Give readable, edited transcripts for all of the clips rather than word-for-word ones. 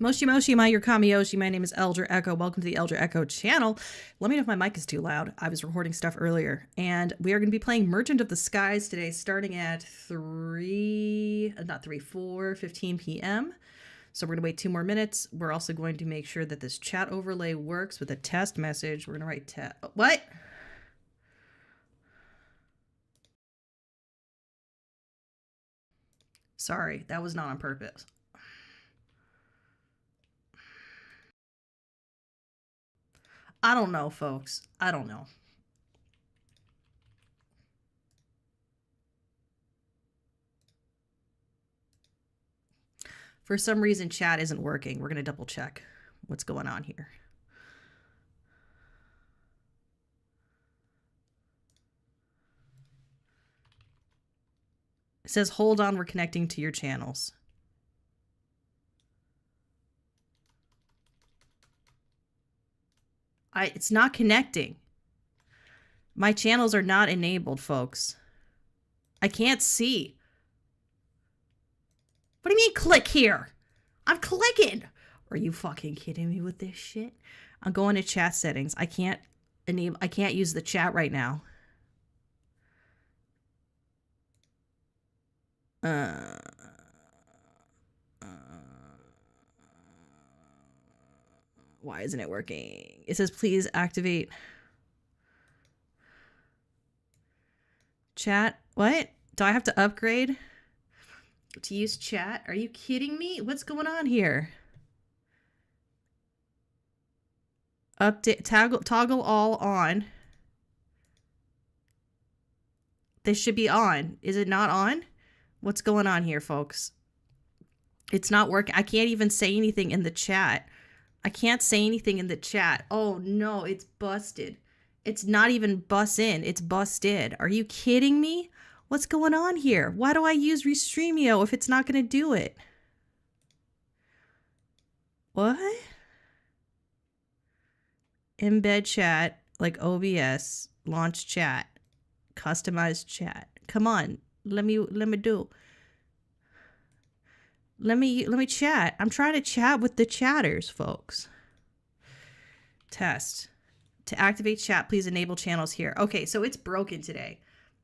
Moshi Moshi, your Kamiyoshi. My name is Eldritch Echo. Welcome to the Eldritch Echo channel. Let me know if my mic is too loud. I was recording stuff earlier. And we are going to be playing Merchant of the Skies today, starting at 4:15 p.m. So we're going to wait 2 more minutes. We're also going to make sure that this chat overlay works with a test message. We're going to write what? Sorry, that was not on purpose. I don't know, folks. I don't know. For some reason, chat isn't working. We're going to double check what's going on here. It says, hold on, we're connecting to your channels. It's not connecting. My channels are not enabled, folks. I can't see. What do you mean click here? I'm clicking. Are you fucking kidding me with this shit? I'm going to chat settings. I can't use the chat right now. Why isn't it working? It says, please activate chat. What? Do I have to upgrade to use chat? Are you kidding me? What's going on here? Update, toggle all on. This should be on. Is it not on? What's going on here, folks? It's not working. I can't even say anything in the chat. I can't say anything in the chat. Oh no, it's busted. It's not even bus in. It's busted. Are you kidding me? What's going on here? Why do I use Restreamio if it's not going to do it? What? Embed chat, like OBS, launch chat, customize chat. Come on, let me do. Let me chat. I'm trying to chat with the chatters, folks. Test. To activate chat, please enable channels here. Okay, so it's broken today.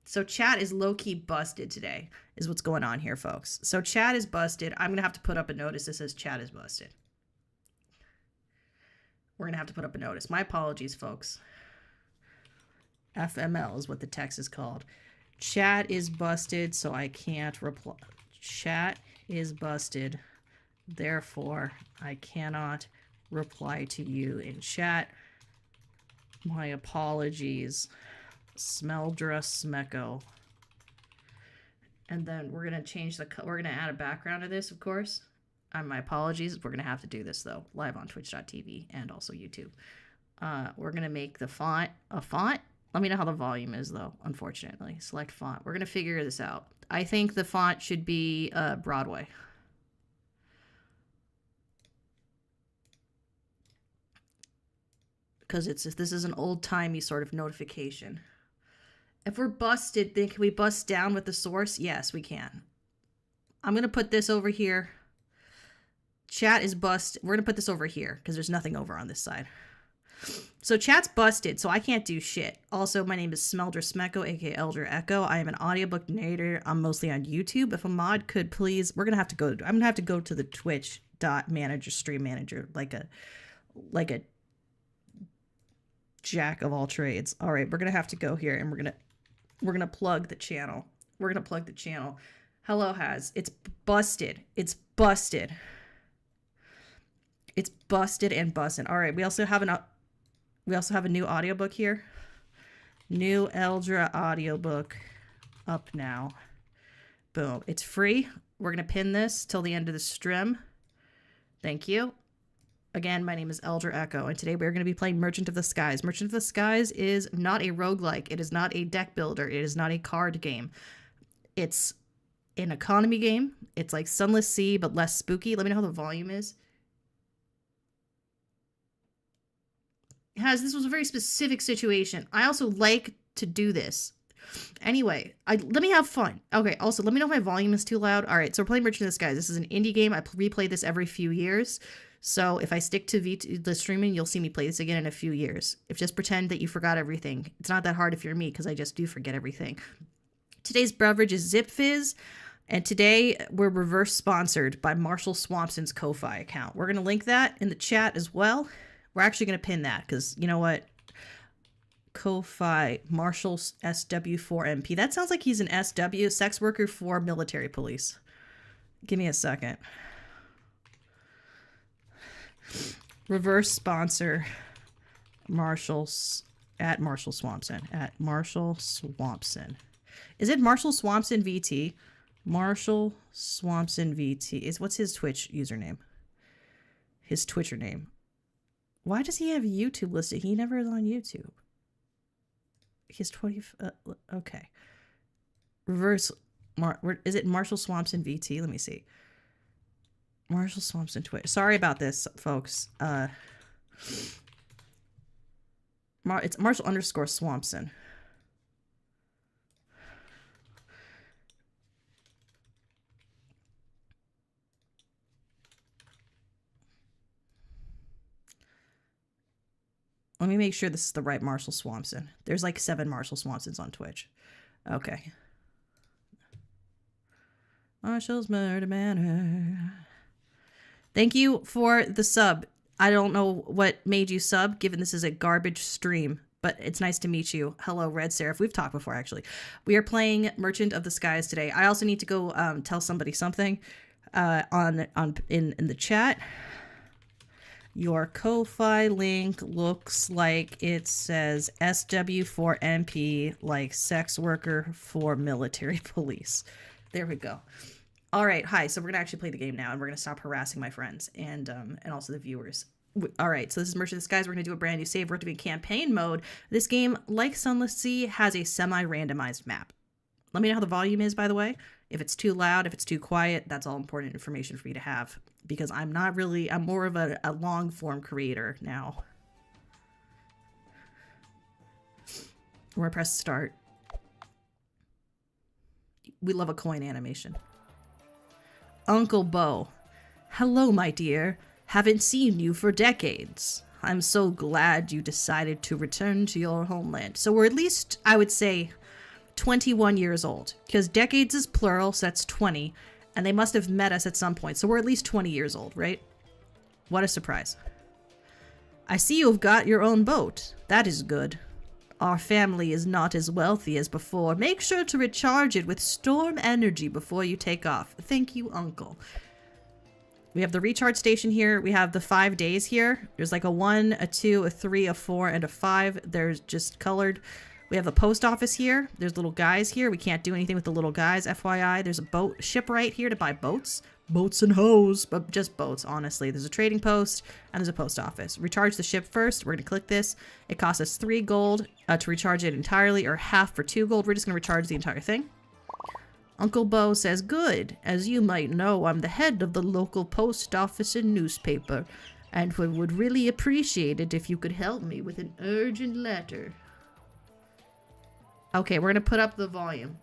So chat is low-key busted today, is what's going on here, folks. So chat is busted. I'm going to have to put up a notice that says chat is busted. We're going to have to put up a notice. My apologies, folks. FML is what the text is called. Chat is busted, so I can't reply. Chat is busted, therefore I cannot reply to you in chat. My apologies. Smeldra Smecco. And then we're gonna change we're gonna add a background to this, of course. My apologies. We're gonna have to do this though, live on twitch.tv and also YouTube. We're gonna make the font a font. Let me know how the volume is though, unfortunately. Select font. We're gonna figure this out. I think the font should be Broadway. Because this is an old-timey sort of notification. If we're busted, then can we bust down with the source? Yes, we can. I'm going to put this over here. Chat is busted. We're going to put this over here because there's nothing over on this side. So chat's busted, so I can't do shit. Also, my name is Smeldra Smecco, aka Eldritch Echo. I am an audiobook narrator. I'm mostly on YouTube. If a mod could please, I'm gonna have to go to the Twitch.manager stream manager like a jack of all trades. All right, we're gonna have to go here and we're gonna plug the channel. We're gonna plug the channel. Hello has. It's busted. It's busted. It's busted and busted. All right, we also have a new audiobook here. New Eldra audiobook up now. Boom. It's free. We're going to pin this till the end of the stream. Thank you. Again, my name is Eldritch Echo, and today we're going to be playing Merchant of the Skies. Merchant of the Skies is not a roguelike. It is not a deck builder. It is not a card game. It's an economy game. It's like Sunless Sea, but less spooky. Let me know how the volume is. This was a very specific situation. I also like to do this. Anyway, let me have fun. Okay, also, let me know if my volume is too loud. All right, so we're playing Merchant of the Skies. This is an indie game. I replay this every few years. So if I stick to the streaming, you'll see me play this again in a few years. If just pretend that you forgot everything. It's not that hard if you're me, because I just do forget everything. Today's beverage is Zip Fizz. And today we're reverse sponsored by Marshall Swampson's Ko-Fi account. We're going to link that in the chat as well. We're actually going to pin that because you know what? Ko-Fi Marshall SW4MP. That sounds like he's an SW, sex worker for military police. Give me a second. Reverse sponsor Marshall's at Marshall Swampson. At Marshall Swampson. Is it Marshall Swampson VT? Marshall Swampson VT. What's his Twitch username? His Twitcher name. Why does he have YouTube listed? He never is on YouTube. He's 20. Okay. Reverse. Is it Marshall Swampson VT? Let me see. Marshall Swampson Twitch. Sorry about this, folks. It's Marshall _ Swampson. Let me make sure this is the right Marshall Swampson. There's like 7 Marshall Swampsons on Twitch. Okay. Marshall's Murder Manor. Thank you for the sub. I don't know what made you sub, given this is a garbage stream, but it's nice to meet you. Hello, Red Seraph. We've talked before, actually. We are playing Merchant of the Skies today. I also need to go tell somebody something in the chat. Your Ko-Fi link looks like it says SW4MP, like sex worker for military police. There we go. All right, hi. So we're gonna actually play the game now, and we're gonna stop harassing my friends and also the viewers. All right, so this is Merchant of the Skies. We're gonna do a brand new save. We're gonna be in campaign mode. This game, like Sunless Sea, has a semi-randomized map. Let me know how the volume is, by the way. If it's too loud, if it's too quiet, that's all important information for me to have. Because I'm more of a long form creator now. We're gonna press start. We love a coin animation. Uncle Bo. Hello, my dear. Haven't seen you for decades. I'm so glad you decided to return to your homeland. So we're at least, I would say, 21 years old. Because decades is plural, so that's 20. And they must have met us at some point. So we're at least 20 years old, right? What a surprise. I see you've got your own boat. That is good. Our family is not as wealthy as before. Make sure to recharge it with storm energy before you take off. Thank you, Uncle. We have the recharge station here. We have the 5 days here. There's like a 1, a 2, a 3, a 4, and a 5. There's just colored. We have a post office here. There's little guys here. We can't do anything with the little guys, FYI. There's a ship right here to buy boats. Boats and hoes, but just boats, honestly. There's a trading post, and there's a post office. Recharge the ship first. We're going to click this. It costs us 3 gold to recharge it entirely, or half for 2 gold. We're just going to recharge the entire thing. Uncle Bo says, good. As you might know, I'm the head of the local post office and newspaper, and would really appreciate it if you could help me with an urgent letter. Okay, we're going to put up the volume.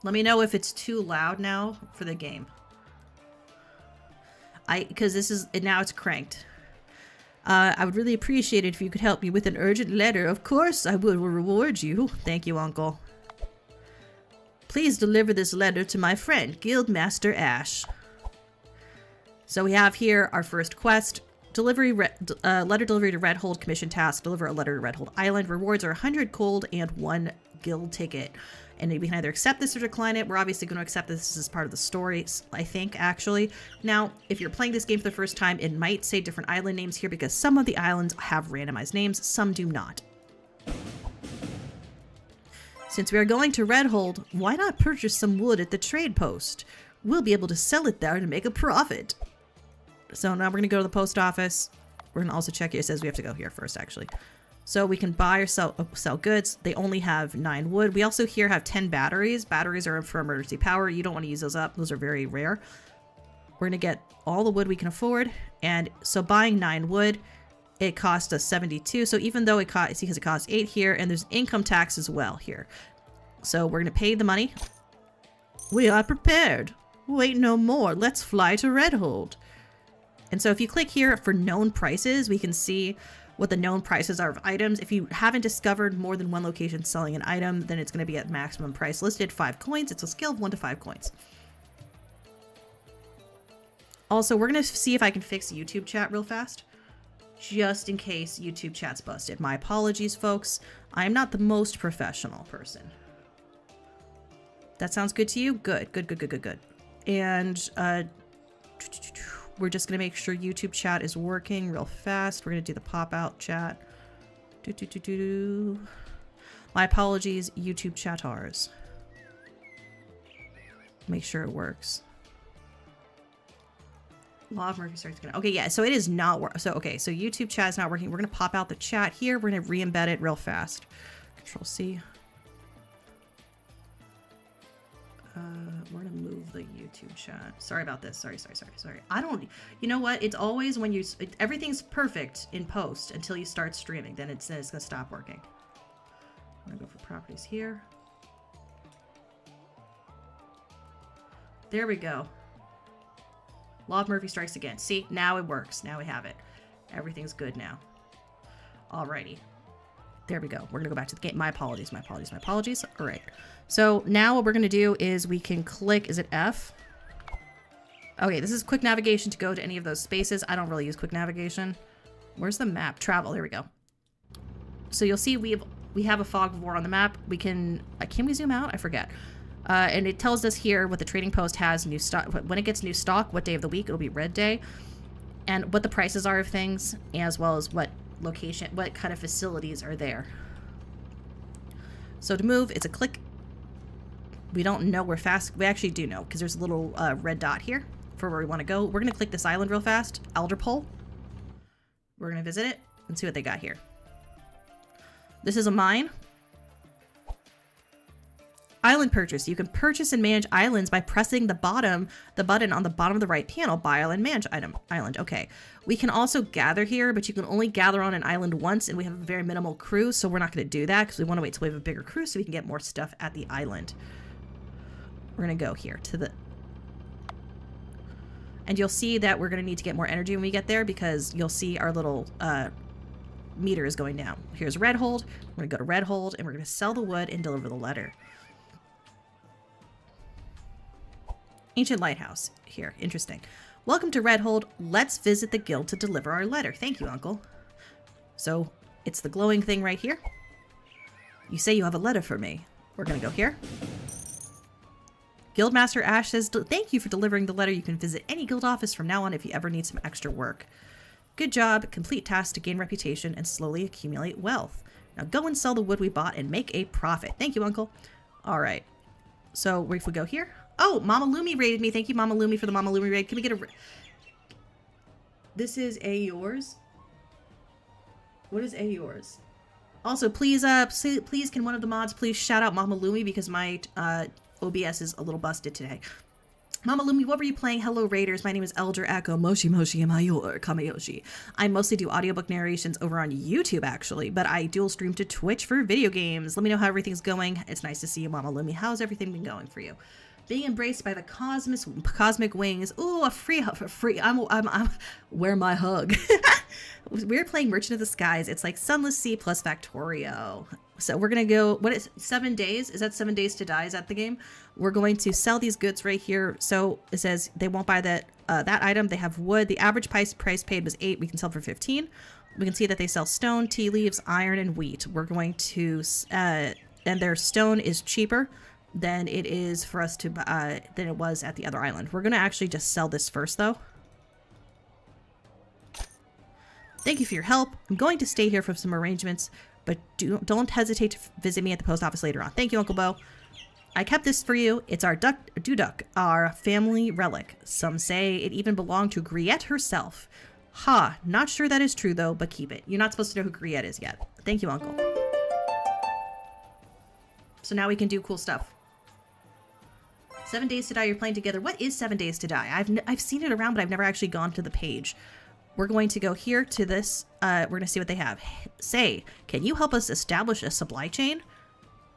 Let me know if it's too loud now for the game. Because this is, now it's cranked. I would really appreciate it if you could help me with an urgent letter. Of course, I will reward you. Thank you, Uncle. Please deliver this letter to my friend, Guildmaster Ash. So we have here our first quest. Letter delivery to Redhold. Commission task. Deliver a letter to Redhold Island. Rewards are 100 gold and 1 guild ticket. And we can either accept this or decline it. We're obviously going to accept this as part of the story, I think, actually. Now, if you're playing this game for the first time, it might say different island names here because some of the islands have randomized names, some do not. Since we are going to Redhold, why not purchase some wood at the trade post? We'll be able to sell it there to make a profit. So now we're going to go to the post office. We're going to also check here. It says we have to go here first, actually. So we can buy or sell goods. They only have 9 wood. We also here have 10 batteries. Batteries are for emergency power. You don't want to use those up. Those are very rare. We're going to get all the wood we can afford. And so buying 9 wood it cost us 72. So even though it's because it costs 8 here, and there's income tax as well here. So we're going to pay the money. We are prepared. Wait no more. Let's fly to Redhold. And so if you click here for known prices, we can see what the known prices are of items. If you haven't discovered more than one location selling an item, then it's going to be at maximum price listed. 5 coins. It's a scale of 1 to 5 coins. Also, we're going to see if I can fix YouTube chat real fast, just in case YouTube chat's busted. My apologies, folks. I am not the most professional person. That sounds good to you? Good, good, good, good, good, good. And we're just going to make sure YouTube chat is working real fast. We're going to do the pop-out chat. My apologies, YouTube chatters. Make sure it works. Law of Murphy starts again. Okay, yeah, so it is not working. So, okay, so YouTube chat is not working. We're going to pop out the chat here. We're going to re-embed it real fast. Control-C. We're going to move the YouTube chat. Sorry about this. Sorry. I don't... You know what? It's always when you... everything's perfect in post until you start streaming. Then it's going to stop working. I'm going to go for properties here. There we go. Law of Murphy strikes again. See, now it works. Now we have it. Everything's good now. Alrighty. There we go. We're going to go back to the game. My apologies. All right. So now what we're going to do is we can click, is it F? Okay, this is quick navigation to go to any of those spaces. I don't really use quick navigation. Where's the map? Travel. There we go. So you'll see we have a fog of war on the map. We can we zoom out? I forget. And it tells us here what the trading post has new stock. When it gets new stock, what day of the week, it'll be red day. And what the prices are of things, as well as what location, what kind of facilities are there. So to move, it's a click. We don't know where fast. We actually do know because there's a little red dot here for where we want to go. We're going to click this island real fast. Elderpole. We're going to visit it and see what they got here. This is a mine. Island purchase. You can purchase and manage islands by pressing the button on the bottom of the right panel. Buy island, manage island. Okay. We can also gather here, but you can only gather on an island once, and we have a very minimal crew, so we're not going to do that because we want to wait till we have a bigger crew so we can get more stuff at the island. We're going to go here to the... And you'll see that we're going to need to get more energy when we get there because you'll see our little meter is going down. Here's Redhold. We're going to go to Redhold, and we're going to sell the wood and deliver the letter. Ancient lighthouse. Here. Interesting. Welcome to Redhold. Let's visit the guild to deliver our letter. Thank you, Uncle. So, it's the glowing thing right here. You say you have a letter for me. We're going to go here. Guildmaster Ash says, thank you for delivering the letter. You can visit any guild office from now on if you ever need some extra work. Good job. Complete tasks to gain reputation and slowly accumulate wealth. Now go and sell the wood we bought and make a profit. Thank you, Uncle. All right. So, if we go here... Oh, Mama Lumi raided me. Thank you, Mama Lumi, for the Mama Lumi raid. Can we get a... This is a yours? What is a yours? Also, please, please, can one of the mods please shout out Mama Lumi because my OBS is a little busted today. Mama Lumi, what were you playing? Hello, Raiders. My name is Eldritch Echo Moshi Mayor Kamayoshi. I mostly do audiobook narrations over on YouTube, actually, but I dual stream to Twitch for video games. Let me know how everything's going. It's nice to see you, Mama Lumi. How's everything been going for you? Being embraced by the cosmic wings. Ooh, a free. I'm where my hug. We're playing Merchant of the Skies. It's like Sunless Sea plus Factorio. So we're gonna go. What is 7 days? Is that 7 days to die? Is that the game? We're going to sell these goods right here. So it says they won't buy that item. They have wood. The average price paid was 8. We can sell for 15. We can see that they sell stone, tea leaves, iron, and wheat. We're going to and their stone is cheaper than it is for us to than it was at the other island. We're gonna actually just sell this first though. Thank you for your help. I'm going to stay here for some arrangements, but don't hesitate to visit me at the post office later on. Thank you, Uncle Bo. I kept this for you. It's our Duduk, our family relic. Some say it even belonged to Griette herself. Ha, not sure that is true though, but keep it. You're not supposed to know who Griette is yet. Thank you, Uncle. So now we can do cool stuff. 7 days to die, you're playing together. What is 7 days to die? I've seen it around, but I've never actually gone to the page. we're going to go here to this. We're going to see what they have. Say, can you help us establish a supply chain?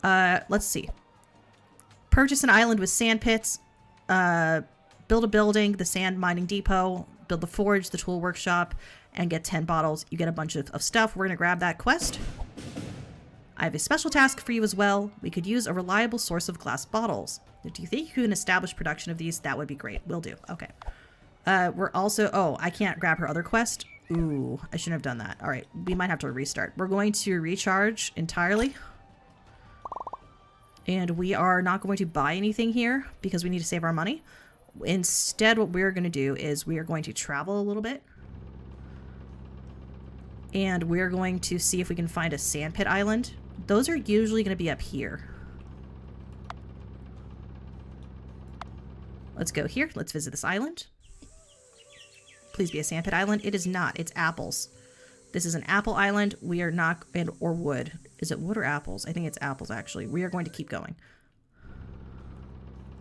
Let's see. Purchase an island with sand pits. Build a building, the sand mining depot. Build the forge, the tool workshop, and get 10 bottles. You get a bunch of stuff. We're going to grab that quest. I have a special task for you as well. We could use a reliable source of glass bottles. Do you think you can establish production of these? That would be great. Will do. Okay. We're also... Oh, I can't grab her other quest. Ooh, I shouldn't have done that. All right. We might have to restart. We're going to recharge entirely. And we are not going to buy anything here because we need to save our money. Instead, what we're going to do is we are going to travel a little bit. And we're going to see if we can find a sandpit island. Those are usually going to be up here. Let's go here. Let's visit this island. Please be a sandpit island. It is not. It's apples. This is an apple island. We are not... or wood. Is it wood or apples? I think it's apples, actually. We are going to keep going.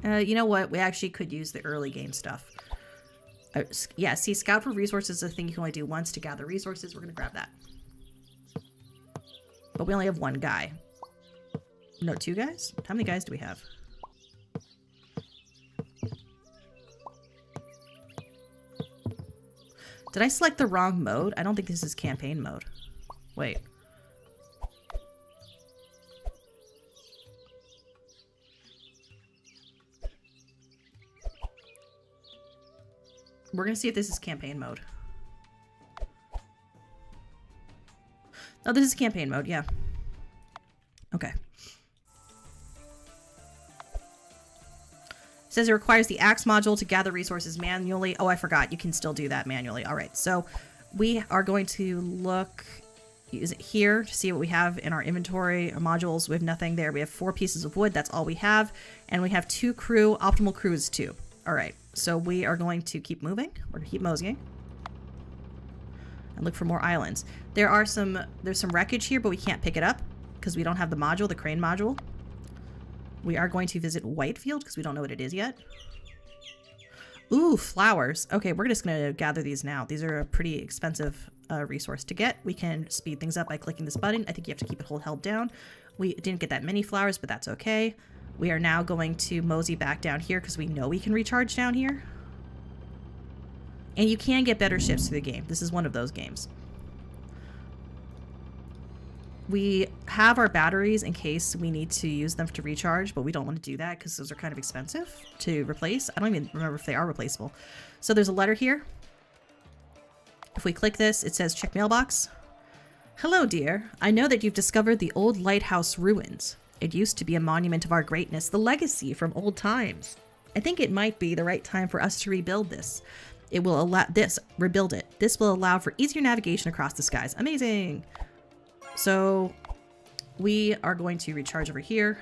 You know what? We actually could use the early game stuff. Yeah, see, scout for resources is a thing you can only do once to gather resources. We're going to grab that. But we only have one guy. No, 2 guys? How many guys do we have? Did I select the wrong mode? I don't think this is campaign mode. Wait. We're going to see if this is campaign mode. Oh, this is campaign mode, yeah. Okay. It says it requires the axe module to gather resources manually. Oh, I forgot. You can still do that manually. All right, so we are going to look... Use it here to see what we have in our inventory. Our modules, we have nothing there. We have 4 pieces of wood. That's all we have. And we have 2 crew. Optimal crew is 2. All right. So we are going to keep moving. We're going to keep moseying. And look for more islands. There's some wreckage here, but we can't pick it up because we don't have the module, the crane module. We are going to visit Whitefield because we don't know what it is yet. Ooh, flowers. Okay, we're just going to gather these now. These are a pretty expensive resource to get. We can speed things up by clicking this button. I think you have to keep it held down. We didn't get that many flowers, but that's okay. We are now going to mosey back down here because we know we can recharge down here. And you can get better ships through the game. This is one of those games. We have our batteries in case we need to use them to recharge, but we don't want to do that because those are kind of expensive to replace. I don't even remember if they are replaceable. So there's a letter here. If we click this, it says check mailbox. Hello, dear. I know that you've discovered the old lighthouse ruins. It used to be a monument of our greatness, the legacy from old times. I think it might be the right time for us to rebuild this. It will allow rebuild it. This will allow for easier navigation across the skies. Amazing. So we are going to recharge over here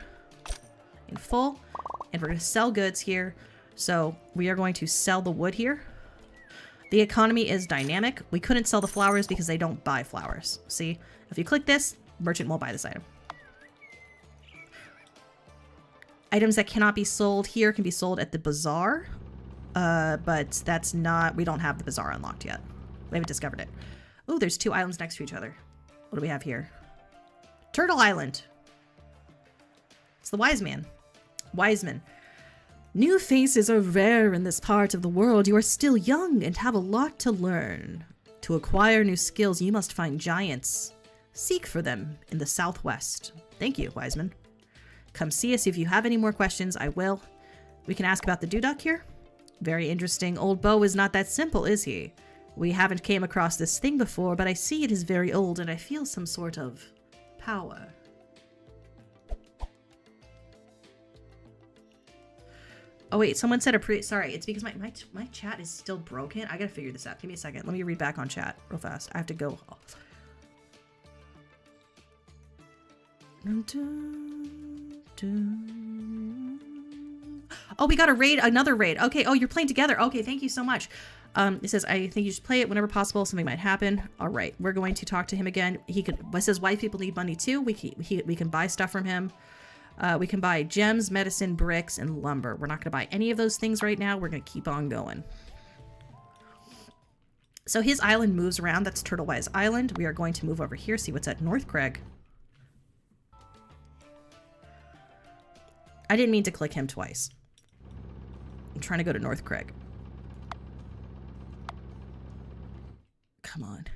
in full, and we're going to sell goods here. So we are going to sell the wood here. The economy is dynamic. We couldn't sell the flowers because they don't buy flowers. See, if you click this, merchant won't buy this item. Items that cannot be sold here can be sold at the bazaar, but that's not, we don't have the bazaar unlocked yet. We haven't discovered it. Oh, there's 2 islands next to each other. What do we have here? Turtle Island. It's the Wiseman. Wiseman. New faces are rare in this part of the world. You are still young and have a lot to learn. To acquire new skills, you must find giants. Seek for them in the southwest. Thank you, Wiseman. Come see us if you have any more questions. I will. We can ask about the Dewduck here. Very interesting. Old Beau is not that simple, is he? We haven't came across this thing before, but I see it is very old and I feel some sort of power. Oh wait, someone said sorry, it's because my chat is still broken. I gotta figure this out. Give me a second. Let me read back on chat real fast. I have to go. Oh, we got a raid, another raid. Okay, oh, you're playing together. Okay, thank you so much. It says, I think you should play it whenever possible. Something might happen. All right, we're going to talk to him again. It says, white people need money too. We can buy stuff from him. We can buy gems, medicine, bricks, and lumber. We're not going to buy any of those things right now. We're going to keep on going. So his island moves around. That's Turtlewise Island. We are going to move over here, see what's at North Craig. I didn't mean to click him twice. I'm trying to go to North Craig. Come on.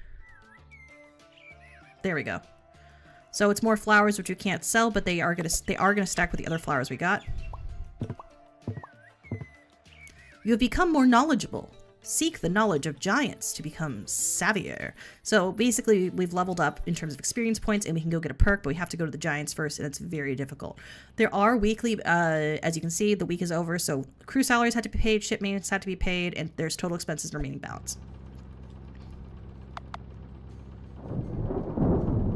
There we go. So it's more flowers which you can't sell, but they are gonna stack with the other flowers we got. You have become more knowledgeable. Seek the knowledge of giants to become savvier. So basically, we've leveled up in terms of experience points, and we can go get a perk, but we have to go to the giants first, and it's very difficult. There are weekly, as you can see, the week is over, so crew salaries had to be paid, ship maintenance had to be paid, and there's total expenses and remaining balance.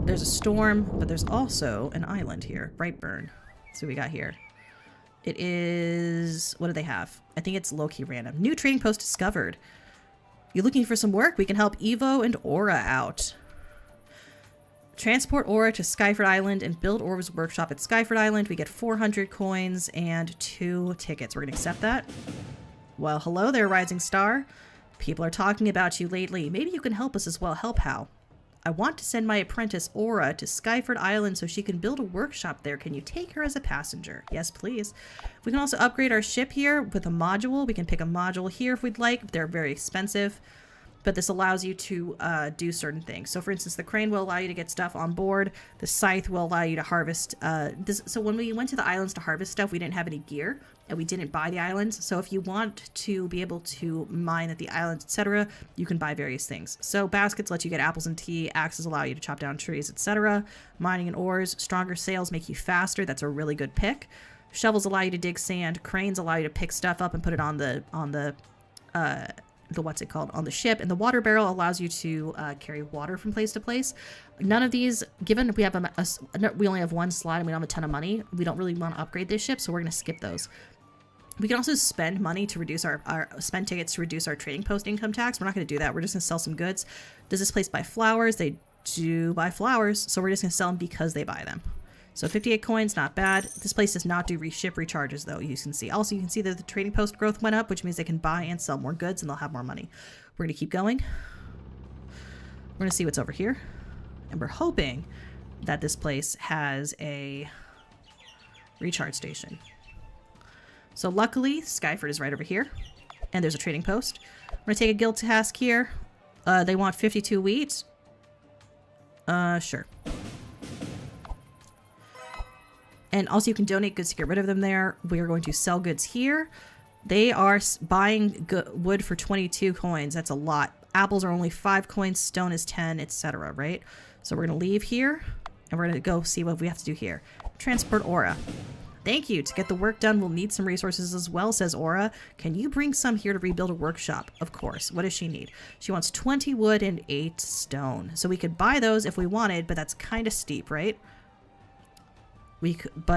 There's a storm, but there's also an island here, Brightburn. So we got here. It is... what do they have? I think it's low-key random. New trading post discovered. You looking for some work? We can help Evo and Aura out. Transport Aura to Skyford Island and build Aura's workshop at Skyford Island. We get 400 coins and 2 tickets. We're going to accept that. Well, hello there, Rising Star. People are talking about you lately. Maybe you can help us as well. Help how? I want to send my apprentice Aura to Skyford Island so she can build a workshop there. Can you take her as a passenger? Yes, please. We can also upgrade our ship here with a module. We can pick a module here if we'd like. They're very expensive, but this allows you to do certain things. So for instance, the crane will allow you to get stuff on board. The scythe will allow you to harvest. So when we went to the islands to harvest stuff, we didn't have any gear and we didn't buy the islands. So if you want to be able to mine at the islands, etc., you can buy various things. So baskets let you get apples and tea. Axes allow you to chop down trees, etc. Mining and ores. Stronger sails make you faster. That's a really good pick. Shovels allow you to dig sand. Cranes allow you to pick stuff up and put it on the what's it called, on the ship, and the water barrel allows you to carry water from place to place. None of these, given we have we only have one slot and we don't have a ton of money, we don't really want to upgrade this ship, so we're going to skip those. We can also spend money to reduce spend tickets to reduce our trading post income tax. We're not going to do that. We're just going to sell some goods. Does this place buy flowers? They do buy flowers, so we're just going to sell them because they buy them. So 58 coins, not bad. This place does not do ship recharges, though, you can see. Also, you can see that the trading post growth went up, which means they can buy and sell more goods, and they'll have more money. We're going to keep going. We're going to see what's over here. And we're hoping that this place has a recharge station. So luckily, Skyford is right over here. And there's a trading post. We're going to take a guild task here. They want 52 wheat. Sure. And also you can donate goods to get rid of them there. We are going to sell goods here. They are buying wood for 22 coins. That's a lot. Apples are only 5 coins. Stone is 10, etc. Right? So we're going to leave here. And we're going to go see what we have to do here. Transport Aura. Thank you. To get the work done, we'll need some resources as well, says Aura. Can you bring some here to rebuild a workshop? Of course. What does she need? She wants 20 wood and 8 stone. So we could buy those if we wanted, but that's kind of steep, right?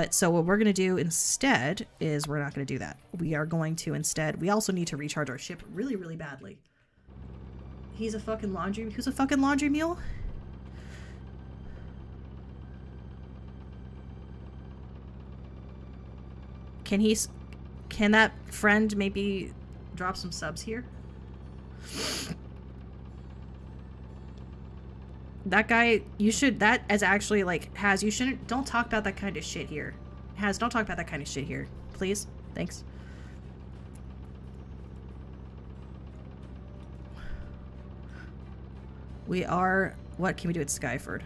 So what we're going to do instead is we're not going to do that. We are going to instead, we also need to recharge our ship really, really badly. Who's a fucking laundry mule? Can that friend maybe drop some subs here? That guy, that is actually like, don't talk about that kind of shit here. Don't talk about that kind of shit here. Please? Thanks. What can we do at Skyford?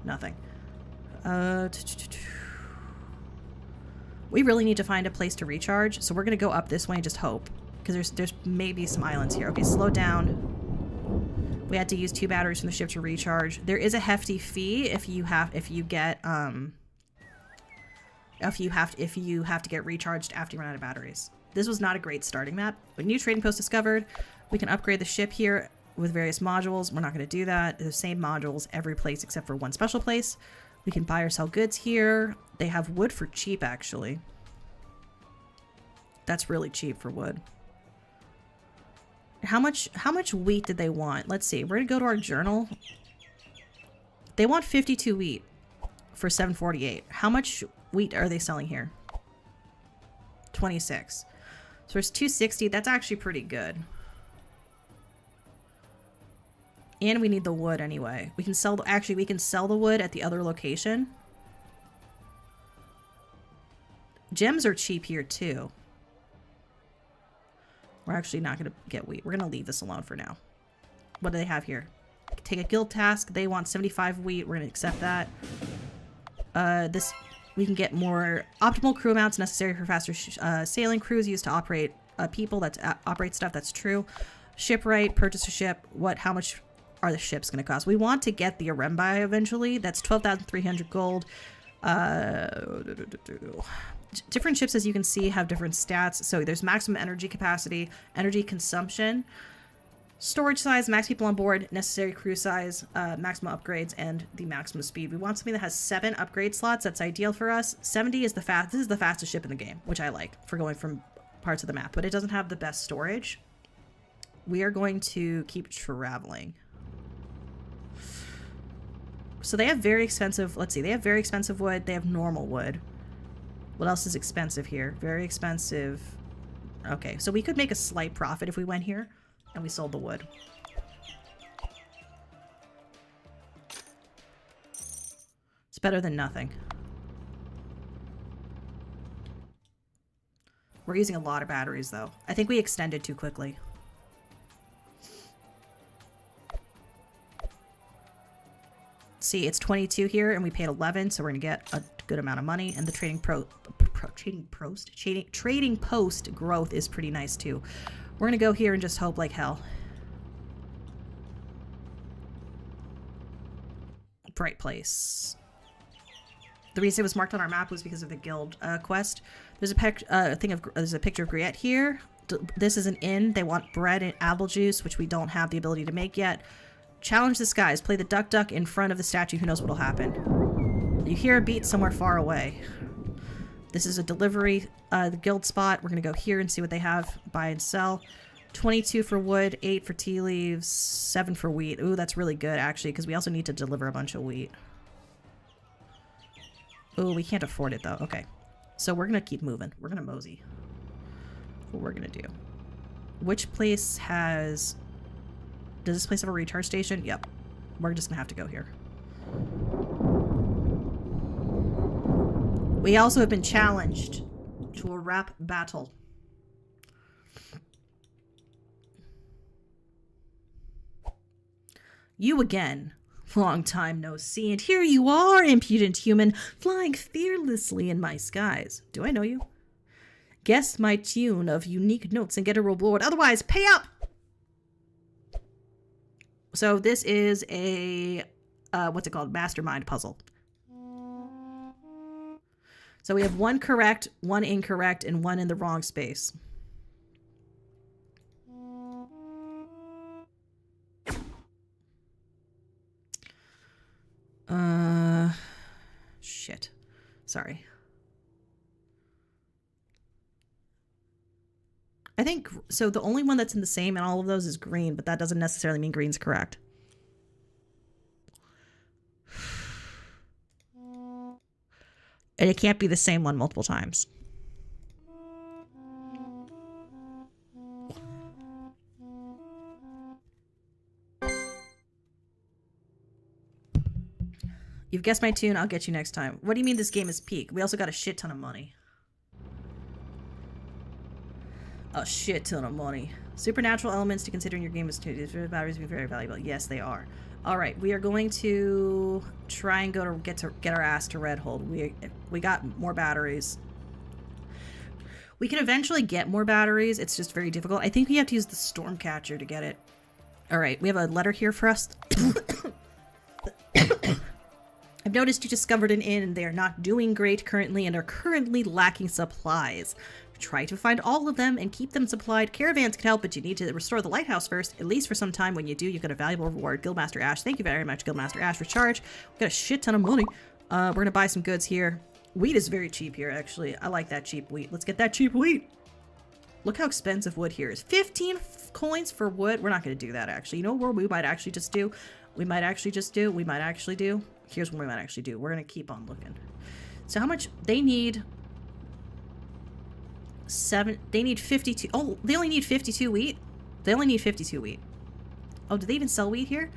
Nothing. We really need to find a place to recharge, so we're gonna go up this way and just hope. Because there's maybe some islands here. Okay, slow down. We had to use 2 batteries from the ship to recharge. There is a hefty fee if you have to get recharged after you run out of batteries. This was not a great starting map. But new trading post discovered. We can upgrade the ship here with various modules. We're not going to do that. The same modules every place except for one special place. We can buy or sell goods here. They have wood for cheap, actually. That's really cheap for wood. How much wheat did they want? Let's see. We're going to go to our journal. They want 52 wheat for 748. How much wheat are they selling here? 26. So there's 260. That's actually pretty good. And we need the wood anyway. We can sell, actually, we can sell the wood at the other location. Gems are cheap here too. We're actually not going to get wheat. We're going to leave this alone for now. What do they have here? Take a guild task. They want 75 wheat. We're going to accept that. We can get more optimal crew amounts necessary for faster sailing crews used to operate people. That's operate stuff. That's true. Shipwright, purchase a ship. How much are the ships going to cost? We want to get the Arembai eventually. That's 12,300 gold. Different ships, as you can see, have different stats. So there's maximum energy capacity, energy consumption, storage size, max people on board, necessary crew size, maximum upgrades, and the maximum speed. We want something that has 7 upgrade slots. That's ideal for us. 70 is this is the fastest ship in the game, which I like for going from parts of the map, but it doesn't have the best storage. We are going to keep traveling. So they have very expensive, let's see, they have very expensive wood. They have normal wood. What else is expensive here? Very expensive. Okay, so we could make a slight profit if we went here and we sold the wood. It's better than nothing. We're using a lot of batteries though. I think we extended too quickly. See, it's 22 here and we paid 11, so we're gonna get a good amount of money. And the trading post growth is pretty nice too. We're gonna go here and just hope like hell. Bright place. The reason it was marked on our map was because of the guild quest. There's a there's a picture of Griette here. This is an inn. They want bread and apple juice, which we don't have the ability to make yet. Challenge the skies. Play the duck duck in front of the statue. Who knows what'll happen? You hear a beat somewhere far away. This is a delivery, the guild spot. We're going to go here and see what they have. Buy and sell. 22 for wood, 8 for tea leaves, 7 for wheat. Ooh, that's really good, actually, because we also need to deliver a bunch of wheat. Ooh, we can't afford it, though. Okay. So we're going to keep moving. We're going to mosey. What we're going to do. Which place has... Does this place have a recharge station? Yep. We're just going to have to go here. We also have been challenged to a rap battle. You again. Long time no see, and here you are, impudent human, flying fearlessly in my skies. Do I know you? Guess my tune of unique notes and get a reward. Otherwise, pay up! So this is a, what's it called? Mastermind puzzle. So we have 1 correct, 1 incorrect, and 1 in the wrong space. Shit. Sorry. I think, so the only one that's in the same in all of those is green, but that doesn't necessarily mean green's correct. And it can't be the same one multiple times. You've guessed my tune, I'll get you next time. What do you mean this game is peak? We also got a shit ton of money. A shit ton of money. Supernatural elements to consider in your game is batteries be very valuable. Yes, they are. All right, we are going to try and go to get our ass to Redhold. We got more batteries. We can eventually get more batteries. It's just very difficult. I think we have to use the Stormcatcher to get it. All right, we have a letter here for us. I've noticed you discovered an inn and they are not doing great currently and are currently lacking supplies. Try to find all of them and keep them supplied. Caravans can help, but you need to restore the lighthouse first, at least for some time. When you do, you get a valuable reward. Guildmaster Ash, thank you very much, Guildmaster Ash, for charge. We got a shit ton of money. We're gonna buy some goods here. Wheat is very cheap here, actually. I like that cheap wheat. Let's get that cheap wheat. Look how expensive wood here is. 15 coins for wood. We're not gonna do that, actually. You know what we might actually just do? We might actually do. Here's what we might actually do. We're gonna keep on looking. So how much they need? They need 52. Oh, they only need 52 wheat? They only need 52 wheat. Oh, do they even sell wheat here?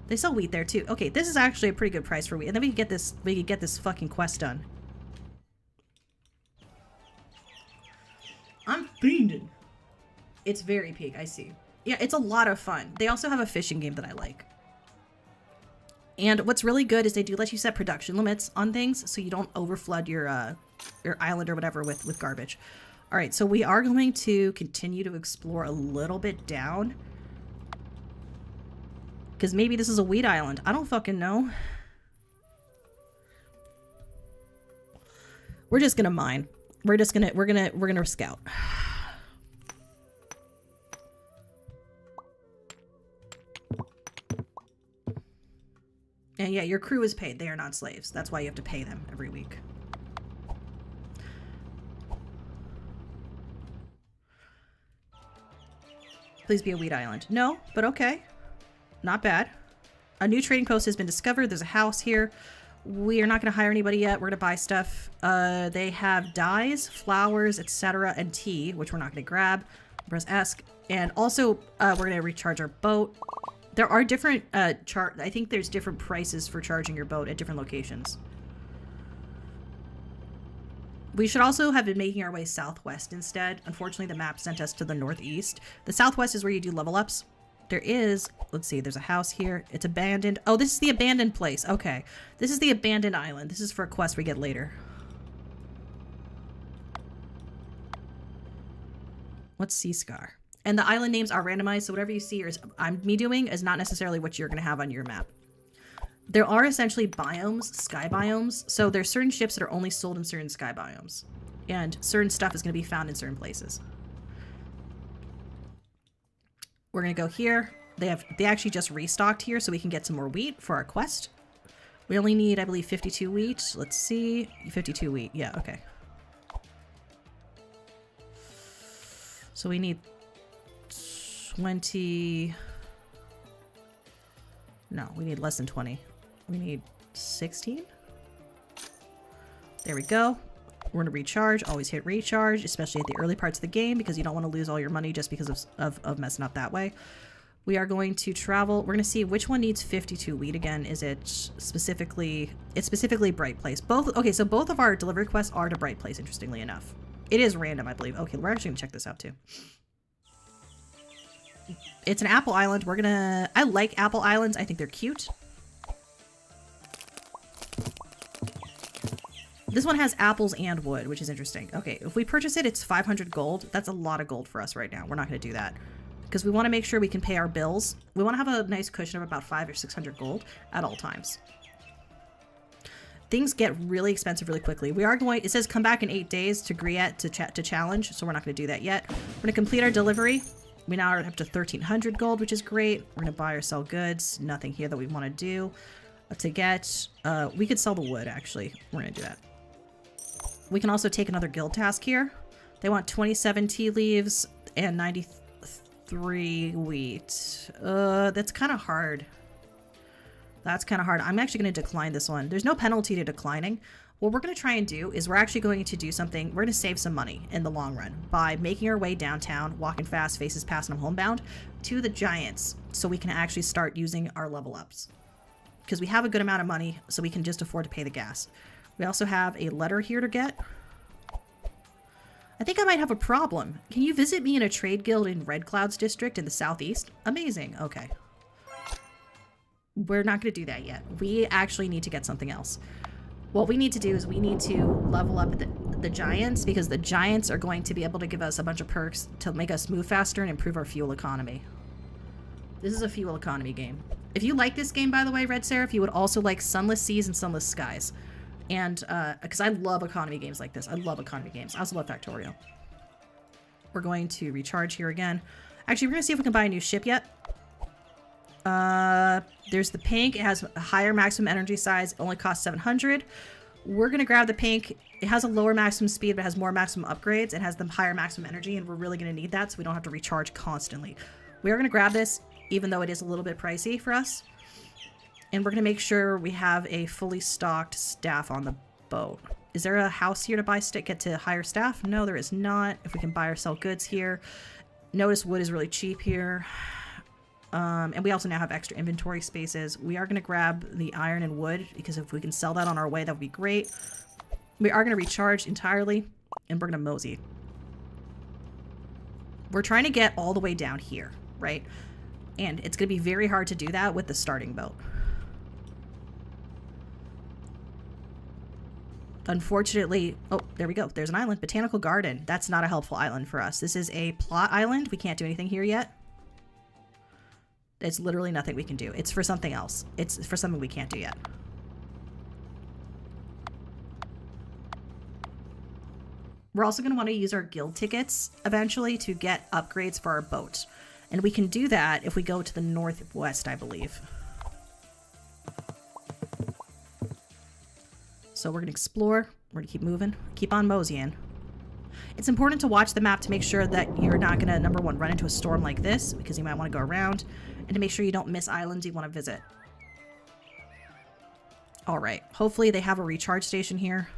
They sell wheat there too. Okay, this is actually a pretty good price for wheat. And then we can get this, fucking quest done. I'm fiending. It's very peak, I see. Yeah, it's a lot of fun. They also have a fishing game that I like. And what's really good is they do let you set production limits on things so you don't overflood your island or whatever with garbage. All right, so we are going to continue to explore a little bit down. Because maybe this is a wheat island. I don't fucking know. We're just gonna mine. We're gonna scout. And yeah, your crew is paid. They are not slaves. That's why you have to pay them every week. Please be a wheat island. No, but okay. Not bad. A new trading post has been discovered. There's a house here. We are not going to hire anybody yet. We're going to buy stuff. They have dyes, flowers, etc., and tea, which we're not going to grab. Press ask. And also, we're going to recharge our boat. There are different I think there's different prices for charging your boat at different locations. We should also have been making our way southwest instead. Unfortunately, the map sent us to the northeast. The southwest is where you do level ups. There is, let's see, there's a house here. It's abandoned. Oh, this is the abandoned place. Okay. This is the abandoned island. This is for a quest we get later. What's Seascar? And the island names are randomized, so whatever you see or me doing is not necessarily what you're going to have on your map. There are essentially biomes, sky biomes, so there's certain ships that are only sold in certain sky biomes. And certain stuff is going to be found in certain places. We're going to go here. They actually just restocked here so we can get some more wheat for our quest. We only need, I believe, 52 wheat. Let's see. 52 wheat. Yeah, okay. So we need 20. No, we need less than 20. We need 16. There we go. We're going to recharge. Always hit recharge, especially at the early parts of the game because you don't want to lose all your money just because of messing up that way. We are going to travel. We're going to see which one needs 52 wheat again. Is it specifically... It's specifically Bright Place. Both... Okay, so both of our delivery quests are to Bright Place, interestingly enough. It is random, I believe. Okay, we're actually going to check this out, too. It's an apple island. We're going to... I like apple islands. I think they're cute. This one has apples and wood, which is interesting. Okay, if we purchase it, it's 500 gold. That's a lot of gold for us right now. We're not going to do that. Because we want to make sure we can pay our bills. We want to have a nice cushion of about 500 or 600 gold at all times. Things get really expensive really quickly. We are going... It says come back in 8 days to Griette to challenge, so we're not going to do that yet. We're going to complete our delivery. We now are up to 1,300 gold, which is great. We're going to buy or sell goods. Nothing here that we want to do. To get... we could sell the wood, actually. We're going to do that. We can also take another guild task here. They want 27 tea leaves and 93 wheat. That's kind of hard. That's kind of hard. I'm actually going to decline this one. There's no penalty to declining. What we're going to try and do is we're actually going to do something. We're going to save some money in the long run by making our way downtown, walking fast, faces past, and I'm homebound, to the giants so we can actually start using our level ups. Because we have a good amount of money, so we can just afford to pay the gas. We also have a letter here to get. I think I might have a problem. Can you visit me in a trade guild in Red Clouds district in the southeast? Amazing. Okay. We're not going to do that yet. We actually need to get something else. What we need to do is we need to level up the giants because the giants are going to be able to give us a bunch of perks to make us move faster and improve our fuel economy. This is a fuel economy game. If you like this game, by the way, Red Seraph, you would also like Sunless Seas and Sunless Skies. And, because I love economy games like this. I love economy games. I also love Factorio. We're going to recharge here again. Actually, we're going to see if we can buy a new ship yet. There's the pink. It has a higher maximum energy size. It only costs 700. We're going to grab the pink. It has a lower maximum speed, but has more maximum upgrades. It has the higher maximum energy, and we're really going to need that so we don't have to recharge constantly. We are going to grab this, even though it is a little bit pricey for us. And we're going to make sure we have a fully stocked staff on the boat. Is there a house here to buy get to hire staff? No, there is not. If we can buy or sell goods here. Notice wood is really cheap here. And we also now have extra inventory spaces. We are going to grab the iron and wood because if we can sell that on our way, that would be great. We are going to recharge entirely and we're going to mosey. We're trying to get all the way down here, right? And it's going to be very hard to do that with the starting boat. Unfortunately, oh, there we go. There's an island. Botanical garden. That's not a helpful island for us. This is a plot island. We can't do anything here yet. It's literally nothing we can do. It's for something else. It's for something we can't do yet. We're also going to want to use our guild tickets eventually to get upgrades for our boat. And we can do that if we go to the northwest, I believe. So we're going to explore. We're going to keep moving. Keep on moseying. It's important to watch the map to make sure that you're not going to, number one, run into a storm like this, because you might want to go around, and to make sure you don't miss islands you want to visit. All right. Hopefully they have a recharge station here.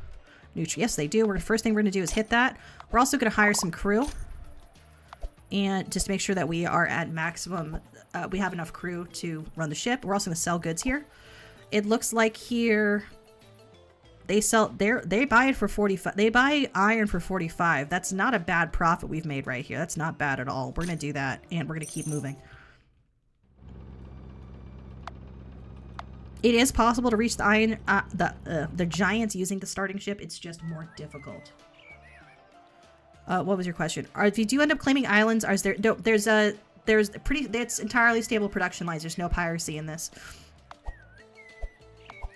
Yes, they do. First thing we're going to do is hit that. We're also going to hire some crew. And just make sure that we are at maximum, we have enough crew to run the ship. We're also going to sell goods here. It looks like here they buy it for 45. They buy iron for 45. That's not a bad profit we've made right here. That's not bad at all. We're going to do that and we're going to keep moving. It is possible to reach the iron, the giants using the starting ship. It's just more difficult. What was your question? If you do end up claiming islands, is there? No, there's it's entirely stable production lines. There's no piracy in this.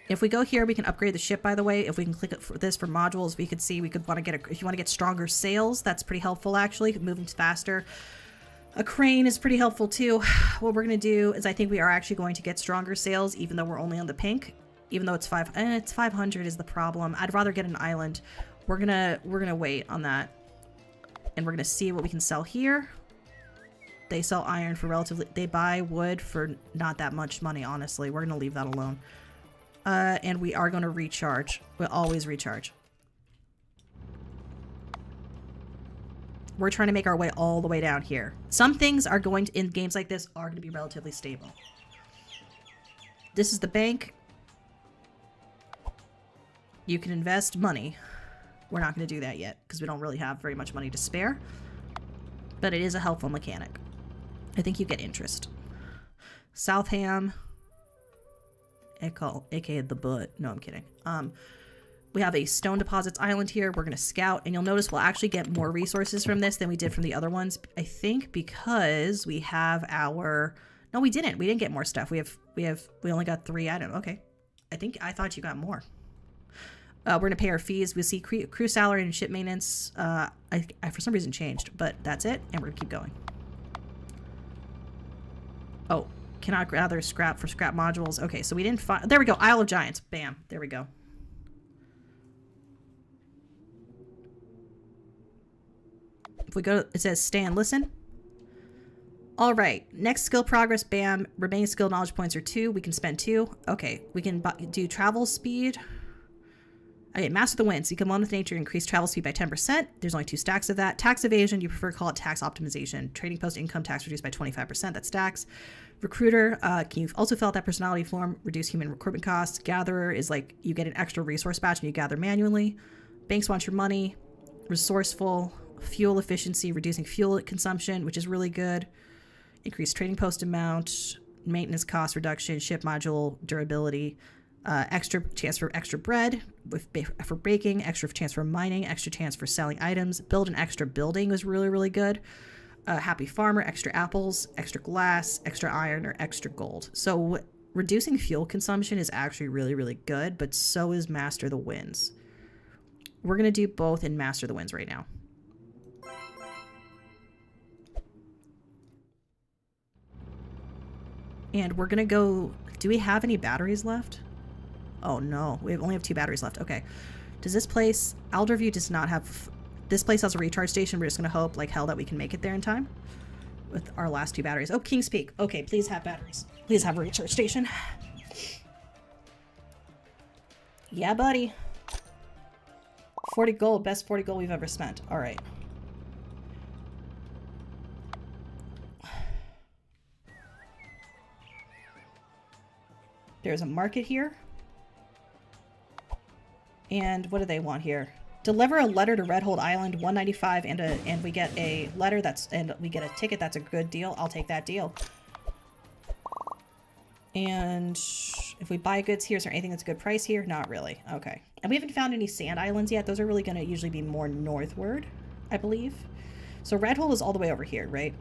If we go here, we can upgrade the ship. By the way, if we can click it for this for modules, we could see we could want to get if you want to get stronger sails. That's pretty helpful actually. Moving faster. A crane is pretty helpful too. What we're gonna do is I think we are actually going to get stronger sails, even though we're only on the pink. Even though it's 500 is the problem. I'd rather get an island. We're gonna wait on that. And we're going to see what we can sell here. They sell iron for relatively... They buy wood for not that much money, honestly. We're going to leave that alone. And we are going to recharge. We'll always recharge. We're trying to make our way all the way down here. Some things are going to... In games like this, are going to be relatively stable. This is the bank. You can invest money. We're not going to do that yet because we don't really have very much money to spare. But it is a helpful mechanic. I think you get interest. Southam. aka the butt. No, I'm kidding. We have a stone deposits island here. We're going to scout. And you'll notice we'll actually get more resources from this than we did from the other ones. I think because we have our... No, we didn't. We didn't get more stuff. We only got 3 items. Okay. I thought you got more. We're going to pay our fees. We see crew salary and ship maintenance. I for some reason changed, but that's it. And we're going to keep going. Oh, cannot gather scrap for scrap modules. Okay, so we didn't find... There we go. Isle of Giants. Bam. There we go. If we go, it says stay and listen. All right. Next skill progress. Bam. Remaining skill knowledge points are 2. We can spend 2. Okay. We can do travel speed. Okay, master the winds. You come on with nature, increase travel speed by 10%. There's only 2 stacks of that. Tax evasion, you prefer to call it tax optimization. Trading post income tax reduced by 25%. That's stacks. Recruiter, can you also fill out that personality form? Reduce human recruitment costs. Gatherer is like you get an extra resource batch and you gather manually. Banks want your money. Resourceful, fuel efficiency, reducing fuel consumption, which is really good. Increased trading post amount, maintenance cost reduction, ship module durability. Extra chance for extra bread for baking, extra chance for mining, extra chance for selling items. Build an extra building was really, really good. Happy farmer, extra apples, extra glass, extra iron, or extra gold. So reducing fuel consumption is actually really, really good, but so is Master the Winds. We're going to do both in Master the Winds right now. And we're going to go... Do we have any batteries left? Oh no, we only have 2 batteries left. Okay. Does this place... Alderview does not have... This place has a recharge station. We're just going to hope like hell that we can make it there in time. With our last 2 batteries. Oh, King's Peak. Okay, please have batteries. Please have a recharge station. Yeah, buddy. 40 gold. Best 40 gold we've ever spent. Alright. There's a market here. And what do they want here? Deliver a letter to Redhold Island, 195, and we get a letter and we get a ticket. That's a good deal. I'll take that deal. And if we buy goods here, is there anything that's a good price here? Not really. Okay. And we haven't found any sand islands yet. Those are really going to usually be more northward, I believe. So Redhold is all the way over here, right?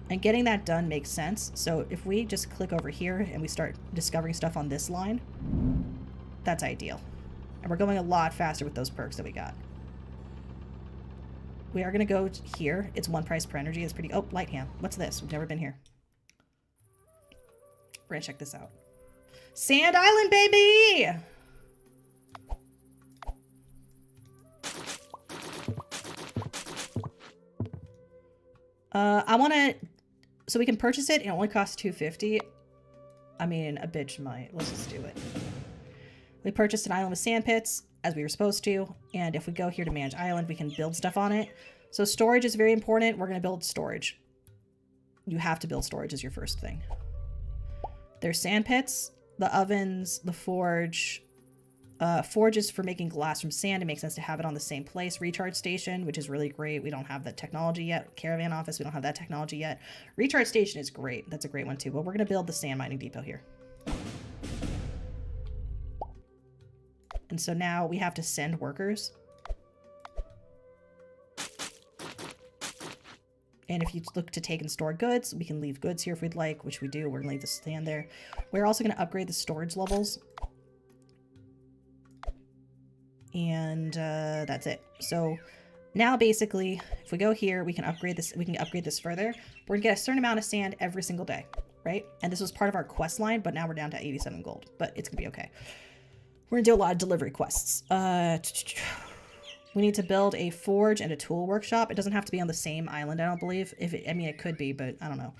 And getting that done makes sense. So if we just click over here and we start discovering stuff on this line, that's ideal. And we're going a lot faster with those perks that we got. We are going to go here. It's 1 price per energy. It's pretty... Oh, Lightham. What's this? We've never been here. We're going to check this out. Sand Island, baby! I want to... So we can purchase it. It only costs $250. I mean, a bitch might. Let's just do it. We purchased an island with sand pits, as we were supposed to. And if we go here to manage island, we can build stuff on it. So storage is very important. We're going to build storage. You have to build storage as your first thing. There's sand pits, the ovens, the forge. Forge is for making glass from sand. It makes sense to have it on the same place. Recharge station, which is really great. We don't have that technology yet. Caravan office, we don't have that technology yet. Recharge station is great. That's a great one too. But we're going to build the sand mining depot here. And so now we have to send workers. And if you look to take and store goods, we can leave goods here if we'd like, which we do. We're going to leave the stand there. We're also going to upgrade the storage levels. And that's it. So now basically, if we go here, we can upgrade this. We can upgrade this further. We're going to get a certain amount of sand every single day, right? And this was part of our quest line, but now we're down to 87 gold. But it's going to be okay. We're going to do a lot of delivery quests. We need to build a forge and a tool workshop. It doesn't have to be on the same island, I don't believe. I mean, it could be, but I don't know.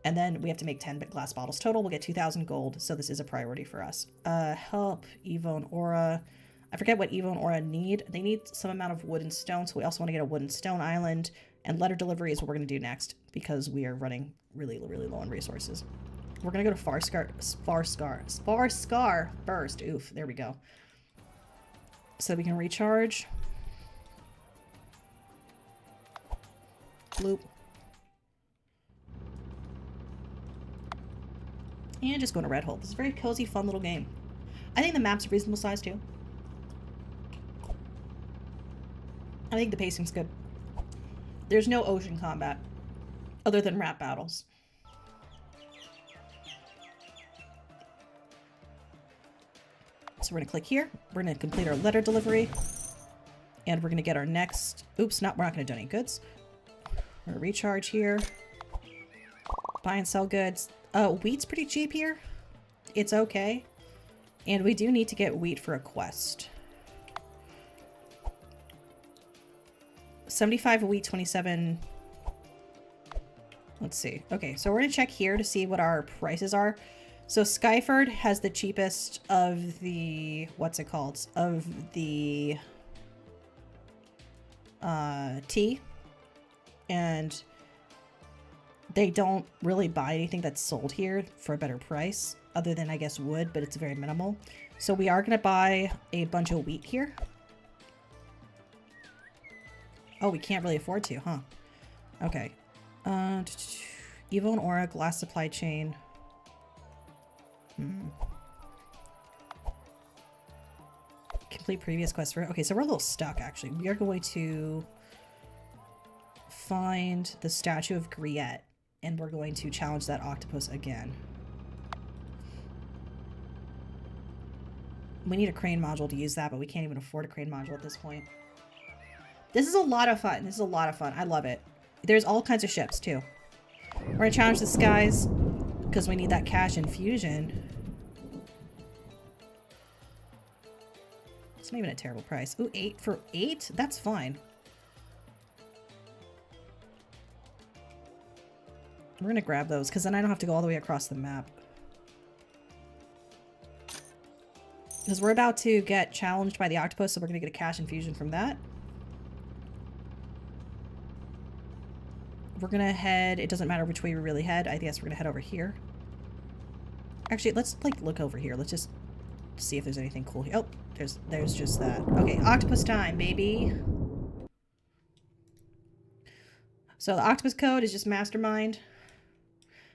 And then we have to make 10 glass bottles total. We'll get 2,000 gold, so this is a priority for us. Help, Evo and Aura. I forget what Evo and Aura need. They need some amount of wood and stone, so we also want to get a wood and stone island. And letter delivery is what we're going to do next, because we are running really, really low on resources. We're going to go to Farscar first. Oof, there we go. So we can recharge. Bloop. And just go to Redhold. This is a very cozy, fun little game. I think the map's a reasonable size too. I think the pacing's good. There's no ocean combat other than rap battles. So we're going to click here. We're going to complete our letter delivery. And we're going to get our next... Oops, we're not going to do any goods. We're going to recharge here. Buy and sell goods. Wheat's pretty cheap here. It's okay. And we do need to get wheat for a quest. 75 wheat, 27... Let's see. Okay, so we're going to check here to see what our prices are. So Skyford has the cheapest of the... What's it called? Of the... tea. And they don't really buy anything that's sold here for a better price, other than, I guess, wood, but it's very minimal. So we are going to buy a bunch of wheat here. Oh, we can't really afford to, huh? Okay. Evo and Aura, glass supply chain. Complete previous quest for... Okay, so we're a little stuck, actually. We are going to find the statue of Griette, and we're going to challenge that octopus again. We need a crane module to use that, but we can't even afford a crane module at this point. This is a lot of fun. This is a lot of fun. I love it. There's all kinds of ships, too. We're going to challenge the skies, because we need that cash infusion. It's not even a terrible price. Ooh, 8 for 8? That's fine. We're gonna grab those, because then I don't have to go all the way across the map. Because we're about to get challenged by the octopus, so we're gonna get a cash infusion from that. We're gonna head... It doesn't matter which way we really head. I guess we're gonna head over here. Actually, let's like look over here. Let's just see if there's anything cool here. Oh, there's just that. Okay, octopus time, baby. So the octopus code is just mastermind.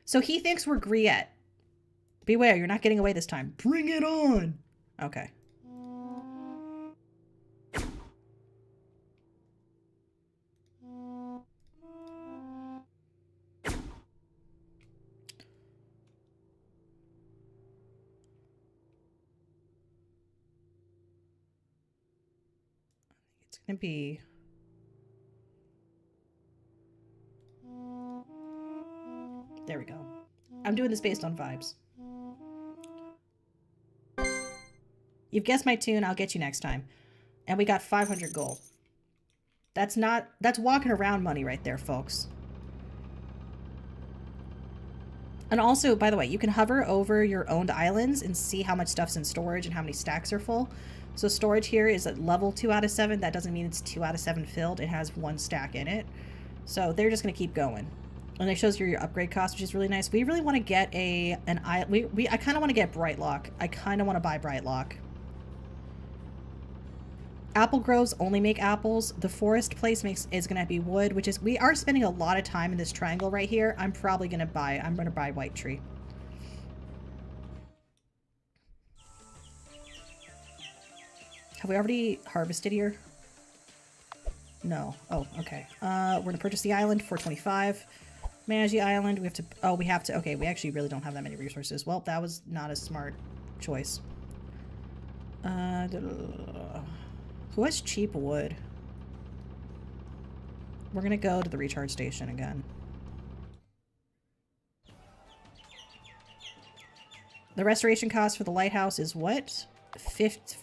So he thinks we're Griette. Beware, you're not getting away this time. Bring it on! Okay. It's gonna be... There we go. I'm doing this based on vibes. You've guessed my tune, I'll get you next time. And we got 500 gold. That's walking around money right there, folks. And also, by the way, you can hover over your owned islands and see how much stuff's in storage and how many stacks are full. So storage here is at level 2 out of 7. That doesn't mean it's 2 out of 7 filled. It has 1 stack in it. So they're just going to keep going. And it shows you your upgrade cost, which is really nice. We really want to get I kind of want to get Brightlock. I kind of want to buy Brightlock. Apple groves only make apples. The forest place is going to be wood, which is, we are spending a lot of time in this triangle right here. I'm going to buy White Tree. Have we already harvested here? No. Oh, okay. We're going to purchase the island, 425. Manage the island. We have to, okay, we actually really don't have that many resources. Well, that was not a smart choice. Who has cheap wood? We're gonna go to the recharge station again. The restoration cost for the lighthouse is what?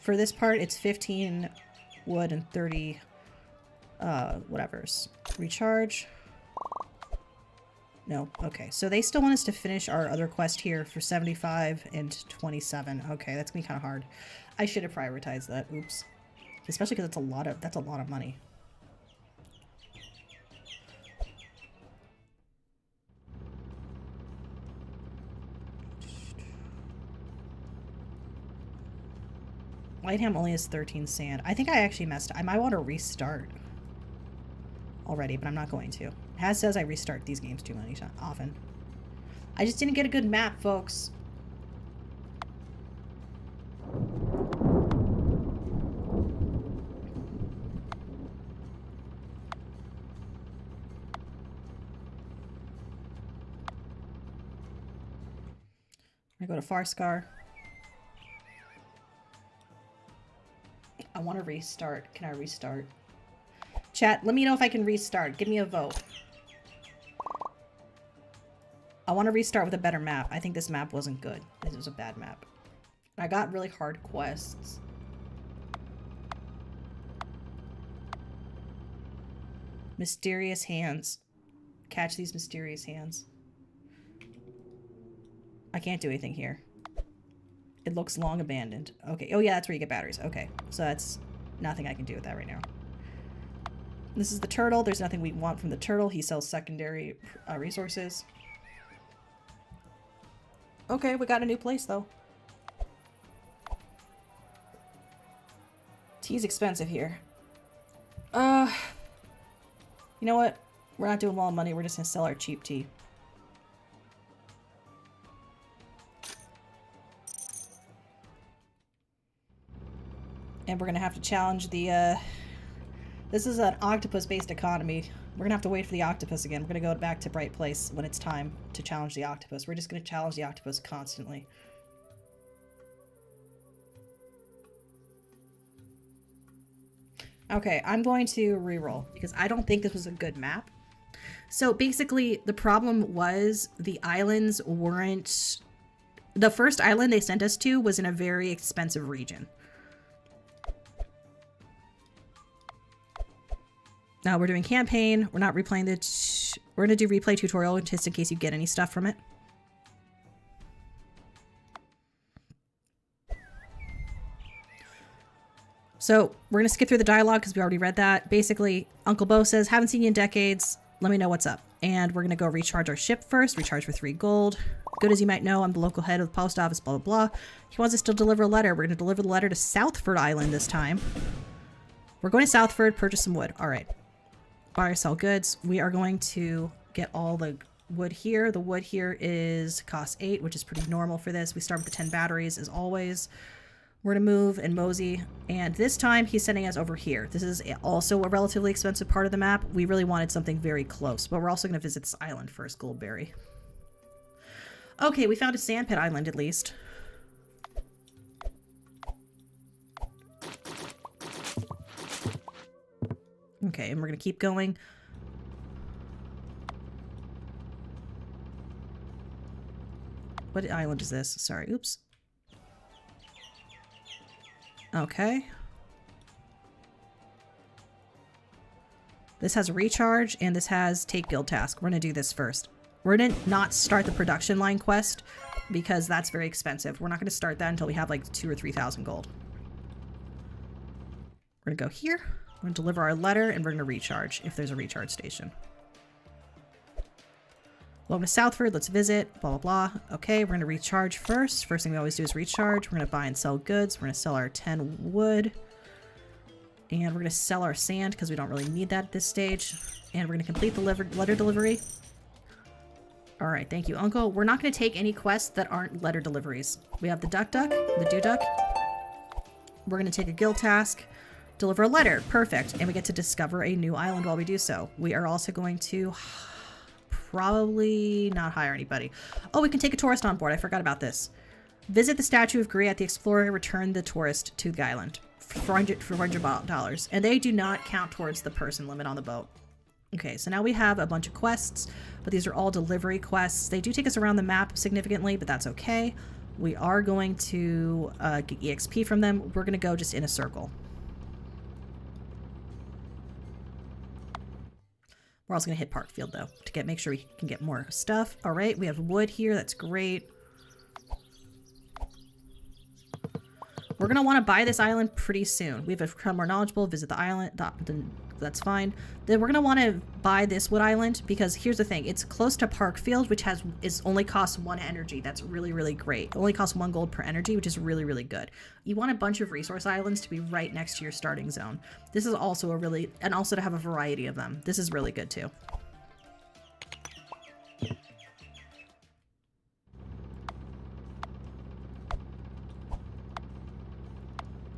For this part, it's 15 wood and 30 whatevers. Recharge. No, okay. So they still want us to finish our other quest here for 75 and 27. Okay, that's gonna be kind of hard. I should have prioritized that. Oops. Especially because that's a lot of money. Lightham only has 13 sand. I think I actually messed up. I might want to restart already, but I'm not going to. It says I restart these games too many times often. I just didn't get a good map, folks. I go to Farscar. I want to restart. Can I restart? Chat, let me know if I can restart. Give me a vote. I want to restart with a better map. I think this map wasn't good. This was a bad map. I got really hard quests. Mysterious hands. Catch these mysterious hands. I can't do anything here. It looks long abandoned. Okay. Oh yeah, that's where you get batteries. Okay. So that's nothing I can do with that right now. This is the turtle. There's nothing we want from the turtle. He sells secondary resources. Okay, we got a new place though. Tea's expensive here. You know what? We're not doing well on money. We're just gonna sell our cheap tea. And we're gonna have to challenge the, this is an octopus-based economy. We're gonna have to wait for the octopus again. We're gonna go back to Bright Place when it's time to challenge the octopus. We're just gonna challenge the octopus constantly. Okay, I'm going to reroll because I don't think this was a good map. So basically, the problem was the islands weren't... The first island they sent us to was in a very expensive region. Now we're doing campaign. We're not replaying the... We're going to do replay tutorial just in case you get any stuff from it. So we're going to skip through the dialogue because we already read that. Basically, Uncle Bo says, haven't seen you in decades. Let me know what's up. And we're going to go recharge our ship first. Recharge for 3 gold. Good as you might know, I'm the local head of the post office, blah, blah, blah. He wants us to deliver a letter. We're going to deliver the letter to Southford Island this time. We're going to Southford, purchase some wood. All right. Buy or sell goods. We are going to get all the wood here. The wood here is cost 8, which is pretty normal for this. We start with the 10 batteries as always. We're going to move and mosey. And this time he's sending us over here. This is also a relatively expensive part of the map. We really wanted something very close, but we're also going to visit this island first, Goldberry. Okay, we found a sandpit island at least. Okay, and we're going to keep going. What island is this? Sorry, oops. Okay. This has a recharge, and this has take guild task. We're going to do this first. We're going to not start the production line quest because that's very expensive. We're not going to start that until we have like 2,000 or 3,000 gold. We're going to go here. We're going to deliver our letter and we're going to recharge if there's a recharge station. Welcome to Southford. Let's visit. Blah, blah, blah. Okay, we're going to recharge first. First thing we always do is recharge. We're going to buy and sell goods. We're going to sell our 10 wood. And we're going to sell our sand because we don't really need that at this stage. And we're going to complete the letter delivery. All right, thank you, Uncle. We're not going to take any quests that aren't letter deliveries. We have the Duck, the Do-Duck. We're going to take a guild task, deliver a letter. Perfect. And we get to discover a new island while we do so. We are also going to probably not hire anybody. Oh, we can take a tourist on board. I forgot about this. Visit the Statue of Griet. The explorer return the tourist to the island for $400. And they do not count towards the person limit on the boat. Okay, so now we have a bunch of quests, but these are all delivery quests. They do take us around the map significantly, but that's okay. We are going to get EXP from them. We're going to go just in a circle. We're also going to hit Parkfield, though, to make sure we can get more stuff. All right, we have wood here. That's great. We're going to want to buy this island pretty soon. We have become more knowledgeable. Visit the island. That's fine. Then we're going to want to buy this wood island because here's the thing. It's close to Parkfield, which only costs 1 energy. That's really, really great. It only costs 1 gold per energy, which is really, really good. You want a bunch of resource islands to be right next to your starting zone. This is also and also to have a variety of them. This is really good too.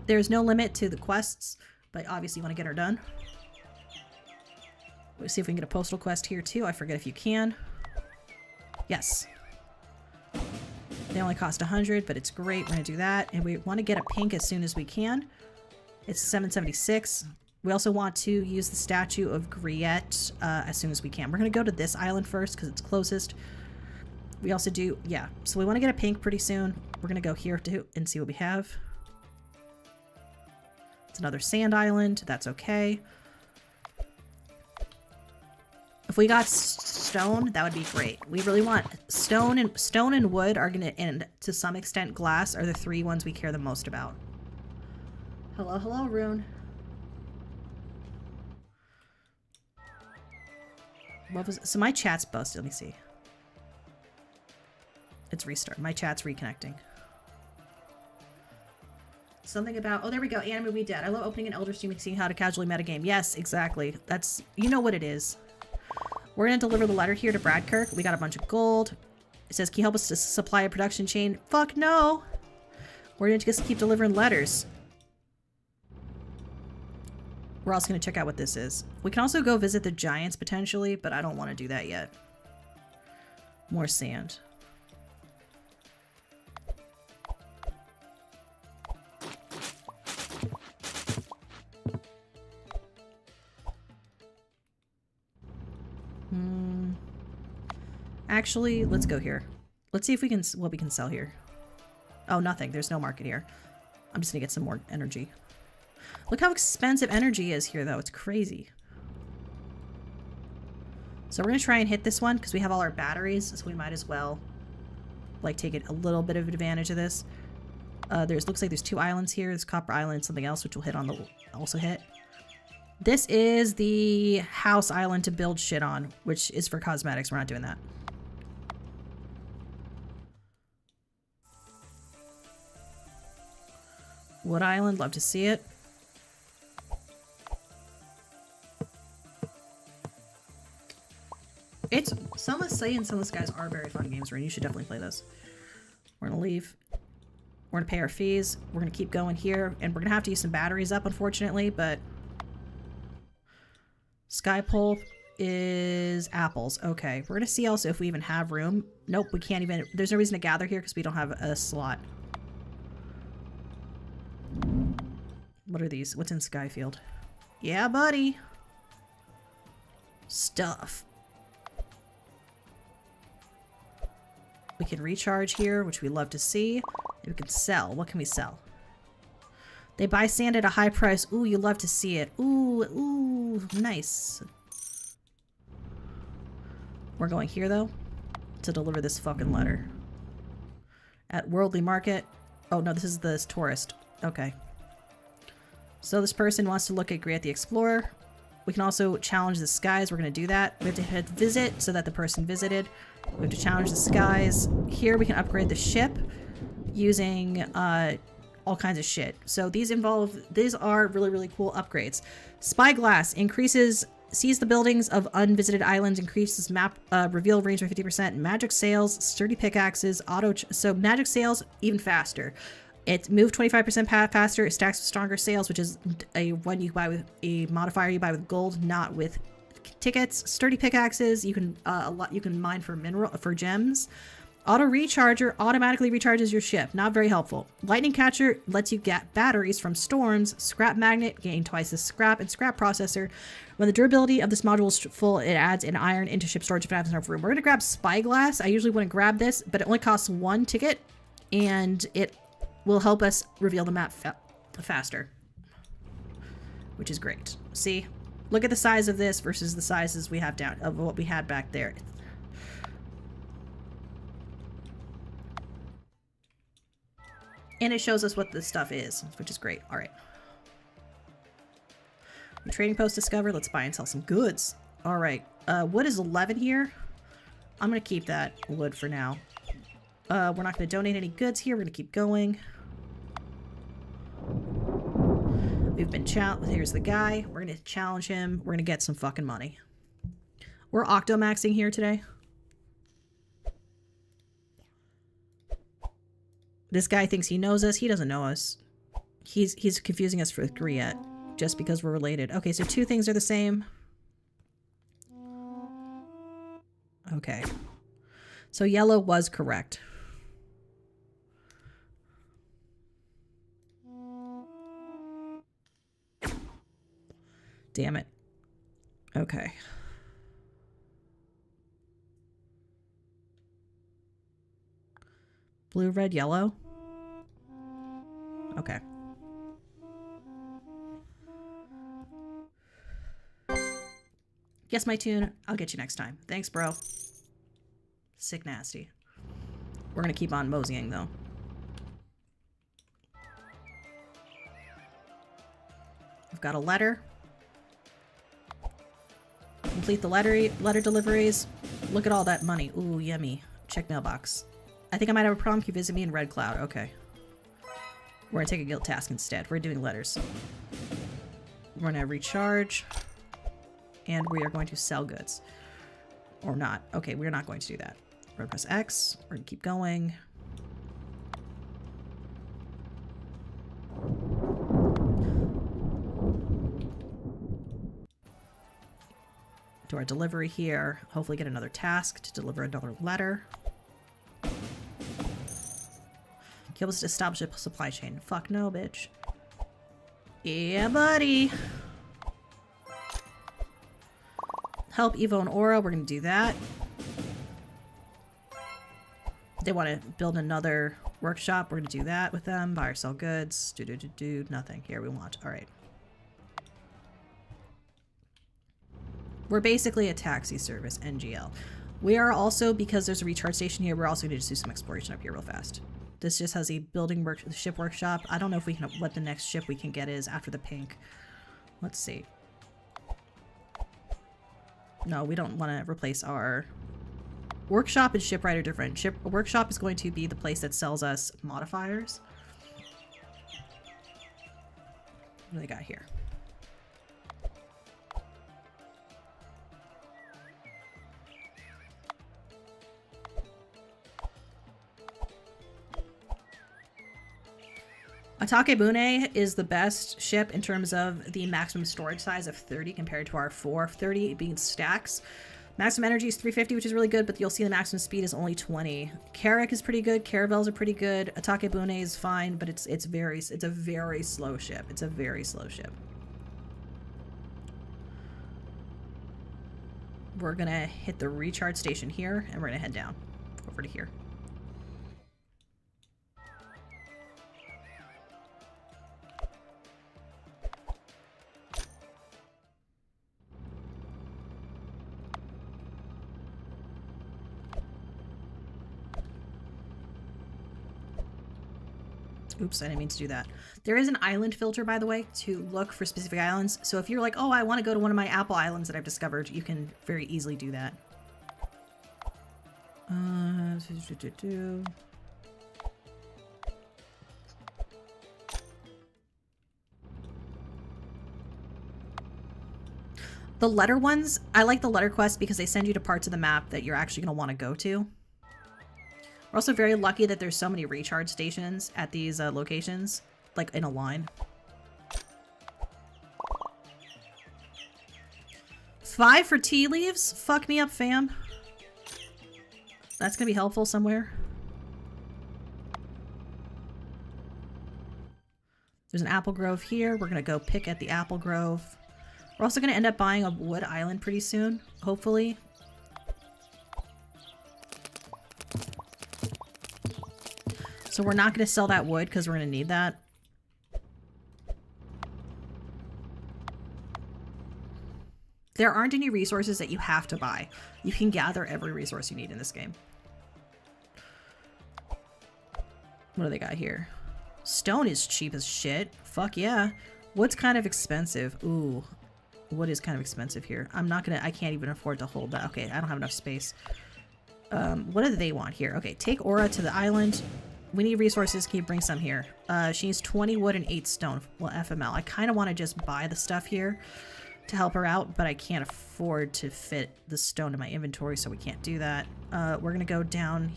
There's no limit to the quests, but obviously you want to get her done. Let's see if we can get a postal quest here too. I forget if you can. Yes. They only cost 100, but it's great. We're going to do that. And we want to get a pink as soon as we can. It's 776. We also want to use the Statue of Griet as soon as we can. We're going to go to this island first because it's closest. We also do, yeah. So we want to get a pink pretty soon. We're going to go here too and see what we have. It's another sand island. That's okay. If we got stone, that would be great. We really want stone and wood are gonna, and to some extent glass are the 3 ones we care the most about. Hello, hello, Rune. What was it? So my chat's busted. Let me see. It's restart. My chat's reconnecting. Something about, oh, there we go. Anime We Dead. I love opening an Elder stream and seeing how to casually metagame. Yes, exactly. That's, you know what it is. We're going to deliver the letter here to Bradkirk. We got a bunch of gold. It says, can you help us to supply a production chain? Fuck no. We're going to just keep delivering letters. We're also going to check out what this is. We can also go visit the giants potentially, but I don't want to do that yet. More sand. Actually, let's go here. Let's see if we can, what we can sell here. Oh, nothing. There's no market here. I'm just gonna get some more energy. Look how expensive energy is here, though. It's crazy. So we're gonna try and hit this one because we have all our batteries, so we might as well like take a little bit of advantage of this. Looks like there's 2 islands here. There's Copper Island and something else, which will hit on the also hit. This is the house island to build shit on, which is for cosmetics. We're not doing that. Wood Island, love to see it. It's Sunless Sea and Sunless Skies are very fun games, Rin. You should definitely play this. We're gonna leave. We're gonna pay our fees. We're gonna keep going here, and we're gonna have to use some batteries up, unfortunately, but Sky Pole is apples. Okay, we're gonna see also if we even have room. Nope, we can't even. There's no reason to gather here because we don't have a slot. What are these? What's in Skyfield? Yeah, buddy. Stuff. We can recharge here, which we love to see. We can sell. What can we sell? They buy sand at a high price. Ooh, you love to see it. Ooh, ooh, nice. We're going here, though, to deliver this fucking letter. At Worldly Market. Oh, no, this is the tourist. Okay. So this person wants to look at Great the Explorer. We can also challenge the skies. We're going to do that. We have to hit visit so that the person visited. We have to challenge the skies. Here we can upgrade the ship using all kinds of shit. So these are really, really cool upgrades. Spyglass sees the buildings of unvisited islands, increases map reveal range by 50%. Magic sails, sturdy pickaxes, so magic sails even faster. It moved 25% faster. It stacks with stronger sails, which is a one you buy with a modifier you buy with gold, not with tickets. Sturdy pickaxes, you can you can mine for gems. Auto recharger automatically recharges your ship. Not very helpful. Lightning catcher lets you get batteries from storms. Scrap magnet, gain twice the scrap, and scrap processor. When the durability of this module is full, it adds an iron into ship storage if it has enough room. We're gonna grab Spyglass. I usually wouldn't grab this, but it only costs 1 ticket, and it will help us reveal the map faster, which is great. See, look at the size of this versus the sizes we have down of what we had back there. And it shows us what this stuff is, which is great. All right. Trading post discovered. Let's buy and sell some goods. All right. Wood is 11 here. I'm going to keep that wood for now. We're not going to donate any goods here. We're going to keep going. We've been here's the guy. We're going to challenge him. We're going to get some fucking money. We're octomaxing here today. This guy thinks he knows us. He doesn't know us. He's confusing us for Griet just because we're related. Okay, so 2 things are the same. Okay. So yellow was correct. Damn it. Okay. Blue, red, yellow. Okay. Guess my tune. I'll get you next time. Thanks, bro. Sick nasty. We're gonna keep on moseying, though. I've got a letter. Complete the letter deliveries. Look at all that money. Ooh, yummy. Check mailbox. I think I might have a problem. Can you visit me in Red Cloud? Okay. We're gonna take a guild task instead. We're doing letters. We're gonna recharge. And we are going to sell goods. Or not. Okay, we're not going to do that. We're gonna press X. We're gonna keep going. Do our delivery here. Hopefully get another task to deliver another letter. Help us to establish a supply chain. Fuck no, bitch. Yeah, buddy. Help Evo and Aura. We're going to do that. They want to build another workshop. We're going to do that with them. Buy or sell goods. Do. Nothing. Here we want. All right. We're basically a taxi service, NGL. We are also, because there's a recharge station here, we're also going to just do some exploration up here real fast. This just has a ship workshop. I don't know if we can, what the next ship we can get is after the pink. Let's see. No, we don't want to replace our workshop and shipwright are different. Workshop is going to be the place that sells us modifiers. What do they got here? Atakebune is the best ship in terms of the maximum storage size of 30 compared to our 4 of 30 being stacks. Maximum energy is 350, which is really good, but you'll see the maximum speed is only 20. Carrack is pretty good. Caravels are pretty good. Atakebune is fine, but it's a very slow ship. It's a very slow ship. We're gonna hit the recharge station here, and we're gonna head down over to here. Oops, I didn't mean to do that. There is an island filter, by the way, to look for specific islands. So if you're like, oh, I want to go to one of my apple islands that I've discovered, you can very easily do that. The letter ones, I like the letter quests because they send you to parts of the map that you're actually going to want to go to. We're also very lucky that there's so many recharge stations at these locations, like in a line. 5 for tea leaves? Fuck me up, fam. That's gonna be helpful somewhere. There's an apple grove here. We're gonna go pick at the apple grove. We're also gonna end up buying a wood island pretty soon, hopefully. So we're not going to sell that wood because we're going to need that. There aren't any resources that you have to buy. You can gather every resource you need in this game. What do they got here? Stone is cheap as shit. Fuck yeah. Wood's kind of expensive. Ooh. Wood is kind of expensive here. I can't even afford to hold that. Okay, I don't have enough space. What do they want here? Okay, take Aura to the island. We need resources. Can you bring some here? She needs 20 wood and 8 stone. Well, FML. I kind of want to just buy the stuff here to help her out, but I can't afford to fit the stone in my inventory, so we can't do that. We're going to go down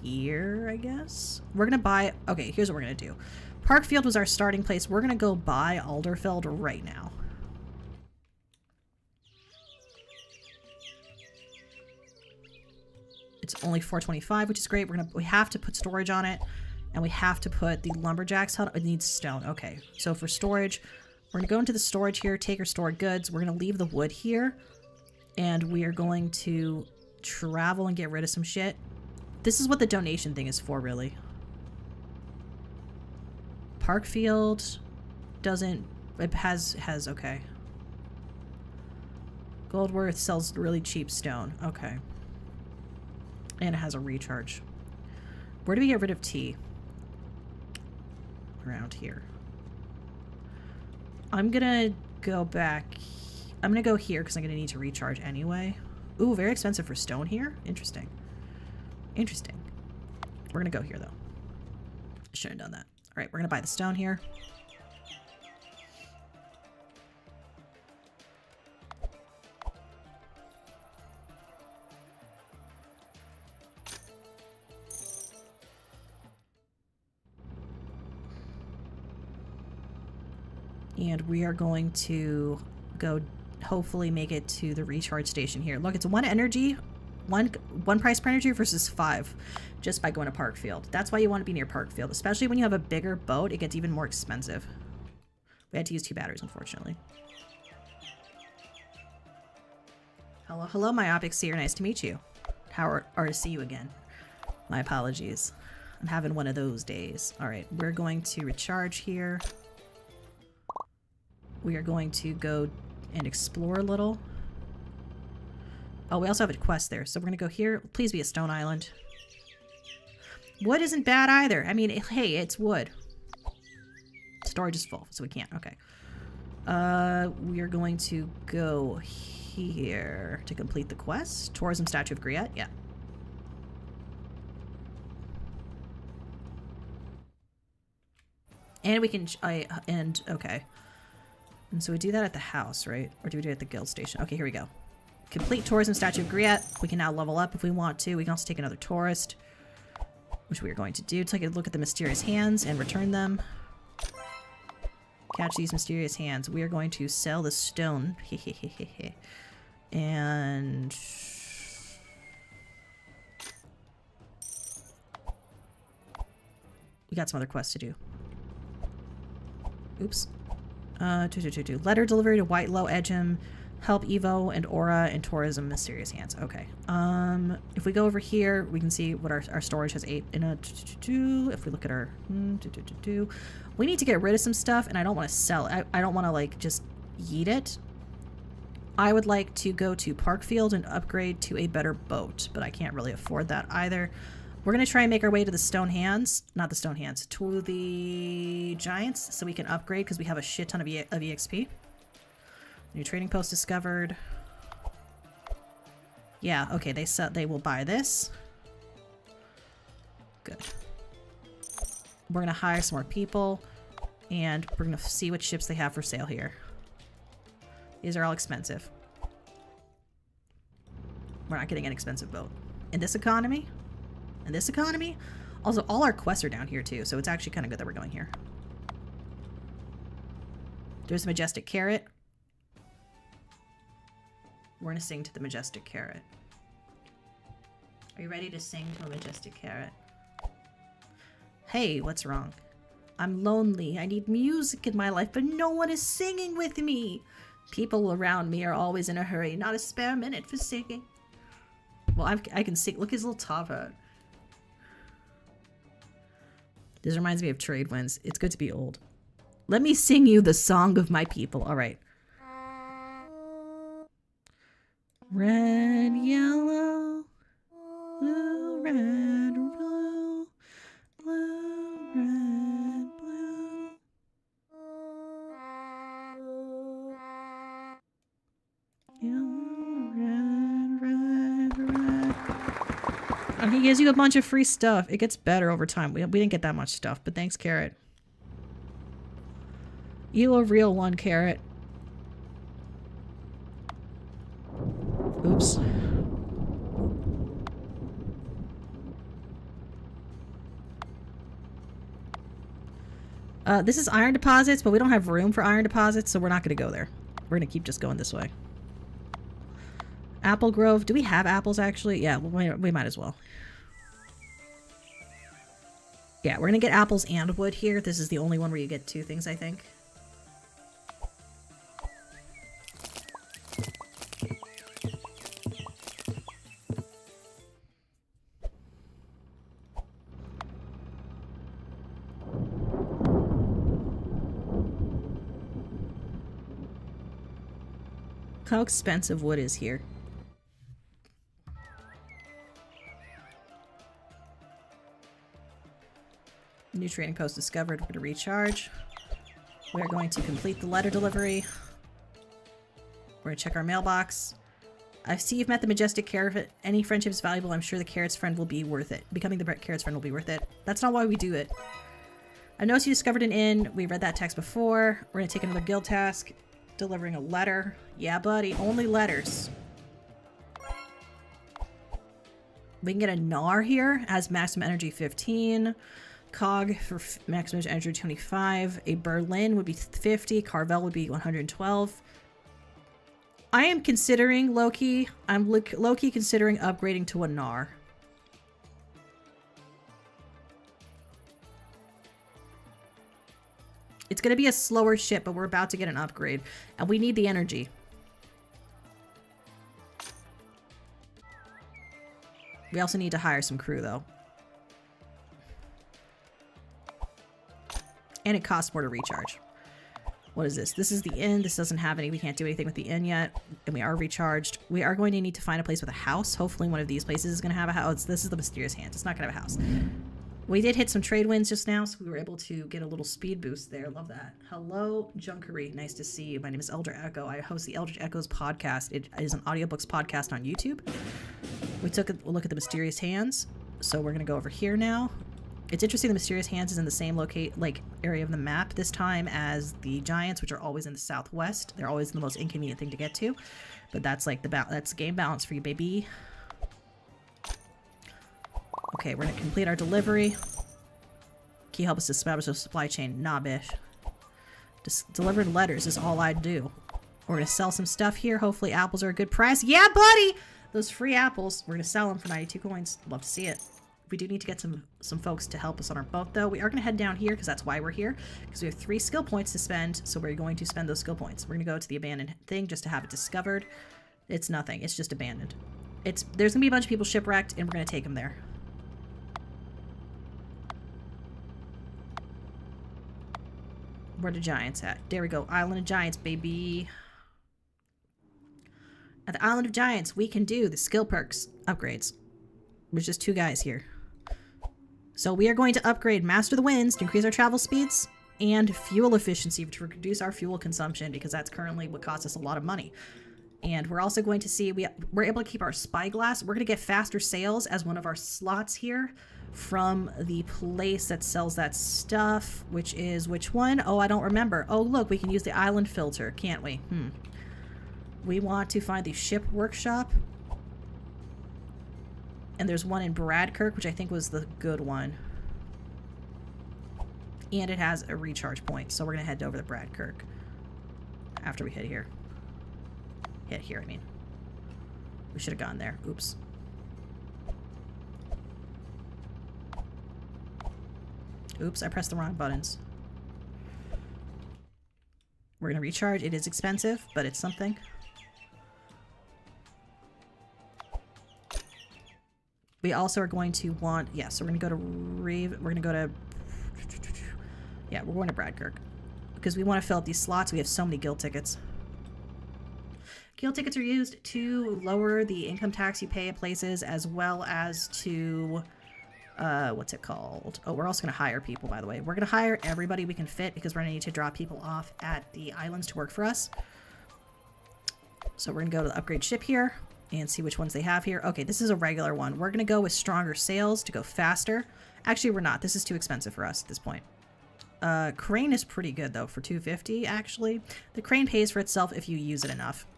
here, I guess. We're going to buy... Okay, here's what we're going to do. Parkfield was our starting place. We're going to go buy Alderfeld right now. It's only 425, which is great. We have to put storage on it, and we have to put the lumberjack's hut. It needs stone. Okay, so for storage, we're gonna go into the storage here, take our stored goods. We're gonna leave the wood here, and we are going to travel and get rid of some shit. This is what the donation thing is for, really. Parkfield doesn't... It has okay. Goldworth sells really cheap stone. Okay. And it has a recharge. Where do we get rid of tea? Around here. I'm gonna go back. I'm gonna go here because I'm gonna need to recharge anyway. Ooh, very expensive for stone here. Interesting. Interesting. We're gonna go here though. I shouldn't have done that. All right, we're gonna buy the stone here. And we are going to go hopefully make it to the recharge station here. Look, it's 1 energy, one price per energy versus 5 just by going to Parkfield. That's why you want to be near Parkfield, especially when you have a bigger boat. It gets even more expensive. We had to use 2 batteries, unfortunately. Hello, hello, Myopic Seer. Nice to meet you. Or to see you again. My apologies. I'm having one of those days. All right, we're going to recharge here. We are going to go and explore a little. Oh, we also have a quest there. So we're going to go here. Please be a stone island. Wood isn't bad either. I mean, hey, it's wood. Storage is full, so we can't. Okay. We are going to go here to complete the quest. Tourism Statue of Griette. Yeah. And we can... okay. And so we do that at the house, right? Or do we do it at the guild station? Okay, here we go. Complete tourism statue of Griet. We can now level up if we want to. We can also take another tourist, which we are going to do. Take a look at the mysterious hands and return them. Catch these mysterious hands. We are going to sell the stone. And we got some other quests to do. Oops. Letter delivery to White Low Edgem. Help Evo and Aura and Tourism Mysterious Hands. Okay. If we go over here, we can see what our storage has 8 in a. If we look at our. We need to get rid of some stuff, and I don't want to sell it. I don't want to, like, just yeet it. I would like to go to Parkfield and upgrade to a better boat, but I can't really afford that either. We're going to try and make our way to the Stone Hands. Not the Stone Hands. To the Giants, so we can upgrade, because we have a shit ton of EXP. New trading post discovered. Yeah, okay, they will buy this. Good. We're gonna hire some more people, and we're gonna see what ships they have for sale here. These are all expensive. We're not getting an expensive boat. In this economy? In this economy? Also, all our quests are down here too, so it's actually kind of good that we're going here. There's a Majestic Carrot. We're gonna sing to the Majestic Carrot. Are you ready to sing to a Majestic Carrot? Hey, what's wrong? I'm lonely. I need music in my life, but no one is singing with me. People around me are always in a hurry, not a spare minute for singing. Well, I can sing. Look at his little top hat. This reminds me of trade winds. It's good to be old. Let me sing you the song of my people. All right. Red, yellow, blue, red, blue, blue, red, blue. Yellow, red, red. And he gives you a bunch of free stuff. It gets better over time. We didn't get that much stuff, but thanks, Carrot. You a real one, Carrot. Oops. This is iron deposits, but we don't have room for iron deposits, so we're not going to go there. We're going to keep just going this way. Apple Grove. Do we have apples, actually? Yeah, we might as well. Yeah, we're going to get apples and wood here. This is the only one where you get 2 things, I think. How expensive wood is here. New trading post discovered. We're going to recharge. We're going to complete the letter delivery. We're going to check our mailbox. I see you've met the Majestic Carrot. Any friendship is valuable. I'm sure the Carrot's friend will be worth it. Becoming the Carrot's friend will be worth it. That's not why we do it. I noticed you discovered an inn. We read that text before. We're going to take another guild task. Delivering a letter. Yeah, buddy. Only letters. We can get a Gnar here. Has maximum energy 15. Cog for maximum energy 25. A Berlin would be 50. Carvel would be 112. I am considering, low-key, I'm low-key considering upgrading to a Gnar. It's going to be a slower ship, but we're about to get an upgrade. And we need the energy. We also need to hire some crew, though. And it costs more to recharge. What is this? This is the inn. This doesn't have any. We can't do anything with the inn yet. And we are recharged. We are going to need to find a place with a house. Hopefully one of these places is going to have a house. This is the Mysterious Hands. It's not going to have a house. We did hit some trade winds just now, so we were able to get a little speed boost there. Love that. Hello, Junkery. Nice to see you. My name is Eldritch Echo. I host the Eldritch Echoes podcast. It is an audiobooks podcast on YouTube. We took a look at the Mysterious Hands, so we're going to go over here now. It's interesting the Mysterious Hands is in the same area of the map this time as the Giants, which are always in the southwest. They're always the most inconvenient thing to get to. But that's like that's game balance for you, baby. Okay, we're gonna complete our delivery. Can you help us establish a supply chain? Nah, bish. Just delivering letters is all I do. We're gonna sell some stuff here. Hopefully apples are a good price. Yeah, buddy! Those free apples, we're gonna sell them for 92 coins. Love to see it. We do need to get some folks to help us on our boat, though. We are going to head down here, because that's why we're here. Because we have 3 skill points to spend, so we're going to spend those skill points. We're going to go to the abandoned thing just to have it discovered. It's nothing. It's just abandoned. There's going to be a bunch of people shipwrecked, and we're going to take them there. Where the Giants at? There we go. Island of Giants, baby. At the Island of Giants, we can do the skill perks upgrades. There's just 2 guys here. So we are going to upgrade Master of the Winds to increase our travel speeds and fuel efficiency to reduce our fuel consumption, because that's currently what costs us a lot of money. And we're also going to see, we're able to keep our spyglass. We're going to get faster sales as one of our slots here from the place that sells that stuff, which is which one? Oh, I don't remember. Oh, look, we can use the island filter, can't we? We want to find the ship workshop. And there's one in Bradkirk, which I think was the good one. And it has a recharge point, so we're going to head over to Bradkirk after we hit here. Hit here, I mean. We should have gone there. Oops. Oops, I pressed the wrong buttons. We're going to recharge. It is expensive, but it's something. We also are going to want, so we're going to go to we're going to go to, we're going to Bradkirk. Because we want to fill up these slots. We have so many guild tickets. Guild tickets are used to lower the income tax you pay at places, as well as to, what's it called? Oh, we're also going to hire people, by the way. We're going to hire everybody we can fit, because we're going to need to drop people off at the islands to work for us. So we're going to go to the upgrade ship here and see which ones they have here. Okay, this is a regular one. We're going to go with stronger sails to go faster. Actually, we're not. This is too expensive for us at this point. Crane is pretty good, though, for 250, actually. The crane pays for itself if you use it enough.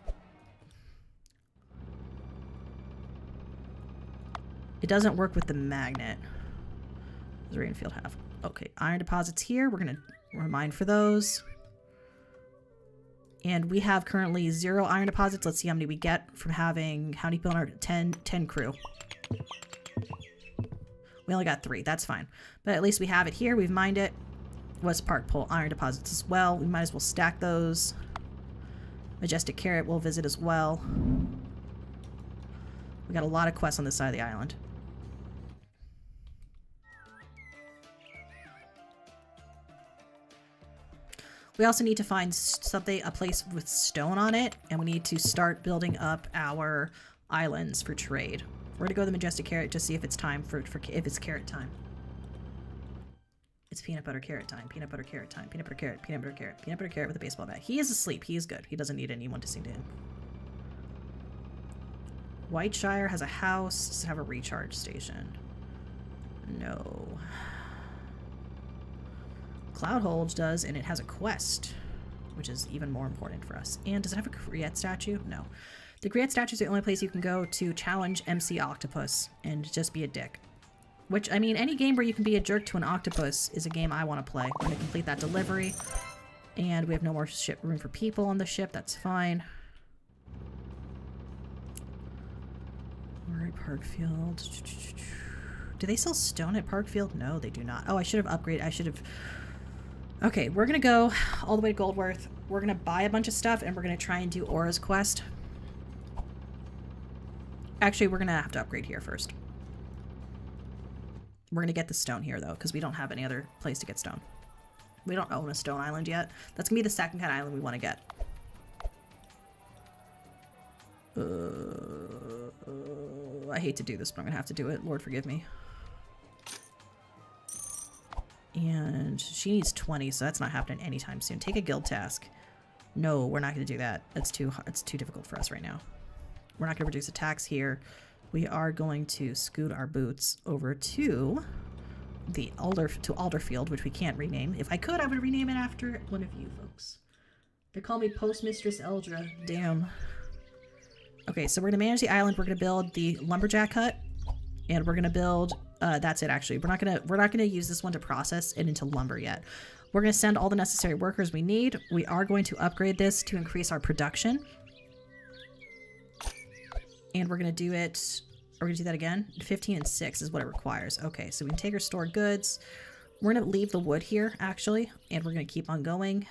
It doesn't work with the magnet. What does Rainfield have? Okay, iron deposits here. We're going to mine for those. And we have currently 0 iron deposits. Let's see how many we get from having, how many people on our 10 crew. We only got 3. That's fine. But at least we have it here. We've mined it. West Park Pole iron deposits as well. We might as well stack those. Majestic Carrot we'll visit as well. We got a lot of quests on this side of the island. We also need to find a place with stone on it, and we need to start building up our islands for trade. We're gonna go to the Majestic Carrot to see if it's time if it's carrot time. It's peanut butter carrot time. Peanut butter carrot time. Peanut butter carrot. Peanut butter carrot. Peanut butter carrot with a baseball bat. He is asleep. He is good. He doesn't need anyone to sing to him. Whiteshire has a house. Does it have a recharge station? No. Cloudhold does, and it has a quest, which is even more important for us. And does it have a Griette statue? No. The Griette statue is the only place you can go to challenge MC Octopus and just be a dick. Which, I mean, any game where you can be a jerk to an octopus is a game I want to play. We're going to complete that delivery. And we have no more ship room for people on the ship. That's fine. Alright, Parkfield. Do they sell stone at Parkfield? No, they do not. Oh, I should have upgraded. Okay, we're going to go all the way to Goldworth. We're going to buy a bunch of stuff, and we're going to try and do Aura's quest. Actually, we're going to have to upgrade here first. We're going to get the stone here, though, because we don't have any other place to get stone. We don't own a stone island yet. That's going to be the second kind of island we want to get. I hate to do this, but I'm going to have to do it. Lord forgive me. And she needs 20, so that's not happening anytime soon. Take a guild task. No, we're not going to do that. It's too difficult for us right now. We're not going to reduce attacks here. We are going to scoot our boots over to Alderfield, which we can't rename. If I could, I would rename it after one of you folks. They call me Postmistress Eldra. Damn. Okay, so we're gonna manage the island. We're gonna build the lumberjack hut, and we're gonna build. That's it. Actually, we're not gonna use this one to process it into lumber yet. We're gonna send all the necessary workers we need. We are going to upgrade this to increase our production, and we're gonna do it. We're gonna do that again. 15 and 6 is what it requires. Okay, so we can take our stored goods. We're gonna leave the wood here actually, and we're gonna keep on going.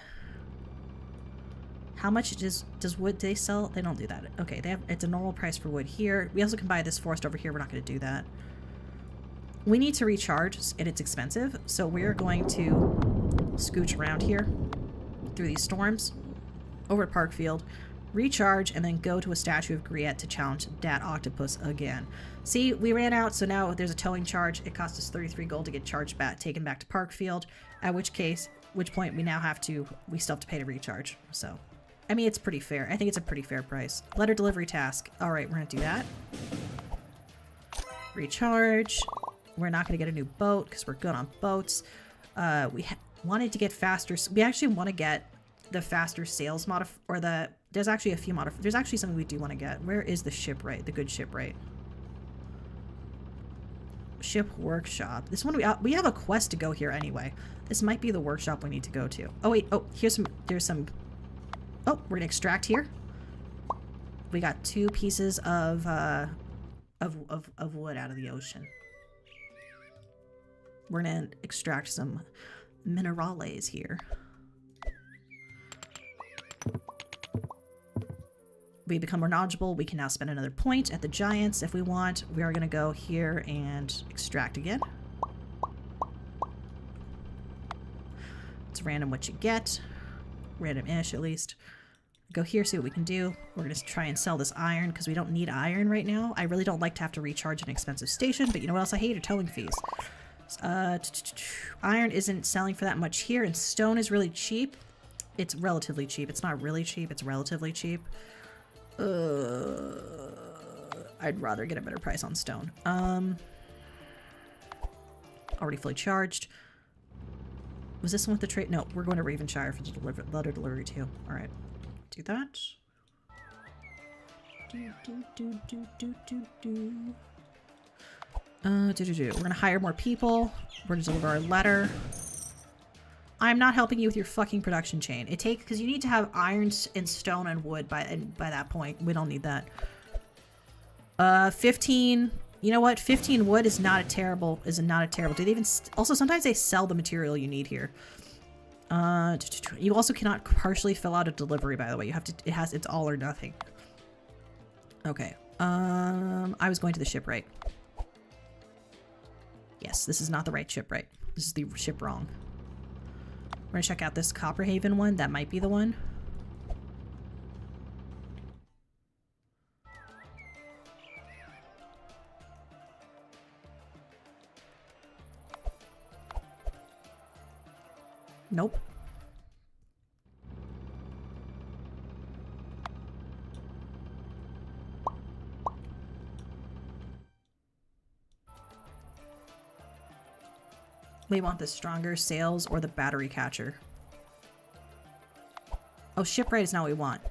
How much does wood they sell? They don't do that. Okay, it's a normal price for wood here. We also can buy this forest over here. We're not gonna do that. We need to recharge, and it's expensive, so we're going to scooch around here through these storms over to Parkfield, recharge, and then go to a statue of Griette to challenge that octopus again. See, we ran out, so now there's a towing charge. It cost us 33 gold to get charged back, taken back to Parkfield, at which point we still have to pay to recharge. So, I mean, it's pretty fair. I think it's a pretty fair price. Letter delivery task. All right, we're gonna do that. Recharge. We're not gonna get a new boat because we're good on boats. We wanted to get faster. We actually want to get the faster sales there's actually a few there's actually something we do want to get. Where is the shipwright? The good shipwright. Ship workshop. This one we have a quest to go here anyway. This might be the workshop we need to go to. Oh wait, there's some oh, we're gonna extract here. We got 2 pieces of wood out of the ocean. We're gonna extract some minerales here. We become more knowledgeable. We can now spend another point at the giants if we want. We are going to go here and extract again. It's random what you get. Random-ish, at least. Go here, see what we can do. We're going to try and sell this iron because we don't need iron right now. I really don't like to have to recharge an expensive station, but you know what else I hate? Are towing fees. Iron isn't selling for that much here, and stone is really cheap. It's relatively cheap. It's not really cheap. It's relatively cheap. I'd rather get a better price on stone. Already fully charged. Was this one with the trade? No, we're going to Ravenshire for the letter delivery too. All right, do that. We're gonna hire more people. We're gonna deliver our letter. I'm not helping you with your fucking production chain. It takes because you need to have iron and stone and wood by that point. We don't need that. 15. You know what? 15 wood is not a terrible. Do they even also sometimes they sell the material you need here. You also cannot partially fill out a delivery. By the way, you have to. It's all or nothing. Okay. I was going to the shipwright. Yes, this is not the right shipwright. This is the ship wrong. We're gonna check out this Copperhaven one. That might be the one. Nope. We want the stronger sails or the battery catcher. Oh, shipwright is not what we want.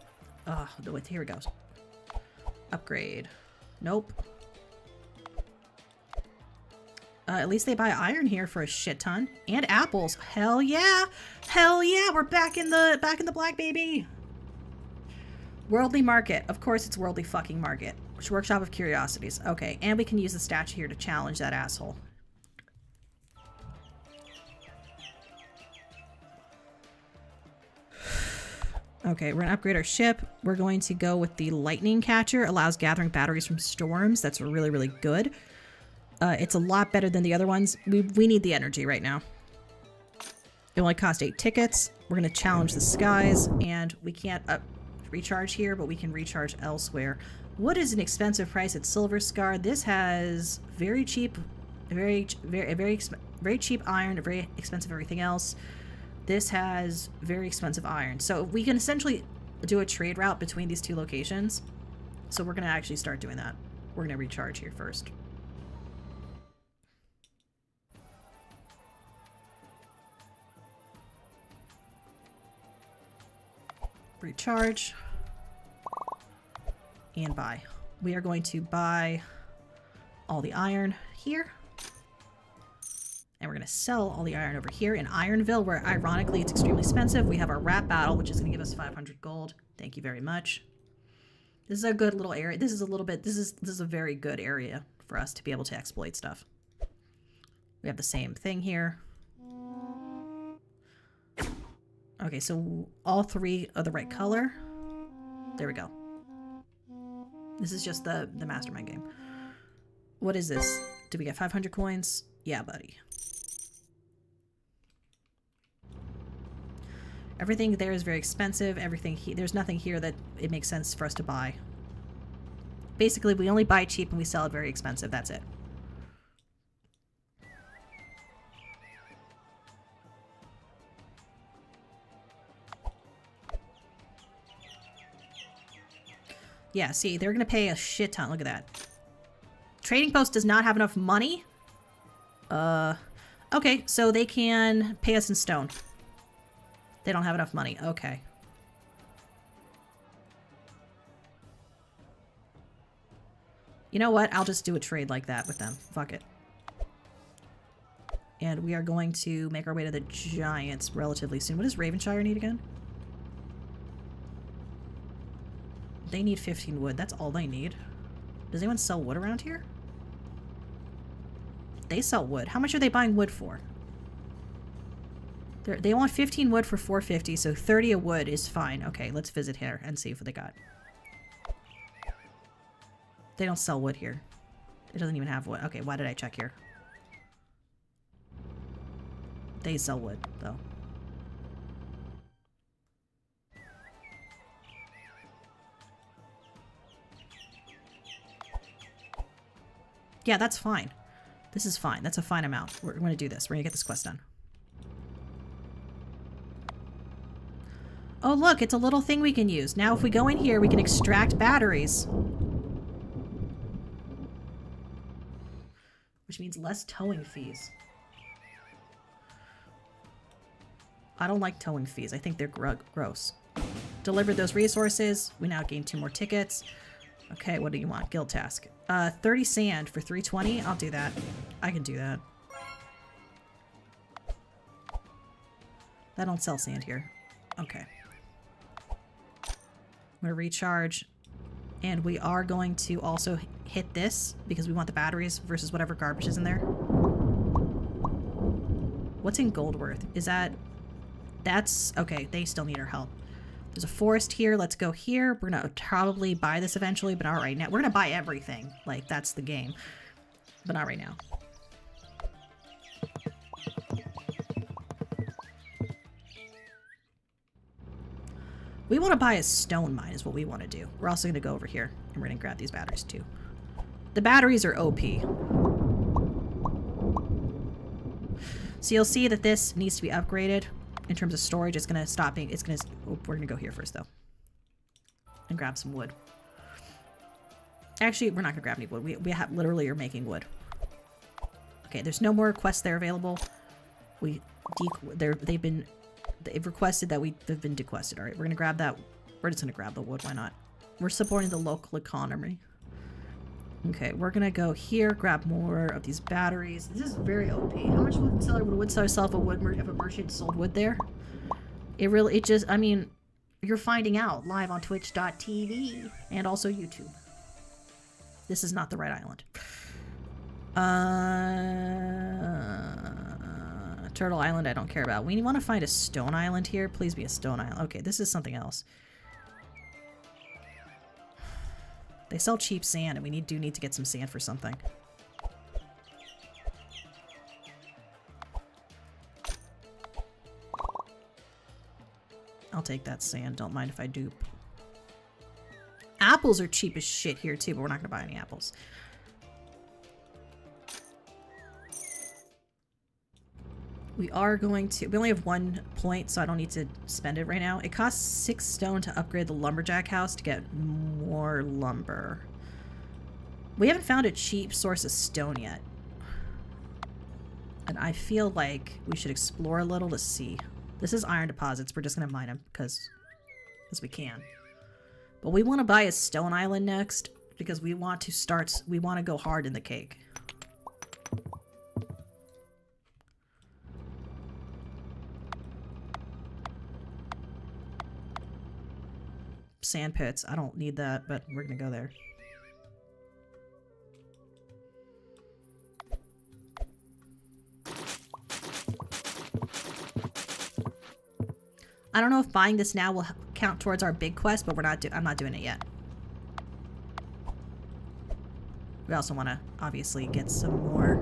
Oh, here it goes. Upgrade. Nope. At least they buy iron here for a shit ton. And apples. Hell yeah! Hell yeah! We're back in the black, baby! Worldly market. Of course it's worldly fucking market. Workshop of curiosities. Okay, and we can use the statue here to challenge that asshole. Okay, we're gonna upgrade our ship. We're going to go with the lightning catcher. Allows gathering batteries from storms. That's really, really good. It's a lot better than the other ones. We need the energy right now. It only cost 8 tickets. We're gonna challenge the skies, and we can't recharge here, but we can recharge elsewhere. Wood is an expensive price at Silver Scar. This has very cheap, very cheap iron, very expensive everything else. This has very expensive iron. So we can essentially do a trade route between these two locations. So we're going to actually start doing that. We're going to recharge here first. Recharge. And buy. We are going to buy all the iron here. And we're going to sell all the iron over here in Ironville, where ironically it's extremely expensive. We have our rat battle, which is going to give us 500 gold. Thank you very much. This is a good little area. This is a very good area for us to be able to exploit stuff. We have the same thing here. Okay, so all three are the right color. There we go. This is just the mastermind game. What is this? Did we get 500 coins? Yeah, buddy. Everything there is very expensive. Everything there's nothing here that it makes sense for us to buy. Basically, we only buy cheap and we sell it very expensive. That's it. Yeah, see, they're going to pay a shit ton. Look at that. Trading Post does not have enough money. Okay, so they can pay us in stone. They don't have enough money. Okay. You know what? I'll just do a trade like that with them. Fuck it. And we are going to make our way to the Giants relatively soon. What does Ravenshire need again? They need 15 wood. That's all they need. Does anyone sell wood around here? They sell wood. How much are they buying wood for? They want 15 wood for 450, so 30 a wood is fine. Okay, let's visit here and see what they got. They don't sell wood here. It doesn't even have wood. Okay, why did I check here? They sell wood, though. Yeah, that's fine. This is fine. That's a fine amount. We're going to do this. We're going to get this quest done. Oh, look, it's a little thing we can use. Now, if we go in here, we can extract batteries. Which means less towing fees. I don't like towing fees. I think they're gross. Deliver those resources. We now gain 2 more tickets. Okay, what do you want? Guild task. 30 sand for 320. I'll do that. I can do that. I don't sell sand here. Okay. I'm going to recharge. And we are going to also hit this because we want the batteries versus whatever garbage is in there. What's in Goldworth? Is that... That's... Okay, they still need our help. There's a forest here. Let's go here. We're going to probably buy this eventually, but not right now. We're going to buy everything. Like, that's the game. But not right now. We want to buy a stone mine is what we want to do. We're also going to go over here and we're going to grab these batteries too. The batteries are OP. So you'll see that this needs to be upgraded in terms of storage. It's going to stop being, it's going to, oh, we're going to go here first though. And grab some wood. Actually, we're not going to grab any wood. We have, literally are making wood. Okay, there's no more quests there available. They've requested that they've been dequested. All right, we're going to grab that. We're just going to grab the wood. Why not? We're supporting the local economy. Okay, we're going to go here, grab more of these batteries. This is very OP. How much would a wood seller sell if a merchant sold wood there? I mean, you're finding out live on twitch.tv and also YouTube. This is not the right island. Turtle Island I don't care about. We want to find a stone island here. Please be a stone island. Okay, this is something else. They sell cheap sand and we do need to get some sand for something. I'll take that sand. Don't mind if I dupe. Apples are cheap as shit here too, but we're not going to buy any apples. We only have 1 point, so I don't need to spend it right now. It costs 6 stone to upgrade the lumberjack house to get more lumber. We haven't found a cheap source of stone yet. And I feel like we should explore a little to see. This is iron deposits. We're just going to mine them because because we can. But we want to buy a stone island next because we want to go hard in the cake. Sand pits. I don't need that, but we're gonna go there. I don't know if buying this now will count towards our big quest, but I'm not doing it yet. We also want to obviously get some more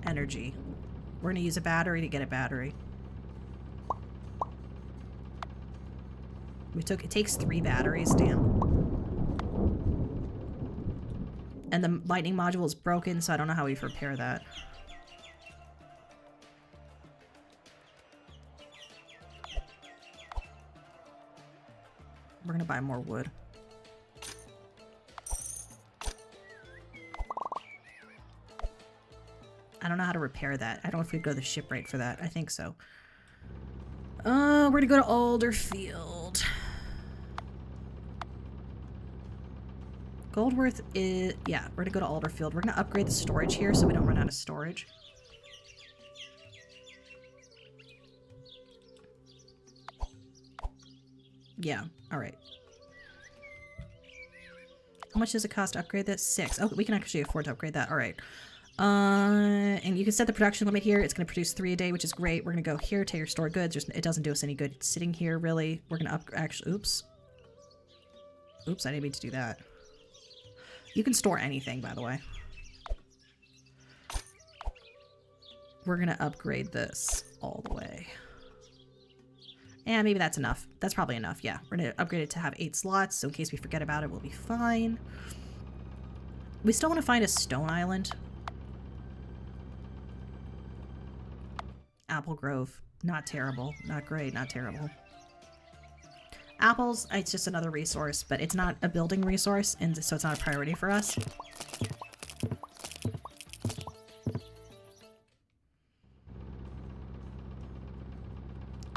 energy. We're gonna use a battery to get a battery. It takes 3 batteries, damn. And the lightning module is broken, so I don't know how we repair that. We're gonna buy more wood. I don't know how to repair that. I don't know if we'd go to the shipwright for that. I think so. We're gonna go to Alderfield. Goldworth is... yeah, we're gonna go to Alderfield. We're gonna upgrade the storage here so we don't run out of storage. Yeah, alright. How much does it cost to upgrade this? 6. Oh, we can actually afford to upgrade that. Alright. And you can set the production limit here. It's going to produce 3 a day, which is great. We're going to go here to your store goods. It doesn't do us any good sitting here, really. We're going to actually... oops. Oops, I didn't mean to do that. You can store anything, by the way. We're going to upgrade this all the way. And maybe that's enough. That's probably enough, yeah. We're going to upgrade it to have 8 slots, so in case we forget about it, we'll be fine. We still want to find a stone island. Apple Grove. Not terrible. Not great. Not terrible. Apples, it's just another resource, but it's not a building resource, and so it's not a priority for us.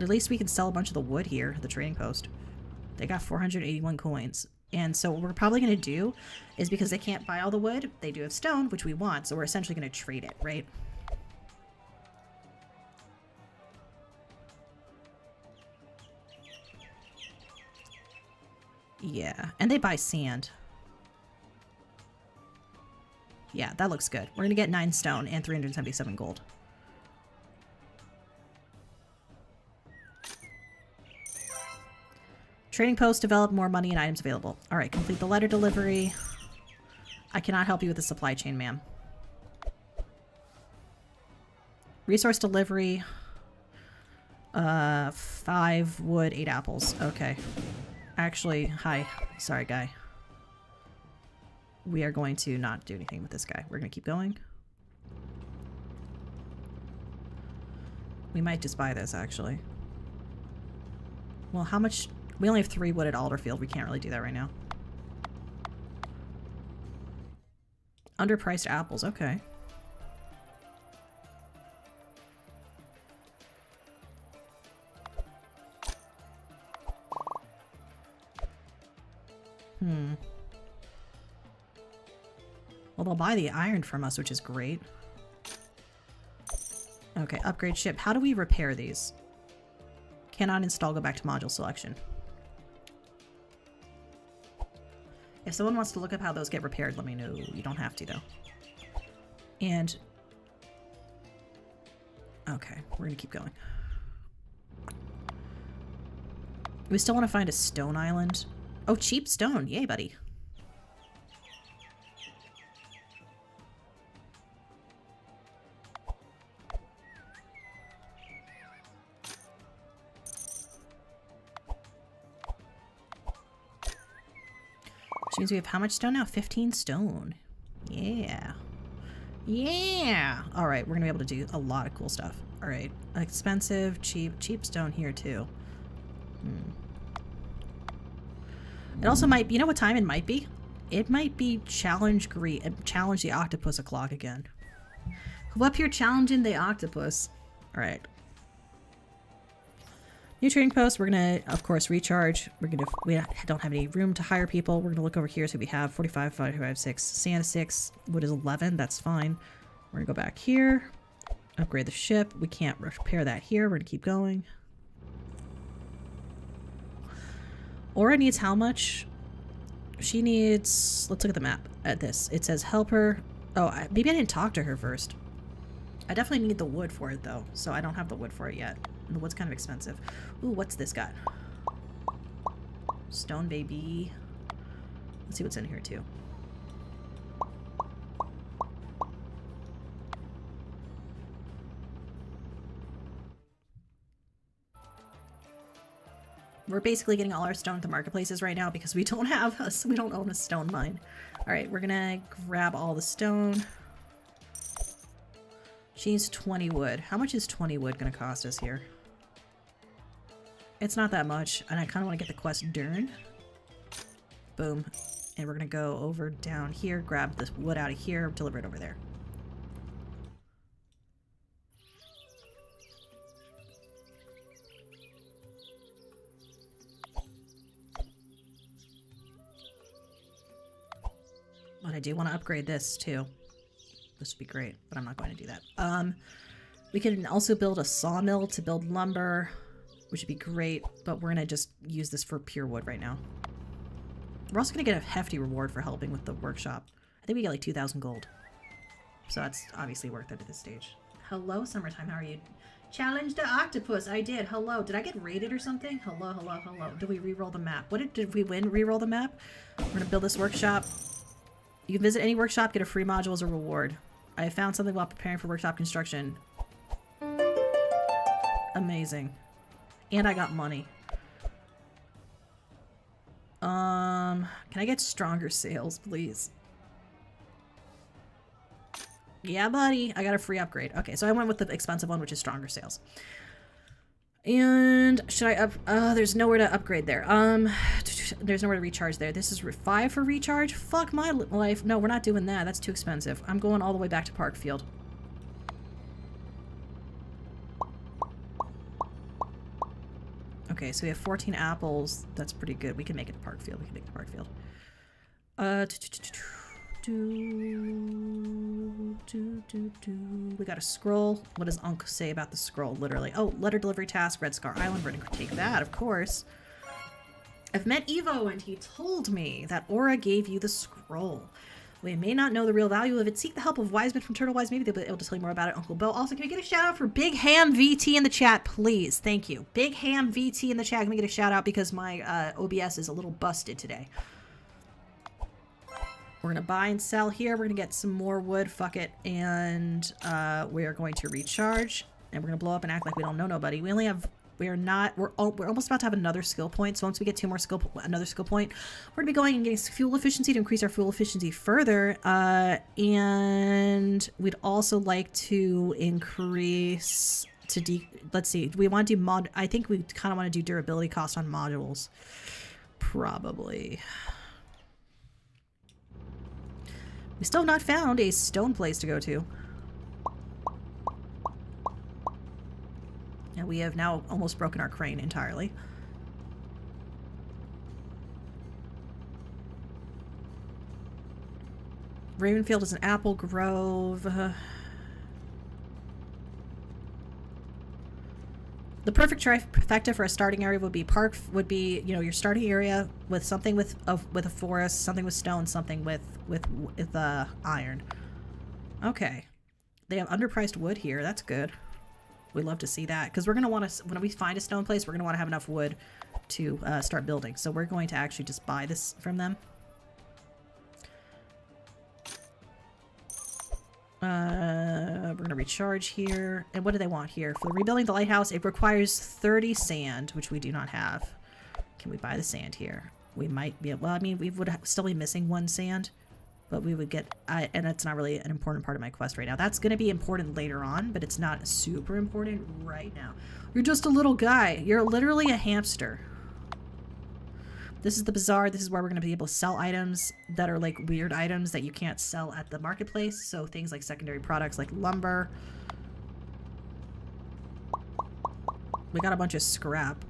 At least we can sell a bunch of the wood here at the trading post. They got 481 coins. And so what we're probably going to do is, because they can't buy all the wood, they do have stone, which we want, so we're essentially going to trade it, right? Yeah, and they buy sand. Yeah, that looks good. We're going to get 9 stone and 377 gold. Trading post, develop more money and items available. All right, complete the letter delivery. I cannot help you with the supply chain, ma'am. Resource delivery. 5 wood, 8 apples. Okay. Actually, hi. Sorry, guy. We are going to not do anything with this guy. We're going to keep going. We might just buy this, actually. Well, how much... we only have 3 wood at Alderfield. We can't really do that right now. Underpriced apples. Okay. Well, they'll buy the iron from us, which is great. Okay, upgrade ship. How do we repair these? Cannot install, go back to module selection. If someone wants to look up how those get repaired, let me know. You don't have to, though. And... okay, we're gonna keep going. We still want to find a stone island. Oh, cheap stone. Yay, buddy. Which means we have how much stone now? 15 stone. Yeah. Yeah! Alright, we're gonna be able to do a lot of cool stuff. Alright. Expensive, cheap stone here too. It also might be, you know what time it might be? It might be challenge the octopus o'clock again. Who up here challenging the octopus? Alright. New trading post. We're gonna, of course, recharge. We don't have any room to hire people. We're gonna look over here. So we have 45, 5, 6, sand 6, wood is 11. That's fine. We're gonna go back here. Upgrade the ship. We can't repair that here. We're gonna keep going. Aura needs how much? She needs... Let's look at the map at this. It says help her. Oh, maybe I didn't talk to her first. I definitely need the wood for it, though. So I don't have the wood for it yet. The wood's kind of expensive. Ooh, what's this got? Stone baby. Let's see what's in here, too. We're basically getting all our stone at the marketplaces right now because we don't own a stone mine. All right, we're gonna grab all the stone. She needs 20 wood. How much is 20 wood gonna cost us here? It's not that much, and I kind of want to get the quest done. Boom. And we're gonna go over down here, grab this wood out of here, deliver it over there. But I do want to upgrade this too. This would be great, but I'm not going to do that. We can also build a sawmill to build lumber, which would be great, but we're going to just use this for pure wood right now. We're also going to get a hefty reward for helping with the workshop. I think we get like 2,000 gold. So that's obviously worth it at this stage. Hello, Summertime. How are you? Challenge the octopus. I did. Hello. Did I get raided or something? Hello, hello, hello. Did we re-roll the map? Did we win? Re-roll the map? We're going to build this workshop. You can visit any workshop, get a free module as a reward. I found something while preparing for workshop construction. Amazing. And I got money. Can I get stronger sales, please? Yeah, buddy. I got a free upgrade. Okay, so I went with the expensive one, which is stronger sales. And should I there's nowhere to upgrade there. There's nowhere to recharge there. This is 5 for recharge? Fuck my life. No, we're not doing that. That's too expensive. I'm going all the way back to Parkfield. Okay, so we have 14 apples. That's pretty good. We can make it to Parkfield. We can make it to Parkfield. We got a scroll. What does Unc say about the scroll, literally? Oh, letter delivery task, Red Scar Island. We're gonna take that, of course. I've met Evo and he told me that Aura gave you the scroll. We may not know the real value of it. Seek the help of wise men from Turtlewise. Maybe they'll be able to tell you more about it. Uncle Bo. Also, can we get a shout out for Big Ham VT in the chat, please? Thank you. Big Ham VT in the chat. Can we get a shout out because my OBS is a little busted today. We're going to buy and sell here. We're going to get some more wood. Fuck it. And we are going to recharge. And we're going to blow up and act like we don't know nobody. We only have... We're almost about to have another skill point. So once we get another skill point, we're going to be going and getting fuel efficiency to increase our fuel efficiency further. And we'd also like to increase... Let's see. Do we want to do I think we kind of want to do durability cost on modules. Probably... We still have not found a stone place to go to. And we have now almost broken our crane entirely. Ravenfield is an apple grove. The perfect trifecta for a starting area would be you know, your starting area with something with a forest, something with stone, something with iron. Okay. They have underpriced wood here. That's good. We'd love to see that because we're going to want to, when we find a stone place, we're going to want to have enough wood to start building. So we're going to actually just buy this from them. We're going to recharge here. And what do they want here? For rebuilding the lighthouse, it requires 30 sand, which we do not have. Can we buy the sand here? We might be, well, I mean, we would still be missing 1 sand, but we would get, and that's not really an important part of my quest right now. That's going to be important later on, but it's not super important right now. You're just a little guy. You're literally a hamster. This is the bazaar. This is where we're going to be able to sell items that are like weird items that you can't sell at the marketplace. So things like secondary products like lumber. We got a bunch of scrap.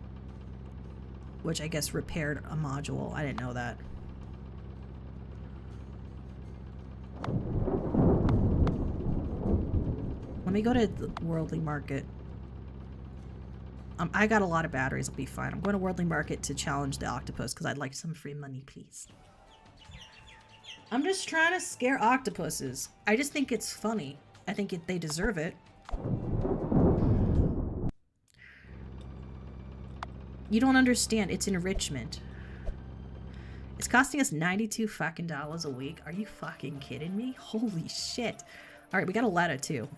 which I guess repaired a module. I didn't know that. Let me go to the Worldly Market. I got a lot of batteries. I'll be fine. I'm going to Worldly Market to challenge the octopus because I'd like some free money, please. I'm just trying to scare octopuses. I just think it's funny. I think they deserve it. You don't understand. It's enrichment. It's costing us $92 fucking a week. Are you fucking kidding me? Holy shit. Alright, we got a ladder too.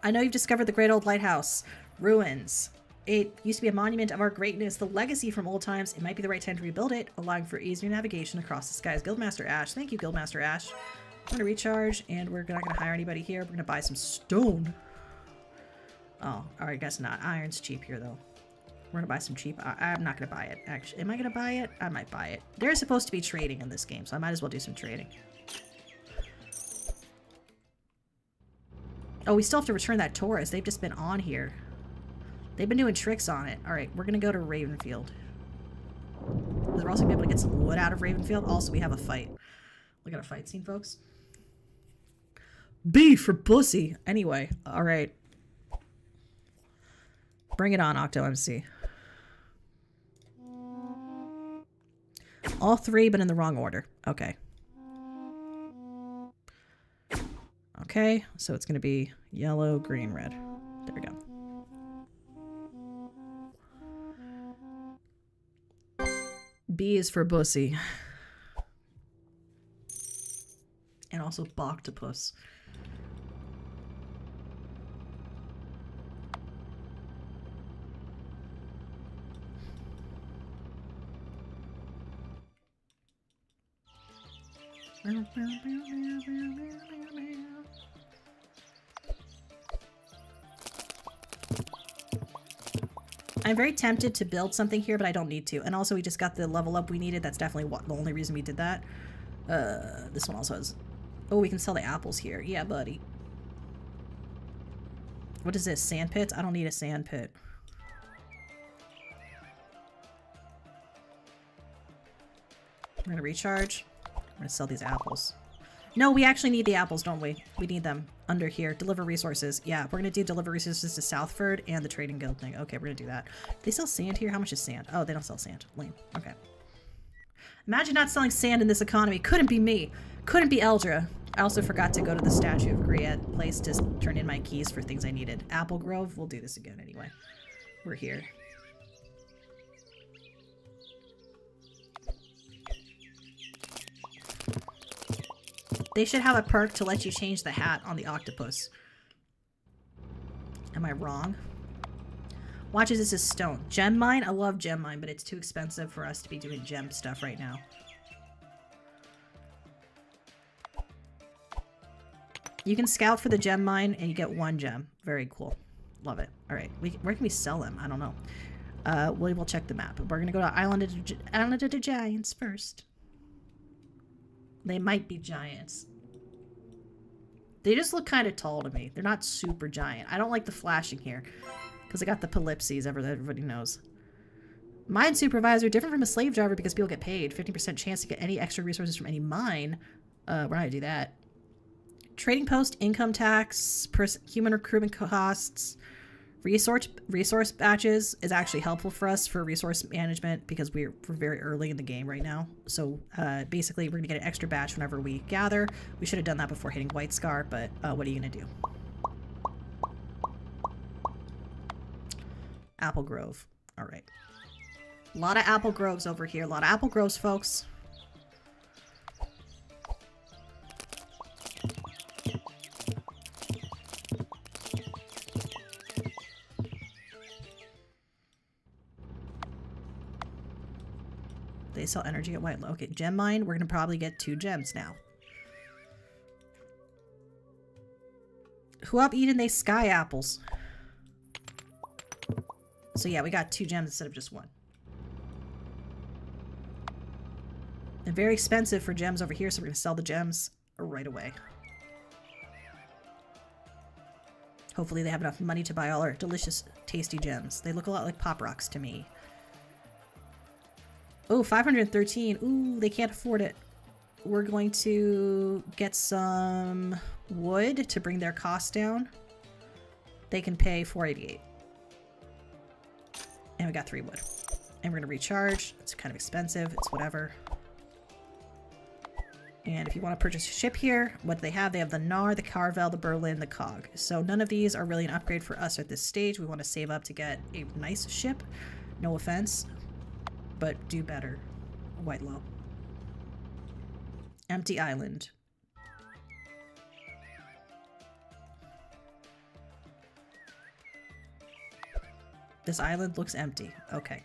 I know you've discovered the great old lighthouse. Ruins. It used to be a monument of our greatness, the legacy from old times. It might be the right time to rebuild it, allowing for easier navigation across the skies. Guildmaster Ash. Thank you, Guildmaster Ash. I'm going to recharge, and we're not going to hire anybody here. We're going to buy some stone. Oh, alright, guess not. Iron's cheap here, though. We're going to buy some cheap... I'm not going to buy it, actually. Am I going to buy it? I might buy it. There's supposed to be trading in this game, so I might as well do some trading. Oh, we still have to return that Taurus. They've just been on here. They've been doing tricks on it. Alright, we're going to go to Ravenfield. We're also going to be able to get some wood out of Ravenfield. Also, we have a fight. We got a fight scene, folks. B for pussy. Anyway, alright. Bring it on, Octo MC. All three, but in the wrong order. Okay. Okay, so it's going to be yellow, green, red. There we go. B is for bussy. And also Boctopus. I'm very tempted to build something here, but I don't need to. And also, we just got the level up we needed. That's definitely the only reason we did that. This one also has... Oh, we can sell the apples here. Yeah, buddy. What is this? Sand pit? I don't need a sand pit. We're gonna recharge. We're gonna sell these apples. No, we actually need the apples, don't we? We need them under here. Deliver resources. Yeah, we're gonna do deliver resources to Southford and the trading guild thing. Okay, we're gonna do that. They sell sand here? How much is sand? Oh, they don't sell sand. Lame. Okay. Imagine not selling sand in this economy. Couldn't be me. Couldn't be Eldra. I also forgot to go to the Statue of Griet place to turn in my keys for things I needed. Apple Grove. We'll do this again anyway. We're here. They should have a perk to let you change the hat on the octopus. Am I wrong? Watches, this is stone. Gem mine? I love gem mine, but it's too expensive for us to be doing gem stuff right now. You can scout for the gem mine and you get 1 gem. Very cool. Love it. Alright, where can we sell them? I don't know. We'll check the map. We're gonna go to Island of the Giants first. They might be giants. They just look kind of tall to me. They're not super giant. I don't like the flashing here. Because I got the polypses, everybody knows. Mine supervisor, different from a slave driver because people get paid. 50% chance to get any extra resources from any mine. We're not going to do that. Trading post, income tax, human recruitment costs. Resource batches is actually helpful for us for resource management because we're very early in the game right now. So basically, we're going to get an extra batch whenever we gather. We should have done that before hitting White Scar, but what are you going to do? Apple Grove. All right. A lot of Apple Groves over here. A lot of Apple Groves, folks. They sell energy at White. Okay, gem mine. We're going to probably get 2 gems now. Who up eating they sky apples? So yeah, we got 2 gems instead of just 1. They're very expensive for gems over here, so we're going to sell the gems right away. Hopefully they have enough money to buy all our delicious, tasty gems. They look a lot like pop rocks to me. Oh, 513. Ooh, they can't afford it. We're going to get some wood to bring their costs down. They can pay 488. And we got 3 wood. And we're going to recharge. It's kind of expensive. It's whatever. And if you want to purchase a ship here, what do they have? They have the Nar, the Carvel, the Berlin, the Cog. So none of these are really an upgrade for us at this stage. We want to save up to get a nice ship. No offense, but do better. White low. Empty island. This island looks empty. Okay.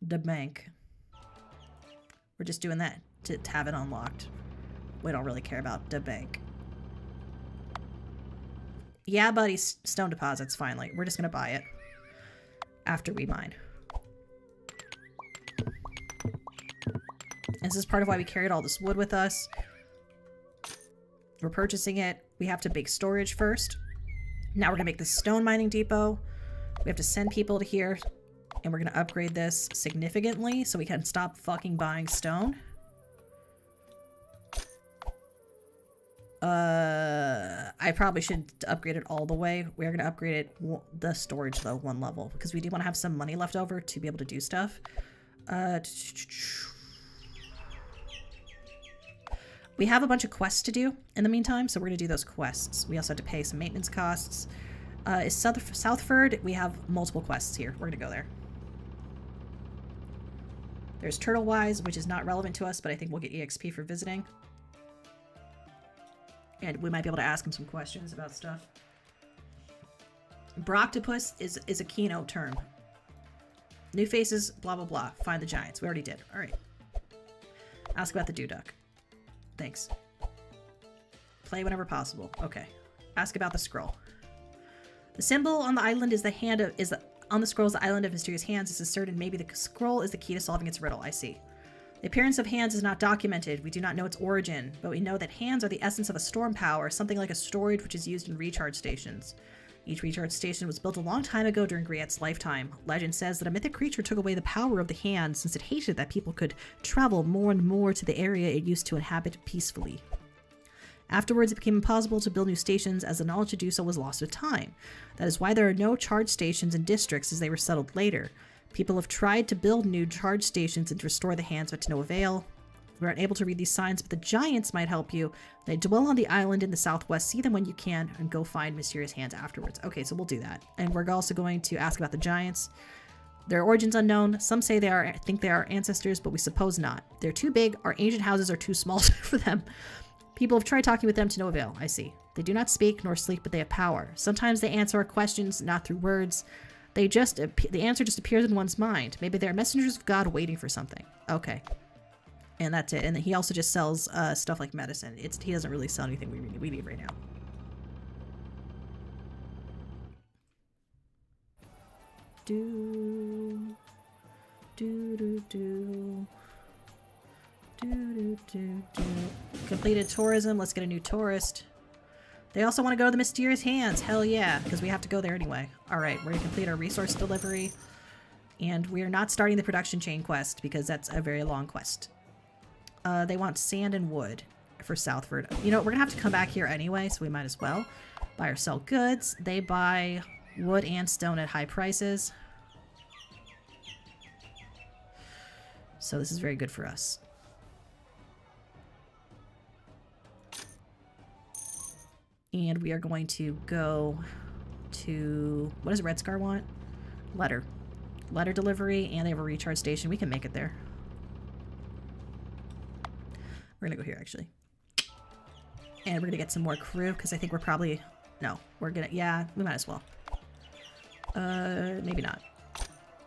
The bank. We're just doing that to have it unlocked. We don't really care about the bank. Yeah, buddy, stone deposits, finally. We're just gonna buy it after we mine. This is part of why we carried all this wood with us. We're purchasing it. We have to make storage first. Now we're gonna make the stone mining depot. We have to send people to here. And we're going to upgrade this significantly so we can stop fucking buying stone. I probably should upgrade it all the way. We're going to upgrade it, the storage though, 1 level. Because we do want to have some money left over to be able to do stuff. We have a bunch of quests to do in the meantime, so we're going to do those quests. We also have to pay some maintenance costs. Is Southford? We have multiple quests here. We're going to go there. There's Turtlewise, which is not relevant to us, but I think we'll get EXP for visiting. And we might be able to ask him some questions about stuff. Broctopus is a keynote term. New faces, blah, blah, blah. Find the giants. We already did. All right. Ask about the Dewduck. Thanks. Play whenever possible. Okay. Ask about the scroll. The symbol on the island is the hand of... On the scroll is the island of mysterious hands. It's asserted maybe the scroll is the key to solving its riddle. I see. The appearance of hands is not documented. We do not know its origin, but we know that hands are the essence of a storm power, something like a storage which is used in recharge stations. Each recharge station was built a long time ago during Griette's lifetime. Legend says that a mythic creature took away the power of the hands since it hated that people could travel more and more to the area it used to inhabit peacefully. Afterwards, it became impossible to build new stations as the knowledge to do so was lost with time. That is why there are no charge stations in districts as they were settled later. People have tried to build new charge stations and to restore the hands, but to no avail. We aren't able to read these signs, but the giants might help you. They dwell on the island in the southwest. See them when you can and go find mysterious hands afterwards. Okay, so we'll do that. And we're also going to ask about the giants. Their origins unknown. Some say think they are ancestors, but we suppose not. They're too big. Our ancient houses are too small for them. People have tried talking with them to no avail. I see. They do not speak nor sleep, but they have power. Sometimes they answer our questions, not through words. The answer just appears in one's mind. Maybe they're messengers of God waiting for something. Okay. And that's it. And he also just sells stuff like medicine. He doesn't really sell anything we need right now. Completed tourism. Let's get a new tourist. They also want to go to the mysterious hands. Hell yeah, because we have to go there anyway. All right, we're going to complete our resource delivery. And we are not starting the production chain quest because that's a very long quest. They want sand and wood for Southford. You know, we're going to have to come back here anyway, so we might as well buy or sell goods. They buy wood and stone at high prices. So this is very good for us. And we are going to go to... What does Red Scar want? Letter. Letter delivery, and they have a recharge station. We can make it there. We're going to go here, actually. And we're going to get some more crew, because I think we're probably... No, we're going to... Yeah, we might as well. Maybe not.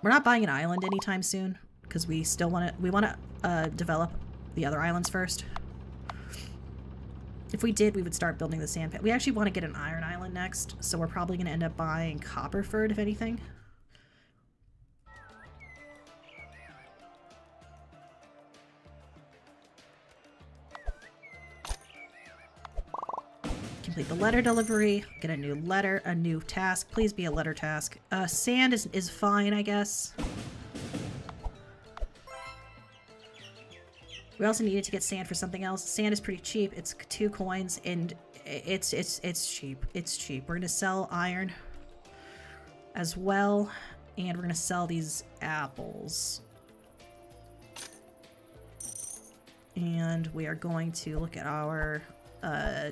We're not buying an island anytime soon, because we still want to... We want to develop the other islands first. If we did, we would start building the sand pit. We actually want to get an iron island next, so we're probably going to end up buying Copperford, if anything. complete the letter delivery. Get a new letter, a new task. Please be a letter task. Sand is fine, I guess. We also needed to get sand for something else. Sand is pretty cheap. It's 2 coins, and it's cheap. It's cheap. We're gonna sell iron as well, and we're gonna sell these apples. And we are going to look at our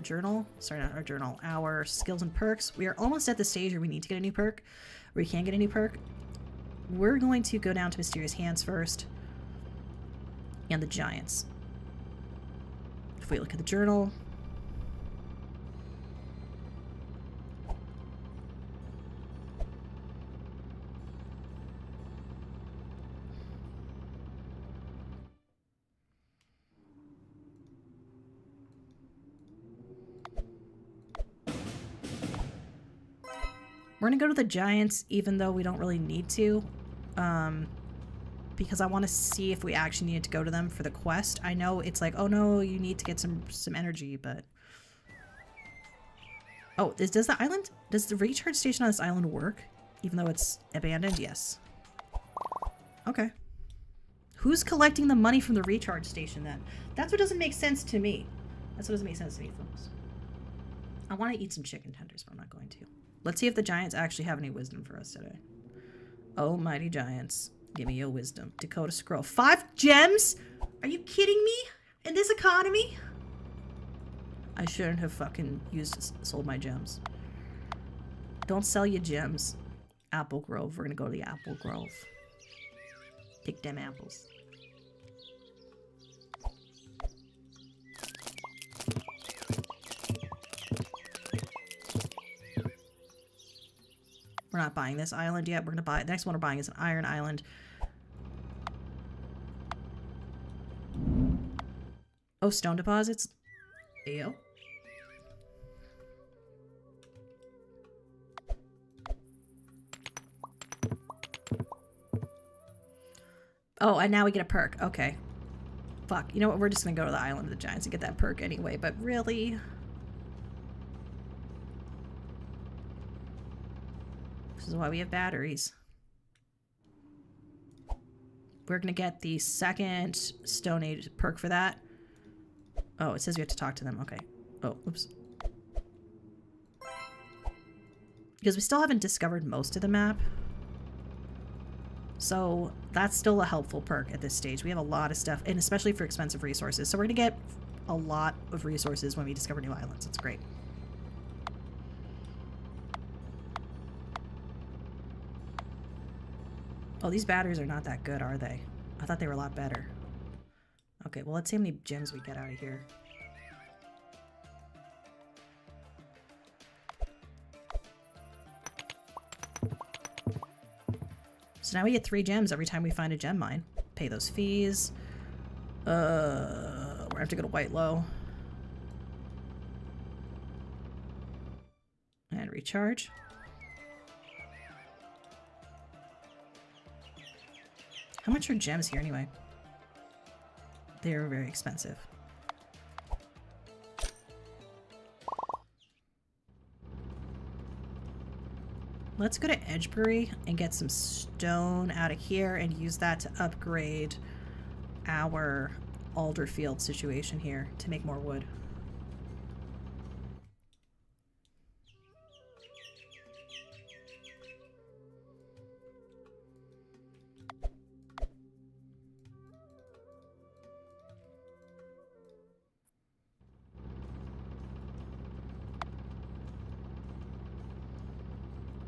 journal. Sorry, not our journal. Our skills and perks. We are almost at the stage where we need to get a new perk. Where we can get a new perk. We're going to go down to Mysterious Hands first. And the Giants. If we look at the journal. We're gonna go to the Giants, even though we don't really need to. Because I want to see if we actually needed to go to them for the quest. I know it's like, oh no, you need to get some energy, but... Oh, does the recharge station on this island work? Even though it's abandoned? Yes. Okay. Who's collecting the money from the recharge station then? That's what doesn't make sense to me. That's what doesn't make sense to me, folks. I want to eat some chicken tenders, but I'm not going to. Let's see if the Giants actually have any wisdom for us today. Oh, mighty Giants. Give me your wisdom. Dakota Scroll. 5 gems? Are you kidding me? In this economy? I shouldn't have fucking sold my gems. Don't sell your gems. Apple Grove. We're gonna go to the Apple Grove. Pick them apples. We're not buying this island yet. We're gonna buy... The next one we're buying is an iron island. Oh, stone deposits? Ew. Oh, and now we get a perk. Okay. Fuck. You know what? We're just gonna go to the Island of the Giants and get that perk anyway, but really... This is why we have batteries. We're gonna get the second Stone Age perk for that. Oh, it says we have to talk to them. Okay. Oh, oops. Because we still haven't discovered most of the map. So that's still a helpful perk at this stage. We have a lot of stuff, and especially for expensive resources. So we're gonna get a lot of resources when we discover new islands. It's great. Oh, these batteries are not that good, are they? I thought they were a lot better. Okay, well, let's see how many gems we get out of here. So now we get 3 gems every time we find a gem mine. Pay those fees. We have to go to White Low. And recharge. How much are gems here anyway? They're very expensive. Let's go to Edgebury and get some stone out of here and use that to upgrade our Alderfield situation here to make more wood.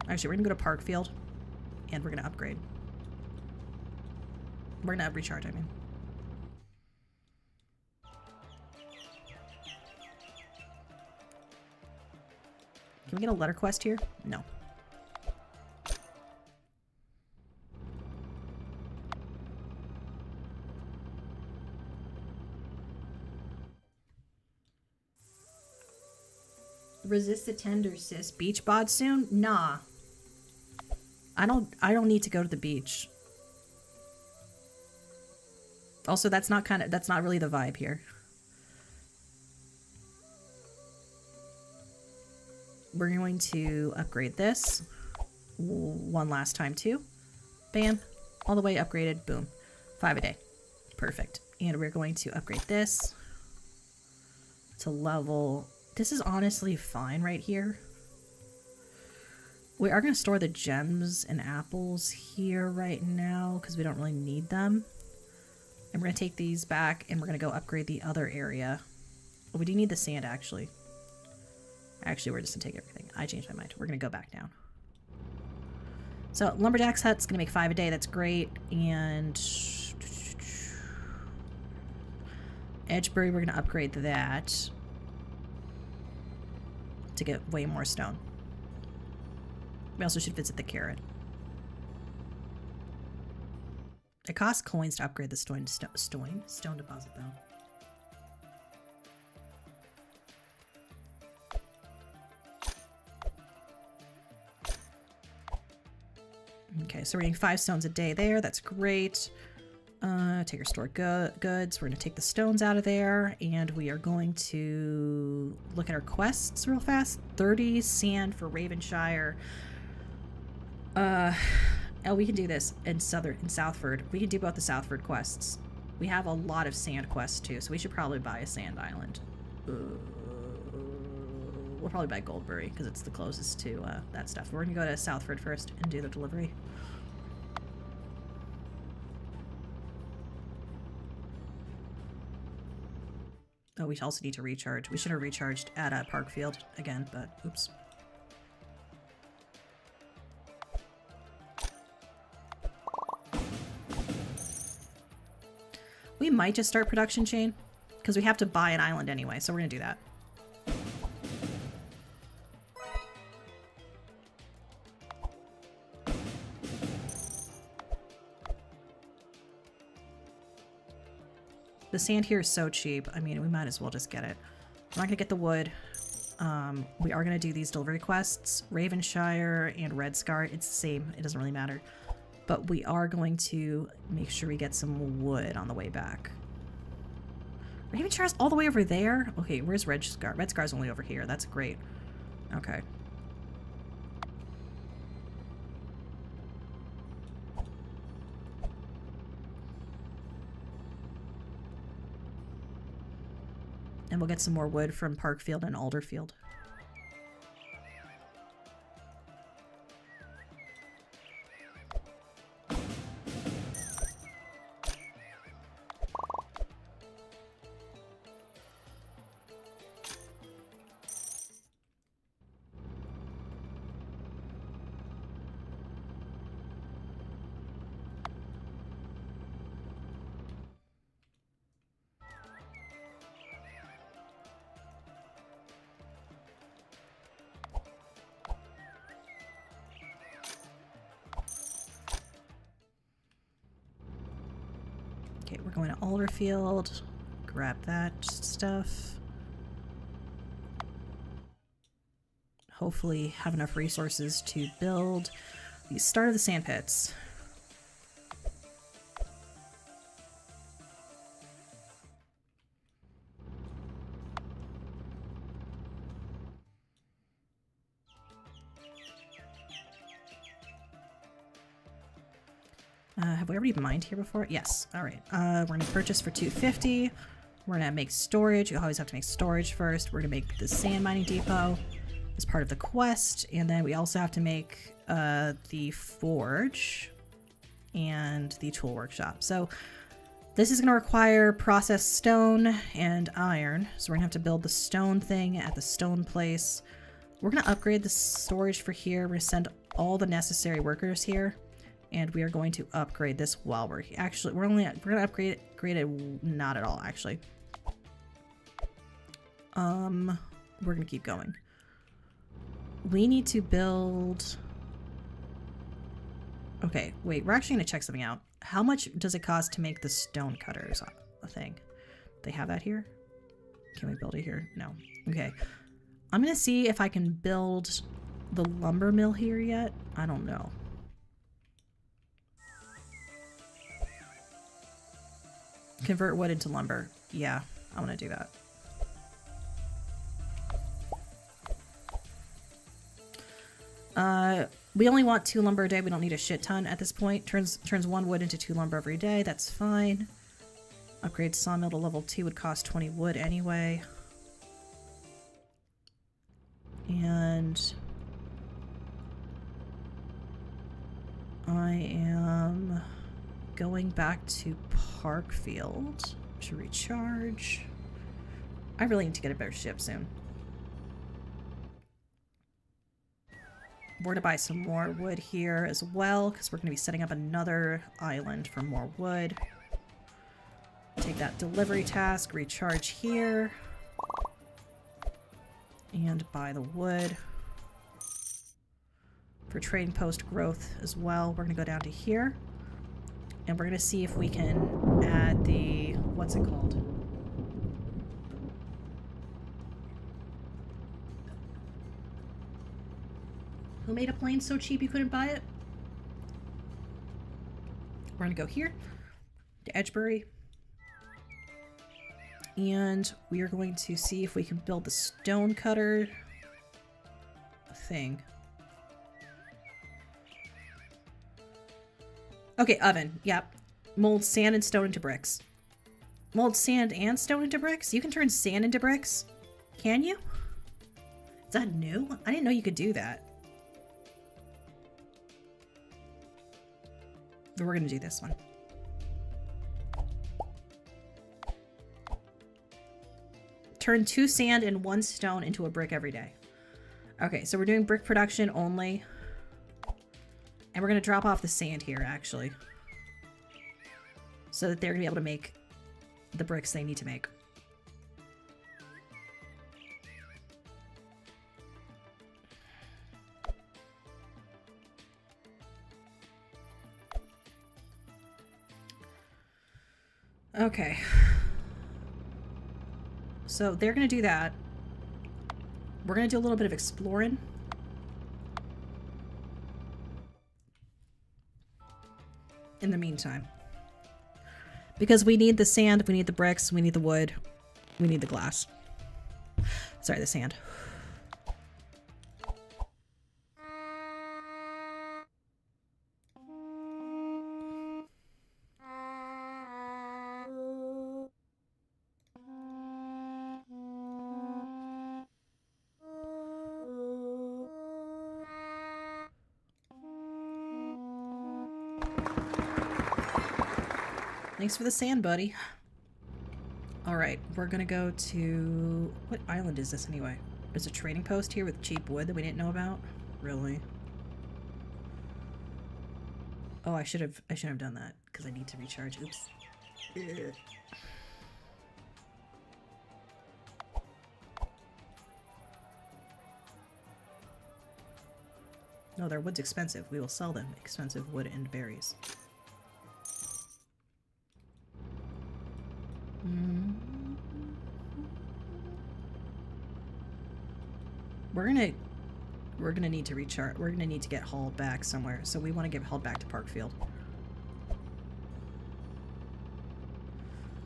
Actually, we're gonna go to Parkfield, and we're gonna upgrade. We're gonna recharge, I mean. Can we get a letter quest here? No. Resist the tender, sis. Beach bod soon? Nah. I don't need to go to the beach. Also, that's not really the vibe here. we're going to upgrade this one last time too. Bam. All the way upgraded. Boom. 5 a day. Perfect. And we're going to upgrade this to level... This is honestly fine right here. We are going to store the gems and apples here right now because we don't really need them. And we're going to take these back and we're going to go upgrade the other area. Oh, we do need the sand, actually. Actually, we're just going to take everything. I changed my mind. We're going to go back down. So, Lumberjack's hut's going to make 5 a day. That's great. And... Edgebury, we're going to upgrade that to get way more stone. We also should visit the carrot. It costs coins to upgrade the stone deposit, though. Okay, so we're getting 5 stones a day there. That's great. Take our stored goods. We're going to take the stones out of there, and we are going to look at our quests real fast. 30 sand for Ravenshire. Oh, we can do this in Southford. We can do both the Southford quests. We have a lot of sand quests too, so we should probably buy a sand island. We'll probably buy Goldbury because it's the closest to that stuff. We're gonna go to Southford first and do the delivery. Oh, we also need to recharge. We should have recharged at Parkfield again, but oops. We might just start production chain because we have to buy an island anyway, so we're gonna do that. The sand here is so cheap. I mean, we might as well just get it. I'm not gonna get the wood. We are gonna do these delivery quests. Ravenshire and Red Scar, it's the same. It doesn't really matter. But we are going to make sure we get some wood on the way back. Ravenshire's all the way over there? Okay, where's Red Scar? Red Scar's only over here. That's great. Okay. And we'll get some more wood from Parkfield and Alderfield. Okay, we're going to Alderfield. Grab that stuff. Hopefully have enough resources to build the start of the sand pits. Have we already mined here before? Yes. All right. We're going to purchase for 250. We're going to make storage. You always have to make storage first. We're going to make the sand mining depot as part of the quest. And then we also have to make the forge and the tool workshop. So this is going to require processed stone and iron. So we're going to have to build the stone thing at the stone place. We're going to upgrade the storage for here. We're going to send all the necessary workers here. And we are going to upgrade this while we're here. Actually, we're going to upgrade it not at all, actually. We're going to keep going. We need to build... Okay, wait, we're actually going to check something out. How much does it cost to make the stone cutters a thing? They have that here? Can we build it here? No. Okay. I'm going to see if I can build the lumber mill here yet. I don't know. Convert wood into lumber. Yeah, I want to do that. We only want 2 lumber a day. We don't need a shit ton at this point. Turns 1 wood into 2 lumber every day. That's fine. Upgrade sawmill to level 2 would cost 20 wood anyway. And I am going back to Parkfield to recharge. I really need to get a better ship soon. We're going to buy some more wood here as well, because we're going to be setting up another island for more wood. Take that delivery task, recharge here, and buy the wood. For trading post growth as well, we're going to go down to here, and we're going to see if we can add the, what's it called? Who made a plane so cheap you couldn't buy it? We're going to go here to Edgebury. And we are going to see if we can build the stone cutter thing. Okay, oven. Yep. Mold sand and stone into bricks. Mold sand and stone into bricks? You can turn sand into bricks? Can you? Is that new? I didn't know you could do that. But we're going to do this one. Turn 2 sand and 1 stone into a brick every day. Okay, so we're doing brick production only. And we're going to drop off the sand here, actually. So that they're going to be able to make the bricks they need to make. Okay. So they're going to do that. We're going to do a little bit of exploring. In the meantime. Because we need the sand, we need the bricks, we need the wood, we need the glass. Sorry, the sand. Thanks for the sand, buddy. Alright, we're gonna go to... What island is this anyway? There's a trading post here with cheap wood that we didn't know about? Really? Oh, I should have done that, because I need to recharge. Oops. Ugh. No, their wood's expensive. We will sell them expensive wood and berries. We're gonna need to recharge. We're gonna need to get hauled back somewhere, so we want to get hauled back to Parkfield.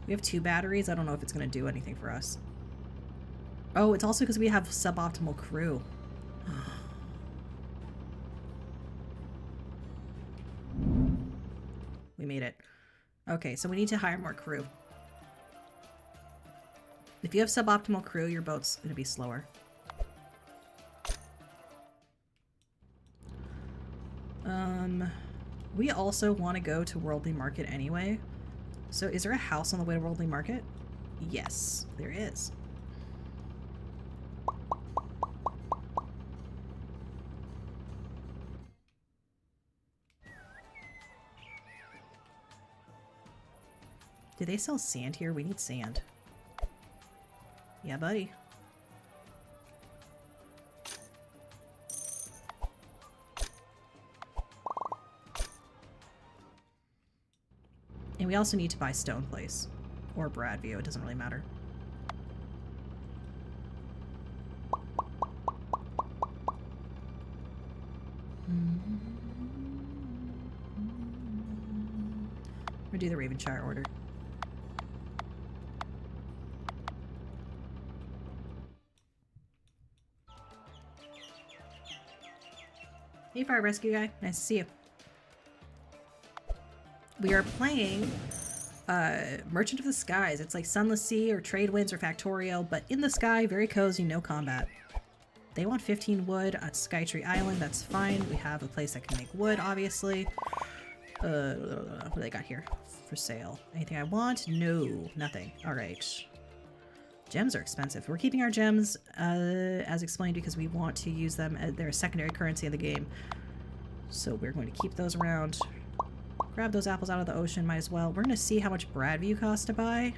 We have 2 batteries. I don't know if it's gonna do anything for us. Oh, it's also because we have suboptimal crew. We made it. Okay, so we need to hire more crew. If you have suboptimal crew, your boat's gonna be slower. We also want to go to Worldly Market anyway. So is there a house on the way to Worldly Market? Yes, there is. Do they sell sand here? We need sand. Yeah, buddy. And we also need to buy Stone Place. Or Bradview, it doesn't really matter. We'll do the Ravenshire order. Hey, fire rescue guy. Nice to see you. We are playing Merchant of the Skies. It's like Sunless Sea or Trade Winds or Factorio, but in the sky, very cozy, no combat. They want 15 wood at Skytree Island. That's fine. We have a place that can make wood, obviously. What do they got here for sale? Anything I want? No, nothing. All right. Gems are expensive. We're keeping our gems, as explained, because we want to use them as their secondary currency in the game. So we're going to keep those around. Grab those apples out of the ocean, might as well. We're going to see how much Bradview costs to buy.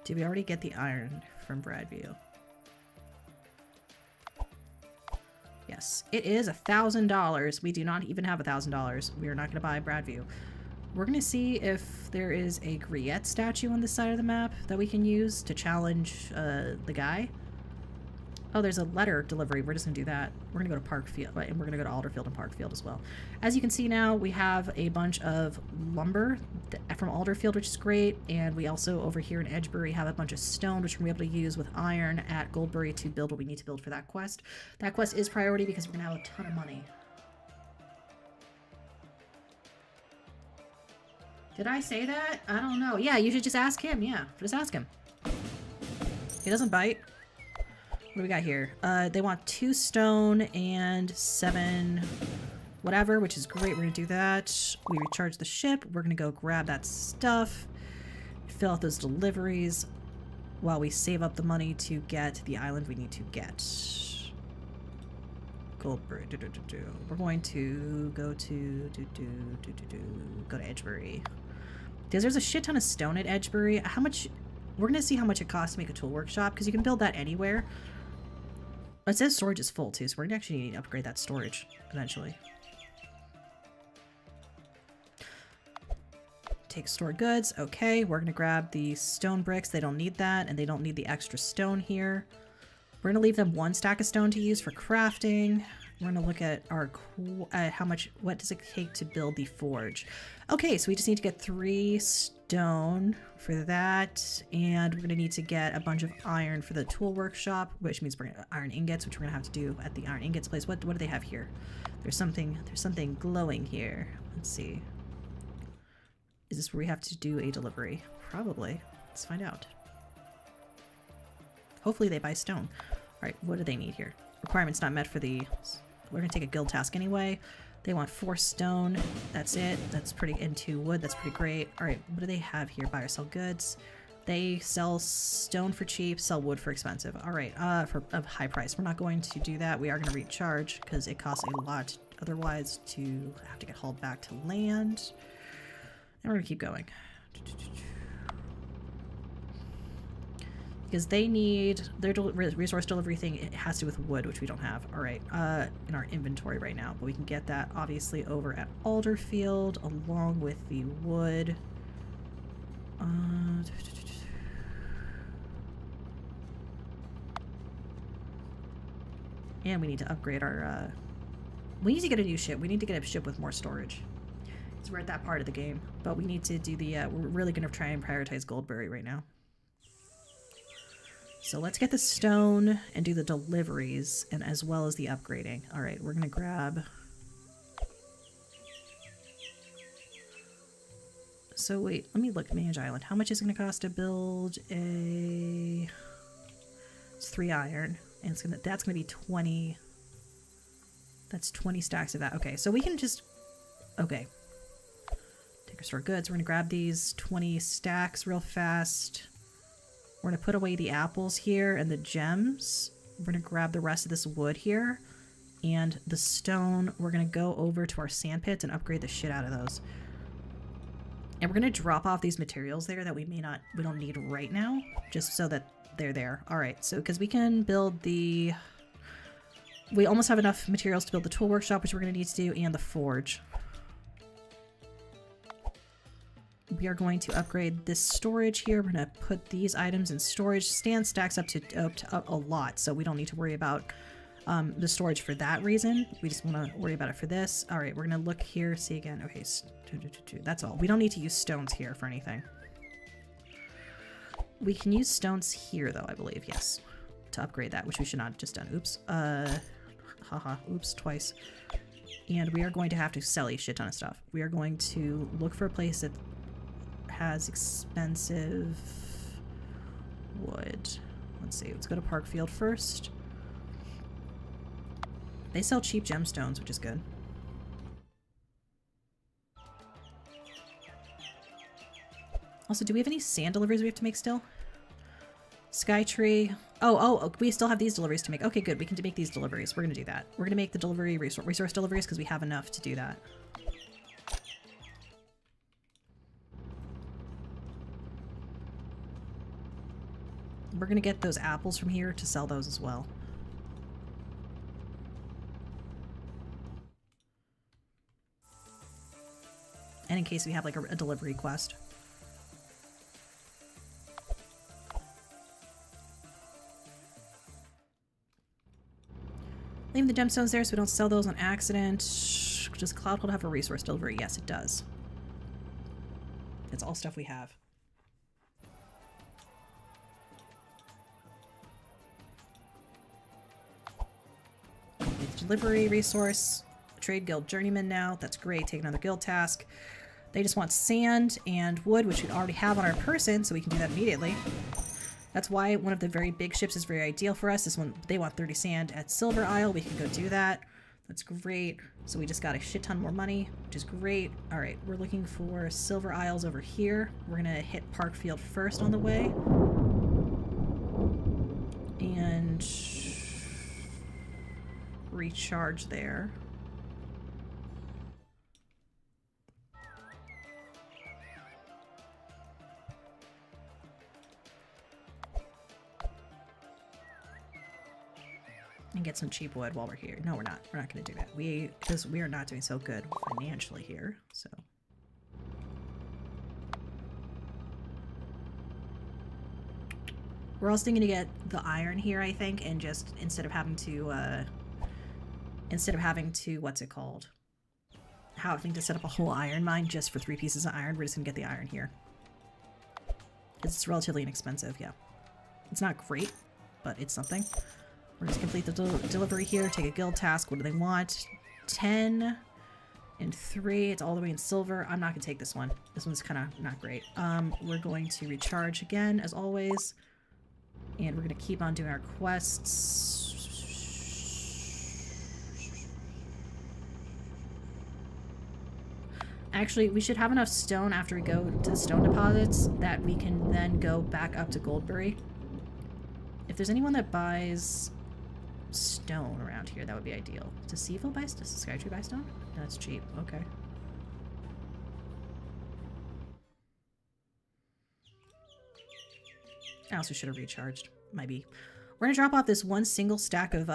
Did we already get the iron from Bradview? Yes, it is $1,000. We do not even have $1,000. We are not going to buy Bradview. We're going to see if there is a Griette statue on this side of the map that we can use to challenge the guy. Oh, there's a letter delivery. We're just going to do that. We're going to go to Parkfield, and we're going to go to Alderfield and Parkfield as well. As you can see now, we have a bunch of lumber from Alderfield, which is great, and we also, over here in Edgebury, have a bunch of stone, which we're going to be able to use with iron at Goldbury to build what we need to build for that quest. That quest is priority because we're going to have a ton of money. Did I say that? I don't know. Yeah, you should just ask him. Yeah, just ask him. He doesn't bite. What do we got here? They want 2 stone and 7 whatever, which is great. We're going to do that. We recharge the ship. We're going to go grab that stuff, fill out those deliveries while we save up the money to get the island we need to get. Goldbury. We're going to go to go to Edgebury. Because there's a shit ton of stone at Edgebury. How much? We're going to see how much it costs to make a tool workshop, because you can build that anywhere. It says storage is full too, so we're going to actually need to upgrade that storage eventually. Take stored goods. Okay, we're going to grab the stone bricks. They don't need that, and they don't need the extra stone here. We're going to leave them 1 stack of stone to use for crafting. We're going to look at our what does it take to build the forge. Okay, so we just need to get 3 stone for that, and we're going to need to get a bunch of iron for the tool workshop, which means we're going to iron ingots, which we're going to have to do at the iron ingots place. What do they have here? There's something glowing here. Let's see. Is this where we have to do a delivery? Probably. Let's find out. Hopefully they buy stone. All right, what do they need here? Requirements not met for the... We're going to take a guild task anyway. They want 4 stone. That's it. That's pretty... And 2 wood. That's pretty great. All right, what do they have here? Buy or sell goods. They sell stone for cheap, sell wood for expensive. All right, for a high price. We're not going to do that. We are going to recharge because it costs a lot otherwise to have to get hauled back to land. And we're going to keep going. Because they need their resource delivery thing. It has to do with wood, which we don't have. All right, in our inventory right now, but we can get that obviously over at Alderfield along with the wood. And we need to upgrade our. We need to get a new ship. We need to get a ship with more storage. Because we're at that part of the game, but we need to do the. We're really going to try and prioritize Goldbury right now. So let's get the stone and do the deliveries, and as well as the upgrading. All right, we're gonna grab. So wait, let me look. Manage Island. How much is it gonna cost to build a? It's 3 iron, and that's gonna be 20. That's 20 stacks of that. Okay, so we can just. Okay. Take our store goods. We're gonna grab these 20 stacks real fast. We're going to put away the apples here and the gems. We're going to grab the rest of this wood here. And the stone, we're going to go over to our sand pits and upgrade the shit out of those. And we're going to drop off these materials there that we don't need right now, just so that they're there. All right, so because we can build the... We almost have enough materials to build the tool workshop, which we're going to need to do, and the forge. We are going to upgrade this storage here. We're going to put these items in storage. Stand stacks up to a lot, so we don't need to worry about the storage for that reason. We just want to worry about it for this. All right, we're going to look here, see again. Okay, that's all. We don't need to use stones here for anything. We can use stones here, though, I believe. Yes. to upgrade that, which we should not have just done. Oops. Haha. Oops, twice. And we are going to have to sell a shit ton of stuff. We are going to look for a place that has expensive wood. Let's see. Let's go to Parkfield first. They sell cheap gemstones, which is good. Also, do we have any sand deliveries we have to make still? Skytree. Oh, we still have these deliveries to make. Okay, good. We can make these deliveries. We're going to do that. We're going to make the delivery resource deliveries because we have enough to do that. We're going to get those apples from here to sell those as well. And in case we have like a delivery quest. Leave the gemstones there so we don't sell those on accident. Does Cloudhold have a resource delivery? Yes, it does. It's all stuff we have. It's delivery resource. Trade guild journeyman now. That's great. Take another guild task. They just want sand and wood, which we already have on our person, so we can do that immediately. That's why one of the very big ships is very ideal for us. This one, they want 30 sand at Silver Isle. We can go do that. That's great. So we just got a shit ton more money, which is great. All right, we're looking for Silver Isles over here. We're gonna hit Parkfield first on the way. And recharge there. And get some cheap wood while we're here. No, we're not. We're not going to do that. Because we are not doing so good financially here. So we're also going to get the iron here, I think, and just instead of having to what's it called? Having to set up a whole iron mine just for 3 pieces of iron, we're just going to get the iron here. It's relatively inexpensive, yeah. It's not great, but it's something. We're just complete the delivery here, take a guild task. What do they want? 10 and 3. It's all the way in silver. I'm not going to take this one. This one's kind of not great. We're going to recharge again, as always. And we're going to keep on doing our quests. Actually, we should have enough stone after we go to the stone deposits that we can then go back up to Goldbury. If there's anyone that buys stone around here, that would be ideal. Does Seaville buy stone? Does Skytree buy stone? That's cheap. Okay. I also should have recharged. Might be. We're gonna drop off this one single stack of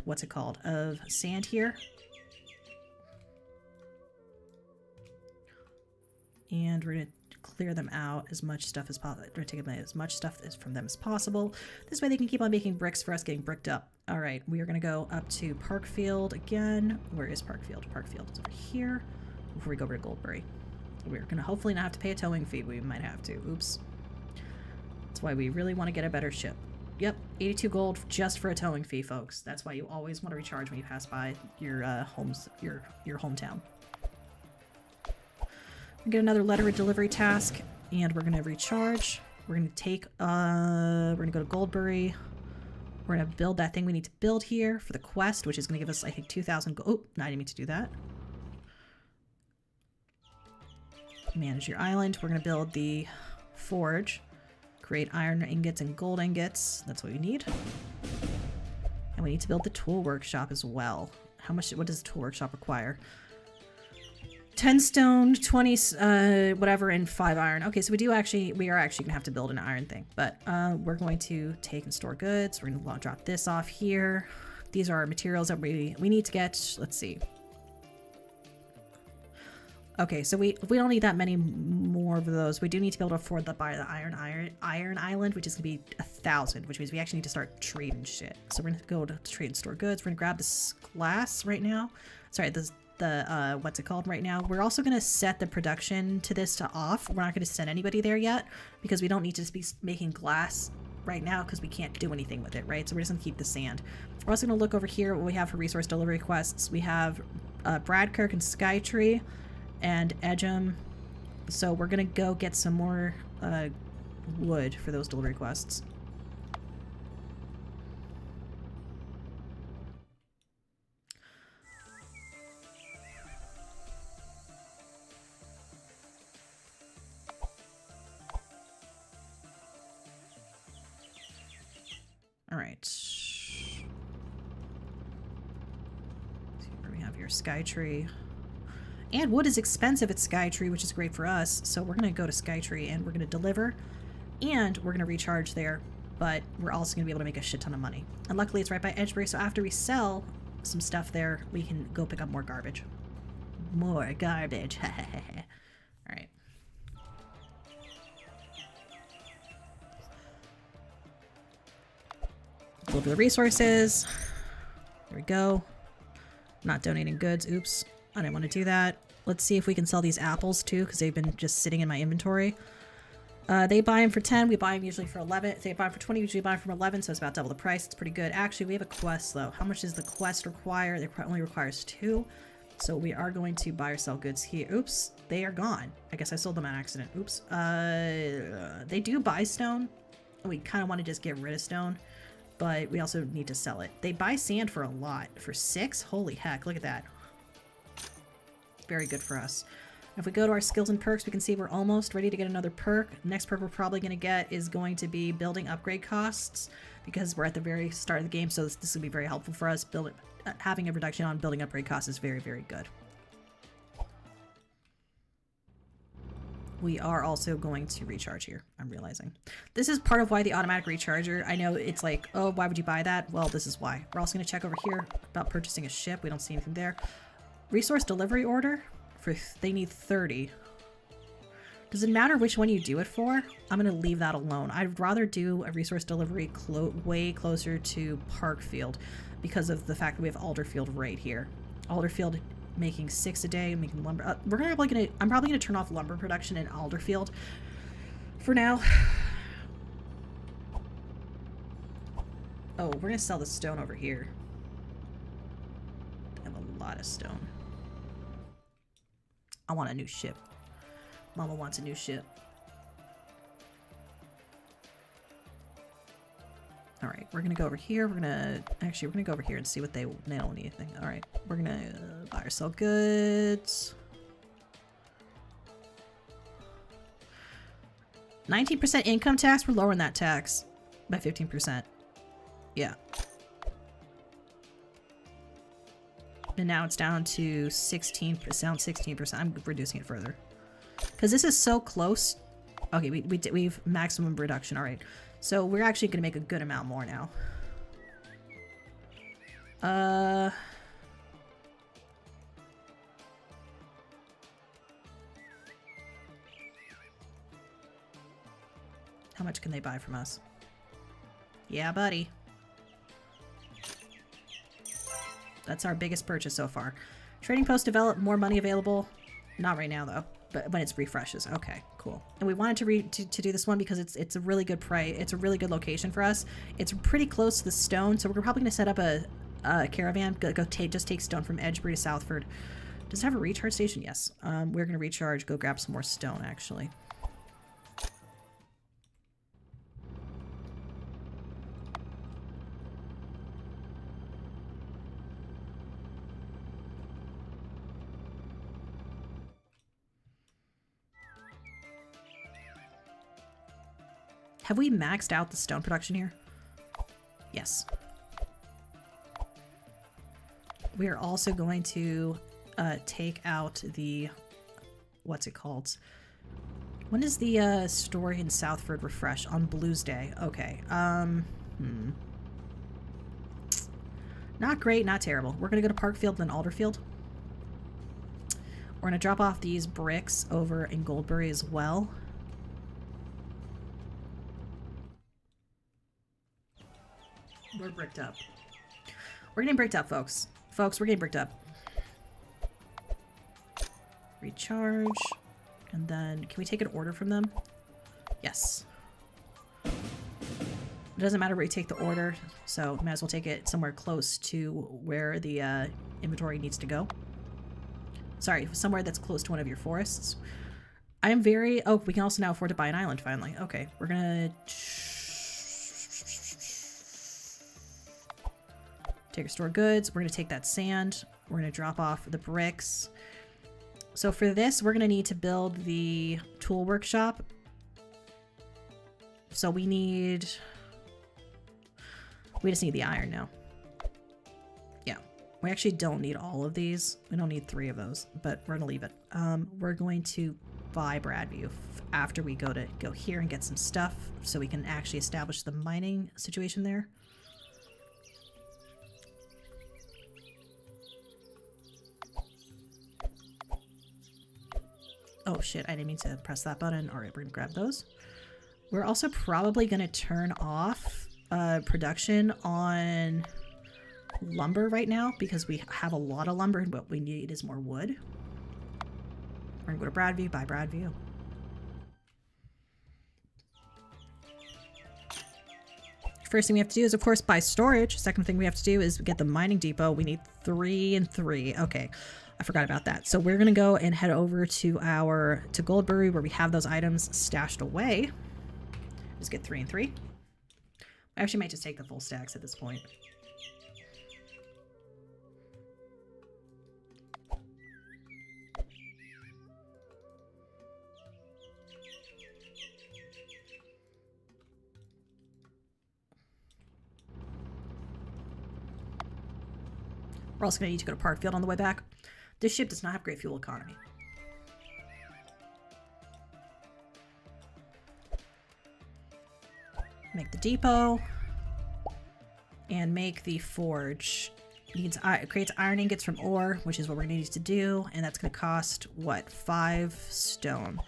what's it called? Of sand here. And we're gonna clear them out as much stuff as possible. We're gonna take as much stuff from them as possible. This way they can keep on making bricks for us, getting bricked up. All right, we are gonna go up to Parkfield again. Where is Parkfield? Parkfield is over here. Before we go over to Goldbury, we're gonna hopefully not have to pay a towing fee. We might have to. Oops. That's why we really want to get a better ship. Yep, 82 gold just for a towing fee, folks. That's why you always want to recharge when you pass by your your hometown. We get another letter of delivery task, and we're gonna recharge. We're gonna take we're gonna go to Goldbury. We're gonna build that thing we need to build here for the quest, which is gonna give us, I think, 2,000 gold. Oh, no, I didn't mean to do that. Manage your island. We're gonna build the forge. Create iron ingots and gold ingots. That's what we need. And we need to build the tool workshop as well. How much? What does the tool workshop require? 10 stone, 20 whatever, and 5 iron. Okay, so we are actually gonna have to build an iron thing, but we're going to take and store goods. We're gonna drop this off here. These are our materials that we need to get. Let's see. Okay, so we don't need that many more of those. We do need to be able to afford to buy the iron island, which is gonna be 1,000, which means we actually need to start trading shit. So we're gonna go to trade and store goods. We're gonna grab this glass right now. Sorry, the what's it called right now. We're also gonna set the production to this to off. We're not gonna send anybody there yet because we don't need to be making glass right now because we can't do anything with it, right? So we're just gonna keep the sand. We're also gonna look over here what we have for resource delivery quests. We have Bradkirk and Skytree and Edgem. So we're gonna go get some more wood for those delivery quests. All right. See what we have here. Skytree. And wood is expensive at Skytree, which is great for us. So we're going to go to Skytree and we're going to deliver. And we're going to recharge there. But we're also going to be able to make a shit ton of money. And luckily it's right by Edgebury. So after we sell some stuff there, we can go pick up more garbage. More garbage. All right. Go over the resources. There we go. Not donating goods. Oops. I didn't want to do that. Let's see if we can sell these apples too, because they've been just sitting in my inventory. They buy them for 10. We buy them usually for 11. If they buy them for 20, we usually buy them for 11, so it's about double the price. It's pretty good. Actually, we have a quest though. How much does the quest require? It only requires 2. So we are going to buy or sell goods here. Oops. They are gone. I guess I sold them on accident. Oops. They do buy stone. We kind of want to just get rid of stone. But we also need to sell it. They buy sand for a lot. For 6? Holy heck, look at that. Very good for us. If we go to our skills and perks, we can see we're almost ready to get another perk. Next perk we're probably going to get is going to be building upgrade costs, because we're at the very start of the game, so this will be very helpful for us. Having a reduction on building upgrade costs is very, very good. We are also going to recharge here, I'm realizing. This is part of why the automatic recharger, I know it's like, oh, why would you buy that? Well, this is why. We're also going to check over here about purchasing a ship. We don't see anything there. Resource delivery order, they need 30. Does it matter which one you do it for? I'm going to leave that alone. I'd rather do a resource delivery way closer to Parkfield because of the fact that we have Alderfield right here. Alderfield making 6 a day, making lumber. I'm probably gonna turn off lumber production in Alderfield for now. Oh, we're gonna sell the stone over here. I have a lot of stone. I want a new ship. Mama wants a new ship. All right, we're gonna go over here. We're gonna go over here and see what they don't need anything. All right, we're gonna buy or sell goods. 19% income tax. We're lowering that tax by 15%. Yeah. And now it's down to 16%. Down 16%. I'm reducing it further because this is so close. Okay, we've maximum reduction. All right. So we're actually going to make a good amount more now. How much can they buy from us? Yeah, buddy. That's our biggest purchase so far. Trading post develop, more money available. Not right now though. But when it refreshes. Okay, cool. And we wanted to do this one because it's a really good price. It's a really good location for us. It's pretty close to the stone, so we're probably going to set up a caravan. Just take stone from Edgebury to Southford. Does it have a recharge station? Yes. We're going to recharge. Go grab some more stone, actually. Have we maxed out the stone production here? Yes. We are also going to take out the... What's it called? When does the store in Southford refresh? On Blues Day. Okay. Not great, not terrible. We're going to go to Parkfield, then Alderfield. We're going to drop off these bricks over in Goldbury as well. We're bricked up. We're getting bricked up, folks. Folks, we're getting bricked up. Recharge. And then, can we take an order from them? Yes. It doesn't matter where you take the order, so might as well take it somewhere close to where the inventory needs to go. Sorry, somewhere that's close to one of your forests. I am very... Oh, we can also now afford to buy an island, finally. Okay, we're gonna... take our store goods. We're gonna take that sand. We're gonna drop off the bricks. So for this, we're gonna need to build the tool workshop. So we just need the iron now. Yeah, we actually don't need all of these. We don't need 3 of those, but we're gonna leave it. We're going to buy Bradview after we go here and get some stuff so we can actually establish the mining situation there. Oh shit, I didn't mean to press that button. Alright, we're gonna grab those. We're also probably gonna turn off production on lumber right now because we have a lot of lumber and what we need is more wood. We're gonna go to Bradview, buy Bradview. First thing we have to do is, of course, buy storage. Second thing we have to do is get the mining depot. We need 3 and 3. Okay, I forgot about that. So we're gonna go and head over to Goldbury where we have those items stashed away. Just get 3 and 3. I actually might just take the full stacks at this point. We're also going to need to go to Parkfield on the way back. This ship does not have great fuel economy. Make the depot. And make the forge. It creates iron ingots from ore, which is what we're going to need to do. And that's going to cost, what, 5 stone.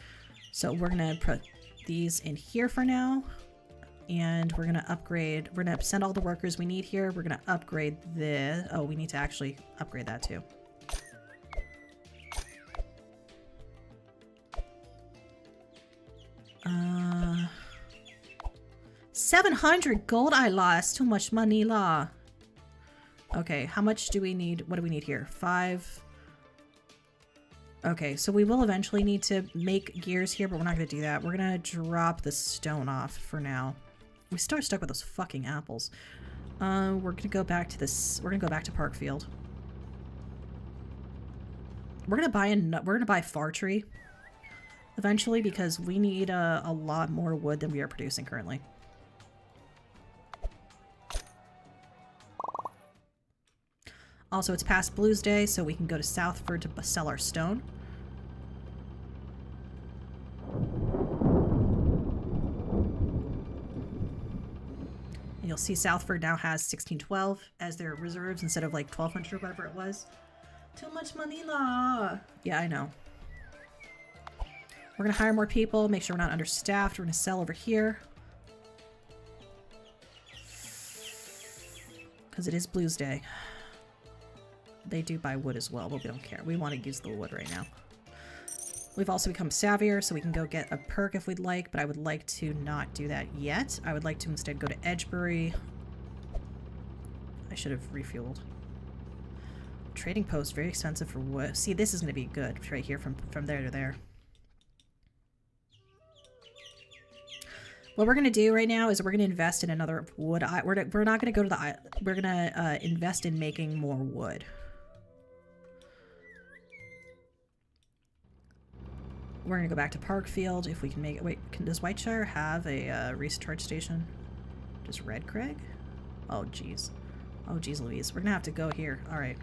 So we're going to put these in here for now. And we're going to upgrade. We're going to send all the workers we need here. We're going to upgrade this. Oh, we need to actually upgrade that too. Uh, 700 gold I lost. Too much money, law. Okay, how much do we need? What do we need here? 5. Okay, so we will eventually need to make gears here, but we're not going to do that. We're going to drop the stone off for now. We still are stuck with those fucking apples. We're going to go back to this. We're going to go back to Parkfield. We're going to buy Far Tree eventually because we need a lot more wood than we are producing currently. Also, it's past Blues Day, so we can go to Southford to sell our stone. And you'll see Southford now has 1612 as their reserves instead of like 1200 or whatever it was. Too much money, law. Yeah, I know. We're gonna hire more people, make sure we're not understaffed. We're gonna sell over here. Because it is Blues Day. They do buy wood as well, but we don't care. We want to use the wood right now. We've also become savvier, so we can go get a perk if we'd like, but I would like to not do that yet. I would like to instead go to Edgebury. I should have refueled. Trading post, very expensive for wood. See, this is going to be good right here from there to there. What we're going to do right now is we're going to invest in another wood. We're not going to go to the... We're going to invest in making more wood. We're going to go back to Parkfield if we can make it. Wait, does Whiteshire have a recharge station? Does Red Craig? Oh, jeez. Oh, jeez Louise. We're going to have to go here. All right.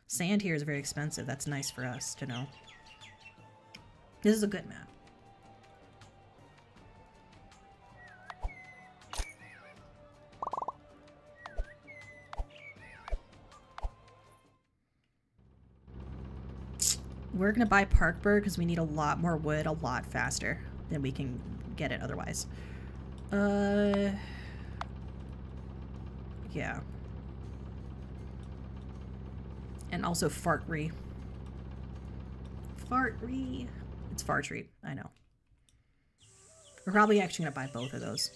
Sand here is very expensive. That's nice for us to know. This is a good map. We're gonna buy Parkburg because we need a lot more wood a lot faster than we can get it otherwise. Yeah. And also Fartree. Fartree. It's Fartree, I know. We're probably actually going to buy both of those.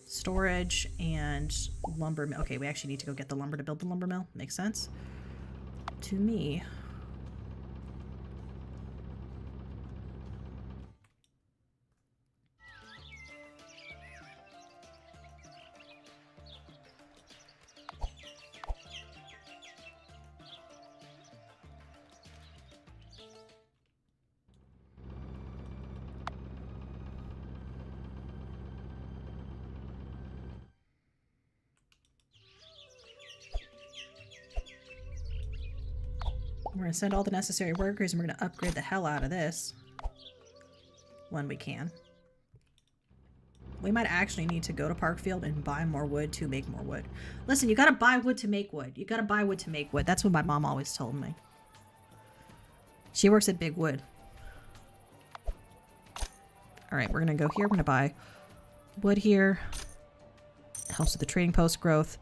Storage and lumber mill. Okay, we actually need to go get the lumber to build the lumber mill. Makes sense to me. We're going to send all the necessary workers and we're going to upgrade the hell out of this when we can. We might actually need to go to Parkfield and buy more wood to make more wood. Listen, you got to buy wood to make wood. You got to buy wood to make wood. That's what my mom always told me. She works at Big Wood. All right, we're going to go here. We're going to buy wood here. Helps with the trading post growth.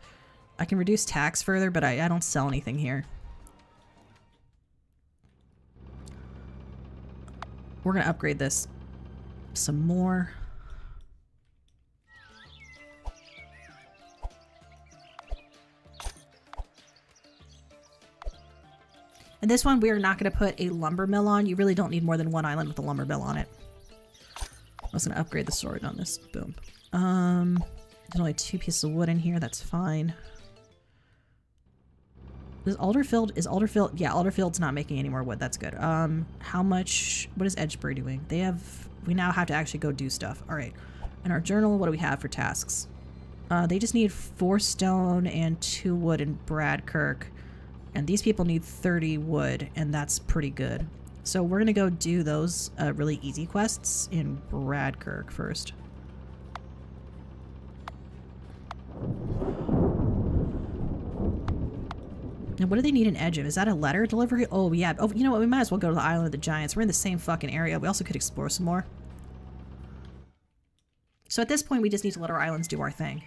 I can reduce tax further, but I don't sell anything here. We're going to upgrade this some more. And this one, we are not going to put a lumber mill on. You really don't need more than one island with a lumber mill on it. I was going to upgrade the storage on this. Boom. There's only 2 pieces of wood in here. That's fine. Is Alderfield? Yeah, Alderfield's not making any more wood. That's good. How much? What is Edgebury doing? We now have to actually go do stuff. All right. In our journal, what do we have for tasks? They just need 4 stone and 2 wood in Bradkirk. And these people need 30 wood, and that's pretty good. So we're going to go do those really easy quests in Bradkirk first. And what do they need an edge of? Is that a letter delivery? Oh, yeah. Oh, you know what? We might as well go to the Island of the Giants. We're in the same fucking area. We also could explore some more. So at this point, we just need to let our islands do our thing.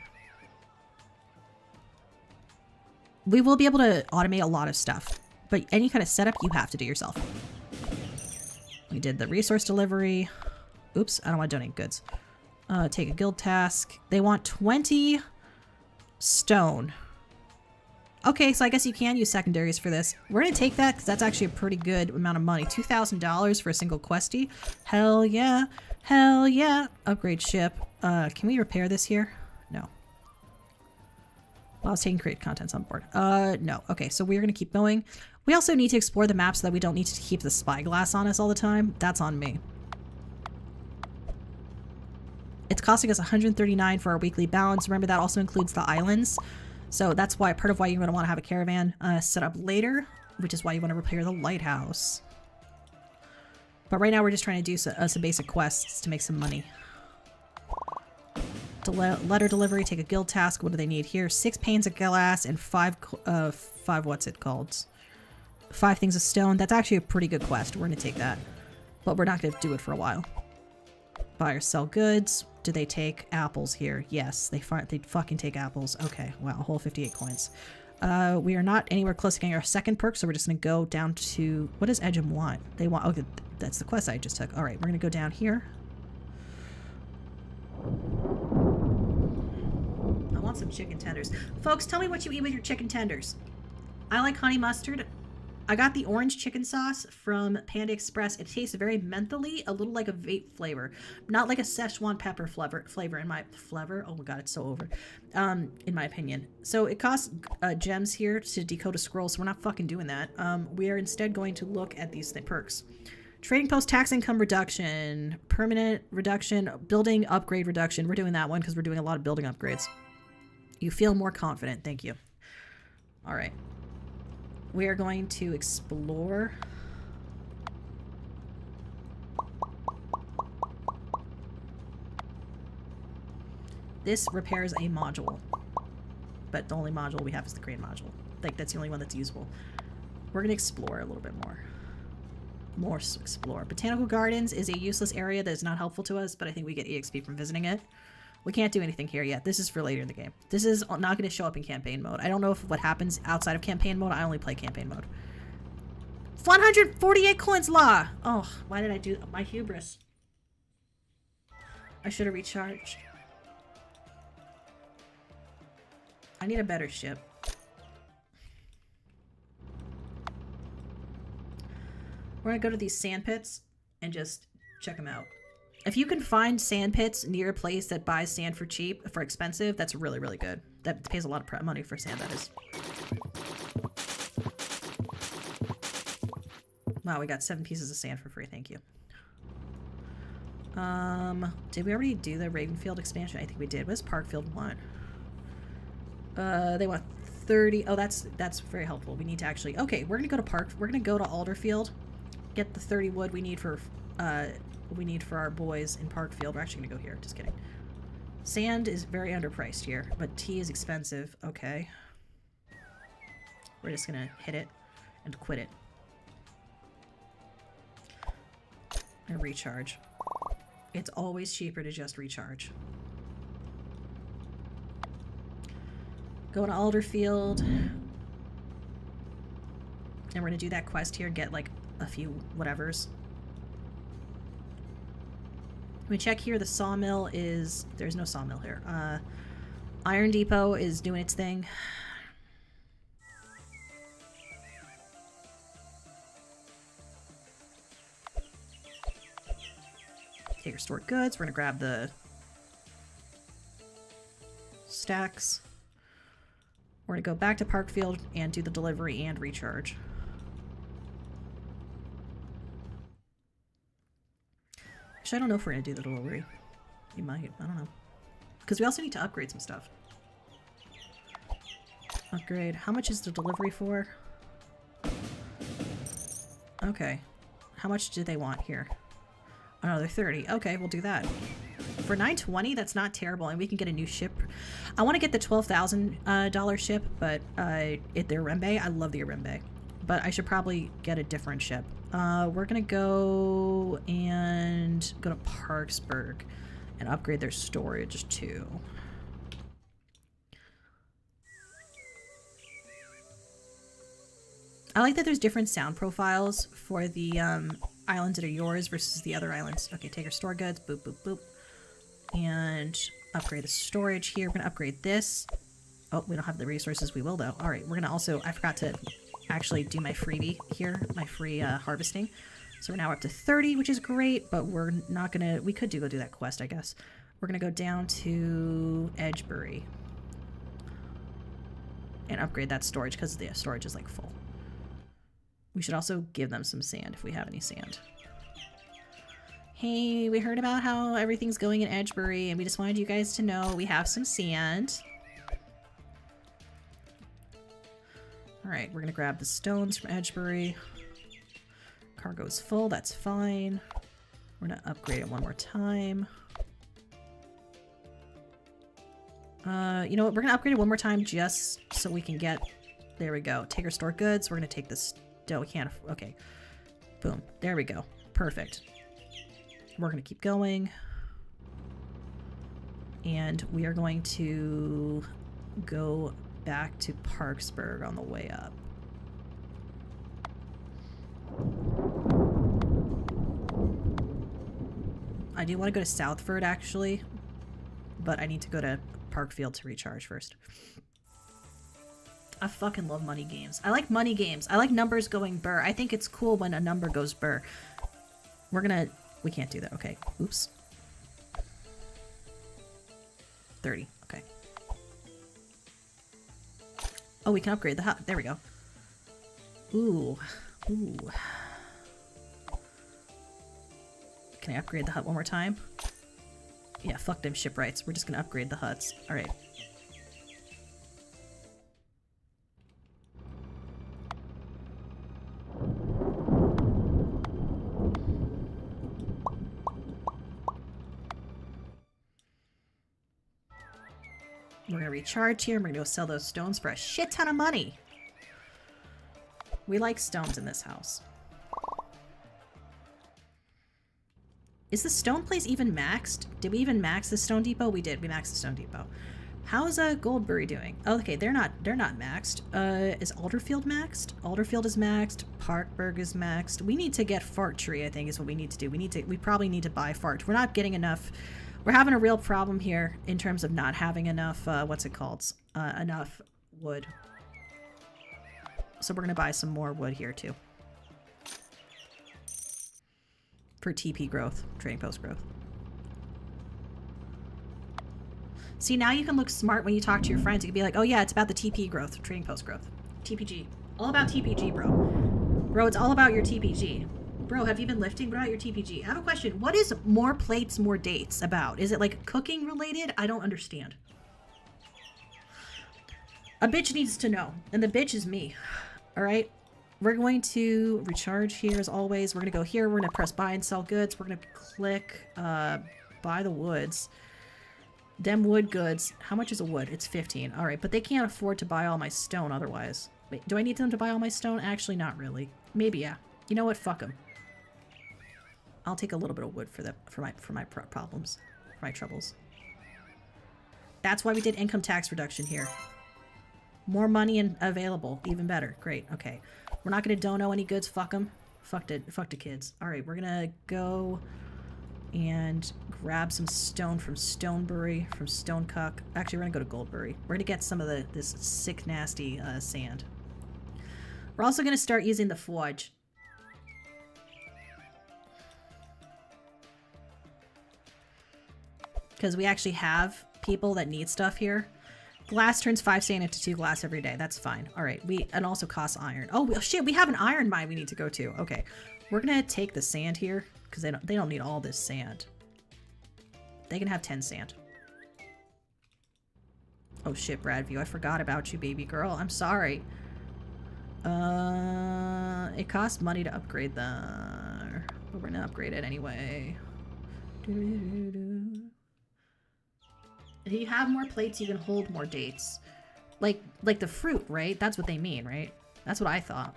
We will be able to automate a lot of stuff. But any kind of setup, you have to do yourself. We did the resource delivery. Oops, I don't want to donate goods. Take a guild task. They want 20 stone. Okay, so I guess you can use secondaries for this. We're going to take that because that's actually a pretty good amount of money. $2,000 for a single questy. Hell yeah. Hell yeah. Upgrade ship. Can we repair this here? No. Well, I was taking create contents on board. No. Okay, so we're going to keep going. We also need to explore the map so that we don't need to keep the spyglass on us all the time. That's on me. It's costing us 139 for our weekly balance. Remember, that also includes the islands. So that's why part of why you're going to want to have a caravan set up later, which is why you want to repair the lighthouse. But right now we're just trying to do some basic quests to make some money. Letter delivery, take a guild task. What do they need here? 6 panes of glass and 5 what's it called? 5 things of stone. That's actually a pretty good quest. We're going to take that. But we're not going to do it for a while. Buy or sell goods. Do they take apples here? Yes, they fucking take apples. Okay, wow, a whole 58 coins. We are not anywhere close to getting our second perk, so we're just going to go down to... What does Edgem want? They want... Okay, that's the quest I just took. All right, we're going to go down here. I want some chicken tenders. Folks, tell me what you eat with your chicken tenders. I like honey mustard. I got the orange chicken sauce from Panda Express. It tastes very mentally, a little like a vape flavor. Not like a Szechuan pepper flavor in my... Oh my god, it's so over. In my opinion. So it costs gems here to decode a scroll, so we're not fucking doing that. We are instead going to look at these perks. Trading post tax income reduction. Permanent reduction. Building upgrade reduction. We're doing that one because we're doing a lot of building upgrades. You feel more confident. Thank you. Alright. We are going to explore. This repairs a module. But the only module we have is the crane module. Like, that's the only one that's usable. We're going to explore a little bit more. More explore. Botanical Gardens is a useless area that is not helpful to us, but I think we get EXP from visiting it. We can't do anything here yet. This is for later in the game. This is not going to show up in campaign mode. I don't know if what happens outside of campaign mode. I only play campaign mode. 148 coins law! Oh, why did I do my hubris? I should have recharged. I need a better ship. We're gonna go to these sand pits and just check them out. If you can find sand pits near a place that buys sand for cheap, for expensive, that's really, really good. That pays a lot of money for sand, that is. Wow, we got 7 pieces of sand for free, thank you. Did we already do the Ravenfield expansion? I think we did. What does Parkfield want? They want 30. Oh, that's very helpful. We need to actually... Okay, we're gonna go to We're gonna go to Alderfield. Get the 30 wood we need for our boys in Parkfield. We're actually gonna go here. Just kidding. Sand is very underpriced here, but tea is expensive. Okay. We're just gonna hit it and quit it. And recharge. It's always cheaper to just recharge. Go to Alderfield. And we're gonna do that quest here, get like a few whatevers. We check here, the sawmill is... There's no sawmill here. Iron Depot is doing its thing. Take your stored goods. We're gonna grab the stacks. We're gonna go back to Parkfield and do the delivery and recharge. Actually, I don't know if we're gonna do the delivery. We might. I don't know. Because we also need to upgrade some stuff. Upgrade. How much is the delivery for? Okay. How much do they want here? Oh, they're 30. Okay, we'll do that. For 920, that's not terrible, and we can get a new ship. I want to get the $12,000 ship, but the Arembe. I love the Arembe, but I should probably get a different ship. We're gonna go and go to Parksburg and upgrade their storage too. I like that there's different sound profiles for the islands that are yours versus the other islands. Okay, take your store goods, boop, boop, boop. And upgrade the storage here. We're gonna upgrade this. Oh, we don't have the resources. We will though. All right, we're gonna also, I forgot to actually do my freebie here, my free harvesting. So we're now up to 30, which is great, but we're not gonna, we could go do that quest, I guess. We're gonna go down to Edgebury and upgrade that storage because the storage is like full. We should also give them some sand if we have any sand. Hey, we heard about how everything's going in Edgebury, and we just wanted you guys to know we have some sand. Alright, we're gonna grab the stones from Edgebury. Cargo's full, that's fine. We're gonna upgrade it one more time. You know what, we're gonna upgrade it one more time just so we can get... There we go. Take our stored goods. We're gonna take this... No, we can't... Okay. Boom. There we go. Perfect. We're going to keep going. And we are going to go back to Parksburg on the way up. I do want to go to Southford, actually. But I need to go to Parkfield to recharge first. I fucking love money games. I like money games. I like numbers going burr. I think it's cool when a number goes burr. We're gonna... We can't do that. Okay. Oops. 30. Okay. Oh, we can upgrade the hut. There we go. Ooh. Ooh. Can I upgrade the hut one more time? Yeah, fuck them shipwrights. We're just gonna upgrade the huts. Alright. We're gonna recharge here and we're gonna go sell those stones for a shit ton of money. We like stones in this house. Is the stone place even maxed? Did we even max the stone depot? We did. We maxed the stone depot. How's Goldbury doing? Oh, okay, they're not maxed. Is Alderfield maxed? Alderfield is maxed. Parkburg is maxed. We need to get Fart Tree, I think, is what we need to do. We probably need to buy Fart. We're not getting enough. We're having a real problem here in terms of not having enough, what's it called? Enough wood. So we're going to buy some more wood here too. For TP growth, trading post growth. See, now you can look smart when you talk to your friends. You can be like, oh yeah, it's about the TP growth, trading post growth. TPG. All about TPG, bro. Bro, it's all about your TPG. Bro, have you been lifting? What about your TPG? I have a question. What is more plates, more dates about? Is it like cooking related? I don't understand. A bitch needs to know. And the bitch is me. Alright? We're going to recharge here as always. We're going to go here. We're going to press buy and sell goods. We're going to click buy the woods. Dem wood goods. How much is a wood? It's 15. Alright, but they can't afford to buy all my stone otherwise. Wait, do I need them to buy all my stone? Actually, not really. Maybe, yeah. You know what? Fuck them. I'll take a little bit of wood for my problems. For my troubles. That's why we did income tax reduction here. More money available. Even better. Great. Okay. We're not going to dono any goods. Fuck them. Fuck the kids. Alright, we're going to go and grab some stone from Stonebury, from Stonecuck. Actually, we're going to go to Goldbury. We're going to get some of this sick, nasty sand. We're also going to start using the forge. Because we actually have people that need stuff here. Glass turns 5 sand into 2 glass every day. That's fine. All right. And also costs iron. Oh, shit. We have an iron mine we need to go to. Okay. We're going to take the sand here because they don't need all this sand. They can have 10 sand. Oh, shit, Bradview. I forgot about you, baby girl. I'm sorry. It costs money to upgrade them. But we're going to upgrade it anyway. If you have more plates, you can hold more dates. Like the fruit, right? That's what they mean, right? That's what I thought.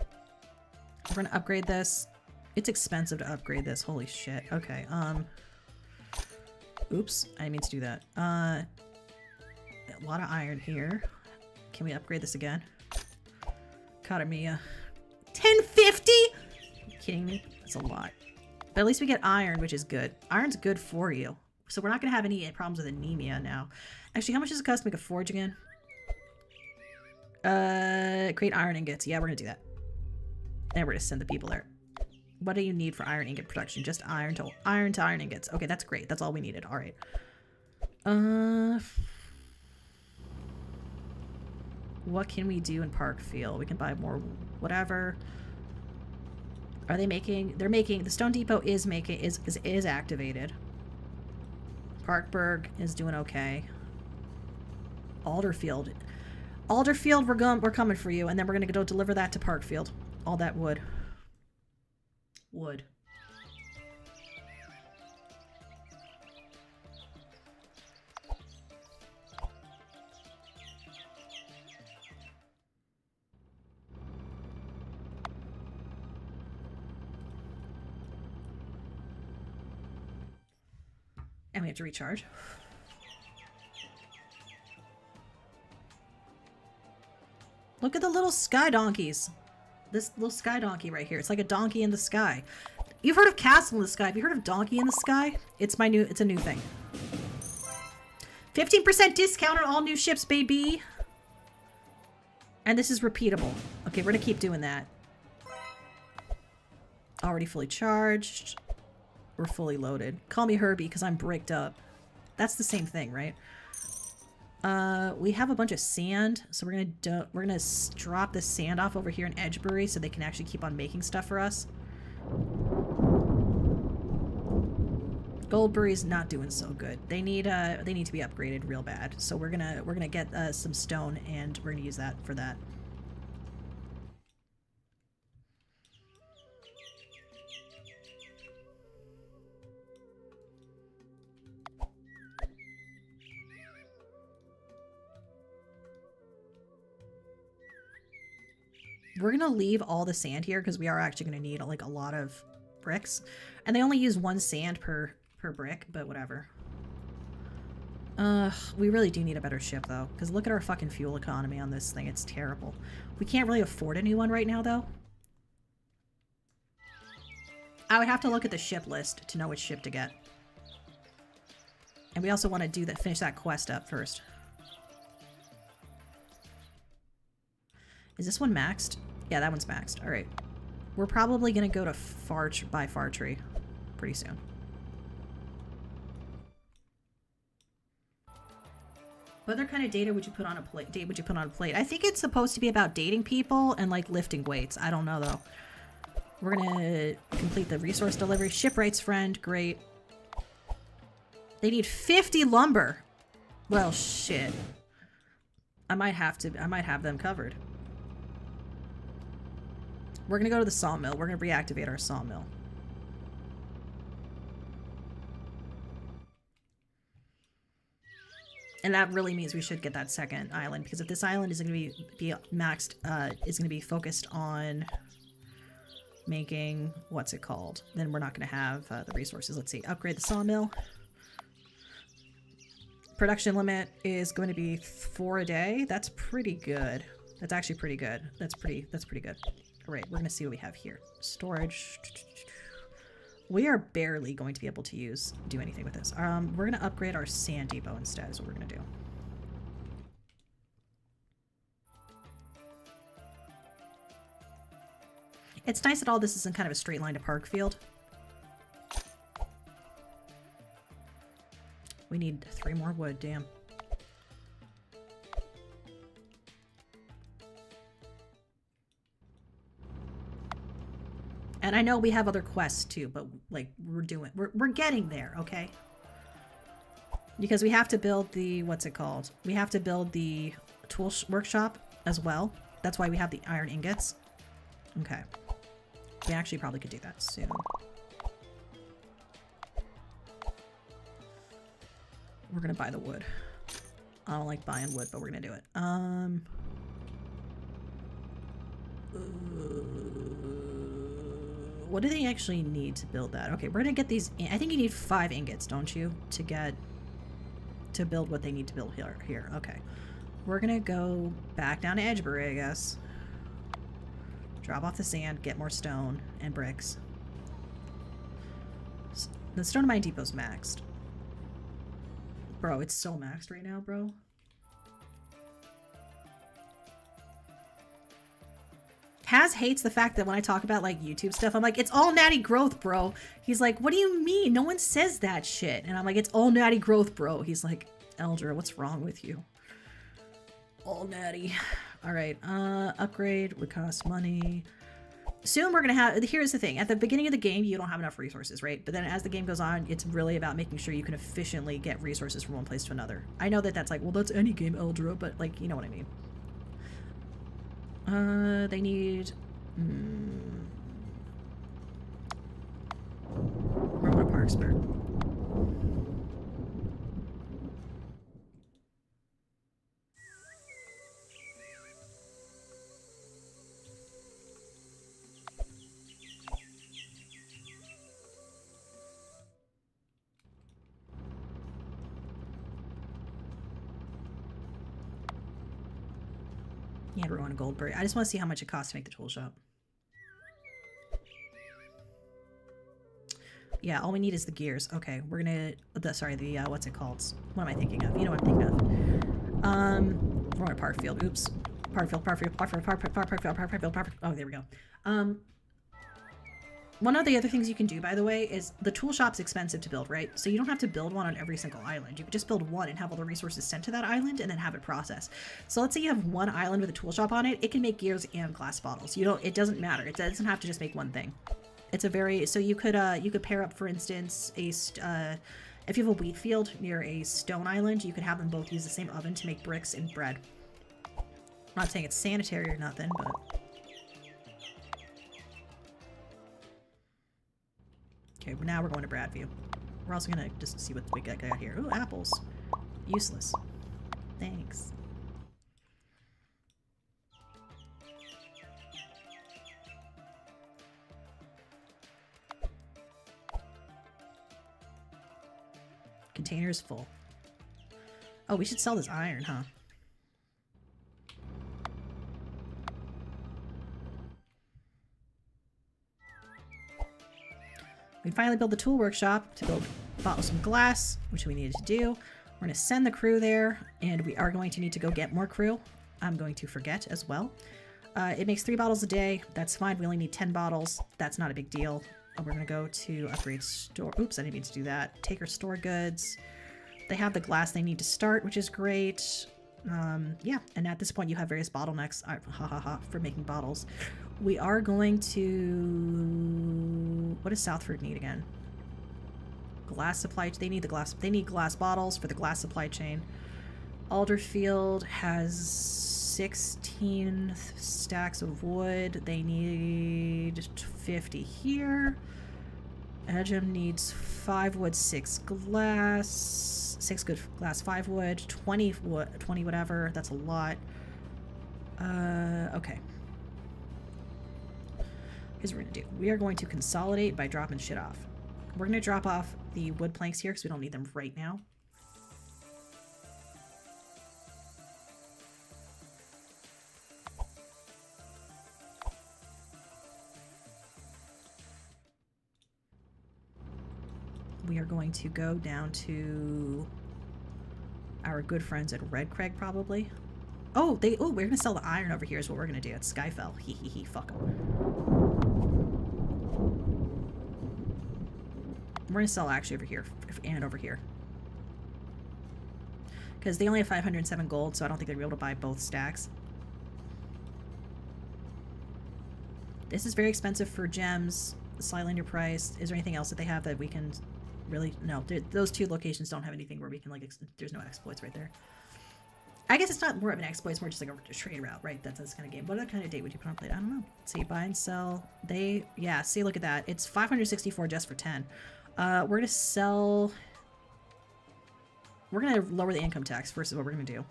We're gonna upgrade this. It's expensive to upgrade this. Holy shit. Okay, oops. I didn't mean to do that. A lot of iron here. Can we upgrade this again? Kadamiya. 1050? Are you kidding me? That's a lot. But at least we get iron, which is good. Iron's good for you. So we're not going to have any problems with anemia now. Actually, how much does it cost to make a forge again? Create iron ingots. Yeah, we're going to do that. And we're going to send the people there. What do you need for iron ingot production? Just iron to iron ingots. Okay, that's great. That's all we needed. All right. What can we do in Parkfield? We can buy more whatever. Are they making... They're making... The Stone Depot is making... is activated. Parkburg is doing okay. Alderfield. Alderfield, we're coming for you. And then we're going to go deliver that to Parkfield. All that wood. Wood. And we have to recharge. Look at the little sky donkeys. This little sky donkey right here. It's like a donkey in the sky. You've heard of castle in the sky. Have you heard of donkey in the sky? It's a new thing. 15% discount on all new ships, baby. And this is repeatable. Okay, we're gonna keep doing that. Already fully charged. We're fully loaded. Call me Herbie because I'm bricked up. That's the same thing, right? We have a bunch of sand, so we're gonna drop the sand off over here in Edgebury so they can actually keep on making stuff for us. Goldbury's not doing so good. They need to be upgraded real bad. So we're gonna get some stone and we're gonna use that for that. We're gonna leave all the sand here because we are actually gonna need like a lot of bricks, and they only use 1 sand per brick, but whatever. We really do need a better ship though, because look at our fucking fuel economy on this thing. It's terrible. We can't really afford a new one right now though. I would have to look at the ship list to know which ship to get. And we also want to do that, finish that quest up first. Is this one maxed? Yeah, that one's maxed. All right. We're probably going to go to buy Far Tree pretty soon. What other kind of data would you put on a plate? I think it's supposed to be about dating people and like lifting weights. I don't know though. We're gonna complete the resource delivery. Shipwright's friend, great. They need 50 lumber. Well, shit. I might have them covered. We're gonna go to the sawmill. We're gonna reactivate our sawmill. And that really means we should get that second island, because if this island is going to be maxed, is going to be focused on making, what's it called, then we're not going to have the resources. Let's see, upgrade the sawmill. Production limit is going to be 4 a day. That's pretty good. That's actually pretty good. That's pretty good. All right, we're going to see what we have here. Storage. We are barely going to be able to do anything with this. We're going to upgrade our sand depot instead is what we're going to do. It's nice that all this is in kind of a straight line to Parkfield. We need 3 more wood, damn. And I know we have other quests too, but like we're getting there, okay? Because we have to build the, what's it called? We have to build the tool workshop as well. That's why we have the iron ingots. Okay. We actually probably could do that soon. We're gonna buy the wood. I don't like buying wood, but we're gonna do it. What do they actually need to build that? Okay, we're gonna get these. I think you need 5 ingots, don't you, to build what they need to build here. Okay, we're gonna go back down to Edgebury, I guess. Drop off the sand, get more stone and bricks. The stone mine depot's maxed. Bro, it's so maxed right now, bro. Haz hates the fact that when I talk about like YouTube stuff, I'm like, it's all natty growth, bro. He's like, what do you mean? No one says that shit. And I'm like, it's all natty growth, bro. He's like, Eldra, what's wrong with you? All natty. All right, upgrade would cost money. Soon we're gonna have, here's the thing, at the beginning of the game, you don't have enough resources, right? But then as the game goes on, it's really about making sure you can efficiently get resources from one place to another. I know that that's like, well, that's any game, Eldra, but like, you know what I mean. They need... Roman Parksburg. Yeah, we're going to Goldberry. I just want to see how much it costs to make the tool shop. Yeah, all we need is the gears. Okay, we're gonna... what's it called? What am I thinking of? You know what I'm thinking of. We're going to Parkfield. Oops. Parkfield. Oh, there we go. One of the other things you can do, by the way, is the tool shop's expensive to build, right? So you don't have to build one on every single island. You could just build one and have all the resources sent to that island and then have it processed. So let's say you have one island with a tool shop on it. It can make gears and glass bottles. It doesn't matter. It doesn't have to just make one thing. It's a very, so you could pair up, for instance, if you have a wheat field near a stone island, you could have them both use the same oven to make bricks and bread. I'm not saying it's sanitary or nothing, but... Okay, now we're going to Bradview. We're also gonna just see what we got here. Ooh, apples. Useless. Thanks. Container's full. Oh, we should sell this iron, huh? We finally built the tool workshop to build bought some glass, which we needed to do. We're going to send the crew there, and we are going to need to go get more crew. I'm going to forget as well. It makes 3 bottles a day. That's fine. We only need 10 bottles. That's not a big deal. We're going to go to upgrade store. Oops, I didn't mean to do that. Take our store goods. They have the glass they need to start, which is great. Yeah, and at this point you have various bottlenecks for making bottles. We are going to... What does Southford need again? Glass supply. They need the glass. They need glass bottles for the glass supply chain. Alderfield has 16 stacks of wood. They need 50 here. Edgem needs 5 wood, 6 glass, 6 good glass, 5 wood, 20 wood, 20 whatever. That's a lot. Okay. Here's what we're gonna do. We are going to consolidate by dropping shit off. We're gonna drop off the wood planks here because we don't need them right now. We are going to go down to our good friends at Red Craig, probably. Oh, we're gonna sell the iron over here is what we're gonna do. It's Skyfell. Hee hee hee, fuck them. We're gonna sell actually over here and over here. Because they only have 507 gold, so I don't think they'd be able to buy both stacks. This is very expensive for gems, slightly underpriced. Is there anything else that they have that we can really... No, those 2 locations don't have anything where we can, like, there's no exploits right there. I guess it's not more of an exploit, it's more just like a trade route, right? That's this kind of game. What other kind of date would you put on plate? I don't know. See, buy and sell. Yeah, see, look at that. It's 564 just for 10. We're going to sell... We're going to lower the income tax first is what we're going to do.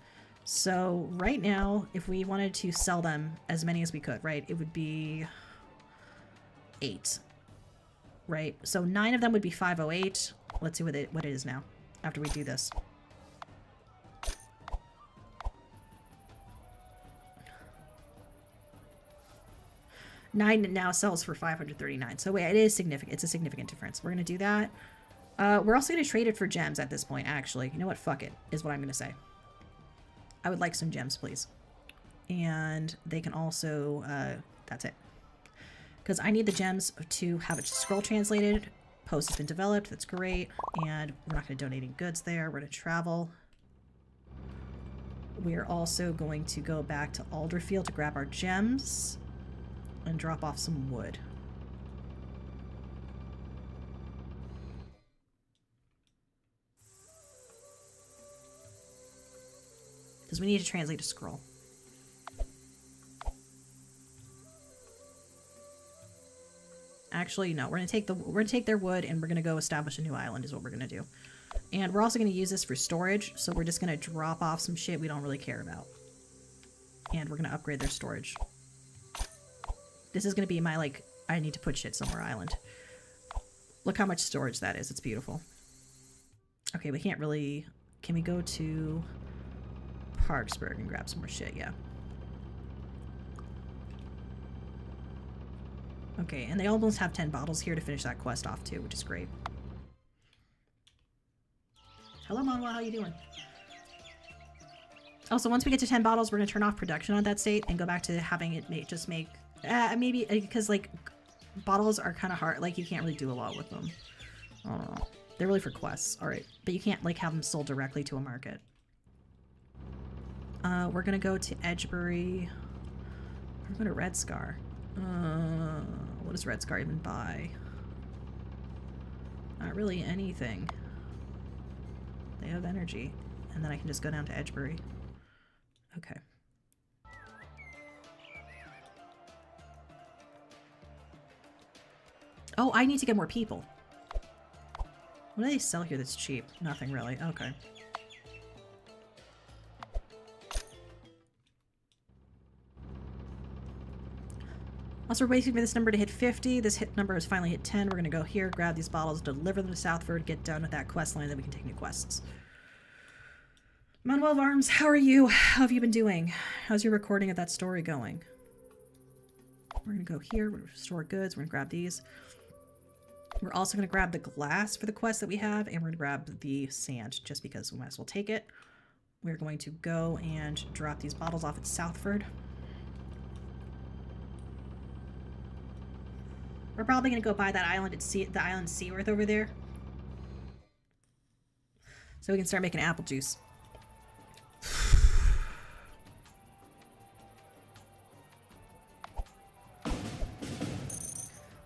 So right now, if we wanted to sell them as many as we could, right, it would be 8, right? So 9 of them would be 508. Let's see what it is now after we do this. Nine now sells for 539. So wait, it is significant. It's a significant difference. We're going to do that. We're also going to trade it for gems at this point, actually. You know what? Fuck it, is what I'm going to say. I would like some gems, please. And they can also... that's it. Because I need the gems to have it scroll translated. Post has been developed. That's great. And we're not going to donate any goods there. We're going to travel. We are also going to go back to Alderfield to grab our gems. And drop off some wood. Because we need to translate a scroll. Actually, no. We're gonna take their wood and we're gonna go establish a new island is what we're gonna do. And we're also gonna use this for storage, so we're just gonna drop off some shit we don't really care about. And we're gonna upgrade their storage. This is gonna be my, like, I need to put shit somewhere island. Look how much storage that is. It's beautiful. Okay, we can't really... Can we go to Parksburg and grab some more shit? Yeah. Okay, and they almost have 10 bottles here to finish that quest off too, which is great. Hello, Manuel. How you doing? Also, once we get to 10 bottles, we're going to turn off production on that state and go back to having it make maybe, because, like, bottles are kind of hard. Like, you can't really do a lot with them. I don't know. They're really for quests. Alright. But you can't, like, have them sold directly to a market. We're going to go to Edgebury. We're going to Red Scar. What does Red Scar even buy? Not really anything. They have energy. And then I can just go down to Edgebury. Okay. Oh, I need to get more people. What do they sell here that's cheap? Nothing really. Okay. Also, we're waiting for this number to hit 50. This number has finally hit 10. We're going to go here, grab these bottles, deliver them to Southford, get done with that quest line, then we can take new quests. Manuel of Arms, how are you? How have you been doing? How's your recording of that story going? We're going to go here. We're going to store goods. We're going to grab these. We're also going to grab the glass for the quest that we have, and we're going to grab the sand just because we might as well take it. We're going to go and drop these bottles off at Southford. We're probably going to go by that island at the island Seaworth over there, so we can start making apple juice.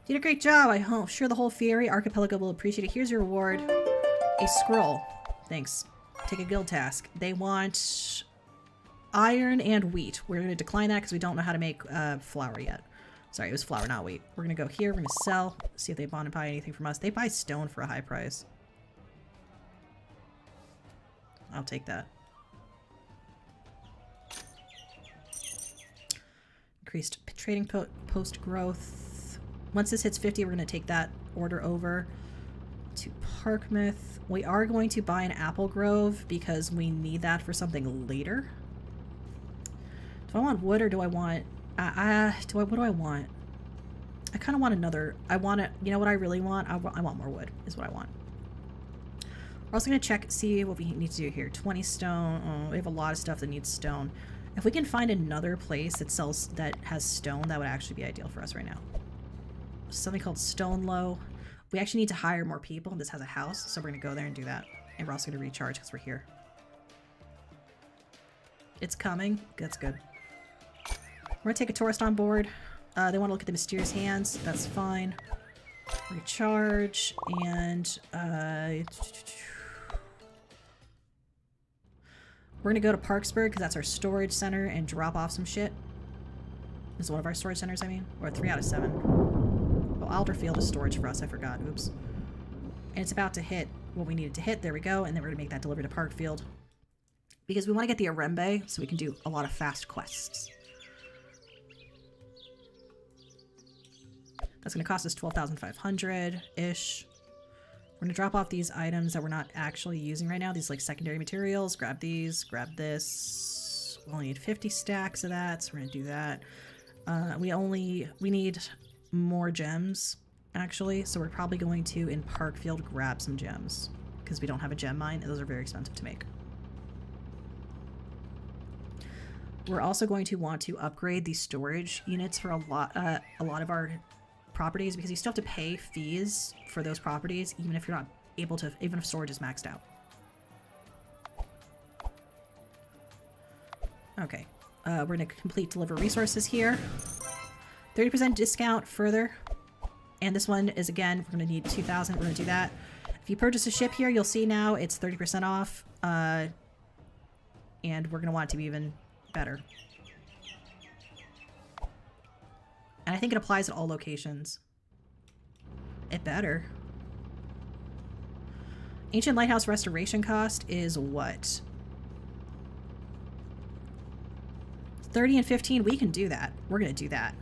Did a great job. I'm sure the whole Fairy Archipelago will appreciate it. Here's your reward. A scroll. Thanks. Take a guild task. They want iron and wheat. We're going to decline that because we don't know how to make flour yet. Sorry, it was flour, not wheat. We're going to go here. We're going to sell. See if they want to buy anything from us. They buy stone for a high price. I'll take that. Increased trading post growth. Once this hits 50, we're going to take that order over to Parkmouth. We are going to buy an apple grove because we need that for something later. Do I want wood or do I want... what do I want? I kind of want another... I want it... You know what I really want? I want more wood is what I want. We're also going to check, see what we need to do here. 20 stone. Oh, we have a lot of stuff that needs stone. If we can find another place that has stone, that would actually be ideal for us right now. Something called Stone Low. We actually need to hire more people. This has a house, so we're going to go there and do that. And we're also going to recharge because we're here. It's coming. That's good. We're going to take a tourist on board. They want to look at the mysterious hands. That's fine. Recharge. And we're going to go to Parksburg because that's our storage center and drop off some shit. This is one of our storage centers, I mean. Or 3 out of 7. Oh, Alderfield is storage for us. I forgot. Oops. And it's about to hit what we needed to hit. There we go. And then we're going to make that delivery to Parkfield. Because we want to get the Arembe so we can do a lot of fast quests. That's going to cost us 12,500-ish. We're going to drop off these items that we're not actually using right now. These like secondary materials. Grab these. Grab this. We only need 50 stacks of that. So we're going to do that. We need more gems, actually. So we're probably going to, in Parkfield, grab some gems. Because we don't have a gem mine. And those are very expensive to make. We're also going to want to upgrade the storage units for a lot of our properties, because you still have to pay fees for those properties, even if you're not able to, even if storage is maxed out. Okay, we're going to complete deliver resources here. 30% discount further. And this one is, again, we're going to need 2,000. We're going to do that. If you purchase a ship here, you'll see now it's 30% off. And we're going to want it to be even better. And I think it applies at all locations. It better. Ancient Lighthouse restoration cost is what? 30 and 15, we can do that. We're going to do that.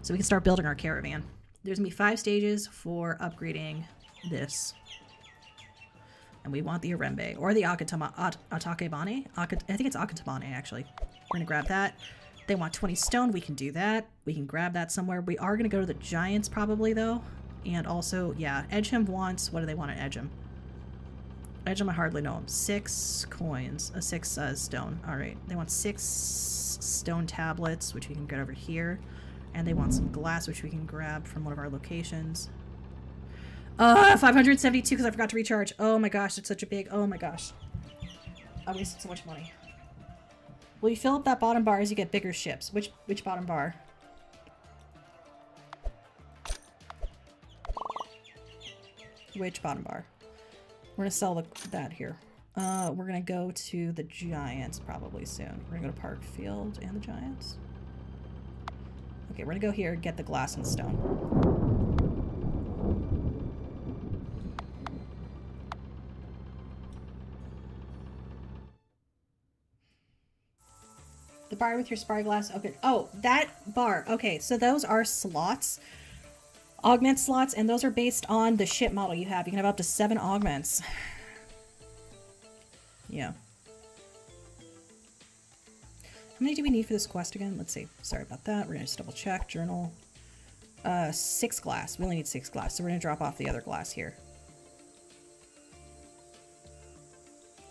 So we can start building our caravan. There's going to be 5 stages for upgrading this. And we want the Arembe, or the Atakebane. I think it's Akatabane, actually. We're going to grab that. They want 20 stone. We can do that. We can grab that somewhere. We are going to go to the Giants, probably, though. And also, yeah, Edgeham wants... What do they want at Edgeham? Edgeham, I hardly know him. 6 coins. 6 stone. All right. They want 6 stone tablets, which we can get over here. And they want some glass, which we can grab from one of our locations. 572 because I forgot to recharge. Oh my gosh, it's such a big... Oh my gosh. I wasted so much money. Will you fill up that bottom bar as you get bigger ships? Which bottom bar? Which bottom bar? We're gonna sell that here. We're gonna go to the Giants probably soon. We're gonna go to Parkfield and the Giants. Okay, we're gonna go here, get the glass and stone. The bar with your spyglass. Okay. Oh, that bar. Okay, so those are slots. Augment slots, and those are based on the ship model you have. You can have up to 7 augments. Yeah. How many do we need for this quest again? Let's see. Sorry about that. We're going to just double check. Journal. 6 glass. We only need 6 glass, so we're gonna drop off the other glass here.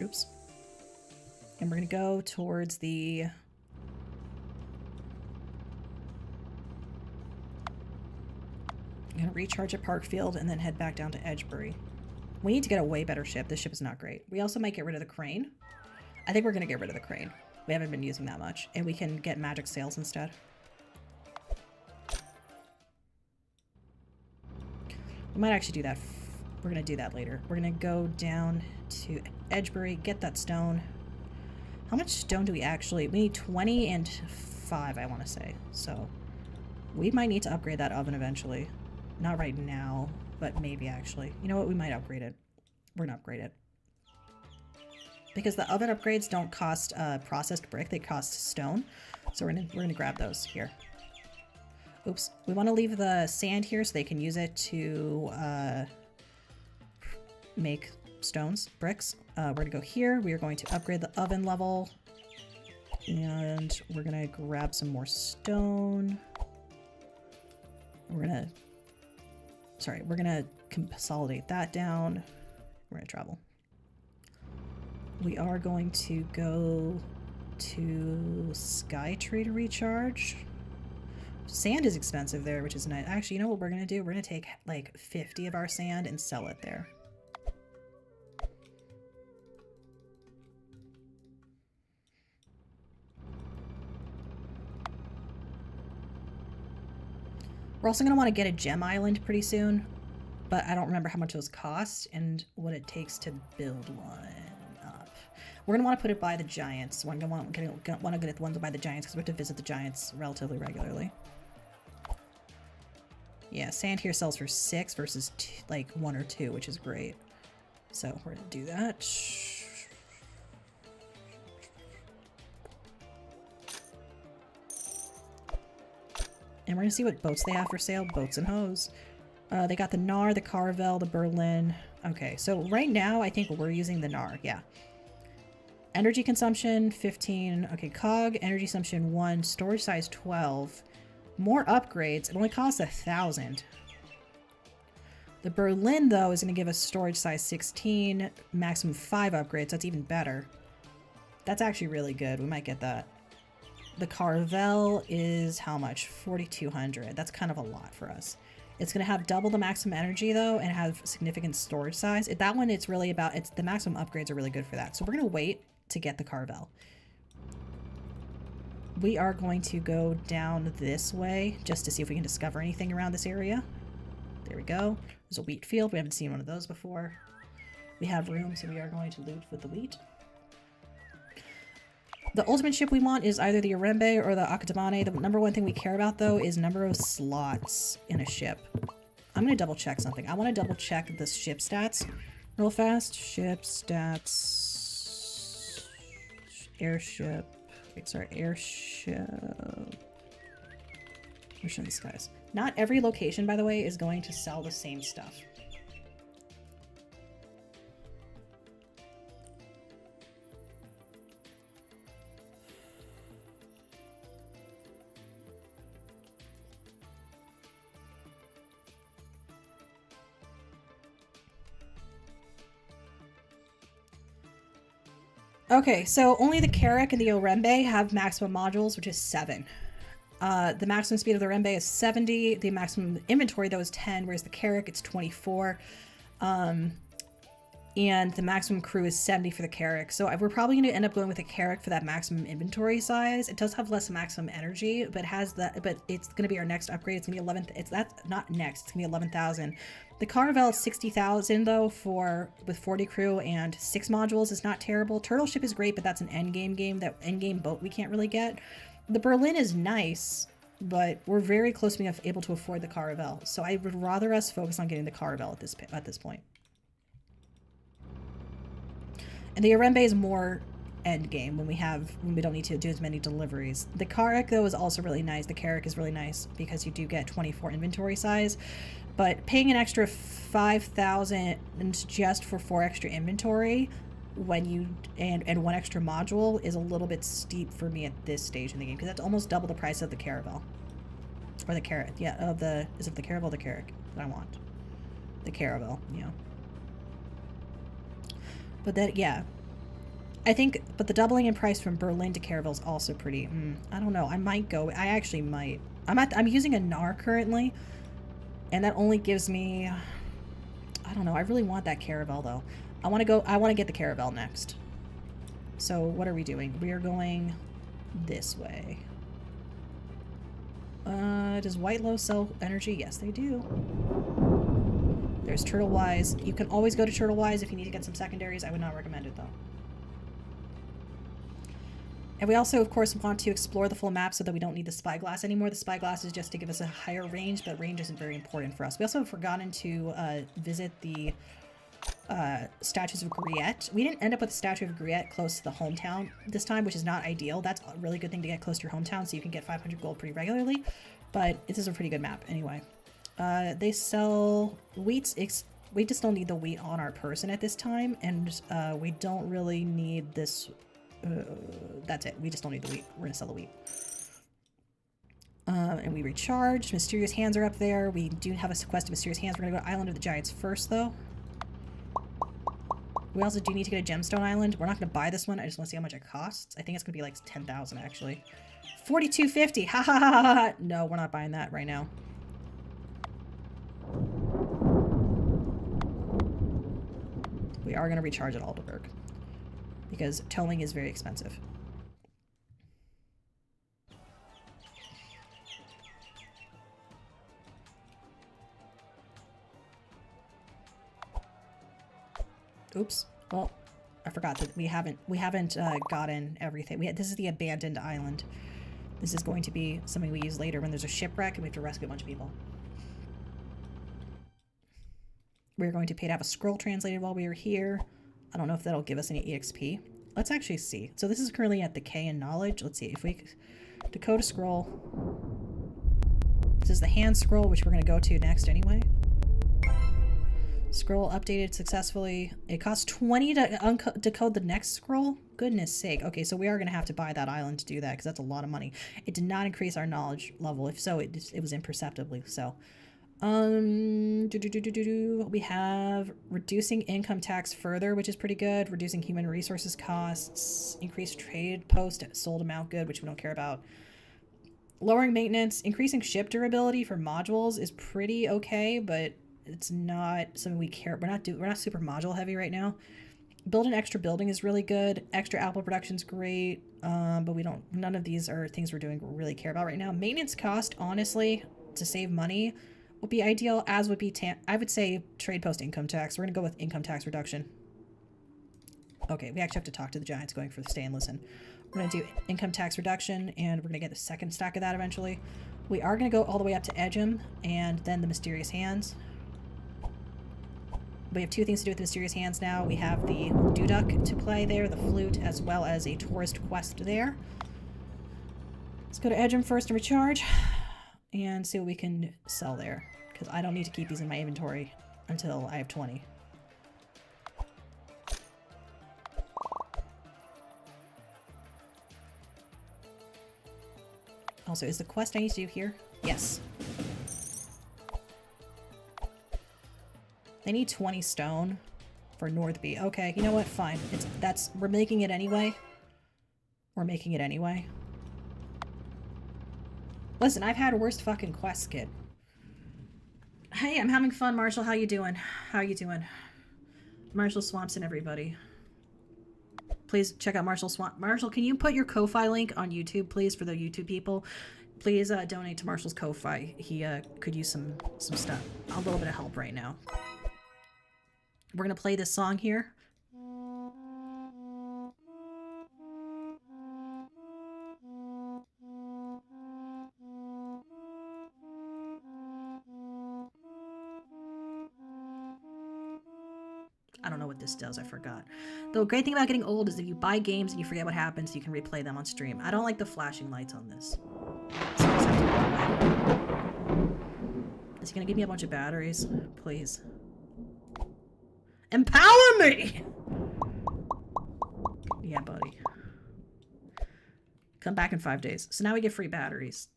Oops. And we're gonna go towards the... I'm gonna recharge at Parkfield and then head back down to Edgebury. We need to get a way better ship. This ship is not great. We also might get rid of the crane. I think we're gonna get rid of the crane. We haven't been using that much. And we can get magic sails instead. We might actually do that. We're gonna do that later. We're gonna go down to Edgebury, get that stone. How much stone do we actually... We need 20 and 5, I want to say. So we might need to upgrade that oven eventually. Not right now, but maybe actually. You know what? We might upgrade it. We're gonna upgrade it. Because the oven upgrades don't cost processed brick, they cost stone. So we're gonna grab those here. Oops. We want to leave the sand here so they can use it to make stones, bricks. We're gonna go here. We are going to upgrade the oven level. And we're gonna grab some more stone. We're gonna consolidate that down. We're gonna travel. We are going to go to Skytree to recharge. Sand is expensive there, which is nice. Actually, you know what we're gonna do? We're gonna take like 50 of our sand and sell it there. We're also going to want to get a gem island pretty soon, but I don't remember how much those cost and what it takes to build one up. We're going to want to put it by the giants. We're going to want to get the ones by the giants because we have to visit the giants relatively regularly. Yeah, sand here sells for 6 versus like 1 or 2, which is great. So we're going to do that. And we're going to see what boats they have for sale. Boats and hoes. They got the Nar, the Carvel, the Berlin. Okay, so right now I think we're using the Nar. Yeah. Energy consumption, 15. Okay, Cog, energy consumption, 1. Storage size, 12. More upgrades. It only costs 1,000. The Berlin, though, is going to give us storage size 16. Maximum 5 upgrades. That's even better. That's actually really good. We might get that. The Carvel is how much? 4,200. That's kind of a lot for us. It's going to have double the maximum energy, though, and have significant storage size. That one, it's really about... the maximum upgrades are really good for that. So we're going to wait to get the Carvel. We are going to go down this way just to see if we can discover anything around this area. There we go. There's a wheat field. We haven't seen one of those before. We have room, so we are going to loot with the wheat. The ultimate ship we want is either the Orembe or the Akatamane. The number one thing we care about, though, is number of slots in a ship. I'm going to double check something. I want to double check the ship stats real fast. Ship stats. Airship. Wait, sorry. Airship. Ocean the skies. Not every location, by the way, is going to sell the same stuff. Okay, so only the Carrack and the Orembe have maximum modules, which is 7. The maximum speed of the Orembe is 70. The maximum inventory, though, is 10, whereas the Carrack, it's 24. And the maximum crew is 70 for the Carrack. So we're probably going to end up going with the Carrack for that maximum inventory size. It does have less maximum energy, but it's going to be our next upgrade. It's going to be 11. That's not next. It's going to be 11,000. The Carvel is 60,000 though with 40 crew and 6 modules is not terrible. Turtle Ship is great, but that's an endgame game. That endgame boat we can't really get. The Berlin is nice, but we're very close to being able to afford the Carvel. So I would rather us focus on getting the Carvel at this point. And the Orembe is more endgame when we don't need to do as many deliveries. The Carrack though is also really nice. The Carrack is really nice because you do get 24 inventory size. But paying an extra 5,000 just for 4 extra inventory and 1 extra module is a little bit steep for me at this stage in the game because that's almost double the price of the Caravel. Or the carrot. Yeah, is it the caravel or the carrot that I want? The caravel, yeah. But that, yeah. I think, but the doubling in price from Berlin to Caravel is also pretty, I don't know. I might go, I actually might. I'm using a NAR currently, and that only gives me, I don't know. I really want that Caravel though. I want to get the Caravel next. So what are we doing? We are going this way. Does White Low sell energy? Yes, they do. There's Turtle Wise. You can always go to Turtle Wise if you need to get some secondaries. I would not recommend it though. And we also, of course, want to explore the full map so that we don't need the spyglass anymore. The spyglass is just to give us a higher range, but range isn't very important for us. We also have forgotten to visit the statues of Griette. We didn't end up with the statue of Griette close to the hometown this time, which is not ideal. That's a really good thing to get close to your hometown so you can get 500 gold pretty regularly. But this is a pretty good map anyway. They sell wheats. We just don't need the wheat on our person at this time, and we don't really need this. That's it. We just don't need the wheat. We're gonna sell the wheat. And we recharge. Mysterious Hands are up there. We do have a quest of Mysterious Hands. We're gonna go to Island of the Giants first, though. We also do need to get a Gemstone Island. We're not gonna buy this one. I just want to see how much it costs. I think it's gonna be like 10,000 actually. 42.50. Ha ha ha ha. No, we're not buying that right now. We are gonna recharge at Alderberg, because towing is very expensive. Oops. Well, I forgot that we haven't gotten everything. This is the abandoned island. This is going to be something we use later when there's a shipwreck and we have to rescue a bunch of people. We're going to pay to have a scroll translated while we are here. I don't know if that'll give us any EXP. Let's actually see. So this is currently at Decay and Knowledge. Let's see if we decode a scroll. This is the hand scroll, which we're going to go to next anyway. Scroll updated successfully. It costs 20 to decode the next scroll. Goodness sake. Okay, so we are going to have to buy that island to do that because that's a lot of money. It did not increase our knowledge level. If so, it was imperceptibly so. We have reducing income tax further, which is pretty good. Reducing human resources costs. Increased trade post sold amount good, which we don't care about. Lowering maintenance. Increasing ship durability for modules is pretty okay, but it's not something we care. We're not super module heavy right now. Build an extra building is really good. Extra apple production's great. But none of these are things we're doing really care about right now. Maintenance cost, honestly, to save money would be ideal, as would be I would say trade post income tax. We're gonna go with income tax reduction. Okay, we actually have to talk to the Giants going for the stay and listen. We're gonna do income tax reduction, and we're gonna get the second stack of that eventually. We are gonna go all the way up to Edgem and then the Mysterious Hands. We have two things to do with the Mysterious Hands now. We have the Duduk to play there, the flute, as well as a tourist quest there. Let's go to Edgem first and recharge, and see what we can sell there, because I don't need to keep these in my inventory until I have 20. Also, is the quest I need to do here? Yes. They need 20 stone for Northby. Okay, you know what? Fine. We're making it anyway. We're making it anyway. Listen, I've had worst fucking quests, kid. Hey, I'm having fun, Marshall. How you doing? How you doing? Marshall Swampson, everybody. Please check out Marshall Swamp. Marshall, can you put your Ko-Fi link on YouTube, please, for the YouTube people? Please donate to Marshall's Ko-Fi. He could use some stuff. A little bit of help right now. We're going to play this song here. I don't know what this does. I forgot. The great thing about getting old is if you buy games and you forget what happens, you can replay them on stream. I don't like the flashing lights on this. So I just have to go away. Is he going to give me a bunch of batteries? Please. Empower me! Yeah, buddy. Come back in 5 days. So now we get free batteries.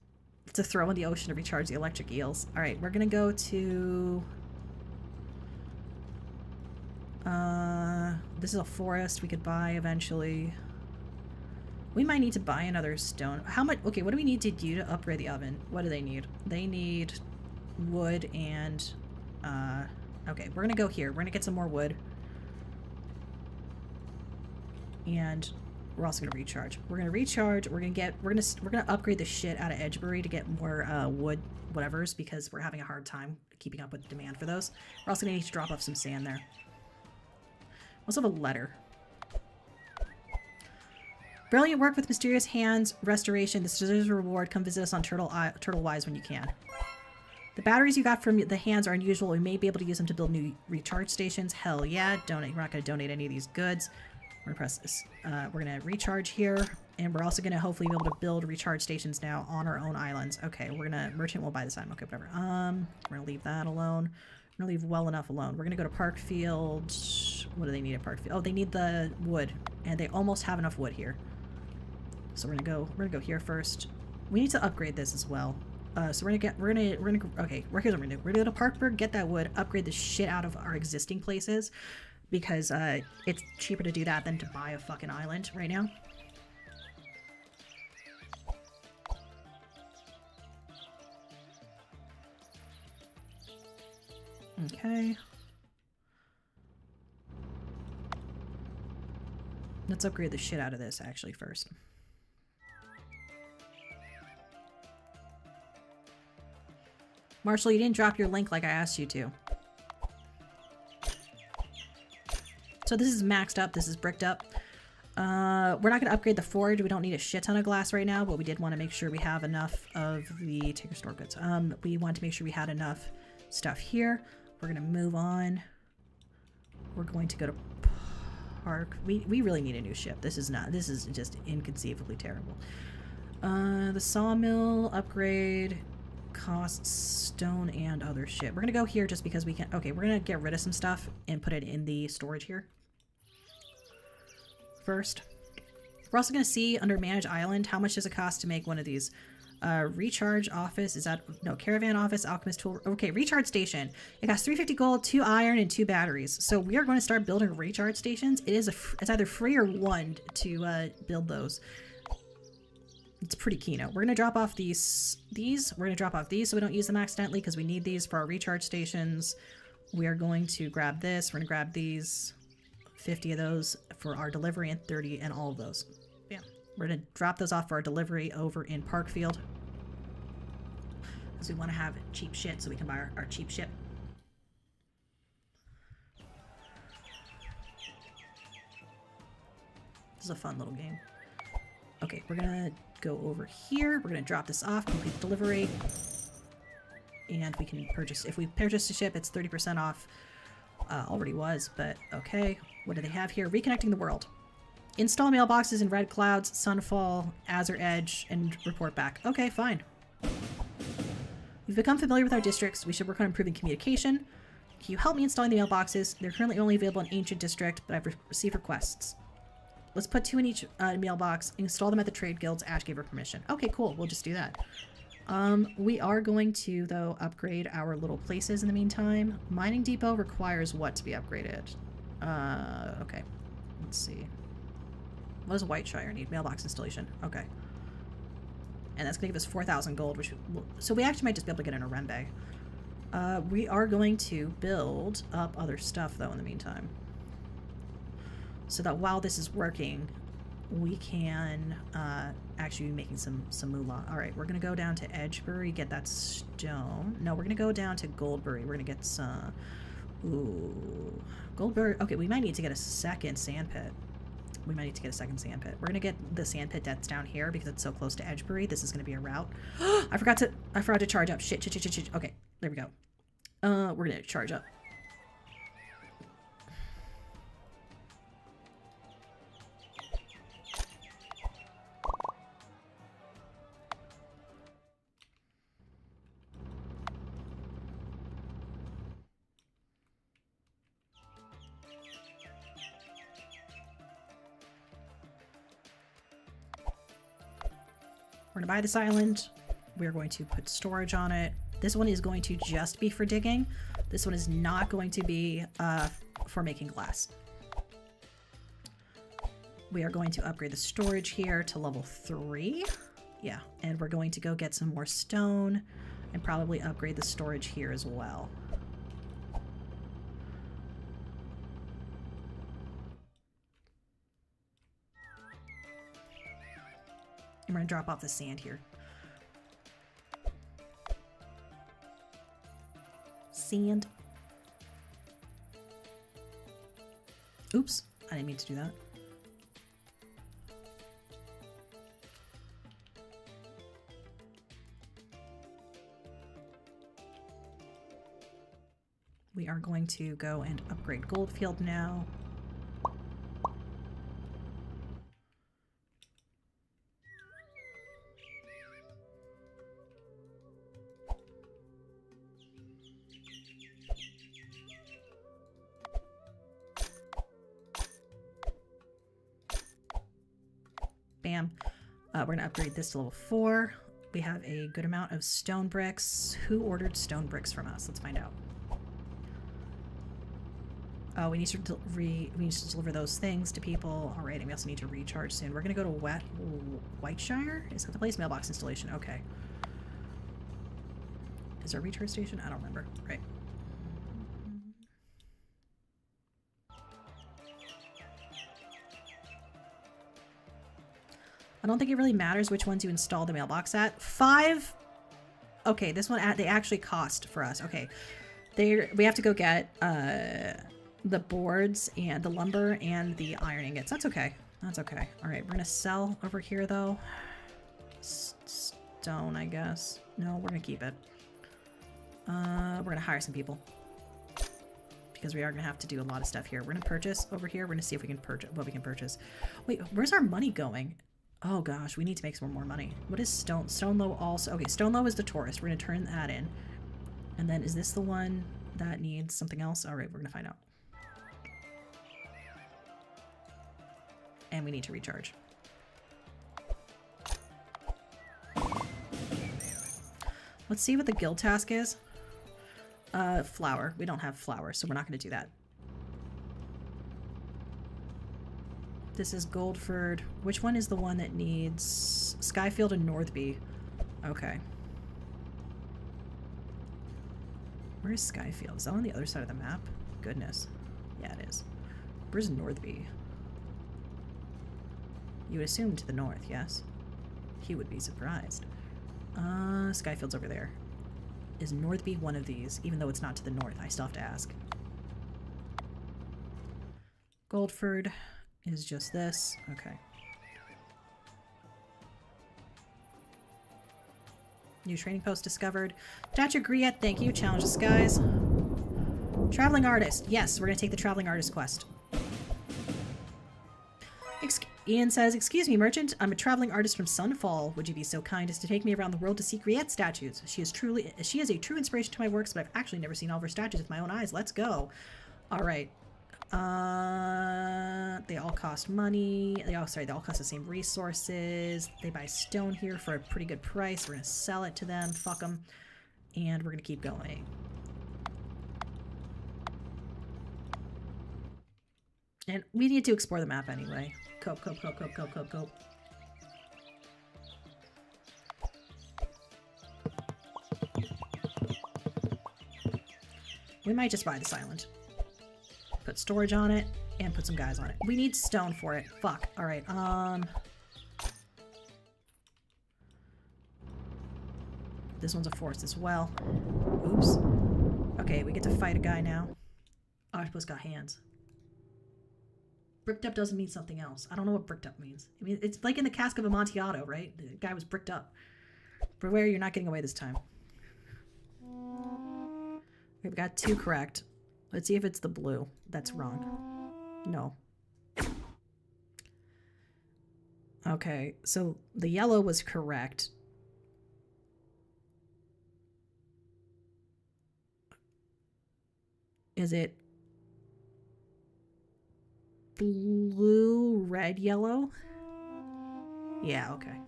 to throw in the ocean to recharge the electric eels. All right, we're gonna go to. This is a forest we could buy eventually. We might need to buy another stone. How much? Okay, what do we need to do to upgrade the oven? What do they need? They need wood and. Okay, we're gonna go here. We're gonna get some more wood. And we're also gonna recharge. We're gonna recharge. We're gonna upgrade the shit out of Edgebury to get more wood whatevers because we're having a hard time keeping up with demand for those. We're also gonna need to drop off some sand there. We also have a letter. Brilliant work with mysterious hands restoration. This deserves a reward. Come visit us on Turtle Wise when you can. The batteries you got from the hands are unusual. We may be able to use them to build new recharge stations. Hell yeah! Donate. We're not gonna donate any of these goods. We're gonna press this. We're gonna recharge here, and we're also gonna hopefully be able to build recharge stations now on our own islands. Okay, we're gonna merchant will buy this time. Okay, whatever. We're gonna leave that alone. We're gonna leave well enough alone. We're gonna go to Parkfield. What do they need at Parkfield? Oh, they need the wood, and they almost have enough wood here. So we're gonna go here first. We need to upgrade this as well. So here's what we're gonna do. We're gonna go to Parkburg, get that wood, upgrade the shit out of our existing places. Because it's cheaper to do that than to buy a fucking island right now. Okay. Let's upgrade the shit out of this actually first. Marshall, you didn't drop your link like I asked you to. So this is maxed up. This is bricked up. We're not going to upgrade the forge. We don't need a shit ton of glass right now, but we did want to make sure we have enough of the take your store goods. We wanted to make sure we had enough stuff here. We're going to move on. We're going to go to Park. We really need a new ship. This is just inconceivably terrible. The sawmill upgrade costs stone and other shit. We're going to go here just because we can. Okay, we're going to get rid of some stuff and put it in the storage here. First, we're also going to see under Manage Island how much does it cost to make one of these. Recharge office, is that no caravan office, alchemist tool. Okay, recharge station. It costs 350 gold, 2 iron, and 2 batteries. So we are going to start building recharge stations. It's either free or 1 to build those. It's pretty keynote. We're going to drop off these. We're going to drop off these so we don't use them accidentally because we need these for our recharge stations. We are going to grab this. We're going to grab these. 50 of those for our delivery and 30 and all of those. Yeah. We're going to drop those off for our delivery over in Parkfield. Because we want to have cheap shit so we can buy our cheap ship. This is a fun little game. Okay, we're going to go over here. We're going to drop this off, complete delivery. And we can purchase, if we purchase a ship, it's 30% off. Already was, but okay. What do they have here? Reconnecting the world. Install mailboxes in Red Clouds, Sunfall, Azure Edge, and report back. Okay, fine. We've become familiar with our districts. We should work on improving communication. Can you help me installing the mailboxes? They're currently only available in Ancient District, but I've received requests. Let's put 2 in each mailbox. Install them at the trade guilds. Ash gave her permission. Okay, cool. We'll just do that. We are going to, though, upgrade our little places in the meantime. Mining Depot requires what to be upgraded? Okay. Let's see. What does Whiteshire need? Mailbox installation. Okay. And that's going to give us 4,000 gold, which so we actually might just be able to get an Orembe. We are going to build up other stuff, though, in the meantime. So that while this is working, we can actually be making some moolah. All right, we're going to go down to Edgebury, get that stone. No, we're going to go down to Goldbury. We're going to get some... Ooh. Goldbury. Okay, we might need to get a second sand pit. We might need to get a second sand pit. We're going to get the sand pit that's down here because it's so close to Edgebury. This is going to be a route. I forgot to charge up. Shit. Okay, there we go. We're going to charge up. We're gonna buy this island. We're going to put storage on it. This one is going to just be for digging. This one is not going to be for making glass. We are going to upgrade the storage here to level 3. Yeah, and we're going to go get some more stone and probably upgrade the storage here as well. And we're going to drop off the sand here. Sand. Oops, I didn't mean to do that. We are going to go and upgrade Goldfield now. Bam. We're going to upgrade this to level 4. We have a good amount of stone bricks. Who ordered stone bricks from us? Let's find out. Oh, we need to deliver those things to people. All right, and we also need to recharge soon. We're going to go to Whiteshire? Is that the place? Mailbox installation. Okay. Is there a recharge station? I don't remember. Right. I don't think it really matters which ones you install the mailbox at. 5. Okay, this one, they actually cost for us. Okay. We have to go get the boards and the lumber and the iron ingots. That's okay. That's okay. All right, we're going to sell over here, though. Stone, I guess. No, we're going to keep it. We're going to hire some people. Because we are going to have to do a lot of stuff here. We're going to purchase over here. We're going to see if we can purchase what we can purchase. Wait, where's our money going? Oh gosh, we need to make some more money. What is Stone? Stonelow also. Okay, Stonelow is the tourist. We're going to turn that in. And then is this the one that needs something else? All right, we're going to find out. And we need to recharge. Let's see what the guild task is. Flour. We don't have flour, so we're not going to do that. This is Goldford. Which one is the one that needs Skyfield and Northby? Okay. Where is Skyfield? Is that on the other side of the map? Goodness. Yeah, it is. Where's Northby? You would assume to the north, yes? He would be surprised. Skyfield's over there. Is Northby one of these? Even though it's not to the north, I still have to ask. Goldford is just this. Okay. New training post discovered. Statue Griette, thank you. Challenge the skies. Traveling artist. Yes, we're going to take the traveling artist quest. Ian says, excuse me, merchant. I'm a traveling artist from Sunfall. Would you be so kind as to take me around the world to see Griette statues? She is a true inspiration to my works, but I've actually never seen all of her statues with my own eyes. Let's go. All right. They all cost money. They all cost the same resources. They buy stone here for a pretty good price. We're going to sell it to them. Fuck them. And we're going to keep going. And we need to explore the map anyway. Cope. We might just buy this island. Put storage on it and put some guys on it. We need stone for it. Fuck. All right. This one's a forest as well. Oops. Okay, we get to fight a guy now. Octopus got hands. Bricked up doesn't mean something else. I don't know what bricked up means. I mean, it's like in the cask of Amontillado, right? The guy was bricked up. Beware, you're not getting away this time. We've got 2 correct. Let's see if it's the blue. That's wrong. No. Okay, so the yellow was correct. Is it blue, red, yellow? Yeah, okay.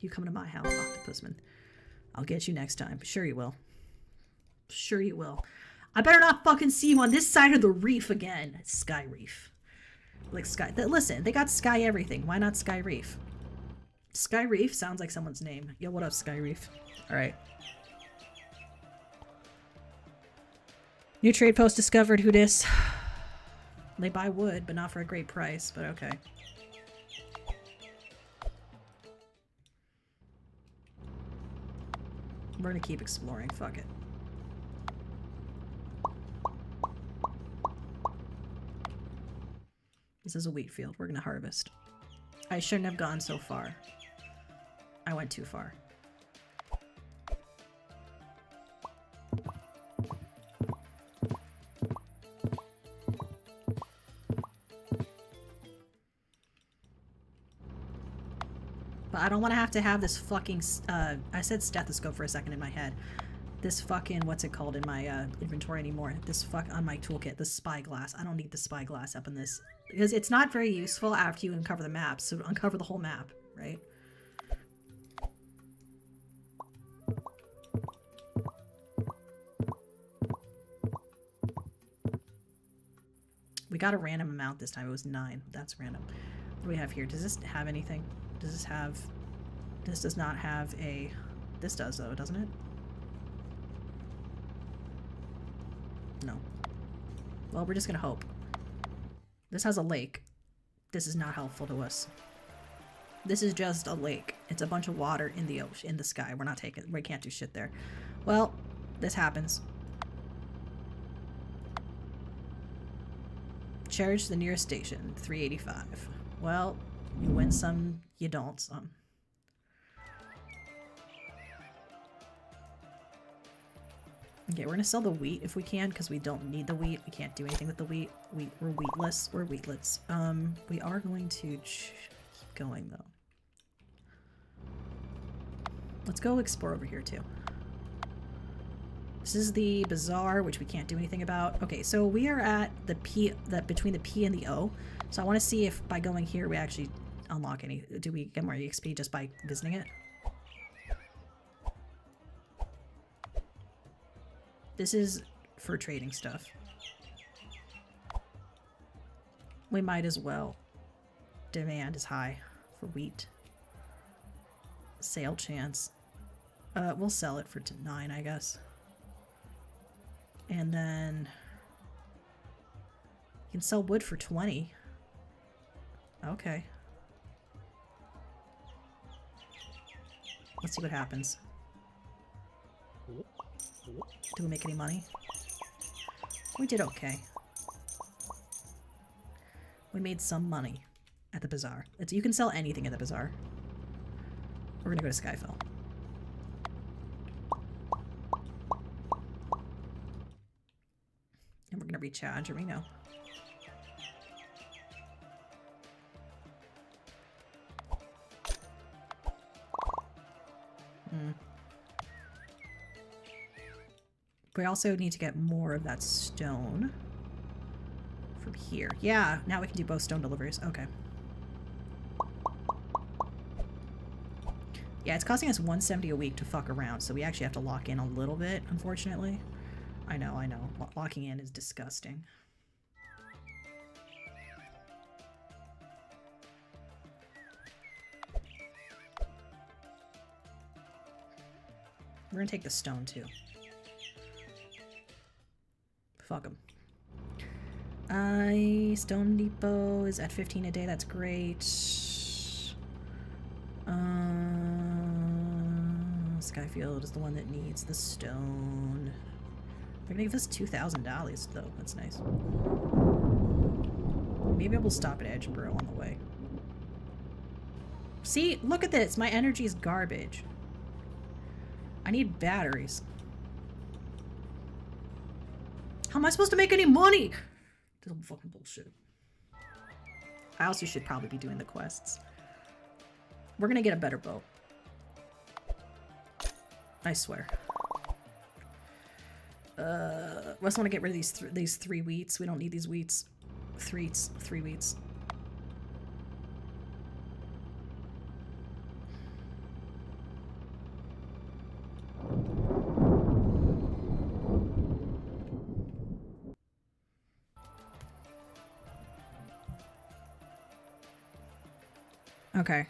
You come to my house, Octopusman. I'll get you next time. Sure you will. Sure you will. I better not fucking see you on this side of the reef again. Sky Reef. Like Sky... Listen, they got Sky everything. Why not Sky Reef? Sky Reef sounds like someone's name. Yo, what up, Sky Reef? Alright. New trade post discovered. Who dis? They buy wood, but not for a great price, but okay. We're gonna keep exploring. Fuck it. This is a wheat field. We're gonna harvest. I shouldn't have gone so far. I went too far. But I don't want to have this fucking, I said stethoscope for a second in my head. This fucking, what's it called in my inventory anymore? This on my toolkit, the spyglass. I don't need the spyglass up in this. Because it's not very useful after you uncover the map, so uncover the whole map, right? We got a random amount this time. It was 9. That's random. What do we have here? Does this have anything? Does this have... This does not have a... This does, though, doesn't it? No. Well, we're just gonna hope. This has a lake. This is not helpful to us. This is just a lake. It's a bunch of water in the ocean, in the sky. We're not taking... We can't do shit there. Well, this happens. Charge to the nearest station. 385. Well, you win some, you don't some. Okay, we're gonna sell the wheat if we can, because we don't need the wheat. We can't do anything with the wheat. We're wheatless. We're wheatlets. We are going to keep going, though. Let's go explore over here, too. This is the bazaar, which we can't do anything about. Okay, so we are at the P, between the P and the O. So I want to see if by going here we actually unlock any. Do we get more EXP just by visiting it? This is for trading stuff. We might as well. Demand is high for wheat. Sale chance. We'll sell it for 9, I guess. And then you can sell wood for 20. Okay. Let's see what happens. Do we make any money? We did okay. We made some money at the bazaar. You can sell anything at the bazaar. We're gonna go to Skyfell. And we're gonna recharge Reno. We also need to get more of that stone from here. Yeah, now we can do both stone deliveries. Okay. Yeah, it's costing us 170 a week to fuck around, so we actually have to lock in a little bit, unfortunately. I know, I know. Locking in is disgusting. We're gonna take the stone, too. Fuck them. Stone Depot is at 15 a day. That's great. Skyfield is the one that needs the stone. They're gonna give us $2,000 though. That's nice. Maybe we'll stop at Edgeboro on the way. See, look at this. My energy is garbage. I need batteries. How am I supposed to make any money? This is fucking bullshit. I also should probably be doing the quests. We're gonna get a better boat. I swear. I just want to get rid of these 3 wheats. We don't need these wheats. 3 wheats. Okay.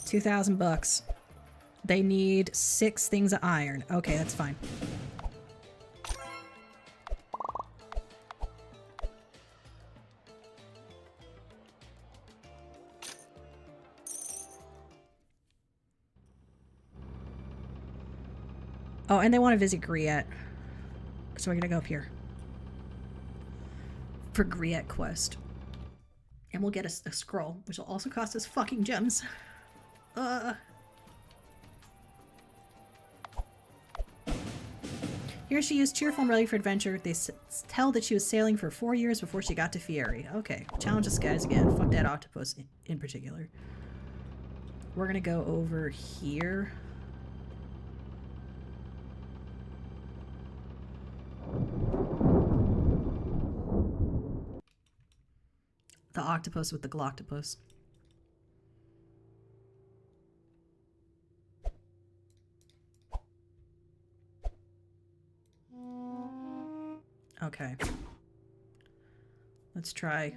2,000 bucks. They need 6 things of iron. Okay, that's fine. Oh, and they want to visit Griette. So we're gonna go up here. For Griette quest. And we'll get a scroll, which will also cost us fucking gems. Here she is, cheerful and ready for adventure. They tell that she was sailing for 4 years before she got to Fieri. Okay, challenge us guys again. Fuck that octopus in particular. We're gonna go over here. The octopus with the gloctopus. Okay. Let's try.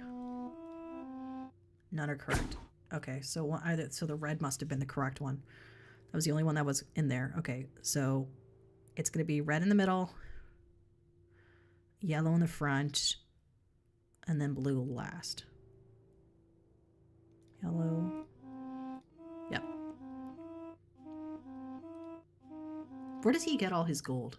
None are correct. Okay, so so the red must have been the correct one. That was the only one that was in there. Okay, so it's going to be red in the middle, yellow in the front, and then blue last. Yellow. Yep. Where does he get all his gold?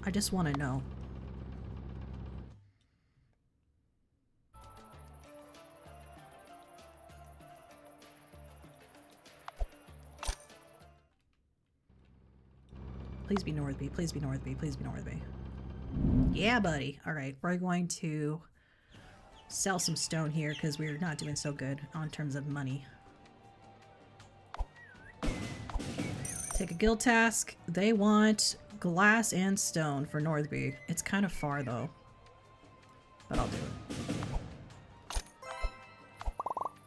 I just want to know. Please be Northby. Please be Northby. Please be Northby. Yeah, buddy. All right, we're going to sell some stone here because we're not doing so good on terms of money. Take a guild task. They want glass and stone for Northby. It's kind of far though, but I'll do it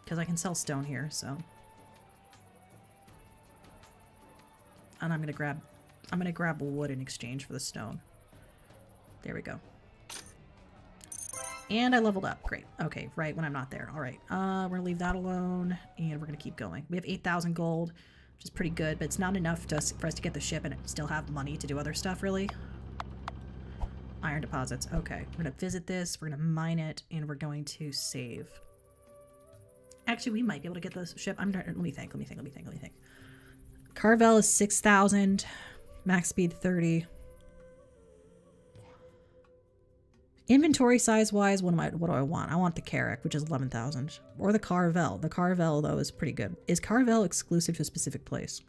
because I can sell stone here. So, and I'm gonna grab wood in exchange for the stone. There we go. And I leveled up. Great. Okay, right when I'm not there. All right. We're gonna leave that alone, and we're gonna keep going. We have 8,000 gold, which is pretty good, but it's not enough for us to get the ship and still have money to do other stuff, really. Iron deposits. Okay, we're gonna visit this. We're gonna mine it, and we're going to save. Actually, we might be able to get the ship. Let me think. Carvel is 6,000. Max speed 30. Inventory size wise, what do I want? I want the Carrack, which is 11,000. Or the Carvel. The Carvel, though, is pretty good. Is Carvel exclusive to a specific place?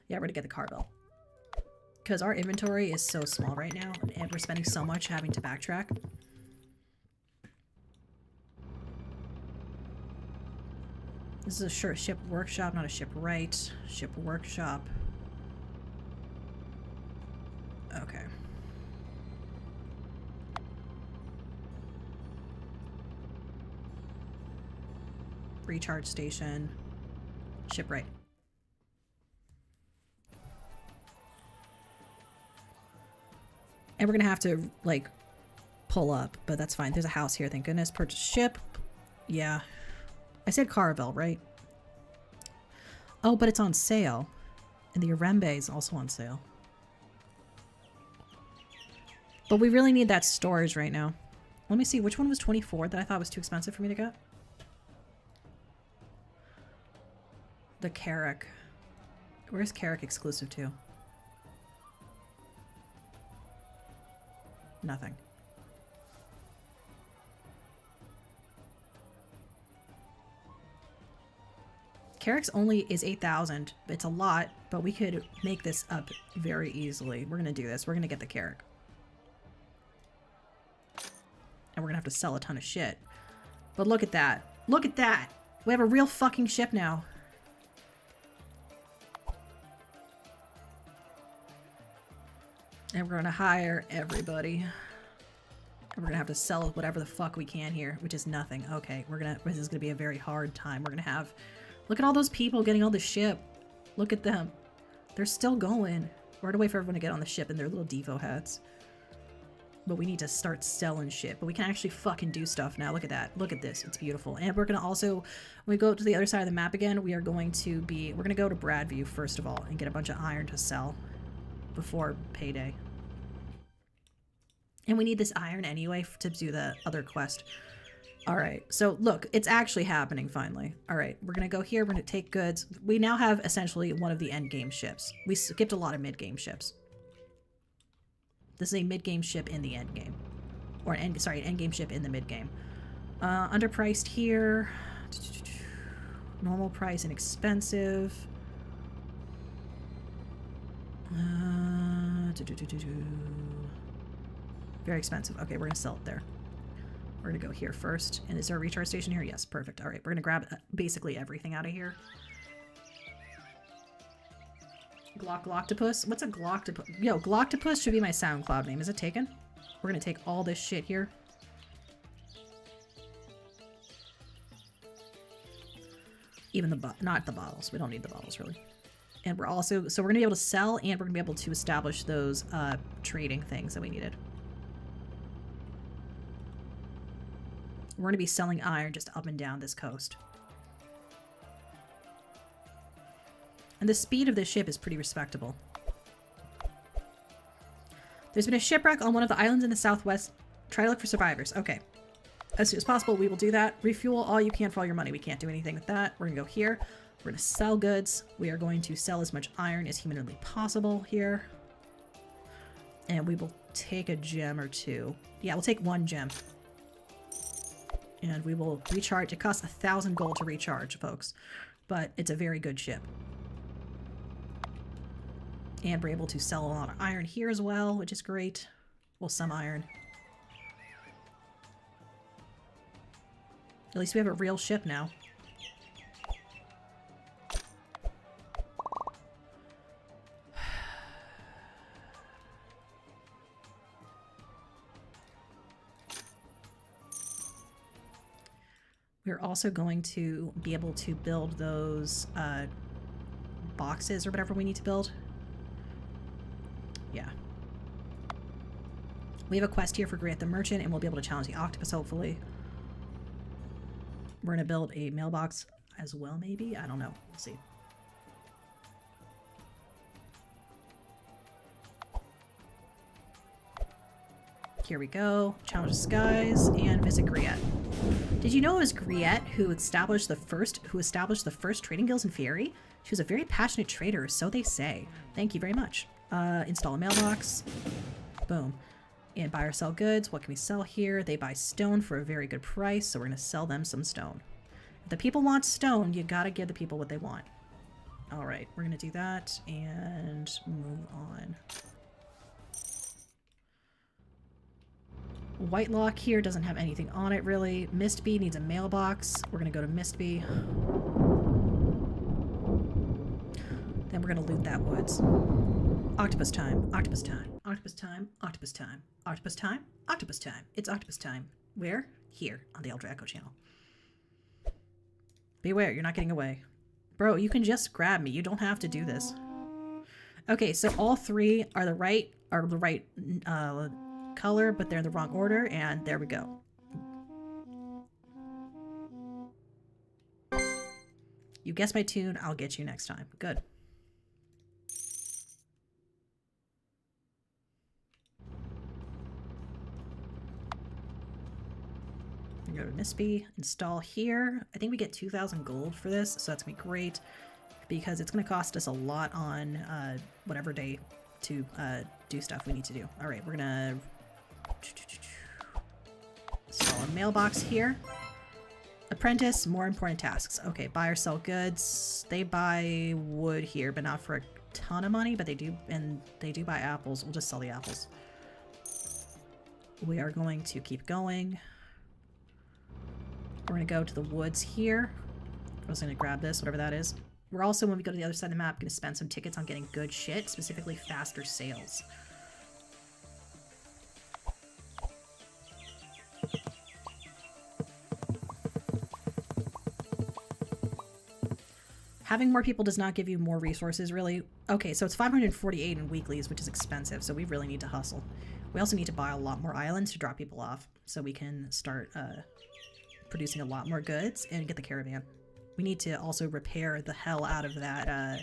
Yeah, we're gonna get the Carvel. Because our inventory is so small right now, and we're spending so much having to backtrack. This is a ship workshop, not a shipwright. Ship workshop. Okay. Recharge station. Shipwright. And we're gonna have to, like, pull up, but that's fine. There's a house here, thank goodness. Purchase ship. Yeah. I said Caravel, right? Oh, but it's on sale. And the Urembe is also on sale. But we really need that storage right now. Let me see, which one was 24 that I thought was too expensive for me to get? The Carrack. Where's Carrack exclusive to? Nothing. Carrack's only is 8,000. It's a lot, but we could make this up very easily. We're gonna do this. We're gonna get the Carrack. And we're gonna have to sell a ton of shit. But look at that. Look at that! We have a real fucking ship now. And we're gonna hire everybody. And we're gonna have to sell whatever the fuck we can here, which is nothing. Okay, this is gonna be a very hard time. We're gonna have Look at all those people getting on the ship. Look at them. They're still going. We're gonna wait for everyone to get on the ship in their little Devo hats. But we need to start selling shit. But we can actually fucking do stuff now. Look at that. Look at this. It's beautiful. And we're gonna also, when we go to the other side of the map again, we're gonna go to Bradview first of all and get a bunch of iron to sell before payday. And we need this iron anyway to do the other quest. Alright, so look, it's actually happening finally. Alright, we're gonna go here, we're gonna take goods. We now have essentially one of the endgame ships. We skipped a lot of mid-game ships. This is a mid-game ship in the endgame. Or an endgame ship in the mid-game. Underpriced here. Normal price and expensive. Very expensive. Okay, we're gonna sell it there. We're gonna go here first. And is there a recharge station here? Yes, perfect. All right, we're gonna grab basically everything out of here. Glocktopus? What's a Glocktopus? Yo, Glocktopus should be my SoundCloud name. Is it taken? We're gonna take all this shit here. Even not the bottles. We don't need the bottles really. And we're also, so we're gonna be able to sell and we're gonna be able to establish those trading things that we needed. We're going to be selling iron just up and down this coast. And the speed of this ship is pretty respectable. There's been a shipwreck on one of the islands in the southwest. Try to look for survivors. Okay. As soon as possible, we will do that. Refuel all you can for all your money. We can't do anything with that. We're going to go here. We're going to sell goods. We are going to sell as much iron as humanly possible here. And we will take a gem or two. Yeah, we'll take one gem. And we will recharge. It costs 1,000 gold to recharge, folks. But it's a very good ship. And we're able to sell a lot of iron here as well, which is great. Well, some iron. At least we have a real ship now. We're also going to be able to build those boxes or whatever we need to build. Yeah. We have a quest here for Great the Merchant, and we'll be able to challenge the octopus, hopefully. We're going to build a mailbox as well, maybe? I don't know. We'll see. Here we go. Challenge the skies and visit Griette. Did you know it was Griette who established the first trading guilds in Fieri? She was a very passionate trader, so they say. Thank you very much. Install a mailbox. Boom. And buy or sell goods. What can we sell here? They buy stone for a very good price, so we're going to sell them some stone. If the people want stone, you gotta give the people what they want. Alright, we're going to do that and move on. Whitelock here doesn't have anything on it, really. Mistby needs a mailbox. We're going to go to Mistby. Then we're going to loot that woods. Octopus time. Octopus time. Octopus time. Octopus time. Octopus time. Octopus time. It's octopus time. Where? Here on the Eldritch Echo channel. Beware, you're not getting away. Bro, you can just grab me. You don't have to do this. Okay, so all three are the right color, but they're in the wrong order, and there we go. You guess my tune, I'll get you next time. Good. Go to Mistby, install here. I think we get 2,000 gold for this, so that's gonna be great because it's gonna cost us a lot on whatever day to do stuff we need to do. All right, we're gonna install a mailbox here. Apprentice, more important tasks. Okay, buy or sell goods. They buy wood here, but not for a ton of money, but they do, and they do buy apples. We'll just sell the apples. We are going to keep going. We're going to go to the woods here. I'm just going to grab this, whatever that is. We're also, when we go to the other side of the map, going to spend some tickets on getting good shit, specifically faster sales. Having more people does not give you more resources, really. Okay, so it's 548 in weeklies, which is expensive, so we really need to hustle. We also need to buy a lot more islands to drop people off, so we can start producing a lot more goods and get the caravan. We need to also repair the hell out of that,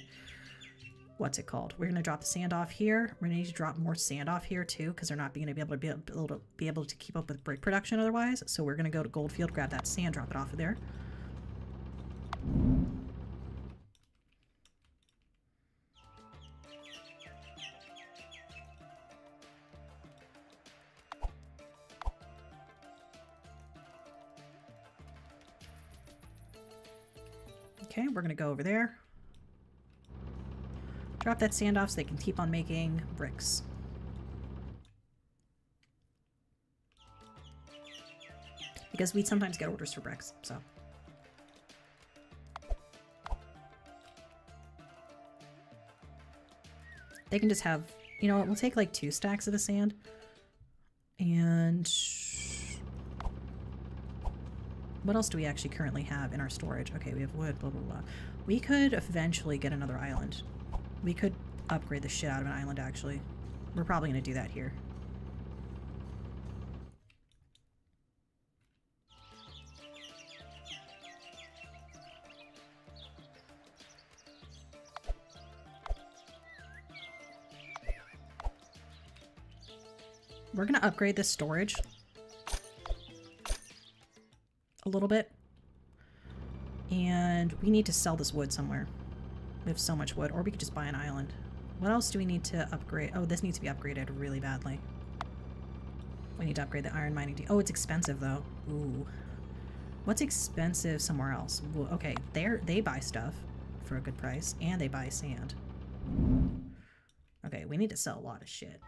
what's it called? We're going to drop the sand off here. We're going to need to drop more sand off here, too, because they're not going to be able to keep up with brick production otherwise. So we're going to go to Goldfield, grab that sand, drop it off of there. Okay, we're going to go over there. Drop that sand off so they can keep on making bricks. Because we sometimes get orders for bricks, so. They can just have, you know what, we'll take like 2 stacks of the sand. And what else do we actually currently have in our storage? Okay, we have wood, blah, blah, blah. We could eventually get another island. We could upgrade the shit out of an island, actually. We're probably going to do that here. We're going to upgrade this storage a little bit. And we need to sell this wood somewhere. We have so much wood, or we could just buy an island. What else do we need to upgrade? Oh, this needs to be upgraded really badly. We need to upgrade the iron mining. Oh, it's expensive though. Ooh. What's expensive somewhere else? Ooh, okay, they buy stuff for a good price, and they buy sand. Okay, we need to sell a lot of shit.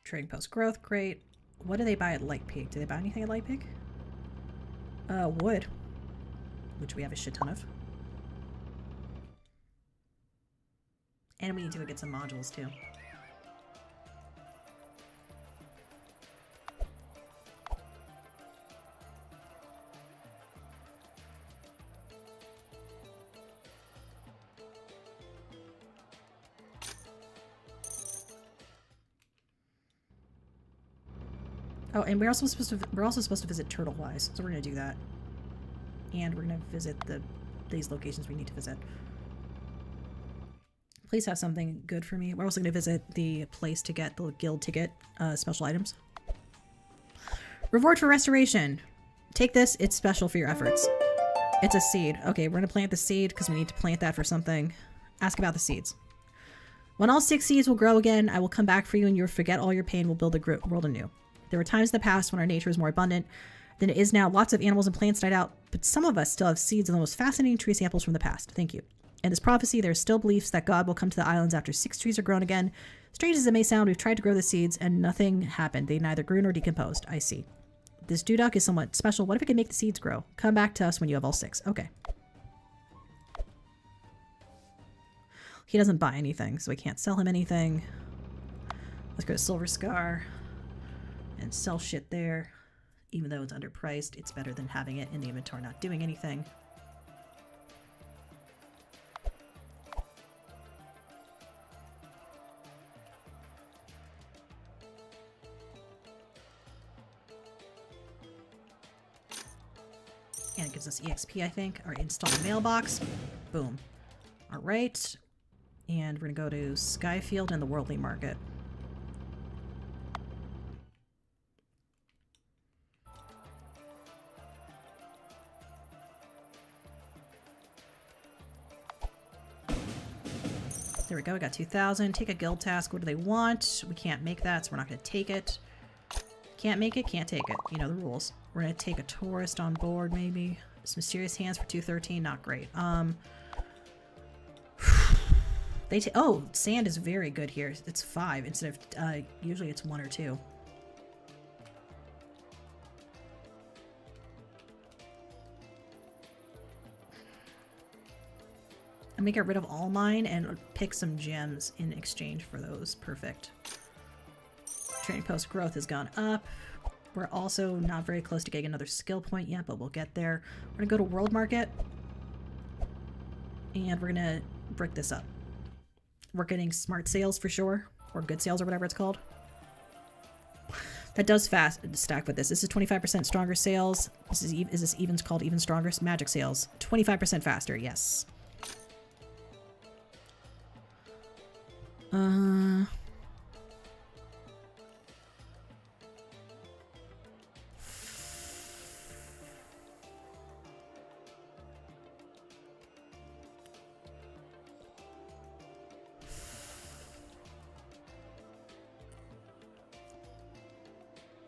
Trading post growth, great. What do they buy at Light Peak? Do they buy anything at Light Peak? Wood. Which we have a shit ton of. And we need to get some modules too. Oh, and we're also supposed to visit Turtlewise, so we're gonna do that. And we're gonna visit these locations we need to visit. Please have something good for me. We're also gonna visit the place to get the guild ticket special items. Reward for restoration. Take this, it's special for your efforts. It's a seed. Okay, we're gonna plant the seed because we need to plant that for something. Ask about the seeds. When all 6 seeds will grow again, I will come back for you and you'll forget all your pain. We'll build the world anew. There were times in the past when our nature was more abundant than it is now. Lots of animals and plants died out, but some of us still have seeds of the most fascinating tree samples from the past. Thank you. In this prophecy, there are still beliefs that God will come to the islands after 6 trees are grown again. Strange as it may sound, we've tried to grow the seeds and nothing happened. They neither grew nor decomposed. I see. This dewduck is somewhat special. What if it can make the seeds grow? Come back to us when you have all 6. Okay. He doesn't buy anything, so we can't sell him anything. Let's go to Silver Scar and sell shit there. Even though it's underpriced, it's better than having it in the inventory not doing anything. And it gives us EXP, I think. Our install mailbox. Boom. Alright. And we're gonna go to Skyfield and the Worldly Market. There we go, we got 2,000. Take a guild task. What do they want? We can't make that, so we're not going to take it. Can't make it, can't take it. You know the rules. We're going to take a tourist on board, maybe. Some mysterious hands for 213, not great. Oh, sand is very good here. It's 5 instead of, usually it's 1 or 2. I'm gonna get rid of all mine and pick some gems in exchange for those. Perfect. Training post growth has gone up. We're also not very close to getting another skill point yet, but we'll get there. We're gonna go to World Market. And we're gonna brick this up. We're getting smart sales for sure. Or good sales or whatever it's called. That does fast stack with this. This is 25% stronger sales. Is this even called even stronger? Magic sales. 25% faster, yes.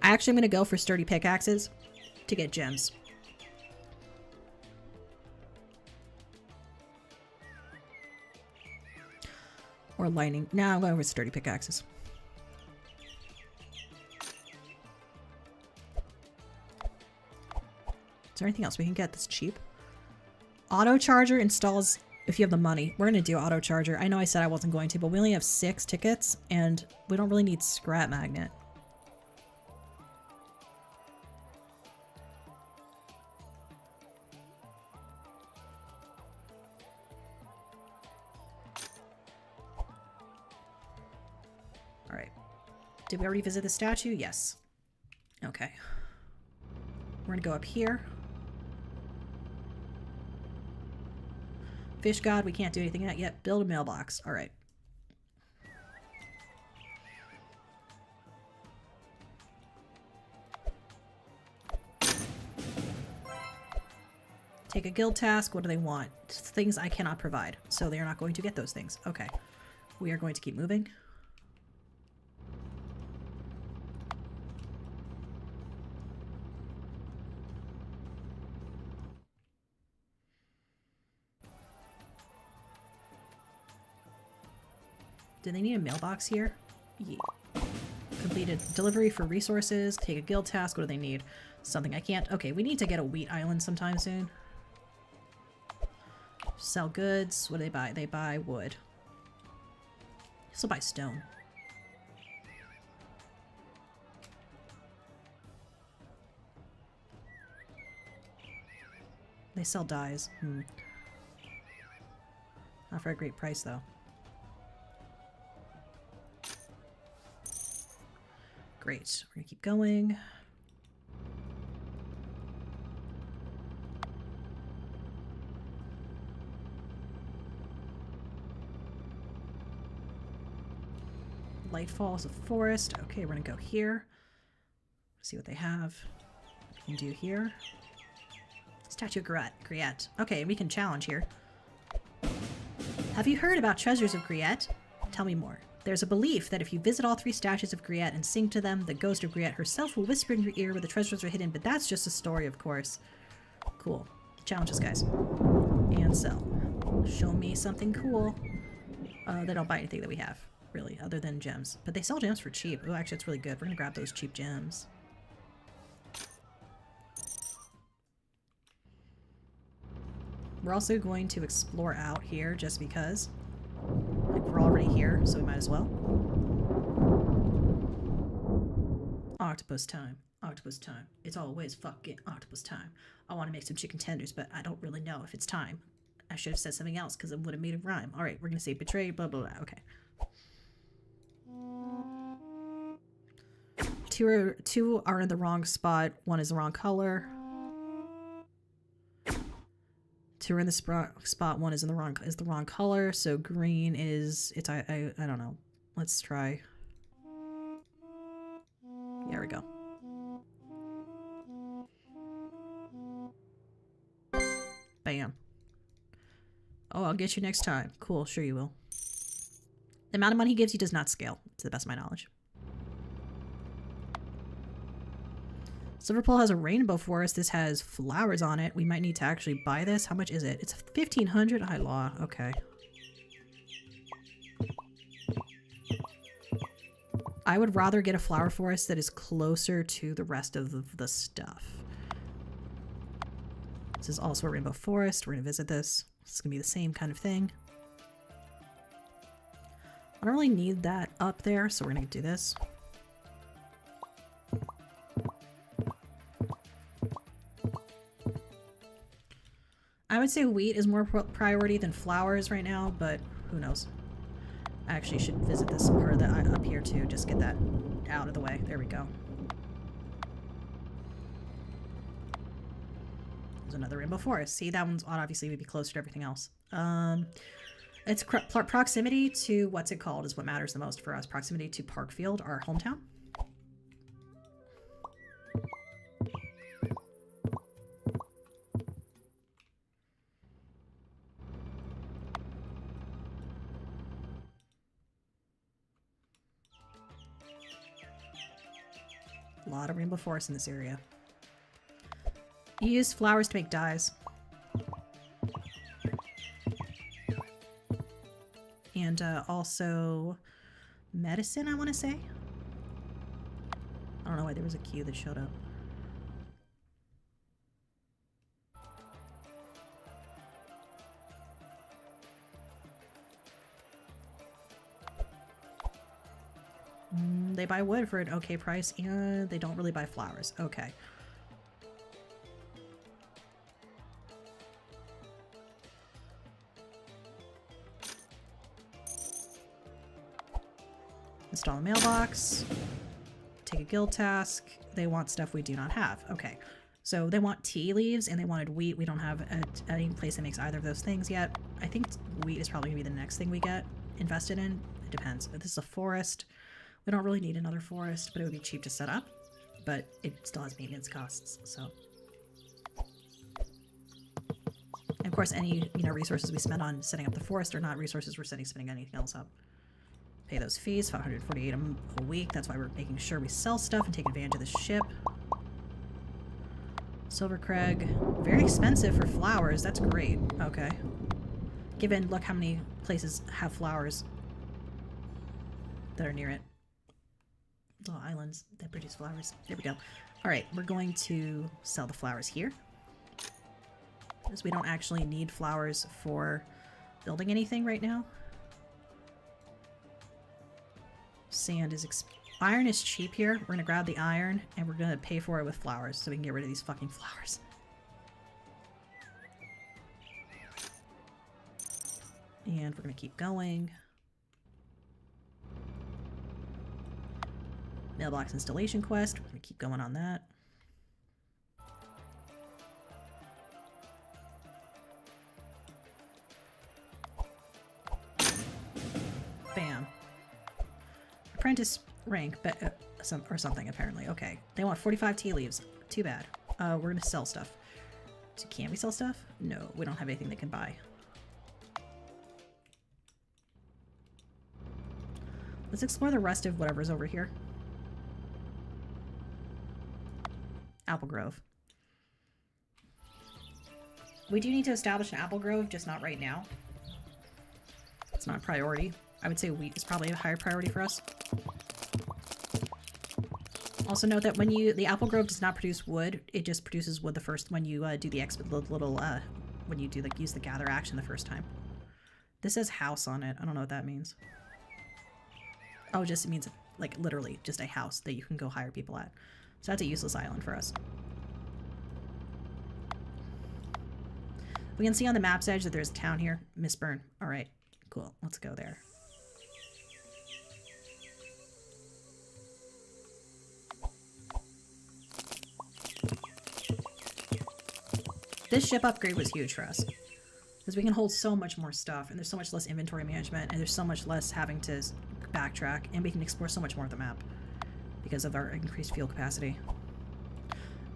Actually, I'm going to go for sturdy pickaxes to get gems. Or lightning. Nah, I'm going with sturdy pickaxes. Is there anything else we can get that's cheap? Auto charger installs if you have the money. We're going to do auto charger. I know I said I wasn't going to, but we only have 6 tickets and we don't really need scrap magnet. Did we already visit the statue? Yes. Okay. We're gonna go up here. Fish god, we can't do anything yet. Build a mailbox. Alright. Take a guild task. What do they want? Things I cannot provide. So they are not going to get those things. Okay. We are going to keep moving. Do they need a mailbox here? Yeah. Completed delivery for resources. Take a guild task. What do they need? Something I can't. Okay, we need to get a wheat island sometime soon. Sell goods. What do they buy? They buy wood. This will buy stone. They sell dyes. Not for a great price, though. Great. We're gonna keep going. Light falls of forest. Okay, we're gonna go here. See what they have. What we can do here. Statue of Griette. Okay, we can challenge here. Have you heard about treasures of Griette? Tell me more. There's a belief that if you visit all 3 statues of Griette and sing to them, the ghost of Griette herself will whisper in your ear where the treasures are hidden, but that's just a story, of course. Cool. Challenge us, guys. And sell. Show me something cool. They don't buy anything that we have, really, other than gems. But they sell gems for cheap. Oh, actually, it's really good. We're gonna grab those cheap gems. We're also going to explore out here just because. Like, we're already here, so we might as well. Octopus time. Octopus time. It's always fucking octopus time. I want to make some chicken tenders, but I don't really know if it's time. I should have said something else because it would have made a rhyme. Alright, we're going to say betray, blah, blah, blah. Okay. Two are in the wrong spot. One is the wrong color. 2 are in the spot. One is in the wrong color. So green is I don't know. Let's try. There we go. Bam. Oh, I'll get you next time. Cool, sure you will. The amount of money he gives you does not scale, to the best of my knowledge. Silverpool has a rainbow forest. This has flowers on it. We might need to actually buy this. How much is it? It's 1,500 high law. Okay. I would rather get a flower forest that is closer to the rest of the stuff. This is also a rainbow forest. We're going to visit this. It's gonna be the same kind of thing. I don't really need that up there, so we're gonna do this. I would say wheat is more priority than flowers right now, but who knows. I actually should visit this part of that up here too, just get that out of the way. There we go. There's another rainbow forest. See, that one's obviously would be closer to everything else. It's proximity to, what's it called, is what matters the most for us. Proximity to Parkfield, our hometown. A lot of rainbow forest in this area. You use flowers to make dyes. And also medicine, I want to say. I don't know why there was a queue that showed up. They buy wood for an okay price, and they don't really buy flowers. Okay. Install a mailbox. Take a guild task. They want stuff we do not have. Okay. So they want tea leaves and they wanted wheat. We don't have any place that makes either of those things yet. I think wheat is probably going to be the next thing we get invested in. It depends. If this is a forest, we don't really need another forest, but it would be cheap to set up. But it still has maintenance costs, so. And of course, any resources we spend on setting up the forest are not resources we're spending anything else up. Pay those fees, 548 a week. That's why we're making sure we sell stuff and take advantage of the ship. Silver Craig, very expensive for flowers. That's great. Okay. Given, look how many places have flowers that are near it. Little islands that produce flowers. There we go. All right, we're going to sell the flowers here, because we don't actually need flowers for building anything right now. Sand is iron is cheap here. We're gonna grab the iron and we're gonna pay for it with flowers so we can get rid of these fucking flowers. And we're gonna keep going. Mailbox installation quest. We're gonna keep going on that. Bam. Apprentice rank, or something apparently. Okay, they want 45 tea leaves. Too bad. We're gonna sell stuff. So can we sell stuff? No, we don't have anything that can buy. Let's explore the rest of whatever's over here. Apple Grove. We do need to establish an apple grove, just not right now. It's not a priority. I would say wheat is probably a higher priority for us. Also note that when the apple grove does not produce wood, it just produces wood the first when you do the when you do use the gather action the first time. This says house on it. I don't know what that means. Oh, it means like literally just a house that you can go hire people at. So that's a useless island for us. We can see on the map's edge that there's a town here. Mistburn. All right, cool. Let's go there. This ship upgrade was huge for us, because we can hold so much more stuff, and there's so much less inventory management, and there's so much less having to backtrack, and we can explore so much more of the map because of our increased fuel capacity.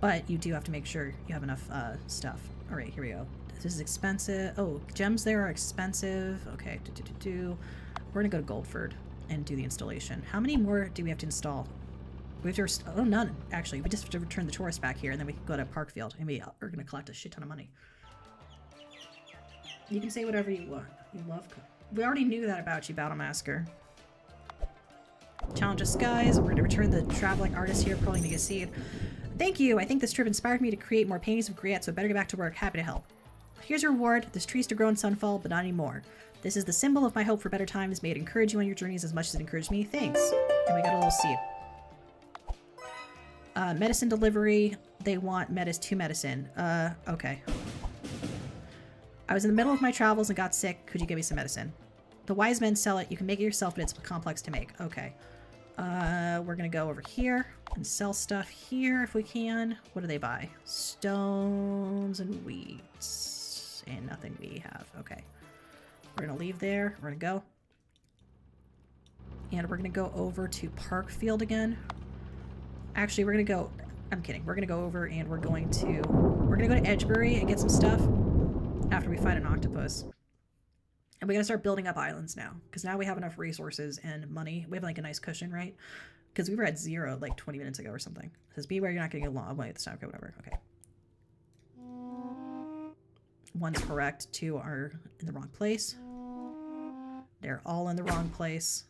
But you do have to make sure you have enough stuff. All right, here we go. This is expensive. Oh, gems there are expensive. Okay, we're gonna go to Goldford and do the installation. How many more do we have to install? We have to, oh, none, actually. We just have to return the tourist back here, and then we can go to Parkfield, and we are going to collect a shit ton of money. You can say whatever you want. You love... We already knew that about you, Battle Masker. Challenge of Skies. We're going to return the traveling artist here, pulling me a seed. Thank you! I think this trip inspired me to create more paintings of Griette, so better get back to work. Happy to help. Here's your reward. This tree's to grow in Sunfall, but not anymore. This is the symbol of my hope for better times. May it encourage you on your journeys as much as it encouraged me. Thanks. And we got a little seed. Medicine delivery. They want two medicine. Okay. I was in the middle of my travels and got sick. Could you give me some medicine? The wise men sell it. You can make it yourself, but it's complex to make. Okay. We're gonna go over here and sell stuff here if we can. What do they buy? Stones and weeds. And nothing we have. Okay. We're gonna leave there. We're gonna go. And we're gonna go over to Parkfield again. Actually, we're gonna go... I'm kidding. We're gonna go over and we're gonna go to Edgebury and get some stuff after we find an octopus. And we gotta start building up islands now, because now we have enough resources and money. We have like a nice cushion, right? Because we were at 0 like 20 minutes ago or something. It says, beware, you're not gonna get long way this time. Okay, whatever. Okay. 1's correct. 2 are in the wrong place. They're all in the wrong place.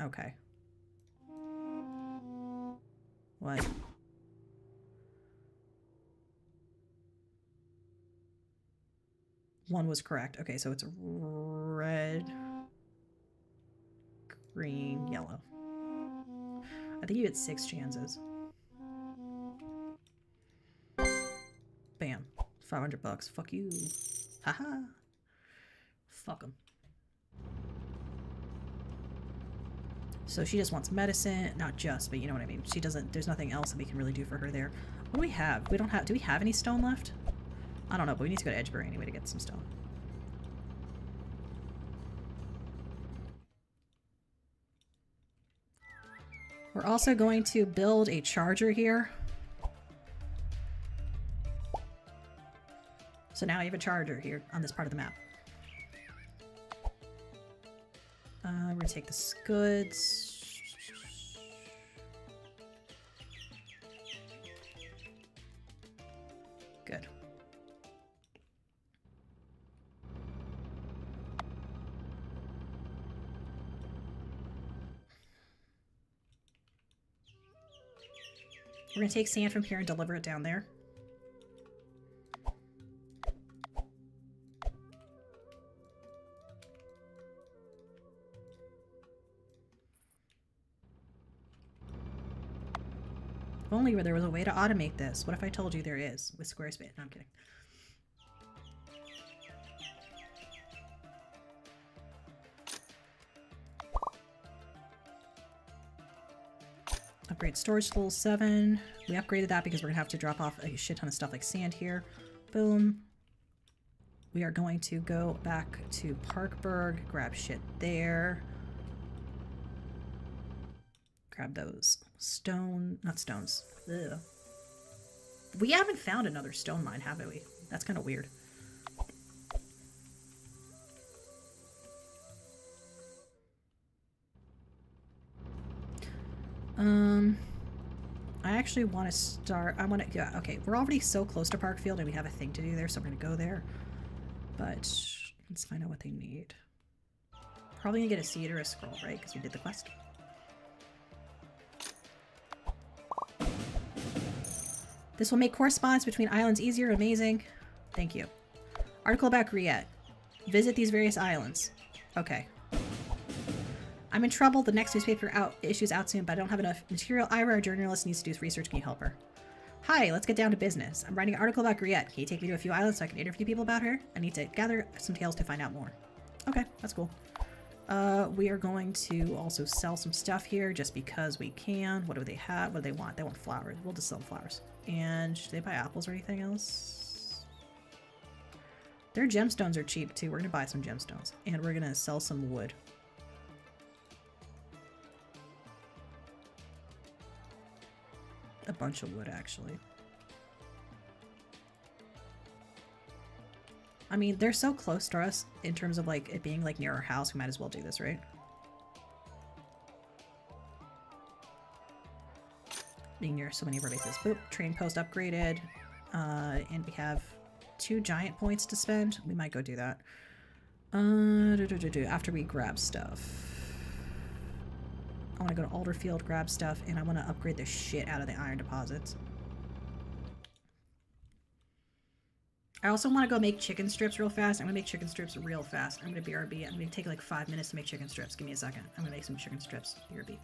Okay. What? One was correct. Okay, so it's red, green, yellow. I think you had 6 chances. Bam. $500. Fuck you. Haha. Fuck them. So she just wants medicine. Not just, but you know what I mean. She doesn't, there's nothing else that we can really do for her there. What do we have? We don't have, do we have any stone left? I don't know, but we need to go to Edgebury anyway to get some stone. We're also going to build a charger here. So now you have a charger here on this part of the map. We're going to take this goods. Good. We're going to take sand from here and deliver it down there. If only there was a way to automate this. What if I told you there is with Squarespace? No, I'm kidding. Upgrade storage to level 7. We upgraded that because we're gonna have to drop off a shit ton of stuff like sand here. Boom. We are going to go back to Parkburg, grab shit there. Grab those not stones. Ugh. We haven't found another stone mine, have we? That's kind of weird. I actually want to start, yeah, okay, we're already so close to Parkfield and we have a thing to do there, so we're going to go there. But let's find out what they need. Probably going to get a seed or a scroll, right? Because we did the quest. This will make correspondence between islands easier. Amazing. Thank you. Article about Griette. Visit these various islands. Okay. I'm in trouble. The next newspaper issue's out soon, but I don't have enough material. Ira, our journalist, needs to do research. Can you help her? Hi, let's get down to business. I'm writing an article about Griette. Can you take me to a few islands so I can interview people about her? I need to gather some tales to find out more. Okay, that's cool. We are going to also sell some stuff here just because we can. What do they have? What do they want? They want flowers. We'll just sell flowers. And should they buy apples or anything else? Their gemstones are cheap too. We're going to buy some gemstones. And we're going to sell some wood. A bunch of wood, actually. I mean, they're so close to us in terms of like it being like near our house. We might as well do this, right? Being near so many of our bases. Boop. Train post upgraded. And we have 2 giant points to spend. We might go do that. After we grab stuff. I want to go to Alderfield, grab stuff, and I want to upgrade the shit out of the iron deposits. I also want to go make chicken strips real fast. I'm gonna make chicken strips real fast. I'm gonna BRB. I'm gonna take like 5 minutes to make chicken strips. Give me a second. I'm gonna make some chicken strips. BRB.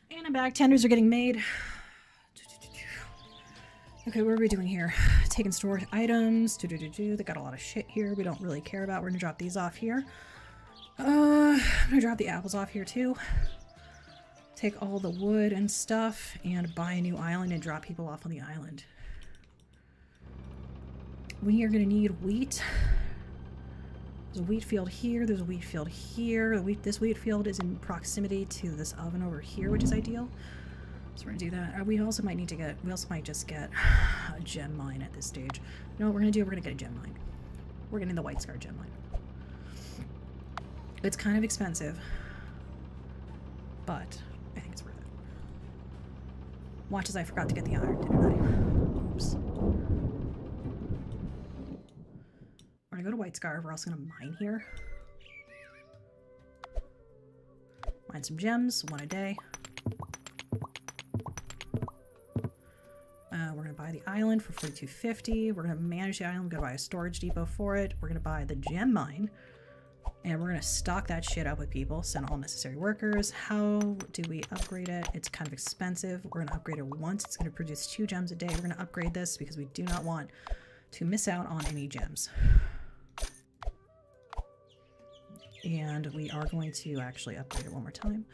And I'm back. Tenders are getting made. Okay, what are we doing here? Taking store items. They got a lot of shit here we don't really care about. We're gonna drop these off here. I'm gonna drop the apples off here too. Take all the wood and stuff and buy a new island and drop people off on the island. We are gonna need wheat. There's a wheat field here. There's a wheat field here. This wheat field is in proximity to this oven over here, which is ideal. So we're gonna do that. We also might need to get. We also might just get a gem mine at this stage. You know what we're gonna do? We're gonna get a gem mine. We're getting the white scar gem mine. It's kind of expensive, but I think it's worth it. Watch as I forgot to get the iron, didn't I? Oops. We're gonna go to White Scar. We're also gonna mine here. Mine some gems, 1 a day. We're gonna buy the island for 42.50. We're gonna manage the island. We're gonna buy a storage depot for it. We're gonna buy the gem mine And we're going to stock that shit up with people. Send all necessary workers. How do we upgrade it? It's kind of expensive. We're going to upgrade it once. It's going to produce 2 gems a day. We're going to upgrade this because we do not want to miss out on any gems. And we are going to actually upgrade it one more time.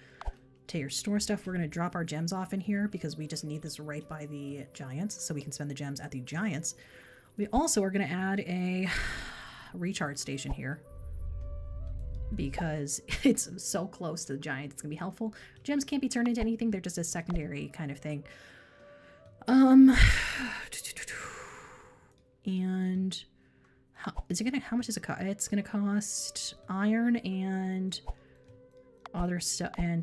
To your store stuff, we're going to drop our gems off in here because we just need this right by the giants so we can spend the gems at the giants. We also are going to add a recharge station here because it's so close to the giant. It's going to be helpful. Gems can't be turned into anything. They're just a secondary kind of thing. And how much is it cost? It's going to cost iron and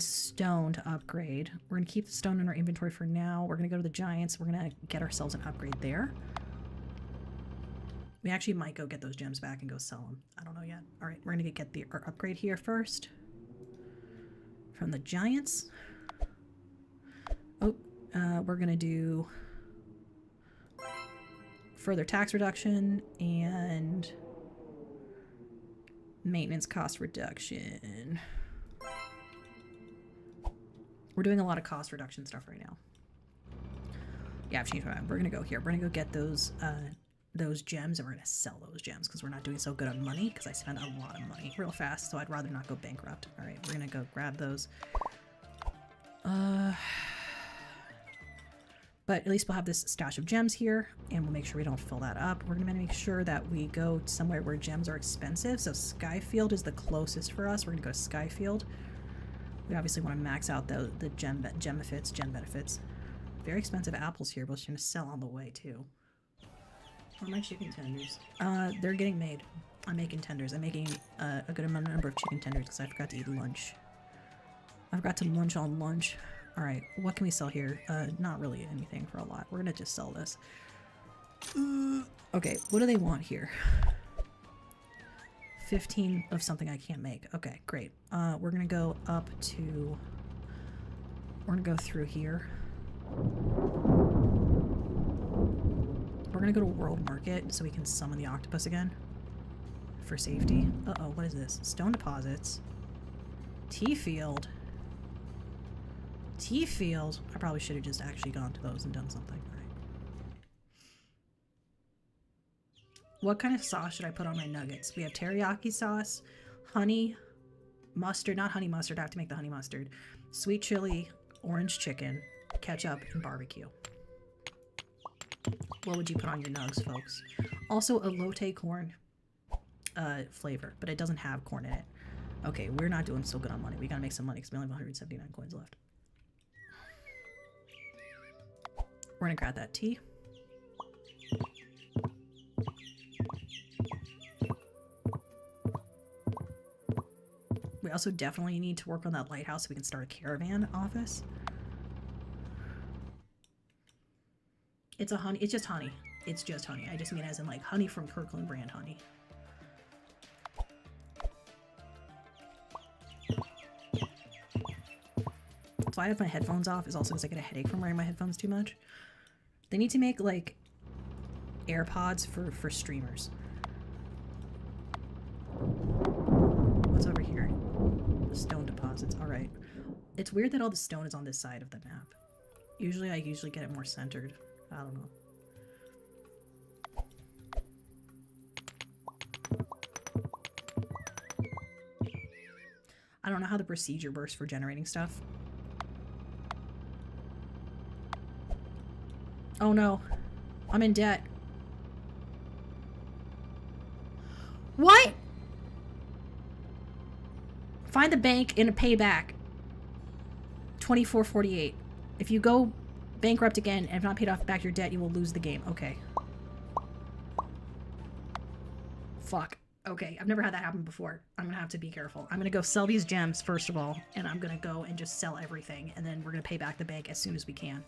stone to upgrade. We're going to keep the stone in our inventory for now. We're going to go to the giants. We're going to get ourselves an upgrade there. We actually might go get those gems back and go sell them. I don't know yet. All right, we're going to get our upgrade here first. From the giants. Oh, we're going to do further tax reduction and maintenance cost reduction. We're doing a lot of cost reduction stuff right now. Yeah, I've changed my mind. We're going to go here. We're going to go get those gems, and we're going to sell those gems because we're not doing so good on money because I spent a lot of money real fast, so I'd rather not go bankrupt. All right, we're going to go grab those. But at least we'll have this stash of gems here, and we'll make sure we don't fill that up. We're going to make sure that we go somewhere where gems are expensive. So Skyfield is the closest for us. We're going to go to Skyfield. We obviously want to max out the gem benefits. Very expensive apples here, but we're going to sell on the way too. Where are my chicken tenders? They're getting made. I'm making tenders. I'm making a good number of chicken tenders because I forgot to eat lunch. I forgot to munch on lunch. Alright, what can we sell here? Not really anything for a lot. We're gonna just sell this. Okay, what do they want here? 15 of something I can't make. Okay, great. We're gonna go up to... We're gonna go through here. We're gonna go to World Market so we can summon the octopus again. For safety. Uh-oh, what is this? Stone deposits. Tea field. Tea field. I probably should have just actually gone to those and done something. Right. What kind of sauce should I put on my nuggets? We have teriyaki sauce, honey, mustard, not honey mustard, I have to make the honey mustard, sweet chili, orange chicken, ketchup, and barbecue. What would you put on your nugs, folks? Also, elote corn flavor, but it doesn't have corn in it. Okay, we're not doing so good on money. We gotta make some money because we only have 179 coins left. We're gonna grab that tea. We also definitely need to work on that lighthouse so we can start a caravan office. It's just honey. It's just honey. I just mean as in like honey from Kirkland brand honey. So I have my headphones off is also because I get a headache from wearing my headphones too much. They need to make like AirPods for streamers. What's over here? Stone deposits. All right. It's weird that all the stone is on this side of the map. Usually I get it more centered. I don't know. I don't know how the procedure works for generating stuff. Oh no. I'm in debt. What? Find the bank and pay back. $24.48. If you go bankrupt again and have not paid off back your debt, you will lose the game. Okay. Fuck. Okay, I've never had that happen before. I'm gonna have to be careful. I'm gonna go sell these gems first of all, and I'm gonna go and just sell everything, and then we're gonna pay back the bank as soon as we can.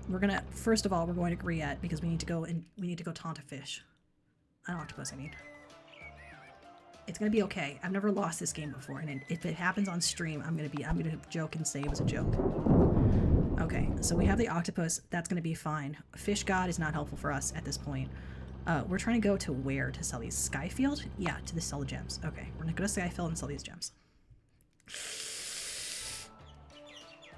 We're gonna, first of all, we're going to Griette because we need to go taunt a fish. An octopus, I mean. It's gonna be okay. I've never lost this game before, and if it happens on stream, I'm gonna joke and say it was a joke. Okay, so we have the octopus. That's going to be fine. Fish god is not helpful for us at this point. We're trying to go to where to sell these? Skyfield? Yeah, to sell the gems. Okay, we're going to go to Skyfield and sell these gems.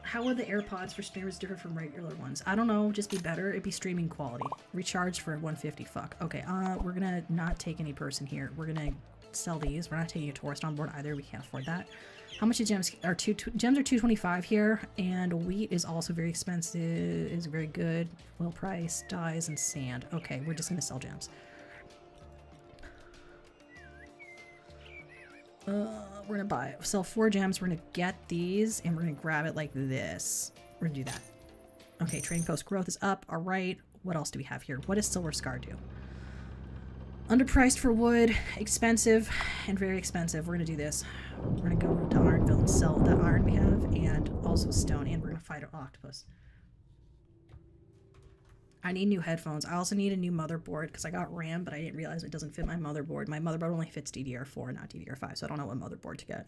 How would the AirPods for streamers differ from regular ones? I don't know, just be better. It'd be streaming quality. Recharge for 150, fuck. Okay, we're gonna not take any person here. We're gonna sell these. We're not taking a tourist on board either. We can't afford that. How much are gems? Gems are 225 here, and wheat is also very expensive, is very good. Well priced, dyes, and sand. Okay, we're just gonna sell gems. We're gonna sell 4 gems. We're gonna get these, and we're gonna grab it like this. We're gonna do that. Okay, trading post growth is up. All right. What else do we have here? What does Silver Scar do? Underpriced for wood, expensive, and very expensive. We're gonna do this. We're gonna go to Ironville and sell the iron we have, and also stone, and we're gonna fight an octopus. I need new headphones. I also need a new motherboard because I got RAM, but I didn't realize it doesn't fit my motherboard. My motherboard only fits DDR4, not DDR5, so I don't know what motherboard to get.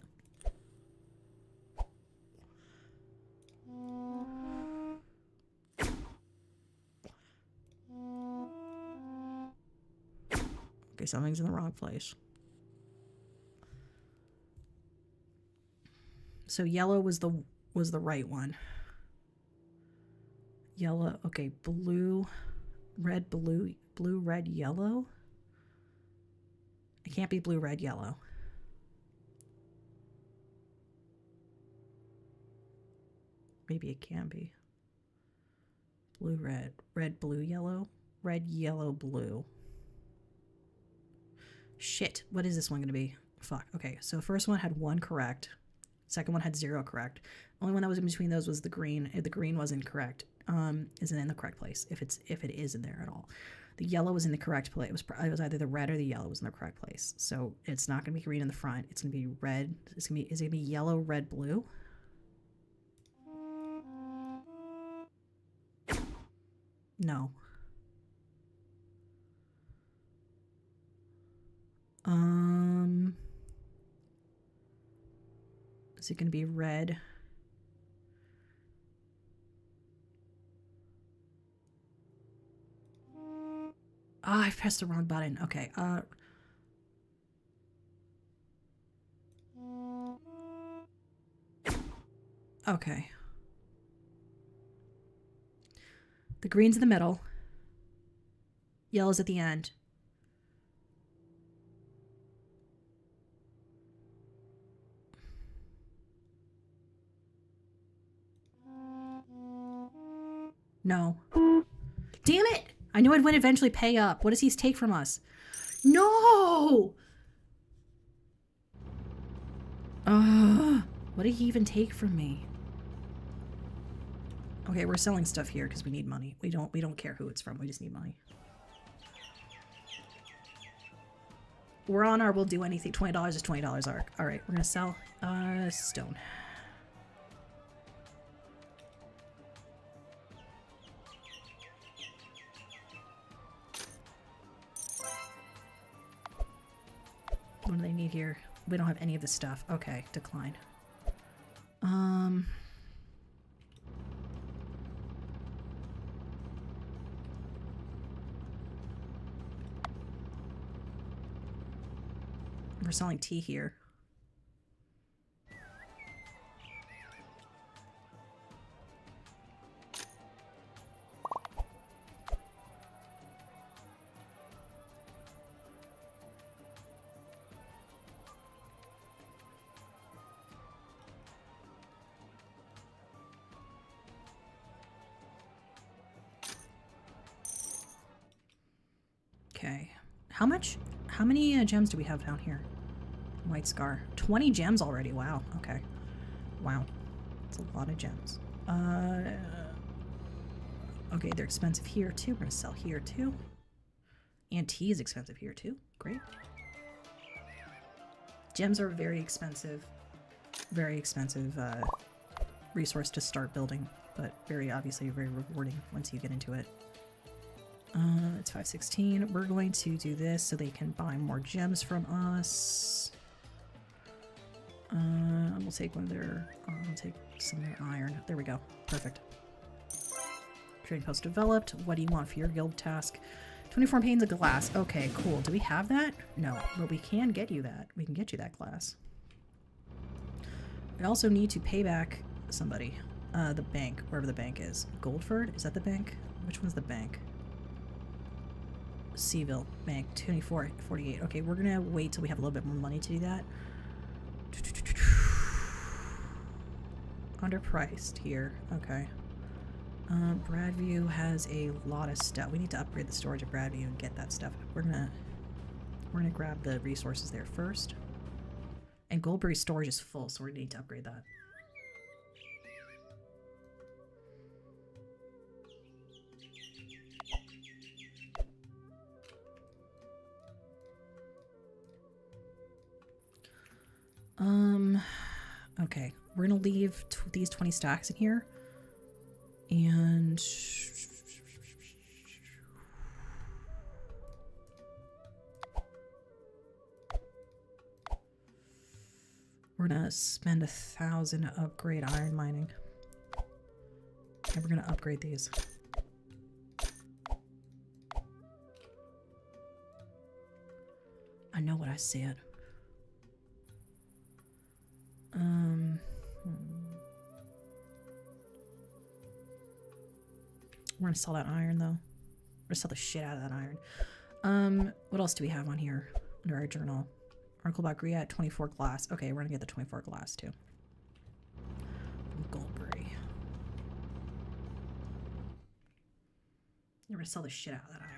Okay, something's in the wrong place. So yellow was the right one. Yellow, okay, blue, red, yellow. It can't be blue, red, yellow. Maybe it can be. Blue, red, blue, yellow. Red, yellow, blue. Shit, what is this one going to be? Fuck, okay, so first one had 1 correct. Second one had 0 correct. Only one that was in between those was the green. The green was incorrect. Isn't in the correct place if it is in there at all. The yellow was in the correct place. It was either the red or the yellow was in the correct place. So it's not gonna be green in the front. It's gonna be red. Is it gonna be yellow, red, blue? No. Is it gonna be red? Ah, I pressed the wrong button. Okay, okay. The green's in the middle. Yellow's at the end. No. Damn it! I knew it would eventually pay up. What does he take from us? No! What did he even take from me? Okay, we're selling stuff here because we need money. We don't care who it's from. We just need money. We're on our we'll do anything. $20 is $20 arc. All right, we're gonna sell stone. What do they need here? We don't have any of this stuff. Okay, decline. We're selling tea here. Okay. How many gems do we have down here? White Scar. 20 gems already. Wow. Okay. Wow. That's a lot of gems. Okay, they're expensive here too. We're gonna sell here too. And tea is expensive here too. Great. Gems are very expensive resource to start building, but obviously very rewarding once you get into it. It's 516. We're going to do this so they can buy more gems from us. We'll take one of their, I'll take some of their iron. There we go. Perfect. Trading post developed. What do you want for your guild task? 24 panes of glass. Okay, cool. Do we have that? No, but we can get you that. We can get you that glass. We also need to pay back somebody. The bank, wherever the bank is. Goldford? Is that the bank? Which one's the bank? Seaville Bank, 24.48. Okay, we're gonna wait till we have a little bit more money to do that. Underpriced here. Okay. Bradview has a lot of stuff. We need to upgrade the storage of Bradview and get that stuff. We're gonna grab the resources there first. And Goldberry's storage is full, so we need to upgrade that. Okay, we're gonna leave these 20 stacks in here, and we're gonna spend 1,000 to upgrade iron mining, and we're gonna upgrade these. I know what I said. We're gonna sell that iron though. We're gonna sell the shit out of that iron. What else do we have on here under our journal? Article about Griat, 24 glass. Okay, we're gonna get the 24 glass too. From Goldberry. We're gonna sell the shit out of that iron.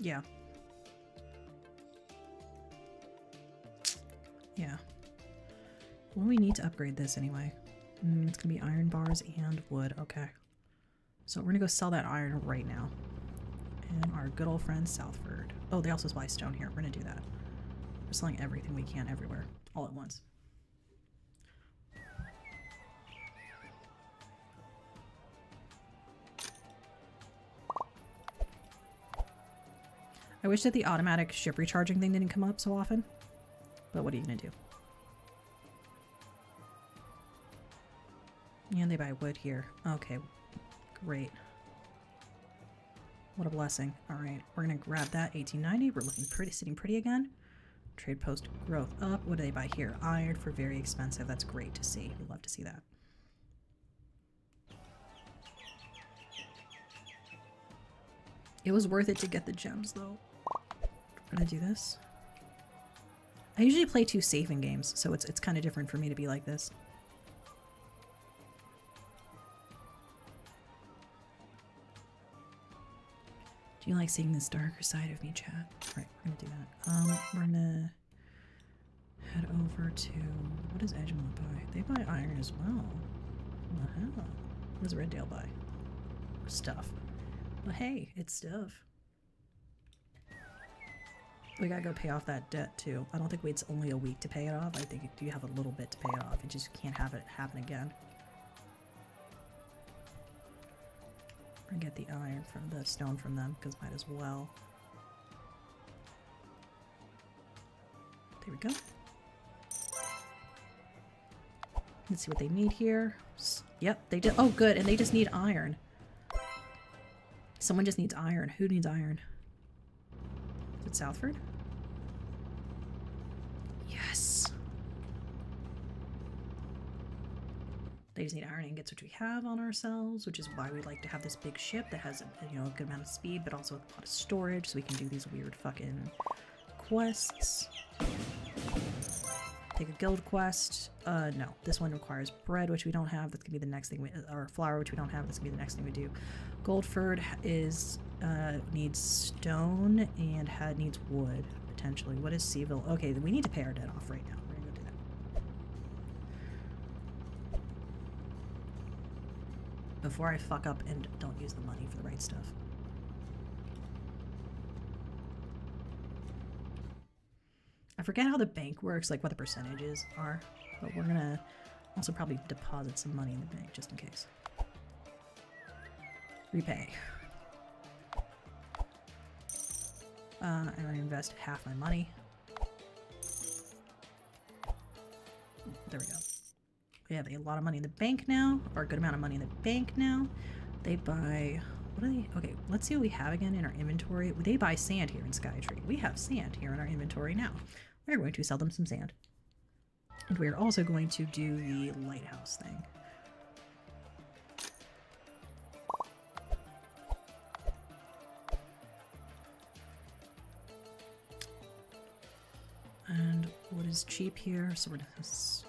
Yeah. Yeah. Well, we need to upgrade this anyway. It's gonna be iron bars and wood. Okay. So we're gonna go sell that iron right now. And our good old friend Southford. Oh, they also buy stone here. We're gonna do that. We're selling everything we can everywhere, all at once. I wish that the automatic ship recharging thing didn't come up so often, but what are you gonna do? And they buy wood here. Okay, great. What a blessing. All right, we're gonna grab that 1890. We're looking pretty, sitting pretty again. Trade post growth up. What do they buy here? Iron for very expensive. That's great to see. We love to see that. It was worth it to get the gems though. I'm gonna do this. I usually play 2 saving games, so it's kind of different for me to be like this. Do you like seeing this darker side of me, chat? Right, we're gonna do that. We're gonna head over to, what does Edgemont buy? They buy iron as well. What the hell? What does Reddale buy? Stuff. But hey, it's stuff. We gotta go pay off that debt too. I don't think it's only a week to pay it off. I think you have a little bit to pay it off. You just can't have it happen again. Or get the iron from the stone from them, because might as well. There we go. Let's see what they need here. Yep, they did. Oh, good. And they just need iron. Someone just needs iron. Who needs iron? Is it Southford? Yes. They just need iron ingots, which we have on ourselves, which is why we like to have this big ship that has a, you know, a good amount of speed, but also a lot of storage, so we can do these weird fucking quests. Take a guild quest. No, this one requires bread, which we don't have. That's gonna be the next thing we, or flour, which we don't have. That's gonna be the next thing we do. Goldford is needs stone and needs wood potentially. What is Seaville? Okay, we need to pay our debt off right now. We're gonna go do that before I fuck up and don't use the money for the right stuff. I forget how the bank works, like what the percentages are, but we're gonna also probably deposit some money in the bank just in case. Repay. I'm gonna invest half my money. There we go. We have a lot of money in the bank now, or a good amount of money in the bank now. They buy, what are they? Okay, let's see what we have again in our inventory. They buy sand here in Skytree. We have sand here in our inventory now. We're going to sell them some sand. And we're also going to do the lighthouse thing. And what is cheap here? So we're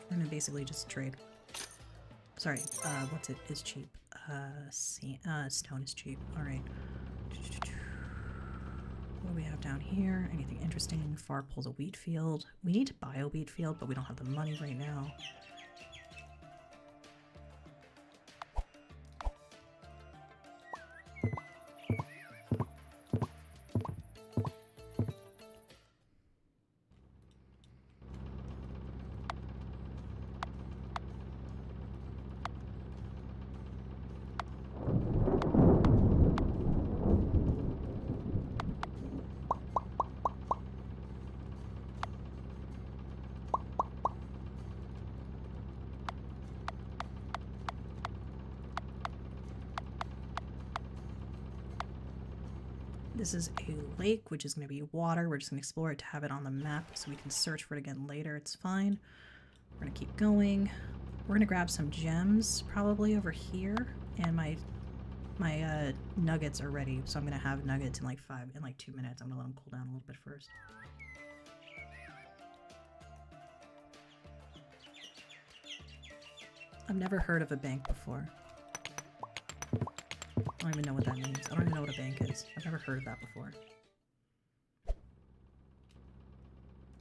gonna basically just trade. Sorry, what's it is cheap? Stone is cheap. All right. What do we have down here? Anything interesting? Far pulls a wheat field. We need to buy a wheat field, but we don't have the money right now. This is a lake, which is going to be water. We're just going to explore it to have it on the map so we can search for it again later. It's fine. We're going to keep going. We're going to grab some gems probably over here. And my nuggets are ready. So I'm going to have nuggets in like 2 minutes. I'm going to let them cool down a little bit first. I've never heard of a bank before. I don't even know what that means. I don't even know what a bank is. I've never heard of that before.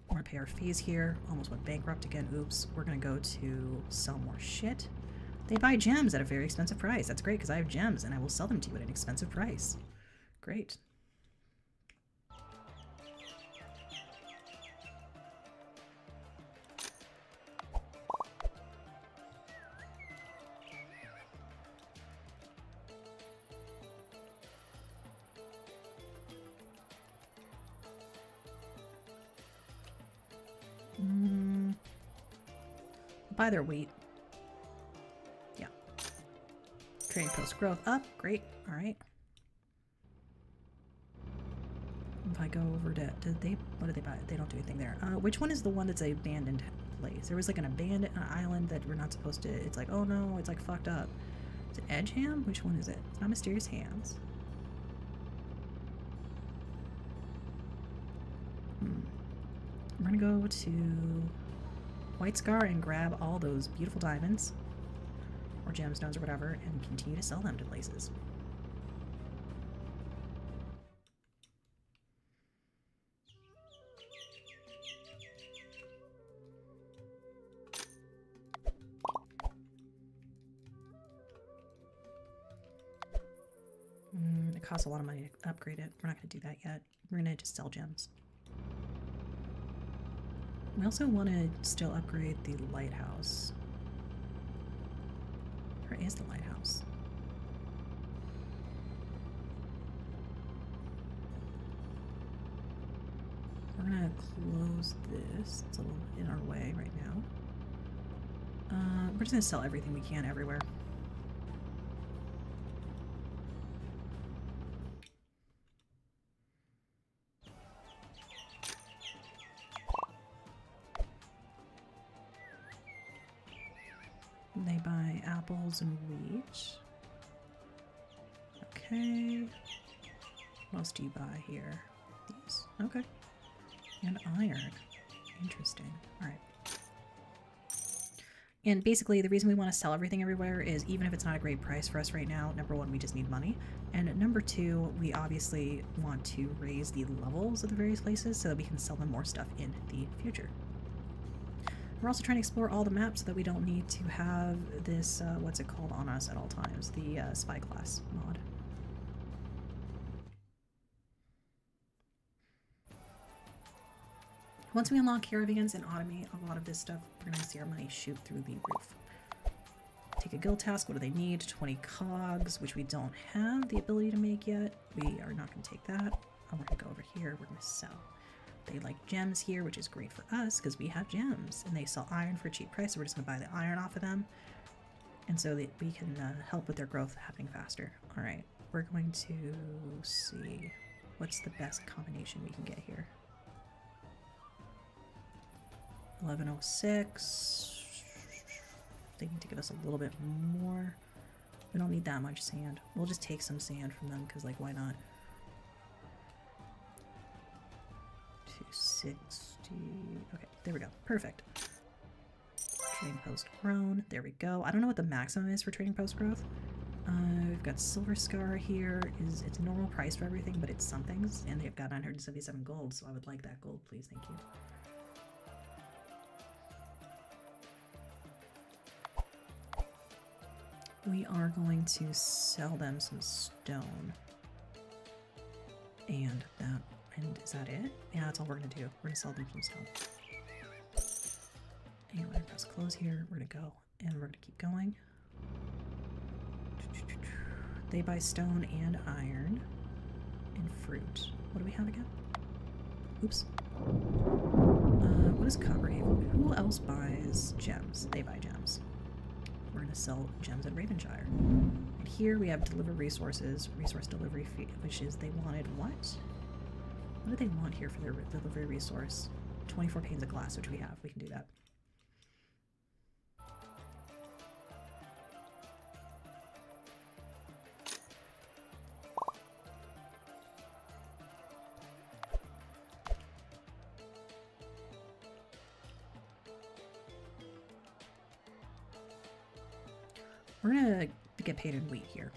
We're gonna pay our fees here. Almost went bankrupt again. Oops. We're gonna go to sell more shit. They buy gems at a very expensive price. That's great because I have gems and I will sell them to you at an expensive price. Great. Buy their wheat. Yeah. Trading post growth up. Great. All right. If I go over to, what did they buy? They don't do anything there. Which one is the one that's an abandoned place? There was like an abandoned island that we're not supposed to, it's like, oh no, it's like fucked up. Is it Edgeham? Which one is it? It's not Mysterious Hands. We're gonna go to White Scar and grab all those beautiful diamonds or gemstones or whatever and continue to sell them to places. It costs a lot of money to upgrade it. We're not going to do that yet. We're going to just sell gems. We also want to still upgrade the lighthouse. Where is the lighthouse? We're gonna close this. It's a little in our way right now. We're just gonna sell everything we can everywhere. They buy apples and wheat. Okay. What else do you buy here? These. Okay. And iron. Interesting. Alright. And basically, the reason we want to sell everything everywhere is even if it's not a great price for us right now, number one, we just need money. And number two, we obviously want to raise the levels of the various places so that we can sell them more stuff in the future. We're also trying to explore all the maps so that we don't need to have this, what's it called, on us at all times, the spy class mod. Once we unlock caravans and automate a lot of this stuff, we're going to see our money shoot through the roof. Take a guild task. What do they need? 20 cogs, which we don't have the ability to make yet. We are not going to take that. Oh, we're going to go over here. We're going to sell. They like gems here, which is great for us because we have gems. And they sell iron for a cheap price, so we're just going to buy the iron off of them. And so that we can help with their growth happening faster. All right, we're going to see what's the best combination we can get here. 1106. They need to give us a little bit more. We don't need that much sand. We'll just take some sand from them because, like, why not? 260. Okay, there we go. Perfect. Trading post grown. There we go. I don't know what the maximum is for trading post growth. We've got silver scar here. It's normal price for everything, but it's somethings, and they've got 977 gold, so I would like that gold, please. Thank you. We are going to sell them some stone. And is that it? Yeah, that's all we're gonna do. We're gonna sell them some stone. And we're gonna press close here. We're gonna go, and we're gonna keep going. They buy stone and iron and fruit. What do we have again? Oops. What is Copperhaven? Who else buys gems? They buy gems. We're going to sell gems at Ravenshire. And here we have deliver resources, resource delivery fee, which is they wanted what? What do they want here for their delivery resource? 24 panes of glass, which we have. We can do that. We're gonna get paid in wheat here.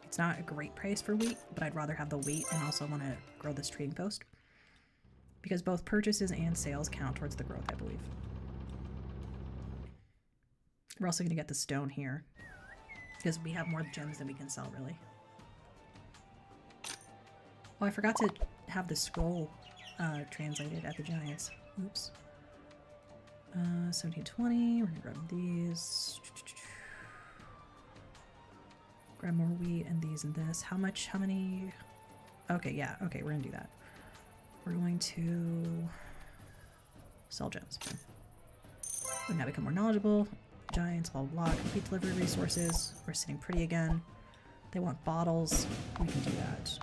It's not a great price for wheat, but I'd rather have the wheat and also want to grow this trading post. Because both purchases and sales count towards the growth, I believe. We're also gonna get the stone here. Because we have more gems than we can sell, really. Oh, I forgot to have the scroll translated at the Giants. Oops. 1720, we're gonna grab these. Grab more wheat and these and this. How many? Okay, yeah, okay, we're gonna do that. We're going to sell gems. We now become more knowledgeable. Giants, blah, blah, blah. Complete delivery resources. We're sitting pretty again. They want bottles. We can do that.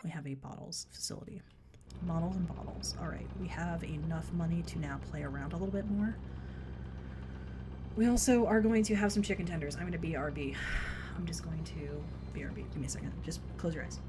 We have a bottles facility. Models and bottles. Alright, we have enough money to now play around a little bit more. We also are going to have some chicken tenders. I'm going to BRB. I'm just going to BRB. Give me a second. Just close your eyes.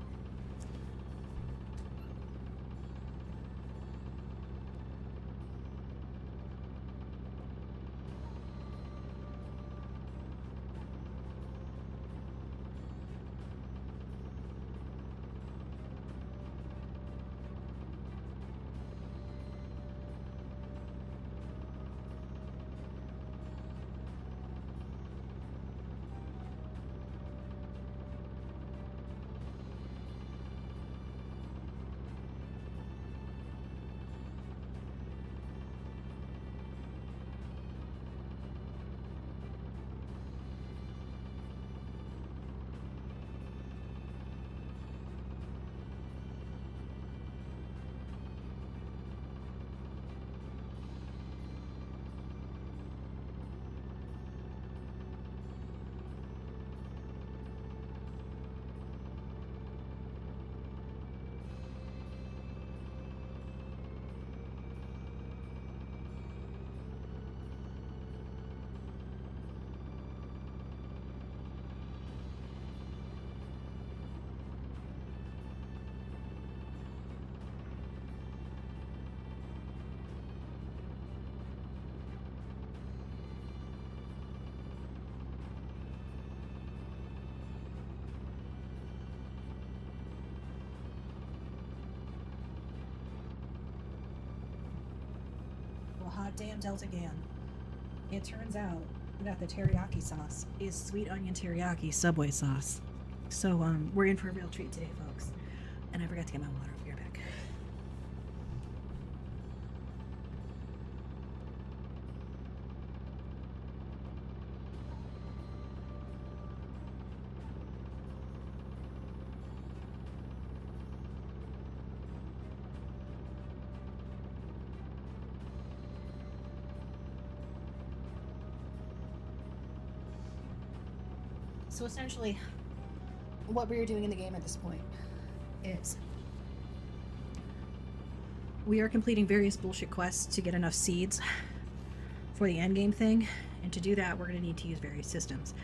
Hot damn Delta Gan. It turns out that the teriyaki sauce is sweet onion teriyaki Subway sauce. So we're in for a real treat today, folks. And I forgot to get my water. I'll be right back. So essentially, what we are doing in the game at this point is we are completing various bullshit quests to get enough seeds for the endgame thing, and to do that we're going to need to use various systems.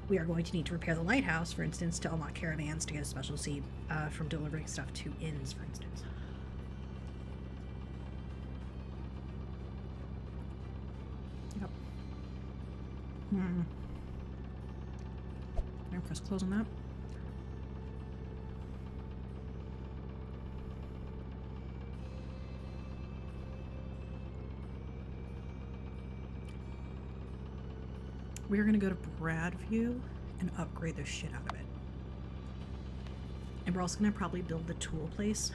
We are going to need to repair the lighthouse, for instance, to unlock caravans to get a special seed from delivering stuff to inns, for instance. Yep. There, press close on that. We're going to go to Bradview and upgrade the shit out of it. And we're also going to probably build the tool place,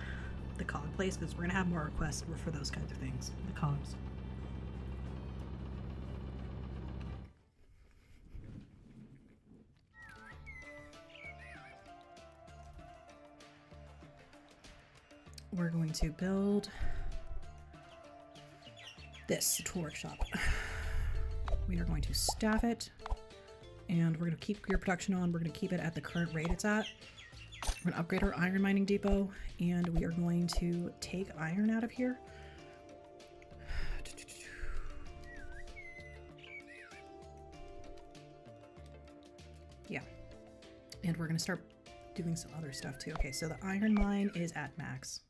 the cog place, because we're going to have more requests for those kinds of things, the cogs. We're going to build this tool workshop. We are going to staff it, and we're going to keep gear production on. We're going to keep it at the current rate it's at. We're going to upgrade our iron mining depot, and we are going to take iron out of here. Yeah. And we're going to start doing some other stuff too. Okay, so the iron mine is at max.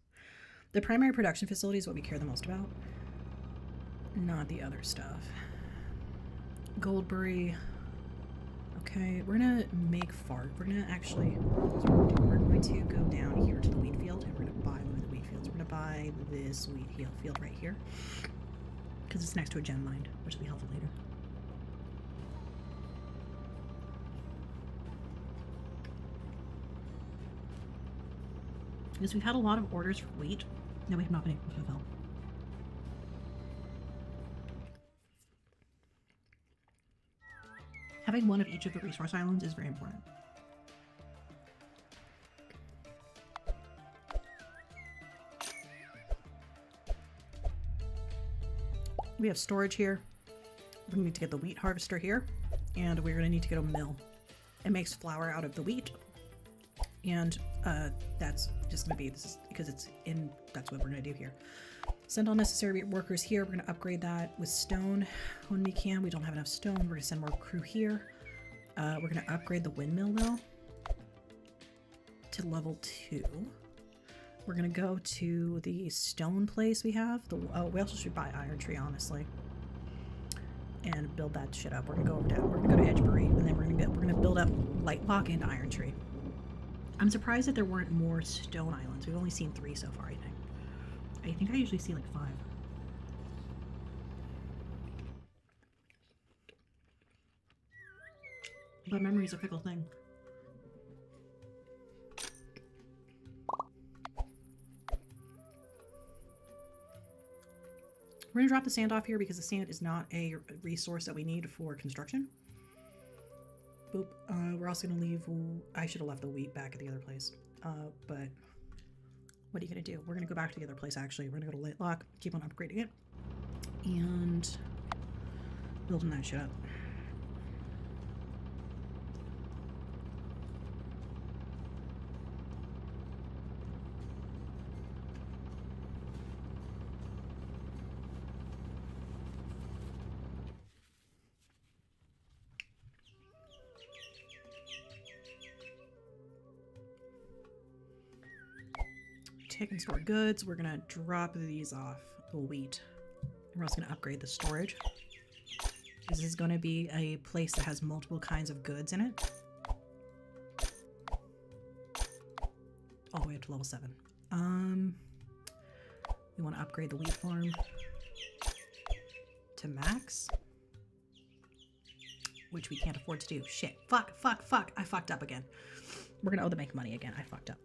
The primary production facility is what we care the most about, not the other stuff. Goldberry. Okay, we're gonna make fart. We're gonna actually, we're going to go down here to the wheat field, and we're gonna buy one of the wheat fields. We're gonna buy this wheat field right here, because it's next to a gem mine, which will be helpful later. Because we've had a lot of orders for wheat that we have not been able to fulfill. Having one of each of the resource islands is very important. We have storage here. We need to get the wheat harvester here, and we're going to need to get a mill. It makes flour out of the wheat, and that's just going to be, this is because it's in, that's what we're going to do here. Send all necessary workers here. We're going to upgrade that with stone when we can. We don't have enough stone. We're going to send more crew here. We're going to upgrade the windmill though to level 2. We're going to go to the stone place we have. We also should buy iron tree, honestly, and build that shit up. We're going to go over down. We're going to go to Edgebury, and then we're going to build up Lightlock and Iron Tree. I'm surprised that there weren't more stone islands. We've only seen 3 so far, I think. I think I usually see like 5. But memory's a fickle thing. We're gonna drop the sand off here because the sand is not a resource that we need for construction. Boop. We're also gonna leave, I should have left the wheat back at the other place. But what are you gonna do? We're gonna go back to the other place actually. We're gonna go to Lightlock, keep on upgrading it, and building that shit up. Take and store goods. We're gonna drop these off, the wheat. We're also gonna upgrade the storage. This is gonna be a place that has multiple kinds of goods in it. All the way up to level 7. We want to upgrade the wheat farm to max, which we can't afford to do. Shit. Fuck. I fucked up again. We're gonna owe the make money again. I fucked up.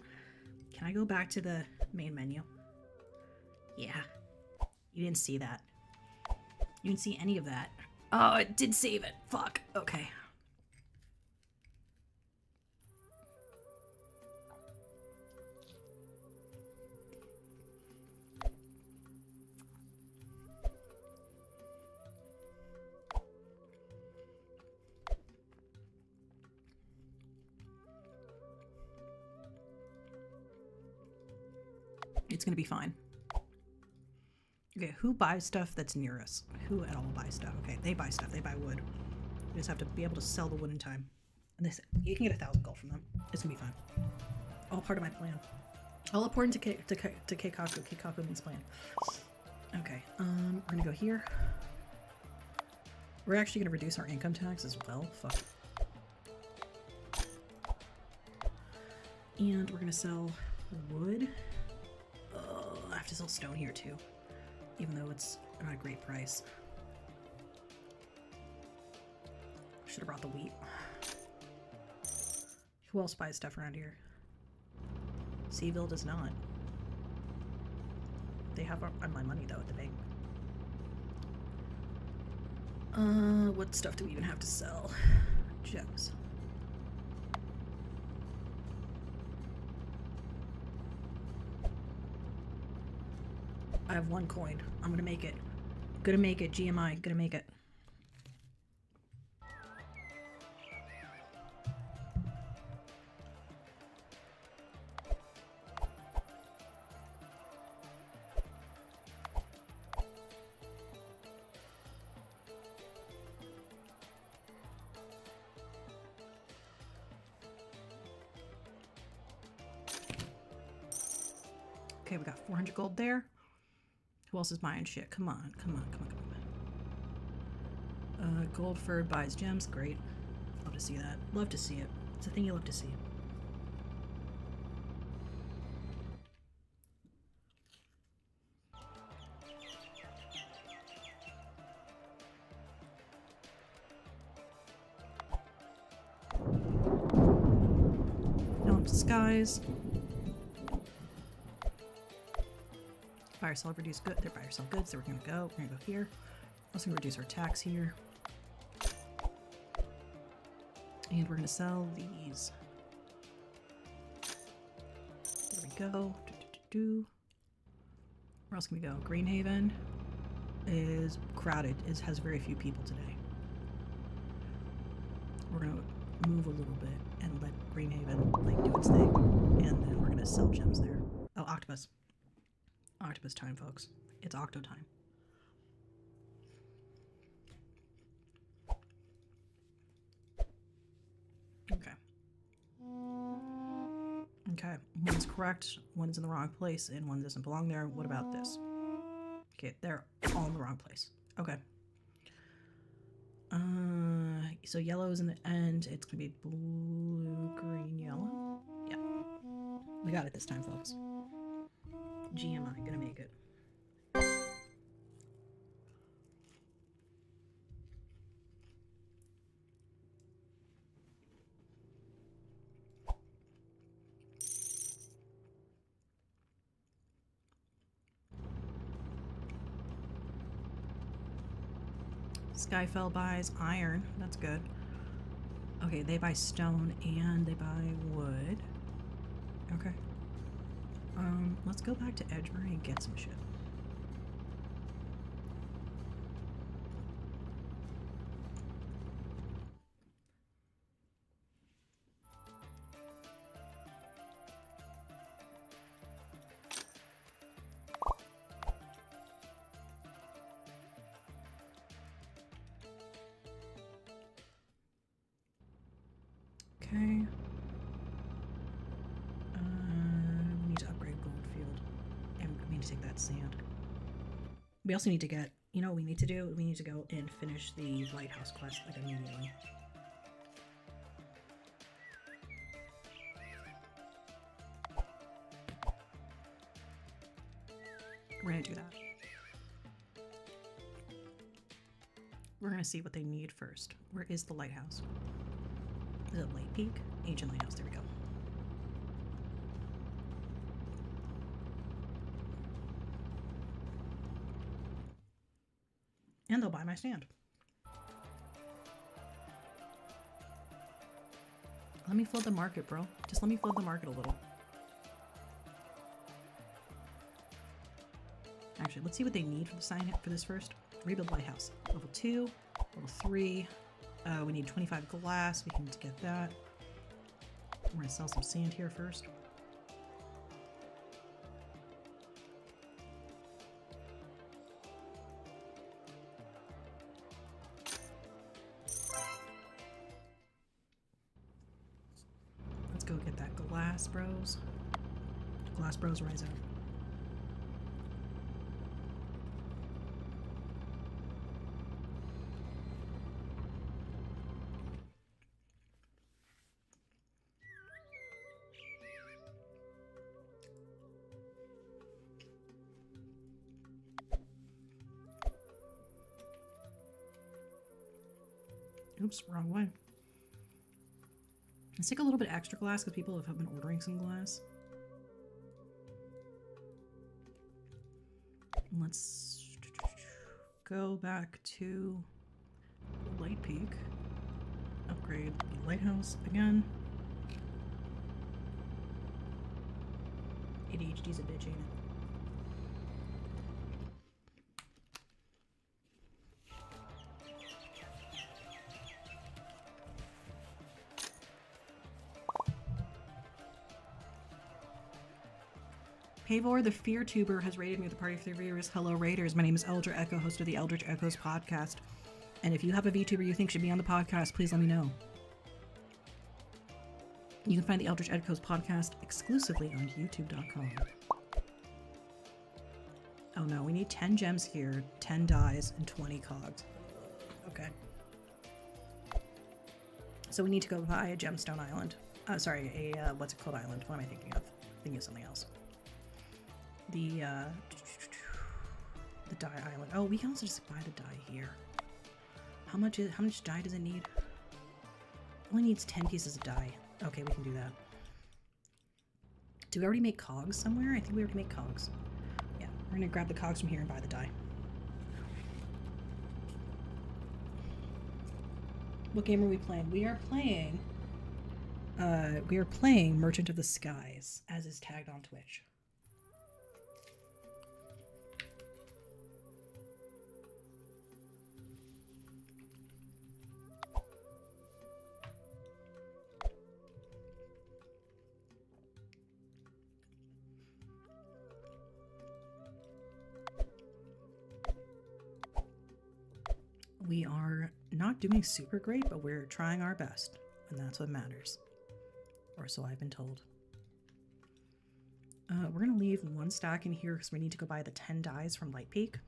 Can I go back to the main menu? Yeah. You didn't see that. You didn't see any of that. Oh, it did save it. Fuck. Okay. It's going to be fine. Okay, who buys stuff that's near us? Who at all buys stuff? Okay, they buy stuff. They buy wood. We just have to be able to sell the wood in time. And this, you can get 1,000 gold from them. It's going to be fine. All part of my plan. All important to Keikaku. Keikaku means plan. Okay, we're going to go here. We're actually going to reduce our income tax as well. Fuck. And we're going to sell wood. I have to sell stone here too, even though it's not a great price. Should have brought the wheat. Who else buys stuff around here? Seaville does not. They have my money though at the bank. What stuff do we even have to sell? Gems. I have 1 coin. I'm gonna make it. Gonna make it. GMI. Gonna make it. Okay, we got 400 gold there. Who else is buying shit? Come on, come on, come on, come on. Goldford buys gems. Great. Love to see that. Love to see it. It's a thing you love to see. No disguise. Buy or sell, reduce good. They're buy or sell goods. So we're gonna go. We're gonna go here. Also gonna reduce our tax here. And we're gonna sell these. There we go. Where else can we go? Greenhaven is crowded. It has very few people today. We're gonna move a little bit and let Greenhaven like do its thing. And then we're gonna sell gems there. Oh, octopus. Octopus time, folks. It's octo time. Okay. Okay. One's correct, one's in the wrong place, and one doesn't belong there. What about this? Okay, they're all in the wrong place. Okay. So yellow is in the end. It's gonna be blue, green, yellow. Yeah. We got it this time, folks. GMI, gonna make it. Skyfell buys iron. That's good. Okay, they buy stone and they buy wood. Okay. Let's go back to Edgebury and get some shit. Okay. We need to upgrade Goldfield. And we need to take that sand. We also need to get, you know what we need to do? We need to go and finish the lighthouse quest like immediately. We're gonna do that. We're gonna see what they need first. Where is the lighthouse? Is it Lake Peak? Ancient Lighthouse, there we go. And they'll buy my stand. Let me flood the market, bro. Just let me flood the market a little. Actually, let's see what they need for the sign for this first. Rebuild lighthouse. Level 2, level 3. We need 25 glass. We can get that. We're gonna sell some sand here first. go get that glass, bros. Glass bros, rise up. Oops, wrong way. Let's take a little bit extra glass because people have been ordering some glass. Let's go back to Light Peak. Upgrade the lighthouse again. ADHD's a bitch, ain't it? Pavor, the fear tuber, has raided me with a party of 3 viewers. Hello, Raiders. My name is Eldritch Echo, host of the Eldritch Echoes podcast. And if you have a VTuber you think should be on the podcast, please let me know. You can find the Eldritch Echoes podcast exclusively on youtube.com. Oh no, we need 10 gems here, 10 dyes, and 20 cogs. Okay. So we need to go buy a gemstone island. Sorry, a, what's it called island? What am I thinking of? Thinking of something else. The dye island. Oh, we can also just buy the dye here. How much dye does it need? Only needs 10 pieces of dye. Okay, we can do that. Do we already make cogs somewhere? I think we already make cogs. Yeah, we're gonna grab the cogs from here and buy the dye. What game are we playing? We are playing Merchant of the Skies, as is tagged on Twitch. We are not doing super great, but we're trying our best, and that's what matters. Or so I've been told. We're going to leave 1 stack in here because we need to go buy the 10 dyes from Light Peak.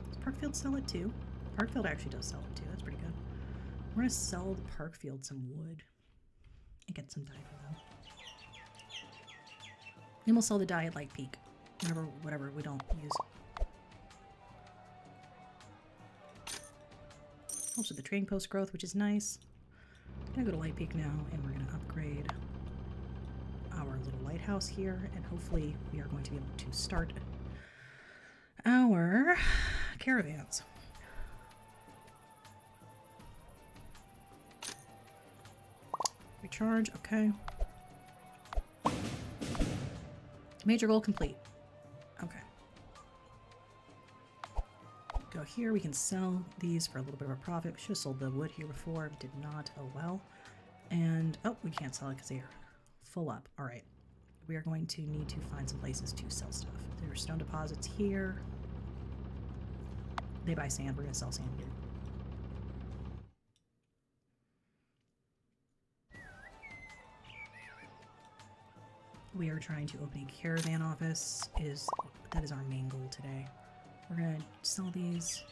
Does Parkfield sell it too? Parkfield actually does sell it too. That's pretty good. We're going to sell the Parkfield some wood and get some dye for them. Then we'll sell the dye at Light Peak. Whatever we don't use. Helps with the trading post growth, which is nice. I'm gonna go to Light Peak now, and we're gonna upgrade our little lighthouse here, and hopefully we are going to be able to start our caravans. Recharge, okay. Major goal complete. Okay. Go here, we can sell these for a little bit of a profit. We should have sold the wood here before, did not. Oh well. And, oh, we can't sell it because they're full up. All right. We are going to need to find some places to sell stuff. There are stone deposits here. They buy sand. We're going to sell sand here. We are trying to open a caravan office. That is our main goal today. We're going to sell these.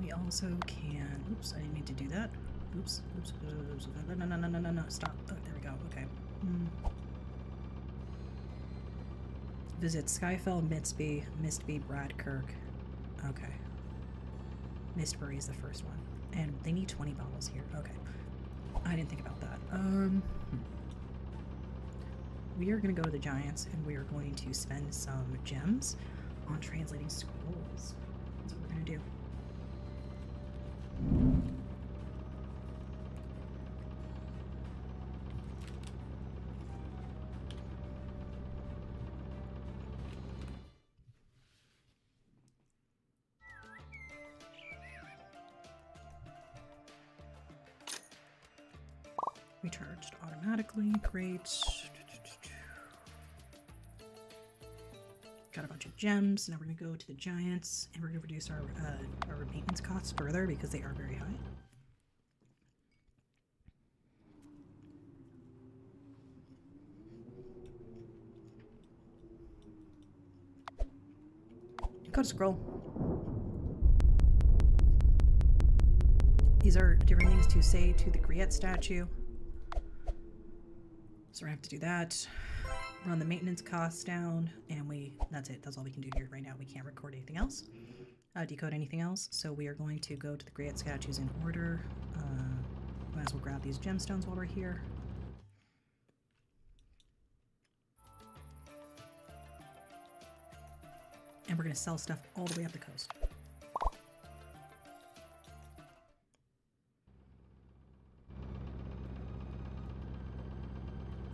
We also can, oops, I didn't mean to do that. Oops, oops, oops, no, stop. Oh, there we go, okay. Visit Skyfell, Mistby, Bradkirk. Okay. Mistbury is the first one. And they need 20 bottles here. Okay. I didn't think about that. We are going to go to the Giants, and we are going to spend some gems on translating scrolls. That's what we're going to do. Recharged automatically. Great. Got a bunch of gems. Now we're going to go to the giants and we're going to reduce our maintenance costs further because they are very high. Go to scroll. These are different things to say to the Griette statue. So we're gonna have to do that. Run the maintenance costs down, and that's it. That's all we can do here right now. We can't record anything else, decode anything else. So we are going to go to the Griette statues in order. Might as well grab these gemstones while we're here. And we're going to sell stuff all the way up the coast.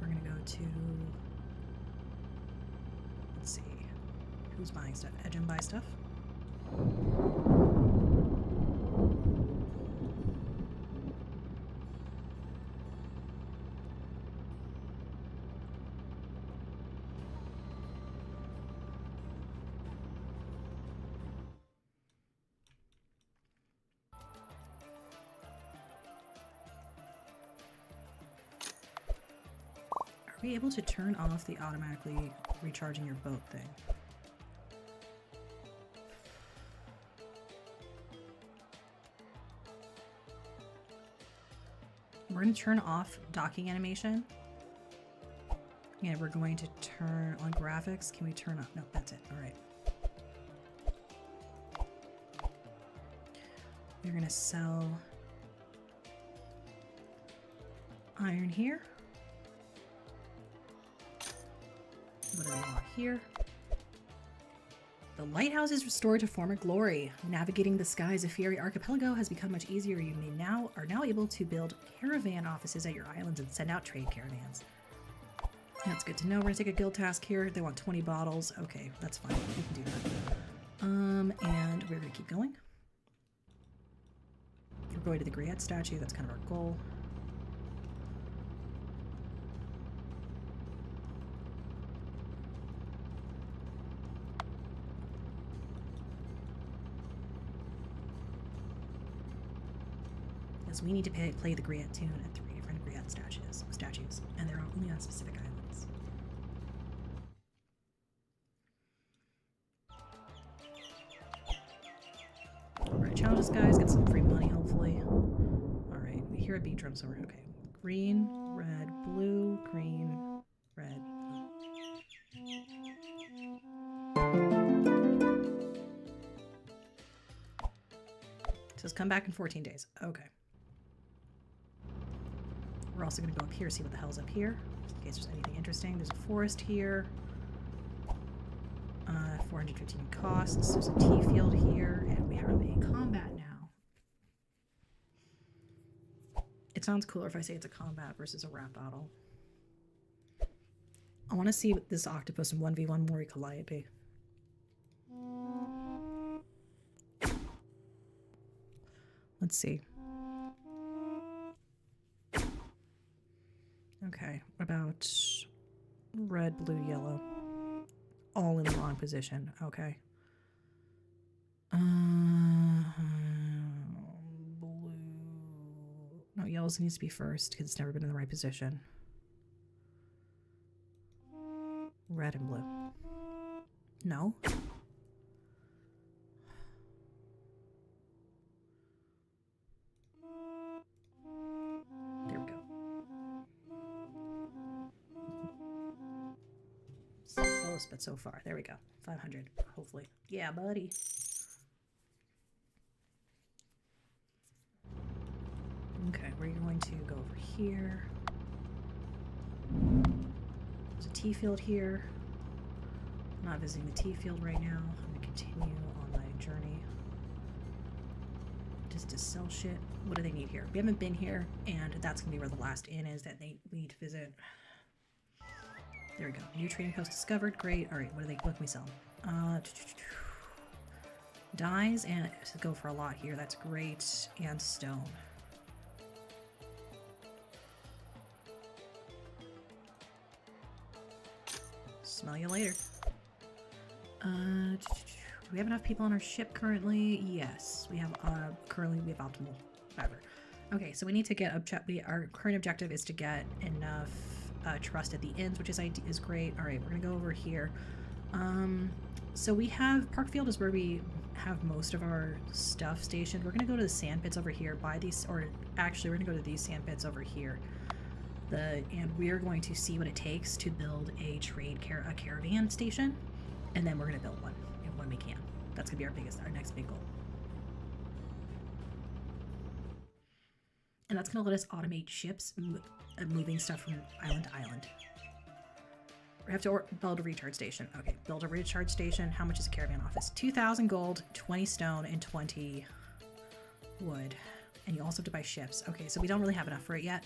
We're going to go to... Let's see. Who's buying stuff? Edgem buy stuff? Are we able to turn off the automatically recharging your boat thing? We're going to turn off docking animation. And we're going to turn on graphics. Can we turn up? No, that's it. All right. We're going to sell iron here. What do we want here? The lighthouse is restored to former glory. Navigating the skies of Fiery Archipelago has become much easier. You are now able to build caravan offices at your islands and send out trade caravans. That's good to know. We're gonna take a guild task here. They want 20 bottles. Okay, that's fine. We can do that. And we're gonna keep going. We're going to the Griette statue. That's kind of our goal. We need to play the Griette tune at 3 different Griette statues, and they're only on specific islands. Alright, challenge this guys, get some free money hopefully. Alright, we hear a beat drum somewhere. Okay. Green, red, blue, green, red, blue. It says come back in 14 days. Okay. We're also going to go up here, see what the hell's up here, in case there's anything interesting. There's a forest here. 415 costs. There's a tea field here, and we have a combat now. It sounds cooler if I say it's a combat versus a rap battle. I want to see what this octopus in 1v1 Mori Calliope. Let's see. Okay, what about red, blue, yellow? All in the wrong position. Okay. Blue. No, yellows needs to be first because it's never been in the right position. Red and blue. No. There we go. Slowest, but so far. There we go. 500, hopefully. Yeah, buddy. Okay, we're going to go over here. There's a tea field here. I'm not visiting the tea field right now. I'm going to continue on my journey. Just to sell shit. What do they need here? We haven't been here, and that's going to be where the last inn is that we need to visit. There we go. New trading post discovered. Great. All right, what can we sell? Dyes, and go for a lot here. That's great. And stone. Smell you later. Do we have enough people on our ship currently? Yes, we have. Currently, we have optimal. Whatever. Okay, so we need to get our current objective is to get enough trust at the inns, which is great. All right, we're gonna go over here. So we have Parkfield is where we have most of our stuff stationed. We're gonna go to the sand pits over here. Buy these, or actually, we're gonna go to these sand pits over here. And we're going to see what it takes to build a caravan station, and then we're gonna build one when we can. That's gonna be our next big goal. And that's going to let us automate ships moving stuff from island to island. We have to build a recharge station. Okay, build a recharge station. How much is a caravan office? 2,000 gold, 20 stone, and 20 wood. And you also have to buy ships. Okay, so we don't really have enough for it yet.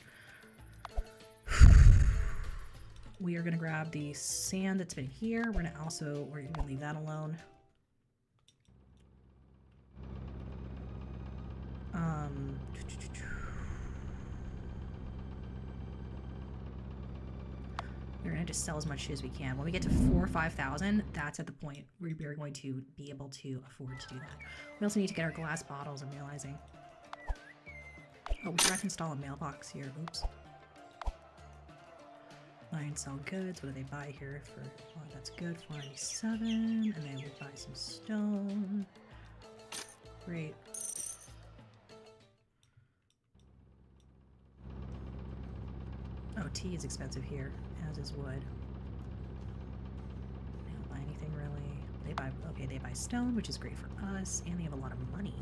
We are going to grab the sand that's been here. We're going to leave that alone. We're going to just sell as much as we can. When we get to 4,000 or 5,000, that's at the point where we're going to be able to afford to do that. We also need to get our glass bottles, I'm realizing. Oh, we forgot to install a mailbox here. Oops. Buy and sell goods. What do they buy here? That's good. 497. And then we buy some stone. Great. Oh, tea is expensive here, as is wood. They don't buy anything really. They buy stone, which is great for us, and they have a lot of money.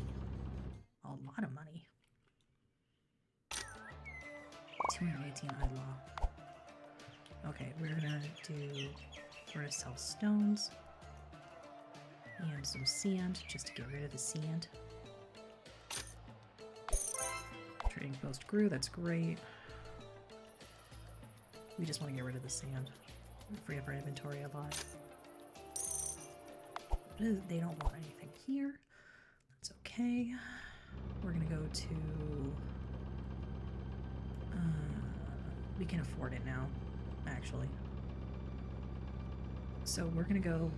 A lot of money. 218 idlaw. Okay, we're gonna sell stones and some sand, just to get rid of the sand. Trading post grew, that's great. We just want to get rid of the sand. Free up our inventory a lot. They don't want anything here. That's okay. We're gonna go to... we can afford it now, actually. So we're gonna go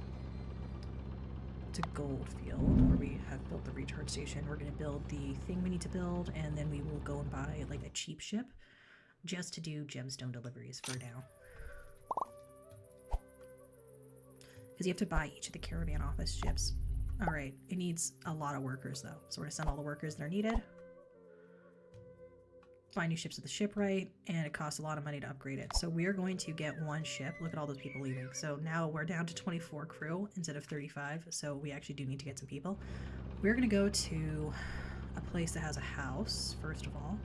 to Goldfield, where we have built the recharge station. We're gonna build the thing we need to build, and then we will go and buy like a cheap ship just to do gemstone deliveries for now. Because you have to buy each of the caravan office ships. Alright, it needs a lot of workers though. So we're going to send all the workers that are needed. Buy new ships at the shipwright, and it costs a lot of money to upgrade it. So we are going to get one ship. Look at all those people leaving. So now we're down to 24 crew instead of 35. So we actually do need to get some people. We're going to go to a place that has a house, first of all.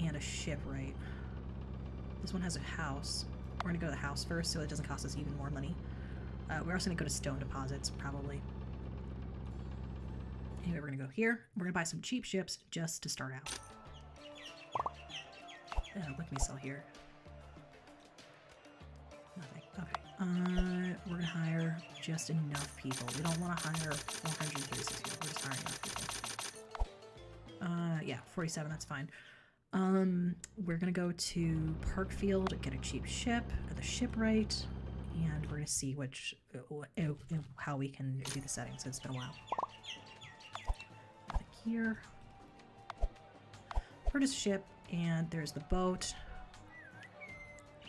And a shipwright. This one has a house. We're going to go to the house first so it doesn't cost us even more money. We're also going to go to stone deposits, probably. Anyway, we're going to go here. We're going to buy some cheap ships just to start out. What can we sell here? Nothing. Okay. We're going to hire just enough people. We don't want to hire 436 people. We're just hiring enough people. Yeah, 47, that's fine. We're gonna go to Parkfield, get a cheap ship at the shipwright, and we're gonna see how we can do the settings. It's been a while. Nothing here. Purchase ship, and there's the boat.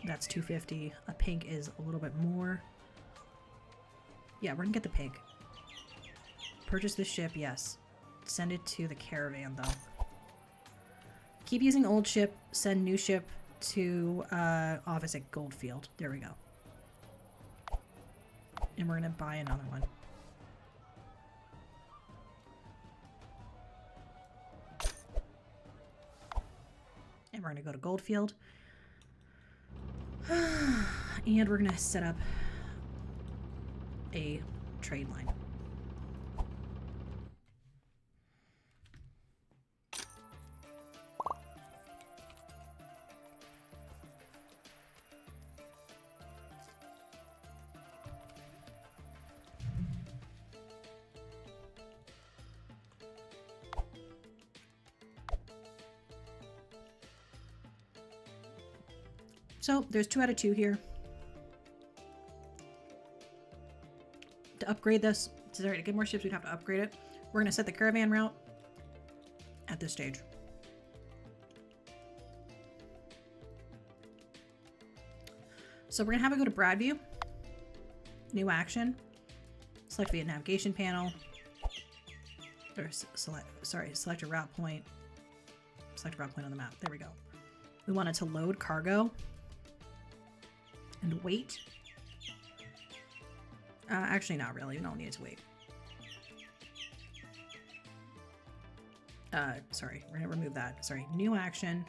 That's 250. A pink is a little bit more. Yeah, we're gonna get the pink. Purchase the ship, yes. Send it to the caravan though. Keep using old ship, send new ship to office at Goldfield. There we go. And we're going to buy another one. And we're going to go to Goldfield. And we're going to set up a trade line. So there's 2 out of 2 here. To upgrade this, sorry, to get more ships, we'd have to upgrade it. We're going to set the caravan route at this stage. So we're going to have it go to Bradview. New action. Select via navigation panel. Or select a route point. Select a route point on the map. There we go. We want it to load cargo. And wait. Actually, not really. We don't need it to wait. Sorry. We're going to remove that. Sorry. New action.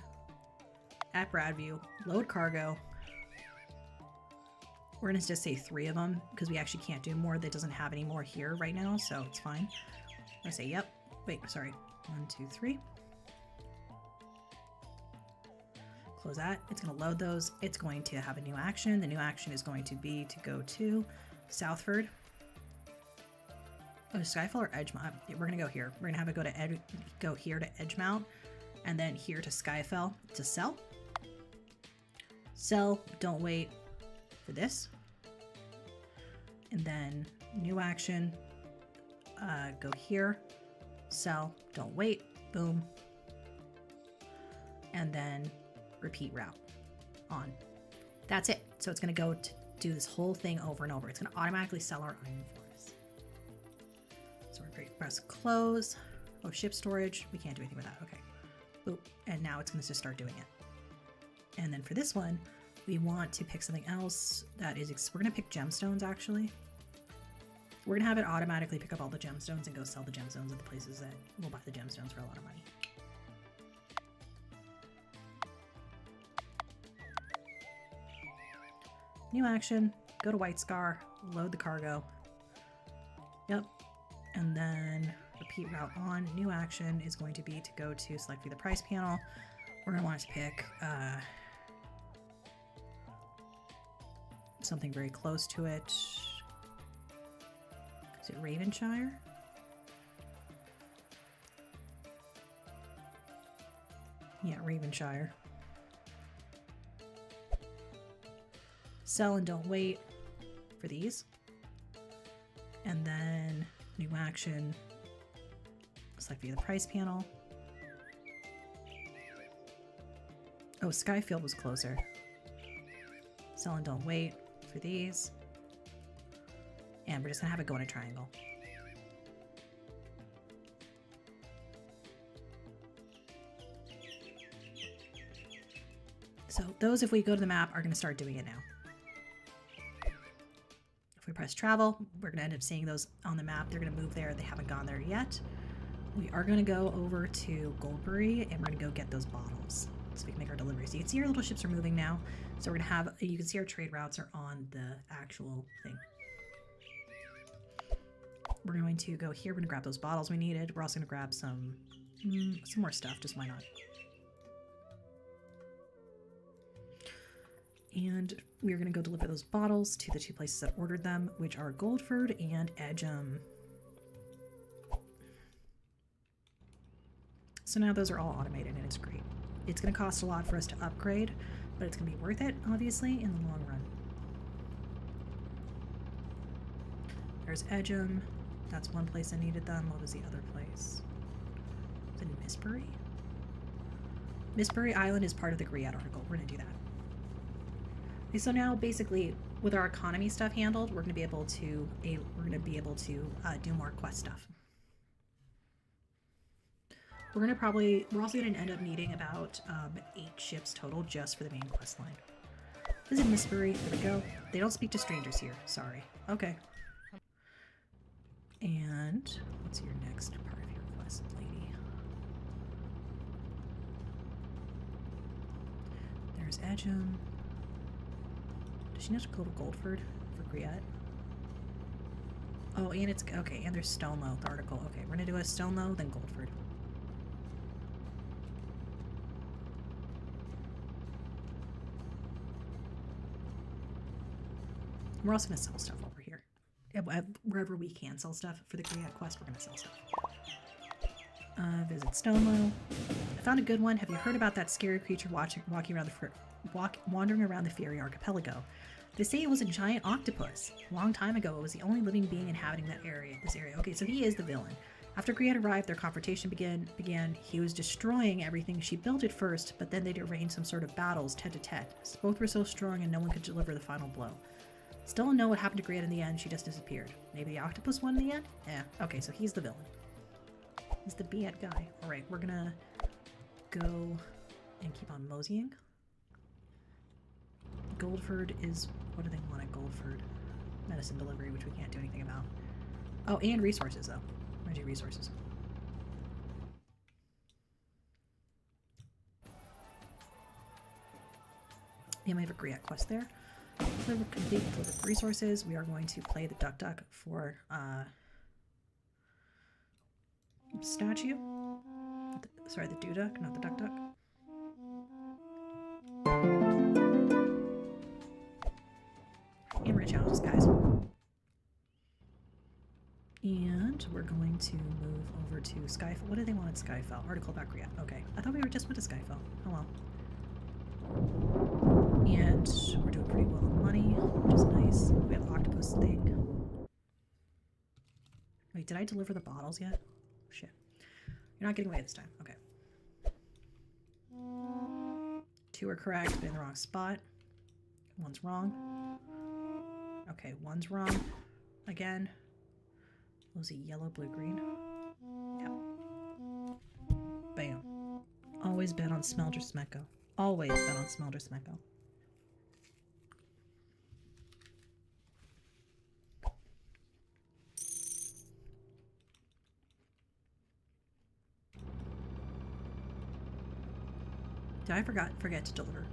At Bradview. Load cargo. We're going to just say 3 of them because we actually can't do more. That doesn't have any more here right now, so it's fine. I'm going to say, yep. Wait, sorry. 1, 2, 3. Close that. It's going to load those. It's going to have a new action. The new action is going to be to go to Southford. Oh, Skyfall or Edgemount? We're going to go here. We're going to have it go here to Edgemount and then here to Skyfell to sell. Sell, don't wait for this. And then new action, go here, sell, don't wait, boom. And then repeat route on. That's it. So it's going to go to do this whole thing over and over. It's going to automatically sell our iron for us. So we're going to press close. Oh, ship storage. We can't do anything with that. Okay. Boop. And now it's going to just start doing it. And then for this one, we want to pick something else that is, we're going to pick gemstones actually. We're going to have it automatically pick up all the gemstones and go sell the gemstones at the places that will buy the gemstones for a lot of money. New action, go to White Scar, load the cargo. Yep. And then repeat route on. New action is going to be to go to select view the price panel. We're going to want to pick something very close to it. Is it Ravenshire? Yeah, Ravenshire. Sell and don't wait for these. And then new action, select via the price panel. Oh, Skyfield was closer. Sell and don't wait for these. And we're just gonna have it go in a triangle. So those, if we go to the map, are gonna start doing it now. If we press travel, we're gonna end up seeing those on the map. They're gonna move there. They haven't gone there yet. We are gonna go over to Goldbury and we're gonna go get those bottles so we can make our deliveries. You can see our little ships are moving now. So we're gonna have, you can see our trade routes are on the actual thing. We're going to go here. We're gonna grab those bottles we needed. We're also gonna grab some more stuff. Just why not? And we're gonna go deliver those bottles to the 2 places that ordered them, which are Goldford and Edgeham. So now those are all automated and it's great. It's gonna cost a lot for us to upgrade, but it's gonna be worth it, obviously, in the long run. There's Edgeham. That's one place I needed them. What was the other place? Was it Missbury? Missbury Island is part of the Griad article. We're gonna do that. Okay, so now basically with our economy stuff handled, we're gonna be able to do more quest stuff. We're also gonna end up needing about 8 ships total just for the main quest line. Visit Missbury. There we go. They don't speak to strangers here. Sorry. Okay. And what's your next part of your quest, lady? There's Edgeham. Does she have to go to Goldford for Griette? Oh, and it's okay. And there's Stonlow, the article. Okay, we're gonna do a Stonlow, then Goldford. We're also gonna sell stuff over here. Wherever we can sell stuff for the Griette quest, we're gonna sell stuff. Visit Stonlow. I found a good one. Have you heard about that scary creature wandering around the Fiery Archipelago? They say it was a giant octopus. A long time ago, it was the only living being inhabiting this area. Okay, so he is the villain. After Griet arrived, their confrontation began. He was destroying everything. She built it first, but then they'd arranged some sort of battles, tete-a-tete. Both were so strong and no one could deliver the final blow. Still don't know what happened to Griet in the end. She just disappeared. Maybe the octopus won in the end? Yeah. Okay, so he's the villain. He's the bad guy. Alright, we're gonna go and keep on moseying. Goldford is... What do they want at Goldford? Medicine delivery, which we can't do anything about. Oh, and resources, though. Where's your resources? Yeah, we have a Griet quest there. Deliver complete delivered resources. We are going to play the Duck Duck for statue. Sorry, the Duck, not the Duck Duck. Hammer challenges, guys. And we're going to move over to Skyfall. What do they want at Skyfall? Article about Griet. Okay. I thought we were just went to Skyfall. Oh well. And we're doing pretty well on money, which is nice. We have the octopus thing. Wait, did I deliver the bottles yet? Shit. You're not getting away this time. Okay. 2 are correct, but in the wrong spot. 1's wrong. Okay, 1's wrong. Again. Was it yellow, blue, green? Yep. Bam. Always bet on Smelter Smecco. Always bet on Smelter Smecco. Did I forget to deliver?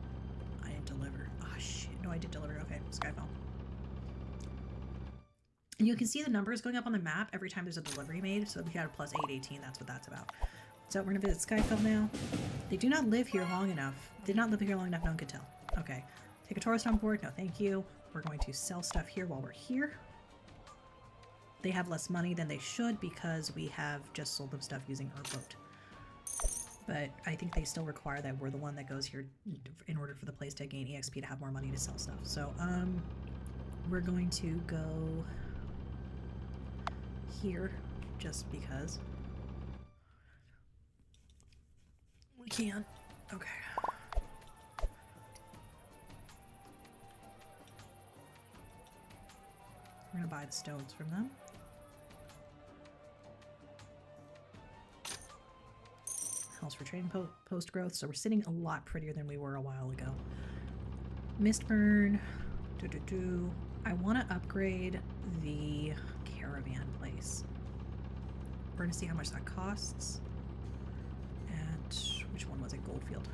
I didn't deliver. Oh shit. No, I did deliver. Okay, Skyfall. And you can see the numbers going up on the map every time there's a delivery made. So we got a plus 818. That's what that's about. So we're going to visit Skyfall now. They do not live here long enough. Did not live here long enough, no one could tell. Okay. Take a tourist on board. No, thank you. We're going to sell stuff here while we're here. They have less money than they should because we have just sold them stuff using our boat. But I think they still require that we're the one that goes here in order for the place to gain EXP to have more money to sell stuff. So, we're going to go here just because we can. Okay. We're gonna buy the stones from them. House for trading post growth, so we're sitting a lot prettier than we were a while ago. Mistburn. I want to upgrade the caravan place. We're gonna see how much that costs. And which one was it? Goldfield.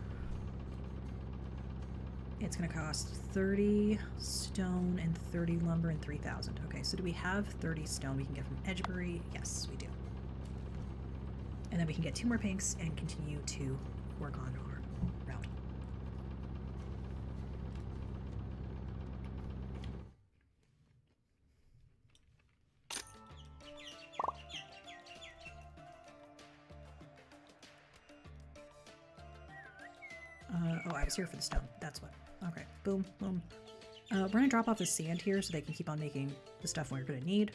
It's gonna cost 30 stone and 30 lumber and 3,000. Okay, so do we have 30 stone we can get from Edgebury? Yes, we do. And then we can get 2 more pinks and continue to work on our route. Oh, I was here for the stone. That's what. Okay, boom, boom. We're gonna drop off the sand here so they can keep on making the stuff we're gonna need.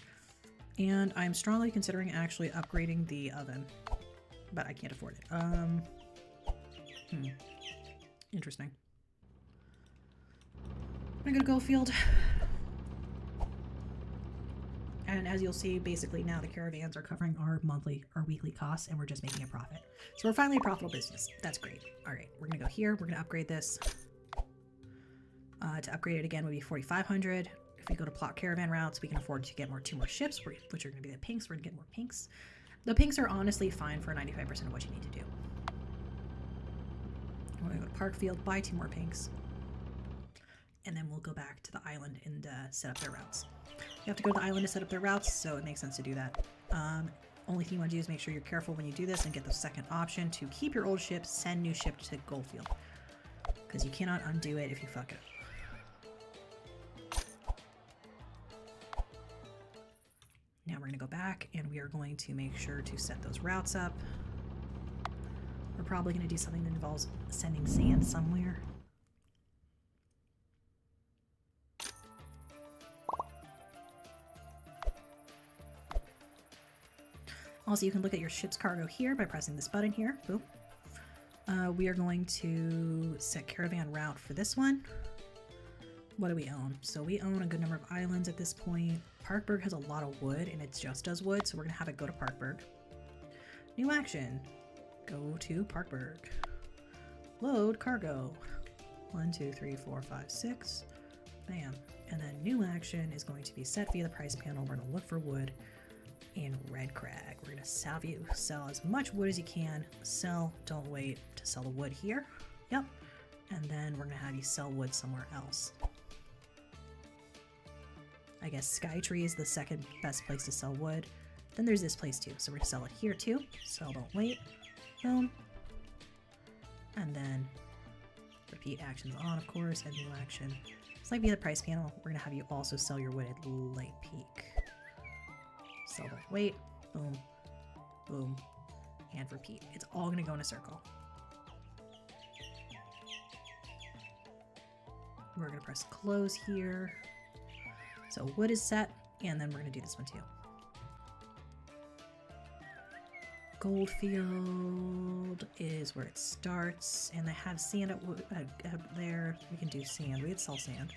And I'm strongly considering actually upgrading the oven, but I can't afford it. Interesting. I'm gonna go field. And as you'll see, basically now the caravans are covering our weekly costs, and we're just making a profit. So we're finally a profitable business. That's great. All right, we're gonna go here. We're gonna upgrade this. To upgrade it again would be 4,500. If we go to plot caravan routes, we can afford to get 2 more ships, which are gonna be the pinks. We're gonna get more pinks. The pinks are honestly fine for 95% of what you need to do. We're gonna go to Parkfield, buy 2 more pinks, and then we'll go back to the island and set up their routes. You have to go to the island to set up their routes, so it makes sense to do that. Only thing you want to do is make sure you're careful when you do this and get the second option to keep your old ship, send new ship to Goldfield. Because you cannot undo it if you fuck it up. Now we're going to go back and we are going to make sure to set those routes up. We're probably going to do something that involves sending sand somewhere. Also, you can look at your ship's cargo here by pressing this button here. Boom. We are going to set caravan route for this one. What do we own? So we own a good number of islands at this point. Parkburg has a lot of wood, and it just does wood, so we're going to have it go to Parkburg. New action. Go to Parkburg. Load cargo. 1, 2, 3, 4, 5, 6. Bam. And then new action is going to be set via the price panel. We're going to look for wood in Red Crag. We're going to sell as much wood as you can. Sell, don't wait to sell the wood here. Yep. And then we're going to have you sell wood somewhere else. I guess Skytree is the second best place to sell wood. Then there's this place too. So we're going to sell it here too. Sell, don't wait. Boom. And then repeat actions on, of course, and new action. It's like via the price panel. We're going to have you also sell your wood at Light Peak. Sell, don't wait. Boom. Boom. And repeat. It's all going to go in a circle. We're going to press close here. So wood is set, and then we're going to do this one too. Goldfield is where it starts, and they have sand at there. We can do sand. We could sell sand.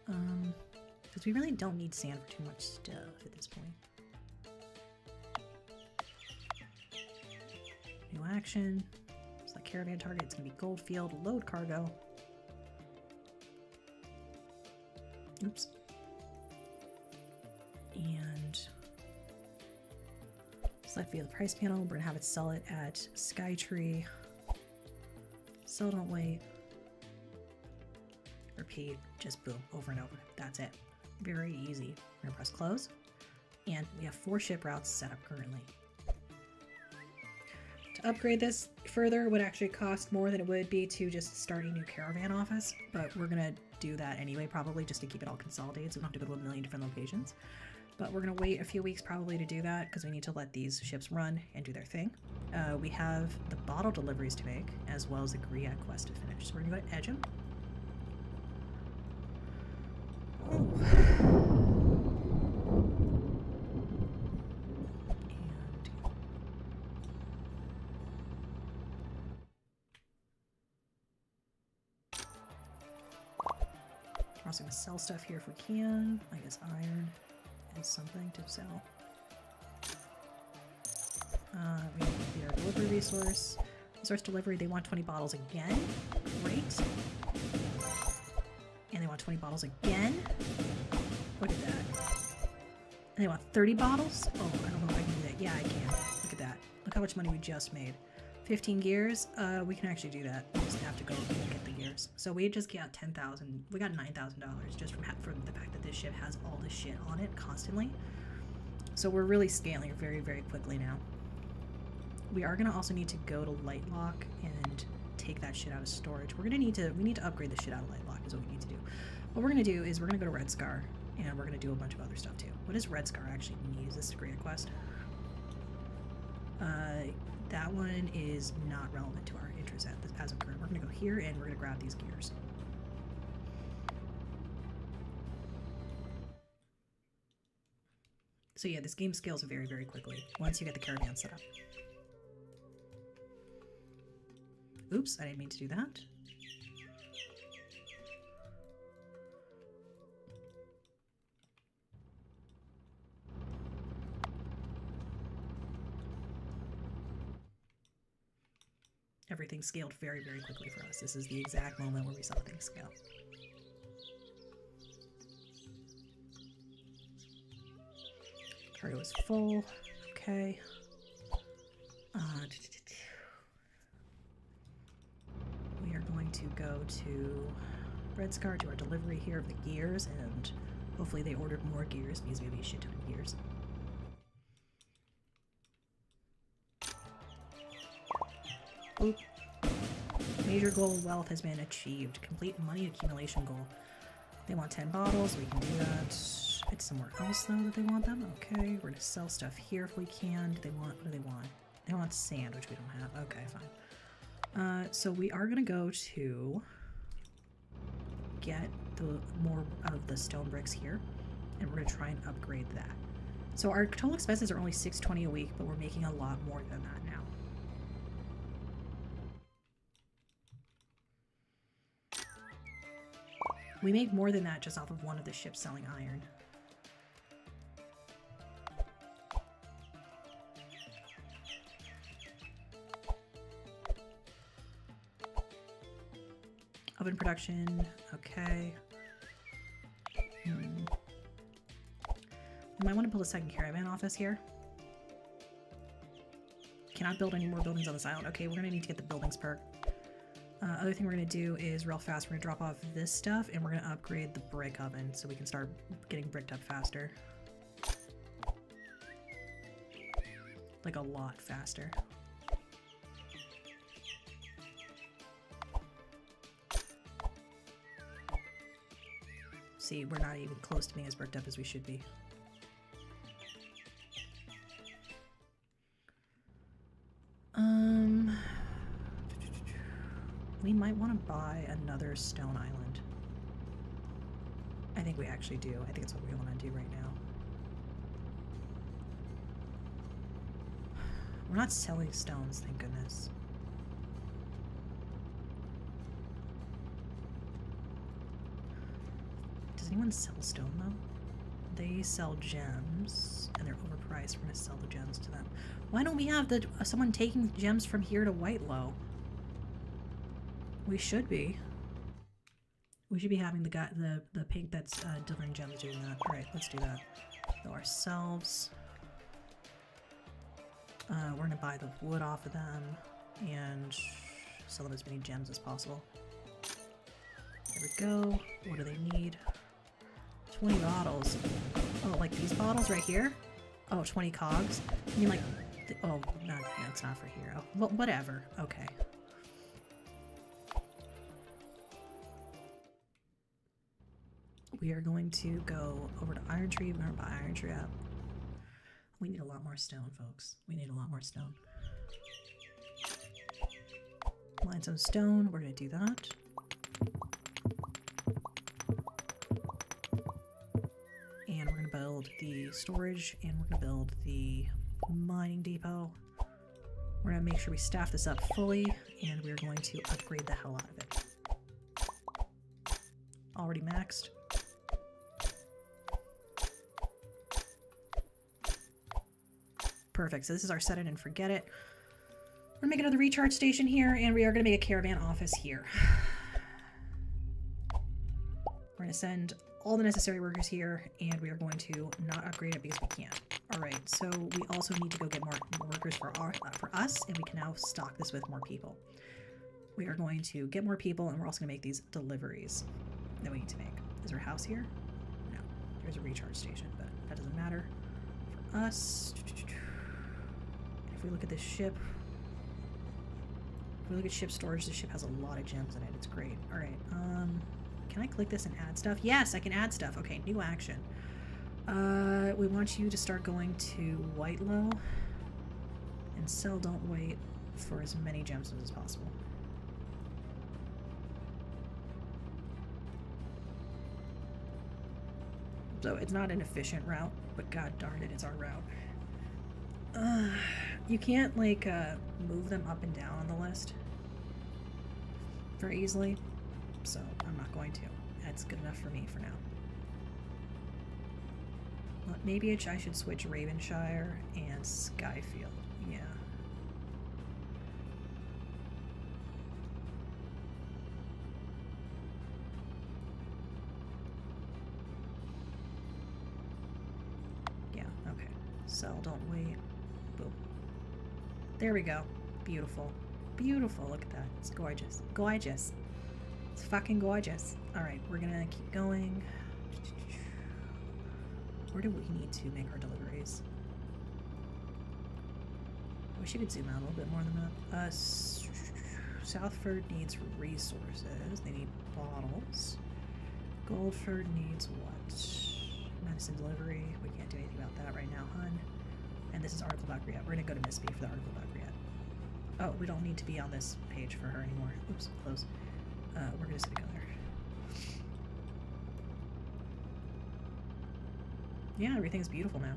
Because we really don't need sand for too much stuff at this point. New action. Select caravan target. It's going to be Goldfield. Load cargo. Oops. And select via the price panel. We're going to have it sell it at Skytree. Sell, don't wait. Repeat. Just boom. Over and over. That's it. Very easy. We're going to press close. And we have 4 ship routes set up currently. To upgrade this further would actually cost more than it would be to just start a new caravan office, but we're going to do that anyway, probably just to keep it all consolidated so we don't have to go to a million different locations. But we're going to wait a few weeks probably to do that because we need to let these ships run and do their thing. We have the bottle deliveries to make as well as the Griat quest to finish. So we're going to go to Edgem. We're also going to sell stuff here if we can. I guess iron is something to sell. We need our delivery resource. Resource delivery, they want 20 bottles again. Great. And they want 20 bottles again. Look at that. And they want 30 bottles? Oh, I don't know if I can do that. Yeah, I can. Look at that. Look how much money we just made. 15 gears. We can actually do that. We just have to go and get the gears. So we just got 10,000. We got $9,000 just from the fact that this ship has all this shit on it constantly. So we're really scaling very, very quickly now. We are going to also need to go to Lightlock and take that shit out of storage. We need to upgrade the shit out of Lightlock is what we need to do. What we're going to do is we're going to go to Red Scar and we're going to do a bunch of other stuff too. What does Red Scar actually need? Is this a great quest? That one is not relevant to our interest as of current. We're going to go here and we're going to grab these gears. So yeah, this game scales very, very quickly once you get the caravan set up. Oops, I didn't mean to do that. Everything scaled very, very quickly for us. This is the exact moment where we saw things scale. Cargo is full. Okay. We are going to go to Red Scar, do our delivery here of the gears, and hopefully they ordered more gears because we have a shit ton of gears. Oop. Major goal of wealth has been achieved. Complete money accumulation goal. They want 10 bottles. We can do that. It's somewhere else though that they want them. Okay, we're gonna sell stuff here if we can. What do they want? They want sand, which we don't have. Okay, fine. So we are gonna go to get the more of the stone bricks here, and we're gonna try and upgrade that. So our total expenses are only $620 a week, but we're making a lot more than that now. We make more than that just off of one of the ships selling iron. Oven production, okay. We might want to build a second caravan office here. Cannot build any more buildings on this island. Okay, we're gonna need to get the buildings perk. Other thing we're gonna do is real fast, we're gonna drop off this stuff and we're gonna upgrade the brick oven so we can start getting bricked up faster. Like a lot faster. See, we're not even close to being as bricked up as we should be. We might want to buy another stone island. I think we actually do. I think it's what we want to do right now. We're not selling stones, thank goodness. Does anyone sell stone though? They sell gems and they're overpriced. We're gonna sell the gems to them. Why don't we have someone taking gems from here to Whitelow? We should be. We should be having the guy, the pink that's delivering gems doing that. All right, let's do that. Go ourselves. We're gonna buy the wood off of them and sell them as many gems as possible. There we go. What do they need? 20 bottles. Oh, like these bottles right here? Oh, 20 cogs? I mean, like, oh, no, it's not for hero. Well, whatever. Okay. We are going to go over to Iron Tree. We're going to buy Iron Tree up. We need a lot more stone, folks. We need a lot more stone. Mine some stone. We're going to do that. And we're going to build the storage, and we're going to build the mining depot. We're going to make sure we staff this up fully, and we're going to upgrade the hell out of it. Already maxed. Perfect. So this is our set it and forget it. We're gonna make another recharge station here, and we are gonna make a caravan office here. We're gonna send all the necessary workers here, and we are going to not upgrade it because we can't. All right. So we also need to go get more workers for us, and we can now stock this with more people. We are going to get more people, and we're also gonna make these deliveries that we need to make. Is there a house here? No. There's a recharge station, but that doesn't matter for us. If we look at this ship, if we look at ship storage, this ship has a lot of gems in it. It's great. All right. Can I click this and add stuff? Yes, I can add stuff. Okay, new action. We want you to start going to Whitelow and sell Don't Wait for as many gems as possible. So it's not an efficient route, but god darn it, it's our route. You can't, like, move them up and down on the list very easily, so I'm not going to. That's good enough for me for now. Well, maybe I should switch Ravenshire and Skyfield. Yeah. Yeah, okay. Sell, Don't Wait. Boom. There we go. Beautiful. Beautiful. Look at that. It's gorgeous. Gorgeous. It's fucking gorgeous. Alright, we're gonna keep going. Where do we need to make our deliveries? I wish you could zoom out a little bit more on the map. Southford needs resources. They need bottles. Goldford needs what? Medicine delivery. We can't do anything about that right now, hun. And this is article about Griet. We're gonna go to Miss B for the article about Griet. Oh, we don't need to be on this page for her anymore. Oops, close. We're gonna sit go there. Yeah, everything's beautiful now.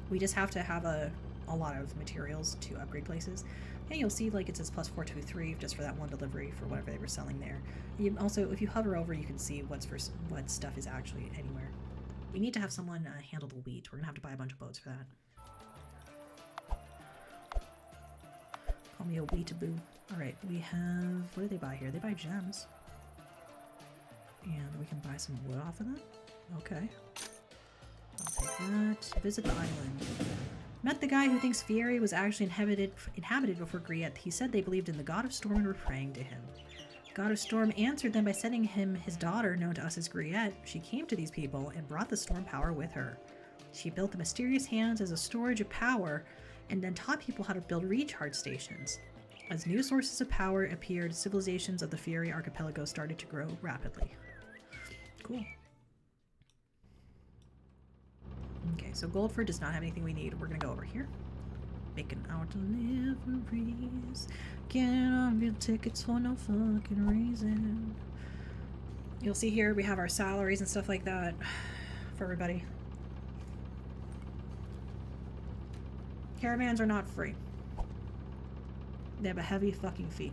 We just have to have a lot of materials to upgrade places. And you'll see like it says +4 to 3 just for that one delivery for whatever they were selling there. You also, if you hover over, you can see what stuff is actually anywhere. We need to have someone handle the wheat. We're gonna have to buy a bunch of boats for that. Call me a wheat-a-boo. Alright, we have... What do they buy here? They buy gems. And we can buy some wood off of that? Okay. I'll take that. Visit the island. Met the guy who thinks Fieri was actually inhabited before Griette. He said they believed in the god of storm and were praying to him. God of Storm answered them by sending him his daughter, known to us as Griette. She came to these people and brought the storm power with her. She built the mysterious hands as a storage of power and then taught people how to build recharge stations. As new sources of power appeared, civilizations of the Fieri archipelago started to grow rapidly. Cool. Okay, so Goldford does not have anything we need. We're gonna go over here. Making our deliveries. Getting on real tickets for no fucking reason. You'll see here we have our salaries and stuff like that for everybody. Caravans are not free. They have a heavy fucking fee.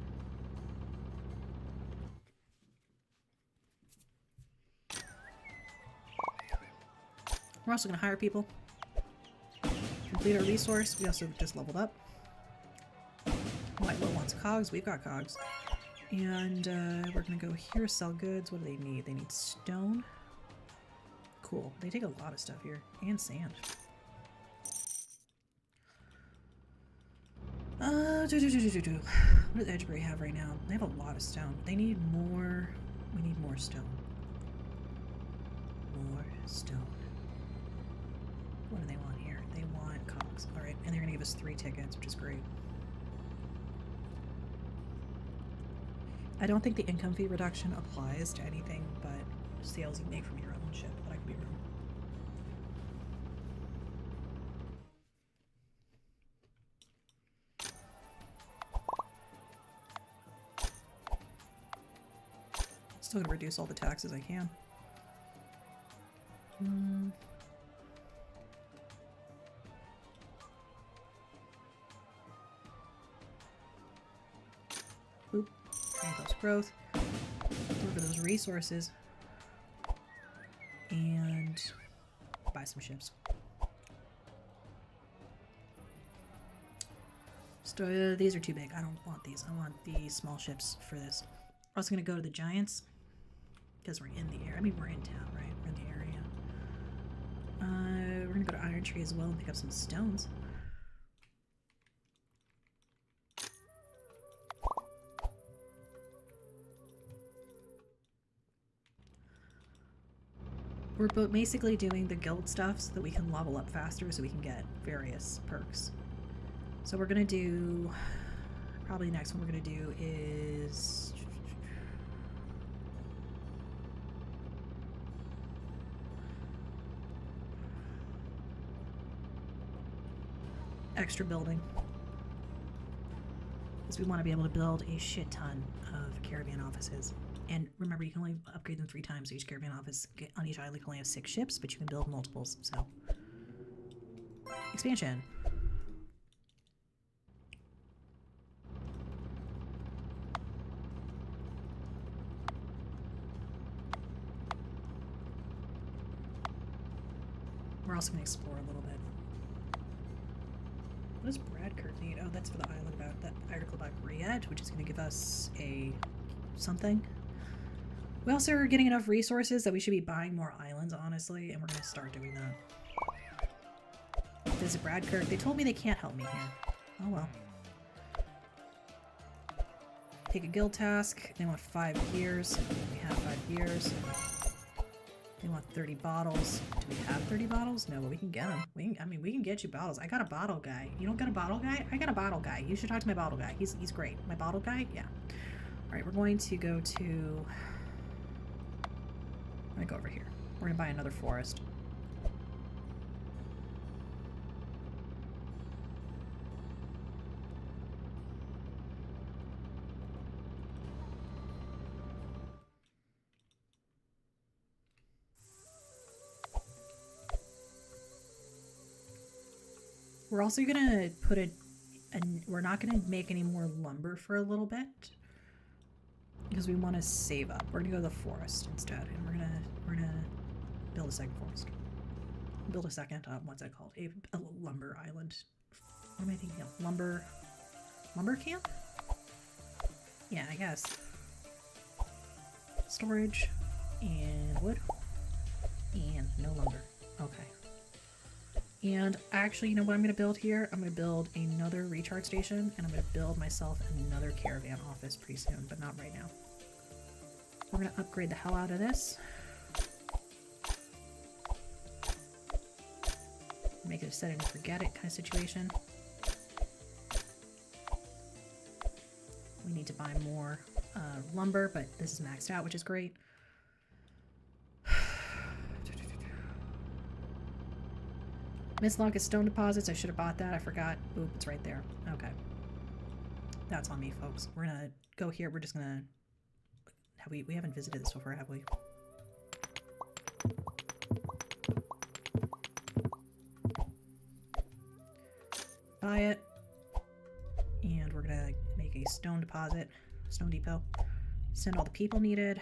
We're also going to hire people. Complete our resource. We also just leveled up. White wants cogs. We've got cogs. And we're going to go here, sell goods. What do they need? They need stone. Cool. They take a lot of stuff here. And sand. What does Edgebury have right now? They have a lot of stone. They need more. We need more stone. More stone. What do they want here? They want cogs. Alright, and they're gonna give us 3 tickets, which is great. I don't think the income fee reduction applies to anything but sales you make from your own ship, but I could be wrong. Still gonna reduce all the taxes I can. Boop. Those growth. Deliver those resources. And buy some ships. So, these are too big. I don't want these. I want the small ships for this. We're also going to go to the Giants. Because we're in the area. I mean, we're in town, right? We're in the area. We're going to go to Iron Tree as well and pick up some stones. We're basically doing the guild stuff so that we can level up faster so we can get various perks. So we're going to do... Probably the next one we're going to do is... extra building. Because we want to be able to build a shit ton of caravan offices. And remember, you can only upgrade them 3 times, so each caravan office on each island can only have 6 ships, but you can build multiples, so. Expansion. We're also going to explore a little bit. What does Bradkirk need? Oh, that's for the island about that article about Griette, which is going to give us a something. We also are getting enough resources that we should be buying more islands, honestly, and we're going to start doing that. Visit Bradkirk. They told me they can't help me here. Oh well. Take a guild task. They want 5 gears. We have 5 gears. They want 30 bottles. Do we have 30 bottles? No, but we can get them. I mean, we can get you bottles. I got a bottle guy. You don't got a bottle guy? I got a bottle guy. You should talk to my bottle guy. He's great. My bottle guy? Yeah. Alright, we're going to go to... I'm going to go over here. We're going to buy another forest. We're also gonna put it, and we're not gonna make any more lumber for a little bit because we want to save up. We're gonna go to the forest instead, and we're gonna build a second forest. Build a second. What's that called? A lumber island. What am I thinking of? Lumber camp? Yeah, I guess. Storage and wood and no lumber. Okay. And actually, you know what I'm going to build here? I'm going to build another recharge station, and I'm going to build myself another caravan office pretty soon, but not right now. We're going to upgrade the hell out of this. Make it a set it and forget it kind of situation. We need to buy more lumber, but this is maxed out, which is great. Mistlock is stone deposits. I should have bought that. I forgot. Oop, it's right there. Okay. That's on me, folks. We're gonna go here. We're just gonna... We haven't visited this before, have we? Buy it. And we're gonna make a stone deposit. Stone depot. Send all the people needed.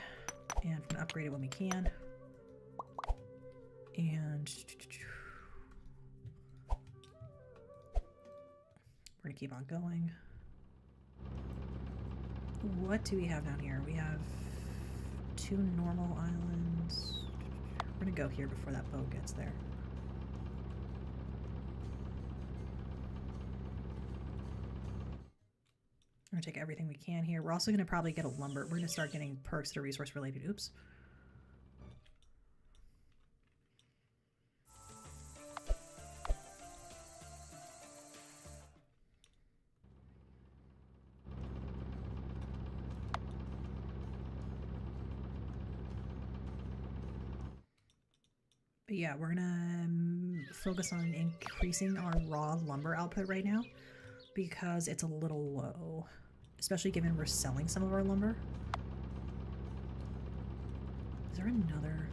And we're gonna upgrade it when we can. And... we're gonna keep on going. What do we have down here? We have 2 normal islands. We're gonna go here before that boat gets there. We're gonna take everything we can here. We're also gonna probably get a lumber. We're gonna start getting perks that are resource related. Oops. But yeah, we're gonna focus on increasing our raw lumber output right now because it's a little low, especially given we're selling some of our lumber. Is there another?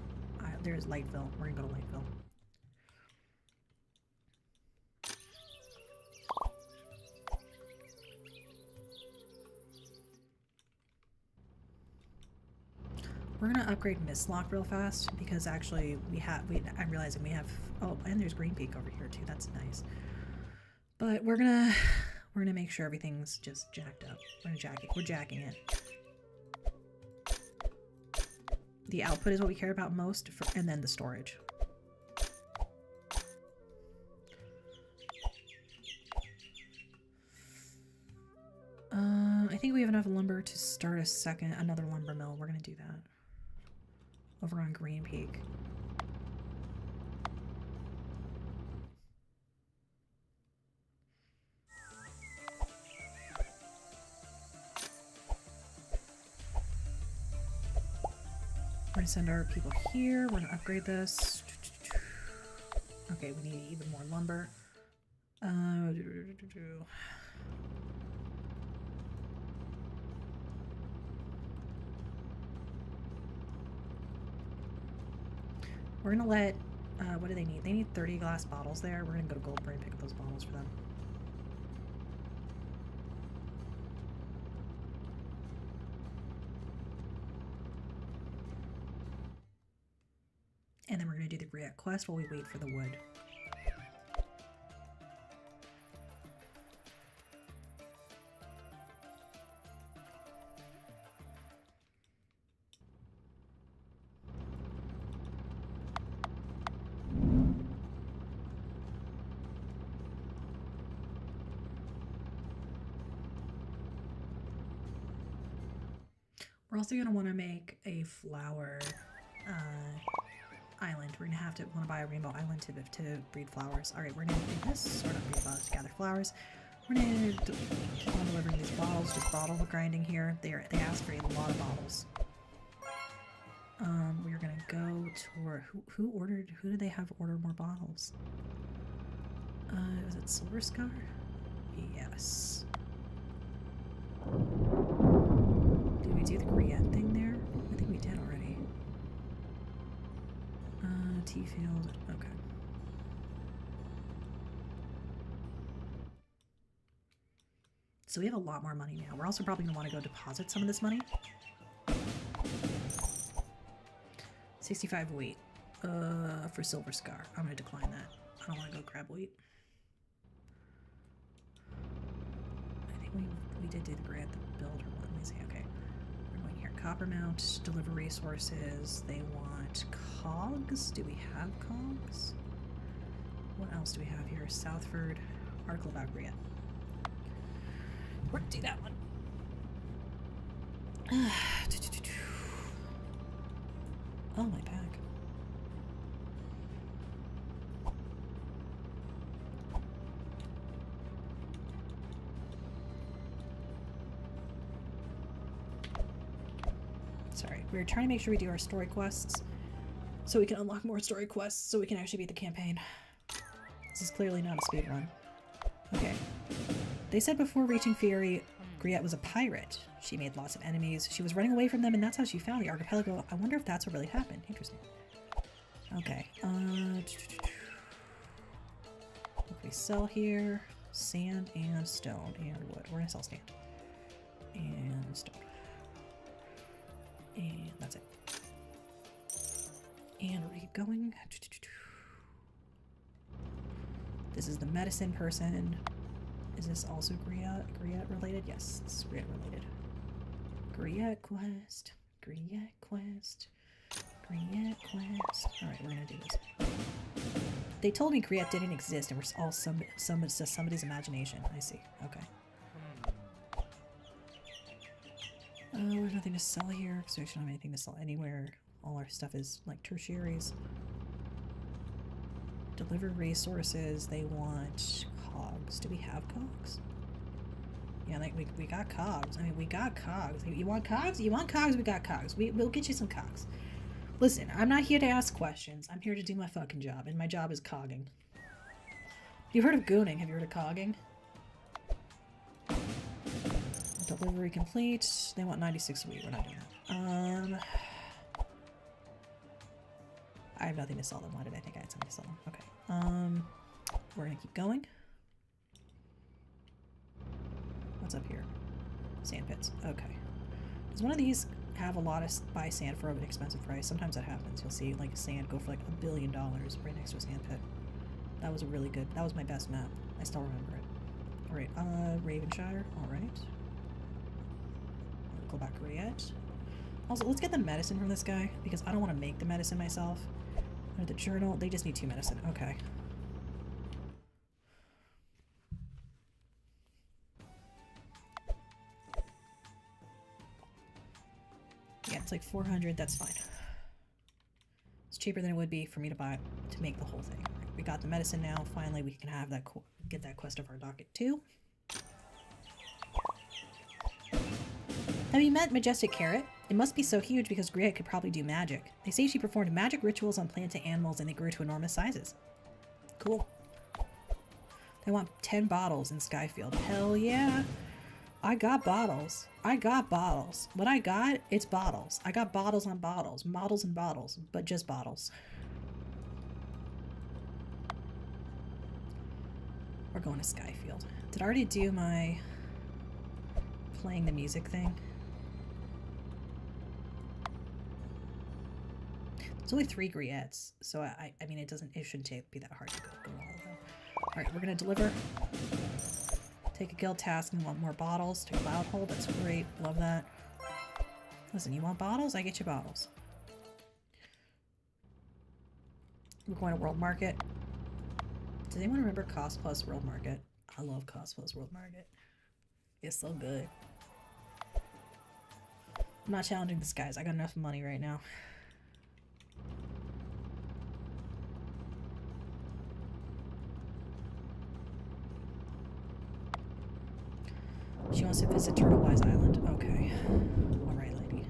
There's Lightville. We're gonna go to Lightville. We're gonna upgrade Mistlock real fast because actually I'm realizing we have, oh, and there's Green Peak over here too. That's nice. But we're gonna make sure everything's just jacked up. We're jacking it. The output is what we care about most, and then the storage. I think we have enough lumber to start another lumber mill. We're gonna do that. Over on Green Peak. We're gonna send our people here. We're gonna upgrade this. Okay, we need even more lumber. We're gonna let, what do they need? They need 30 glass bottles there. We're gonna go to Goldberry and pick up those bottles for them. And then we're gonna do the Griot quest while we wait for the wood. We're also going to want to make a flower island. We're going to want to buy a rainbow island to breed flowers. Alright, we're going to do this. We're not breed flowers to gather flowers. We're going to keep on delivering these bottles. Just bottle grinding here. They ask for a lot of bottles. We're going to go to who did they have order more bottles? Was it Silver Scar? Yes. Did we do the Griet thing there? I think we did already. T-field. Okay. So we have a lot more money now. We're also probably going to want to go deposit some of this money. 65 wheat for silver scar. I'm going to decline that. I don't want to go grab wheat. I think we did do the grant, the builder one. Let me see. Okay. We're going here. Copper mount, deliver resources. They want cogs. Do we have cogs? What else do we have here? Southford. Article about Griet. We're going to do that one. Oh, my pack. Sorry, we're trying to make sure we do our story quests so we can unlock more story quests so we can actually beat the campaign. This is clearly not a speed run. Okay. They said before reaching Fury, Griet was a pirate. She made lots of enemies. She was running away from them, and that's how she found the archipelago. I wonder if that's what really happened. Interesting. Okay. What can we sell here? Sand and stone and wood. We're gonna sell sand. And stone. And that's it. And we're keep going. This is the medicine person. Is this also Griet related? Yes, it's Griet related. Griet quest. Griet quest. Griet quest. Alright, we're gonna do this. They told me Griet didn't exist and we're all somebody's imagination. I see. Okay. There's nothing to sell here because we don't have anything to sell anywhere. All our stuff is like tertiaries. Deliver resources. They want cogs. Do we have cogs? Yeah, like we got cogs. I mean, we got cogs. You want cogs? You want cogs? We got cogs. We'll get you some cogs. Listen, I'm not here to ask questions. I'm here to do my fucking job, and my job is cogging. You've heard of gooning. Have you heard of cogging? Delivery complete. They want 96 wheat. We're not doing that. I have nothing to sell them. Why did I think I had something to sell them? Okay. We're gonna keep going. What's up here? Sand pits. Okay. Does one of these have a lot of buy sand for an expensive price? Sometimes that happens. You'll see like sand go for like $1 billion right next to a sand pit. That was a really good. That was my best map. I still remember it. All right. Ravenshire. All right. Go back to Griet. Also, let's get the medicine from this guy because I don't want to make the medicine myself. Or the journal. They just need 2 medicine. Okay. Yeah, it's like 400. That's fine. It's cheaper than it would be for me to buy to make the whole thing. We got the medicine now. Finally, we can have that get that quest of our docket too. Have you met Majestic Carrot? It must be so huge because Griet could probably do magic. They say she performed magic rituals on plant and animals and they grew to enormous sizes. Cool. They want 10 bottles in Skyfield. Hell yeah. I got bottles. I got bottles. What I got, it's bottles. I got bottles on bottles. Models and bottles. But just bottles. We're going to Skyfield. Did I already do my playing the music thing? It's only 3 Griets, so I mean it shouldn't be that hard to go all of them. Alright, we're gonna deliver. Take a guild task and want more bottles. Take a loud hold, that's great. Love that. Listen, you want bottles? I get you bottles. We're going to World Market. Does anyone remember Cost Plus World Market? I love Cost Plus World Market. It's so good. I'm not challenging this, guys. I got enough money right now. She wants to visit Turtlewise Island. Okay. Alright, lady.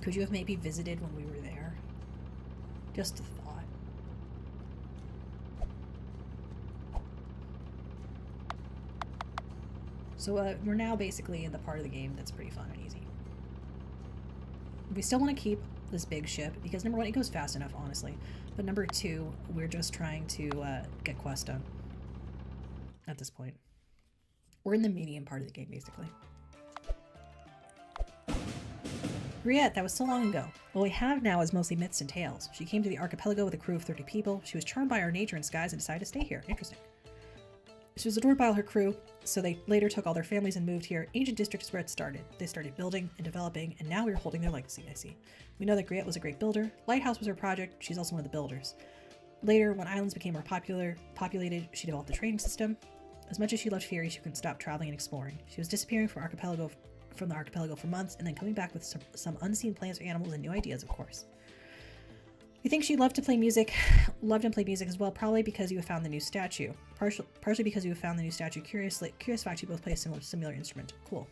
Could you have maybe visited when we were there? Just a thought. So we're now basically in the part of the game that's pretty fun and easy. We still want to keep this big ship because number 1, it goes fast enough, honestly. But number 2, we're just trying to get quests done at this point. We're in the medium part of the game, basically. Griette, that was so long ago. What we have now is mostly myths and tales. She came to the archipelago with a crew of 30 people. She was charmed by our nature and skies and decided to stay here. Interesting. She was adored by all her crew, so they later took all their families and moved here. Ancient districts where it started. They started building and developing, and now we are holding their legacy, I see. We know that Griette was a great builder. Lighthouse was her project. She's also one of the builders. Later, when islands became more populated, she developed the training system. As much as she loved Fury, she couldn't stop traveling and exploring. She was disappearing from the archipelago for months, and then coming back with some unseen plants or animals and new ideas, of course. You think she loved and play music as well, probably because you have found the new statue. Partially because you have found the new statue. Curious fact, you both play a similar instrument. Cool.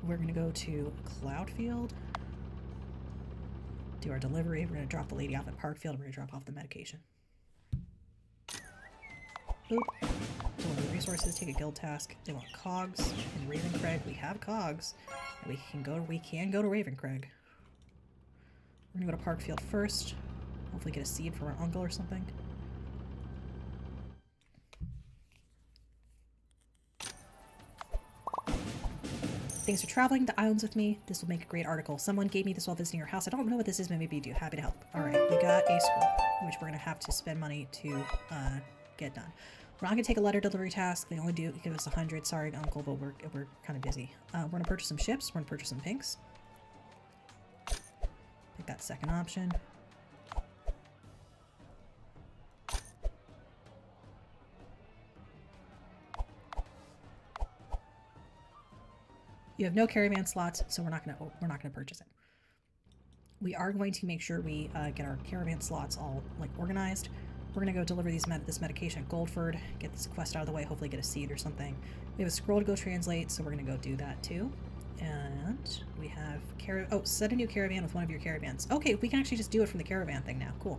We're gonna go to Cloudfield. Do our delivery. We're gonna drop the lady off at Parkfield, and we're gonna drop off the medication. Boop. Deliver resources, take a guild task. They want cogs in Ravencraig. We have cogs. And we can go to Ravencraig. We're gonna go to Parkfield first. Hopefully get a seed from our uncle or something. Thanks for traveling to islands with me. This will make a great article. Someone gave me this while visiting your house. I don't know what this is, but maybe you do. Happy to help. Alright, we got a scroll, which we're gonna have to spend money to get done. We're not gonna take a letter delivery task. They only do give us 100. Sorry, uncle, but we're kind of busy. We're gonna purchase some ships. We're gonna purchase some pinks. Pick that second option. You have no caravan slots, so we're not gonna purchase it. We are going to make sure we get our caravan slots all like organized. We're gonna go deliver this medication at Goldford, get this quest out of the way, hopefully get a seed or something. We have a scroll to go translate, so we're gonna go do that too. And we have set a new caravan with one of your caravans. Okay, we can actually just do it from the caravan thing now. Cool.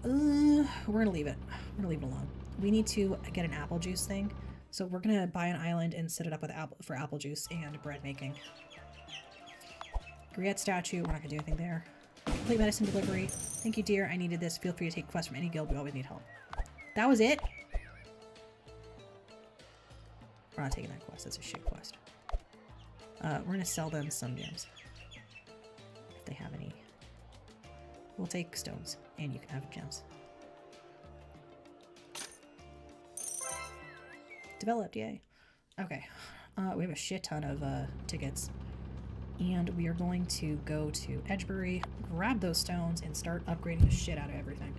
We're gonna leave it. We're gonna leave it alone. We need to get an apple juice thing. So we're gonna buy an island and set it up with for apple juice and bread making. Griette statue, we're not gonna do anything there. Complete medicine delivery. Thank you, dear. I needed this. Feel free to take quests from any guild. We always need help. That was it? We're not taking that quest. That's a shit quest. We're gonna sell them some gems. If they have any. We'll take stones, and you can have gems. Developed, yay. Okay, we have a shit ton of tickets, and we are going to go to Edgebury, grab those stones, and start upgrading the shit out of everything.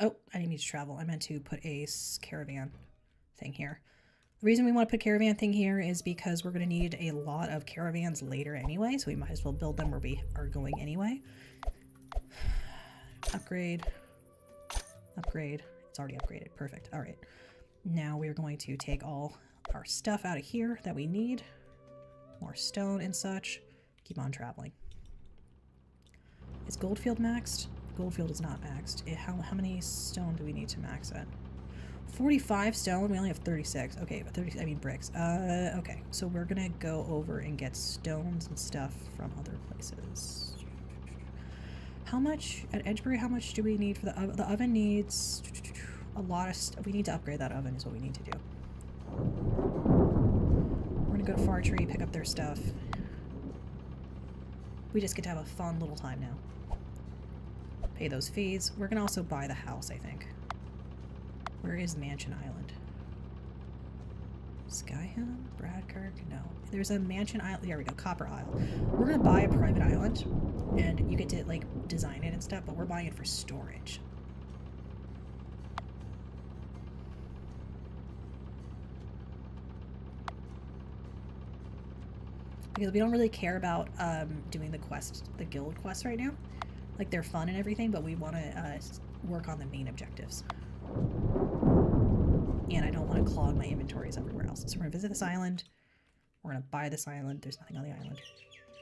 Oh, I didn't need to travel. I meant to put a caravan thing here. The reason we want to put caravan thing here is because we're going to need a lot of caravans later anyway, so we might as well build them where we are going anyway. Upgrade. Upgrade. It's already upgraded. Perfect. All right. Now we're going to take all our stuff out of here that we need. More stone and such. Keep on traveling. Is Goldfield maxed? Goldfield is not maxed. How many stone do we need to max at? 45 stone? We only have 36. Okay, but 30, I mean bricks. Okay, so we're gonna go over and get stones and stuff from other places. How much, at Edgebury, how much do we need for the oven? The oven needs a lot of stuff. We need to upgrade that oven is what we need to do. We're gonna go to Far Tree, pick up their stuff. We just get to have a fun little time now. Pay those fees. We're gonna also buy the house, I think. Where is Mansion Island? Skyham? Bradkirk? No. There's a Mansion Island. There we go. Copper Isle. We're gonna buy a private island, and you get to, like, design it and stuff, but we're buying it for storage. Because we don't really care about doing the guild quests right now. Like, they're fun and everything, but we want to work on the main objectives. And I don't want to clog my inventories everywhere else. So we're going to visit this island. We're going to buy this island. There's nothing on the island.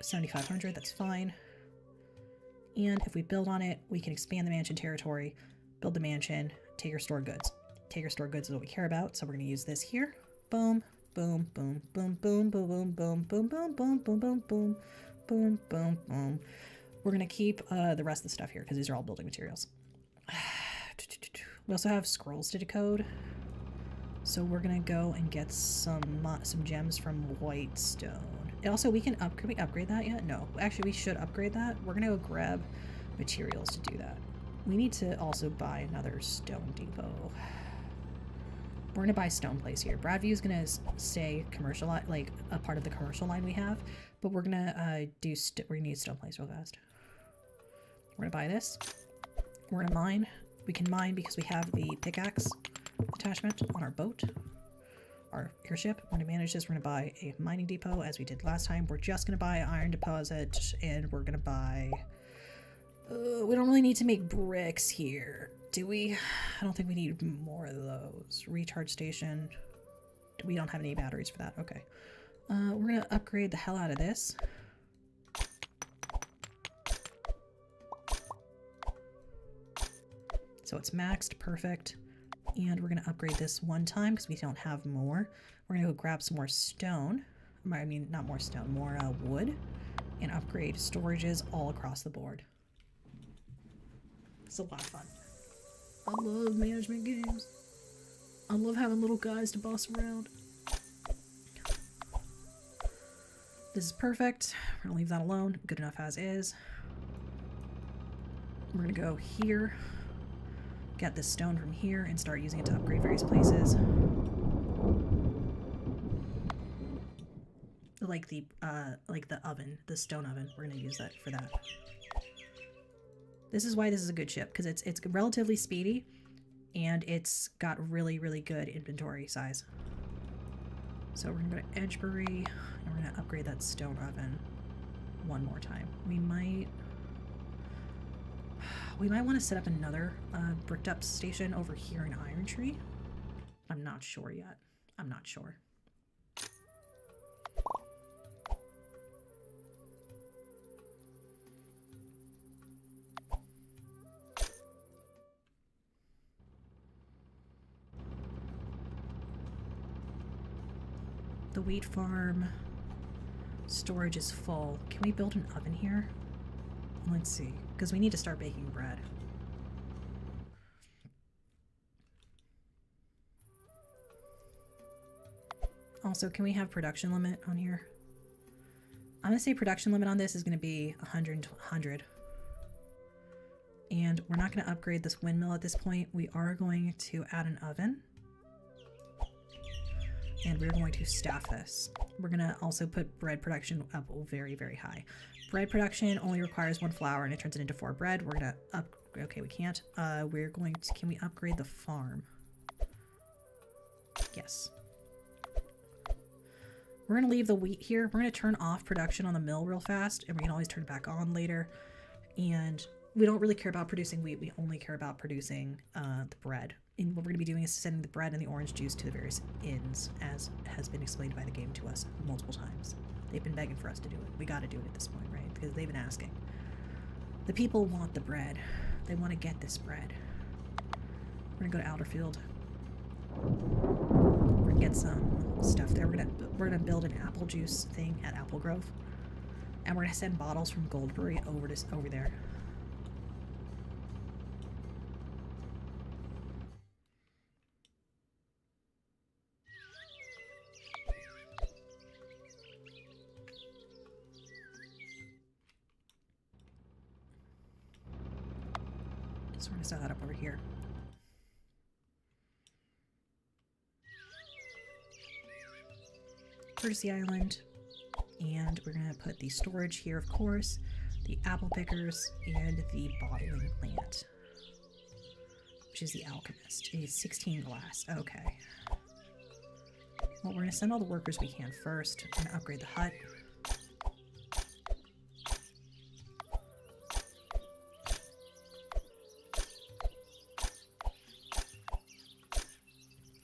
7,500, that's fine. And if we build on it, we can expand the mansion territory, build the mansion, take your stored goods. Take your stored goods is what we care about, so we're going to use this here. Boom, boom, boom, boom, boom, boom, boom, boom, boom, boom, boom, boom, boom, boom, boom, boom, boom. We're going to keep the rest of the stuff here because these are all building materials. We also have scrolls to decode. So we're going to go and get some gems from white stone. Also, we can can we upgrade that yet? No. Actually, we should upgrade that. We're going to go grab materials to do that. We need to also buy another stone depot. We're going to buy stone place here. Bradview is going to stay commercial, like a part of the commercial line we have, but we're going to we're going to use stone place real fast. We're going to buy this. We're going to mine. We can mine because we have the pickaxe attachment on our boat, our airship. We're going to manage this. We're going to buy a mining depot as we did last time. We're just going to buy an iron deposit, and we're going to buy... we don't really need to make bricks here, do we? I don't think we need more of those. Recharge station. We don't have any batteries for that. Okay. We're going to upgrade the hell out of this. So it's maxed. Perfect. And we're going to upgrade this one time because we don't have more. We're going to go grab some more stone. I mean, not more stone, more wood. And upgrade storages all across the board. It's a lot of fun. I love management games. I love having little guys to boss around. This is perfect. We're gonna leave that alone. Good enough as is. We're gonna go here. Get this stone from here and start using it to upgrade various places. Like the oven, the stone oven. We're gonna use that for that. This is why this is a good ship, because it's relatively speedy, and it's got really, really good inventory size. So we're gonna go to Edgebury, and we're gonna upgrade that stone oven one more time. We might want to set up another bricked up station over here in Iron Tree. I'm not sure yet. I'm not sure. The wheat farm storage is full. Can we build an oven here? Let's see, because we need to start baking bread. Also, can we have production limit on here? I'm gonna say production limit on this is gonna be 100. And we're not gonna upgrade this windmill at this point. We are going to add an oven. And we're going to staff this. We're going to also put bread production up very, very high. Bread production only requires 1 flour and it turns it into 4 bread. We're going to okay, we can't. We're going to, can we upgrade the farm? Yes. We're going to leave the wheat here. We're going to turn off production on the mill real fast, and we can always turn it back on later. And we don't really care about producing wheat. We only care about producing the bread. And what we're going to be doing is sending the bread and the orange juice to the various inns, as has been explained by the game to us multiple times. They've been begging for us to do it. We got to do it at this point, right? Because they've been asking. The people want the bread. They want to get this bread. We're going to go to Alderfield. We're going to get some stuff there. We're going to build an apple juice thing at Apple Grove. And we're going to send bottles from Goldbury over there. So we're going to set that up over here. Courtesy Island. And we're going to put the storage here, of course, the apple pickers, and the bottling plant, which is the alchemist. It is 16 glass. Okay. Well, we're going to send all the workers we can first. We're going to upgrade the hut.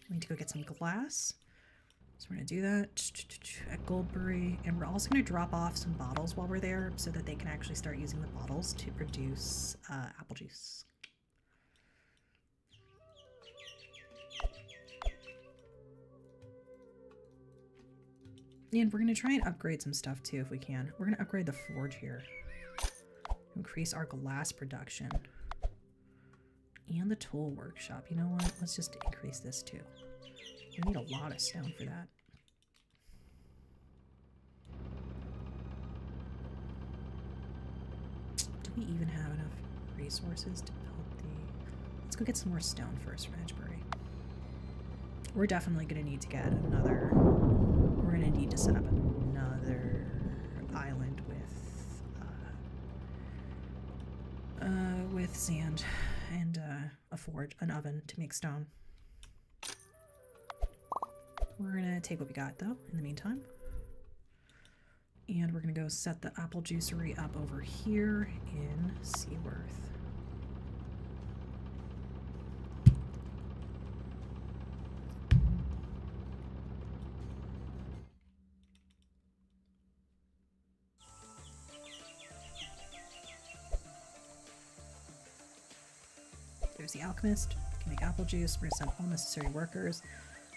We need to go get some glass. So we're going to do that at Goldbury, and we're also going to drop off some bottles while we're there so that they can actually start using the bottles to produce apple juice. And we're going to try and upgrade some stuff too if we can. We're going to upgrade the forge here. Increase our glass production. And the tool workshop. You know what? Let's just increase this too. We need a lot of stone for that. Do we even have enough resources to build the... Let's go get some more stone first from Edgebury. We're definitely going to need to get another... We're going to need to set up another island with sand and a forge, an oven to make stone. We're going to take what we got though in the meantime. And we're going to go set the apple juicery up over here in Seaworth. There's the alchemist. Can make apple juice. We're going to send all necessary workers.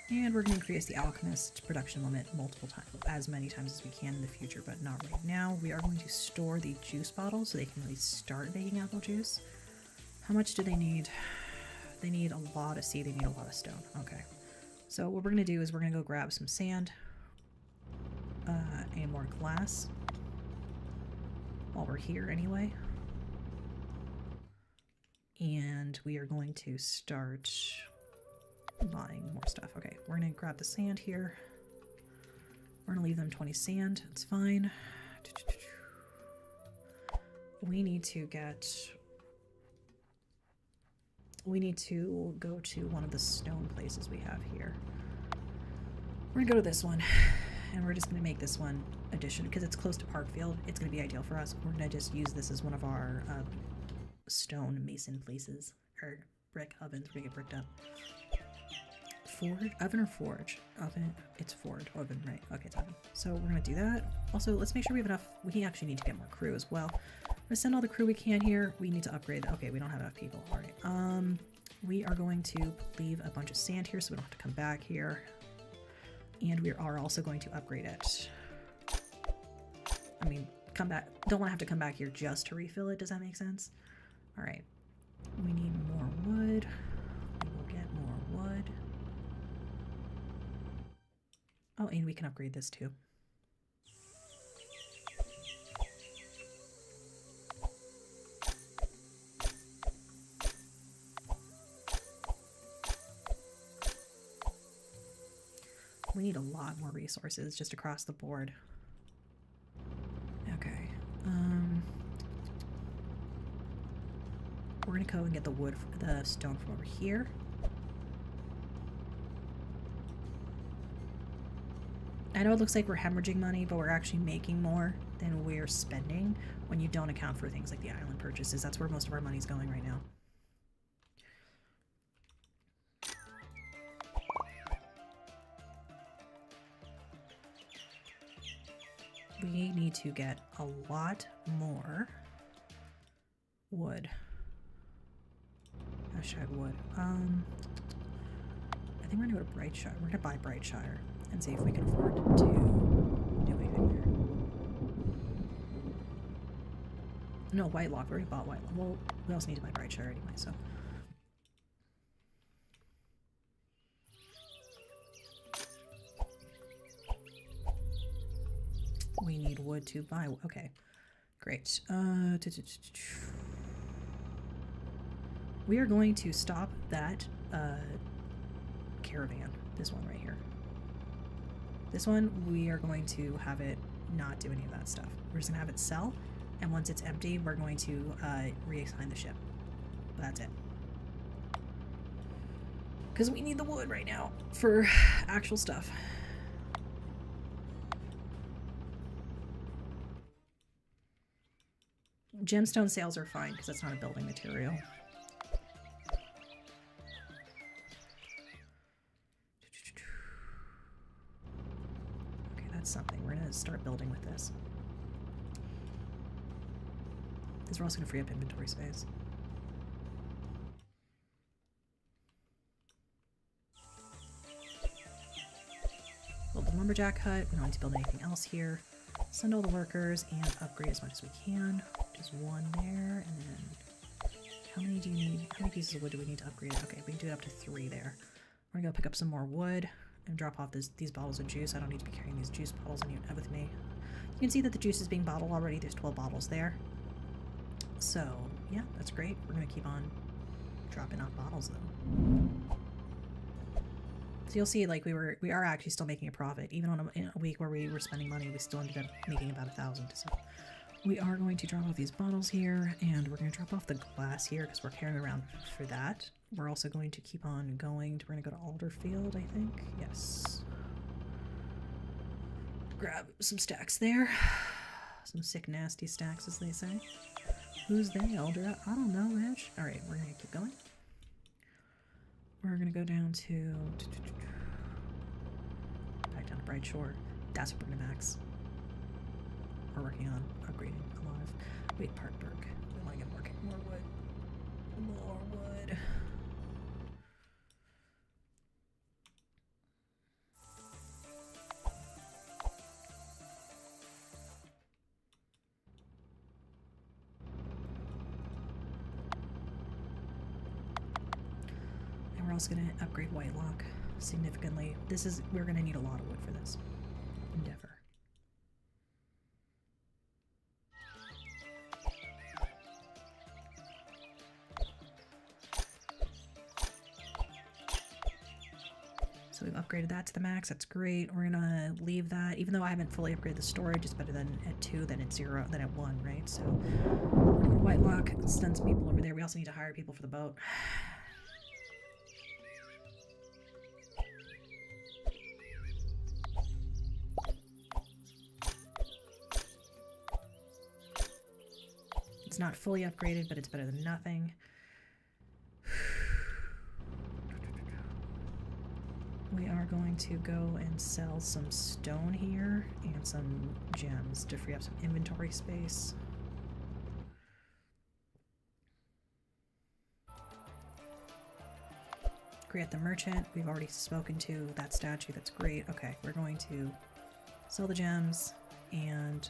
And we're going to increase the alchemist production limit multiple times, as many times as we can in the future, but not right now. We are going to store the juice bottles so they can really start making apple juice. How much do they need? They need a lot of seed. They need a lot of stone. Okay. So what we're going to do is we're going to go grab some sand and more glass while we're here anyway. And we are going to start buying more stuff. Okay, we're going to grab the sand here. We're going to leave them 20 sand. It's fine. We need to go to one of the stone places we have here. We're going to go to this one. And we're just going to make this one addition because it's close to Parkfield. It's going to be ideal for us. We're going to just use this as one of our stone mason places. Or brick ovens. We get bricked up. Forge? Oven or forge? Oven. It's forge. Oven, right. Okay, it's oven. So we're going to do that. Also, let's make sure we have enough. We actually need to get more crew as well. We're going to send all the crew we can here. We need to upgrade. Okay, we don't have enough people. All right. We are going to leave a bunch of sand here so we don't have to come back here. And we are also going to upgrade it. I mean, come back. Don't want to have to come back here just to refill it. Does that make sense? All right. We need more wood. We will get more wood. Oh, and we can upgrade this too. We need a lot more resources just across the board. Okay. We're gonna go and get the wood, the stone from over here. I know it looks like we're hemorrhaging money, but we're actually making more than we're spending when you don't account for things like the island purchases. That's where most of our money's going right now. We need to get a lot more wood. Hashtag wood. I think we're gonna go to Brightshire. We're gonna buy Brightshire and see if we can afford to do anything here. No, Whitelock. We already bought Whitelock. Well, we also need to buy Brightshire anyway, so. We need wood to buy. Okay, great. We are going to stop that caravan. This one right here. This one, we are going to have it not do any of that stuff. We're just going to have it sell, and once it's empty, we're going to reassign the ship. But that's it. Because we need the wood right now for actual stuff. Gemstone sales are fine because that's not a building material. Okay, that's something. We're going to start building with this. Because we're also going to free up inventory space. Build the lumberjack hut. We don't need to build anything else here. Send all the workers and upgrade as much as we can. Just one there, and then how many do you need? How many pieces of wood do we need to upgrade it? Okay, we can do it up to 3 there. We're gonna go pick up some more wood and drop off these bottles of juice. I don't need to be carrying these juice bottles with me. You can see that the juice is being bottled already. There's 12 bottles there. So yeah, that's great. We're gonna keep on dropping off bottles though. So you'll see, like, we are actually still making a profit. Even on a week where we were spending money, we still ended up making about 1,000. So we are going to drop off these bottles here, and we're going to drop off the glass here because we're carrying around for that. We're also going to keep on going. We're going to go to Alderfield, I think. Yes. Grab some stacks there. Some sick, nasty stacks, as they say. Who's they, Eldra? I don't know, bitch. Alright, we're going to keep going. We're going to go down to... back down to Bright Shore. That's what we're going to max. We're working on upgrading a lot of... Wait, Parkburg. We want to get more wood. More wood. We're also going to upgrade Whitelock significantly. We're going to need a lot of wood for this endeavor. So we've upgraded that to the max. That's great. We're going to leave that, even though I haven't fully upgraded the storage. It's better than at 2 than at 0 than at 1, right? So we're going to Whitelock, send some people over there. We also need to hire people for the boat. It's not fully upgraded, but it's better than nothing. We are going to go and sell some stone here and some gems to free up some inventory space. Create the merchant. We've already spoken to that statue. That's great. Okay, we're going to sell the gems and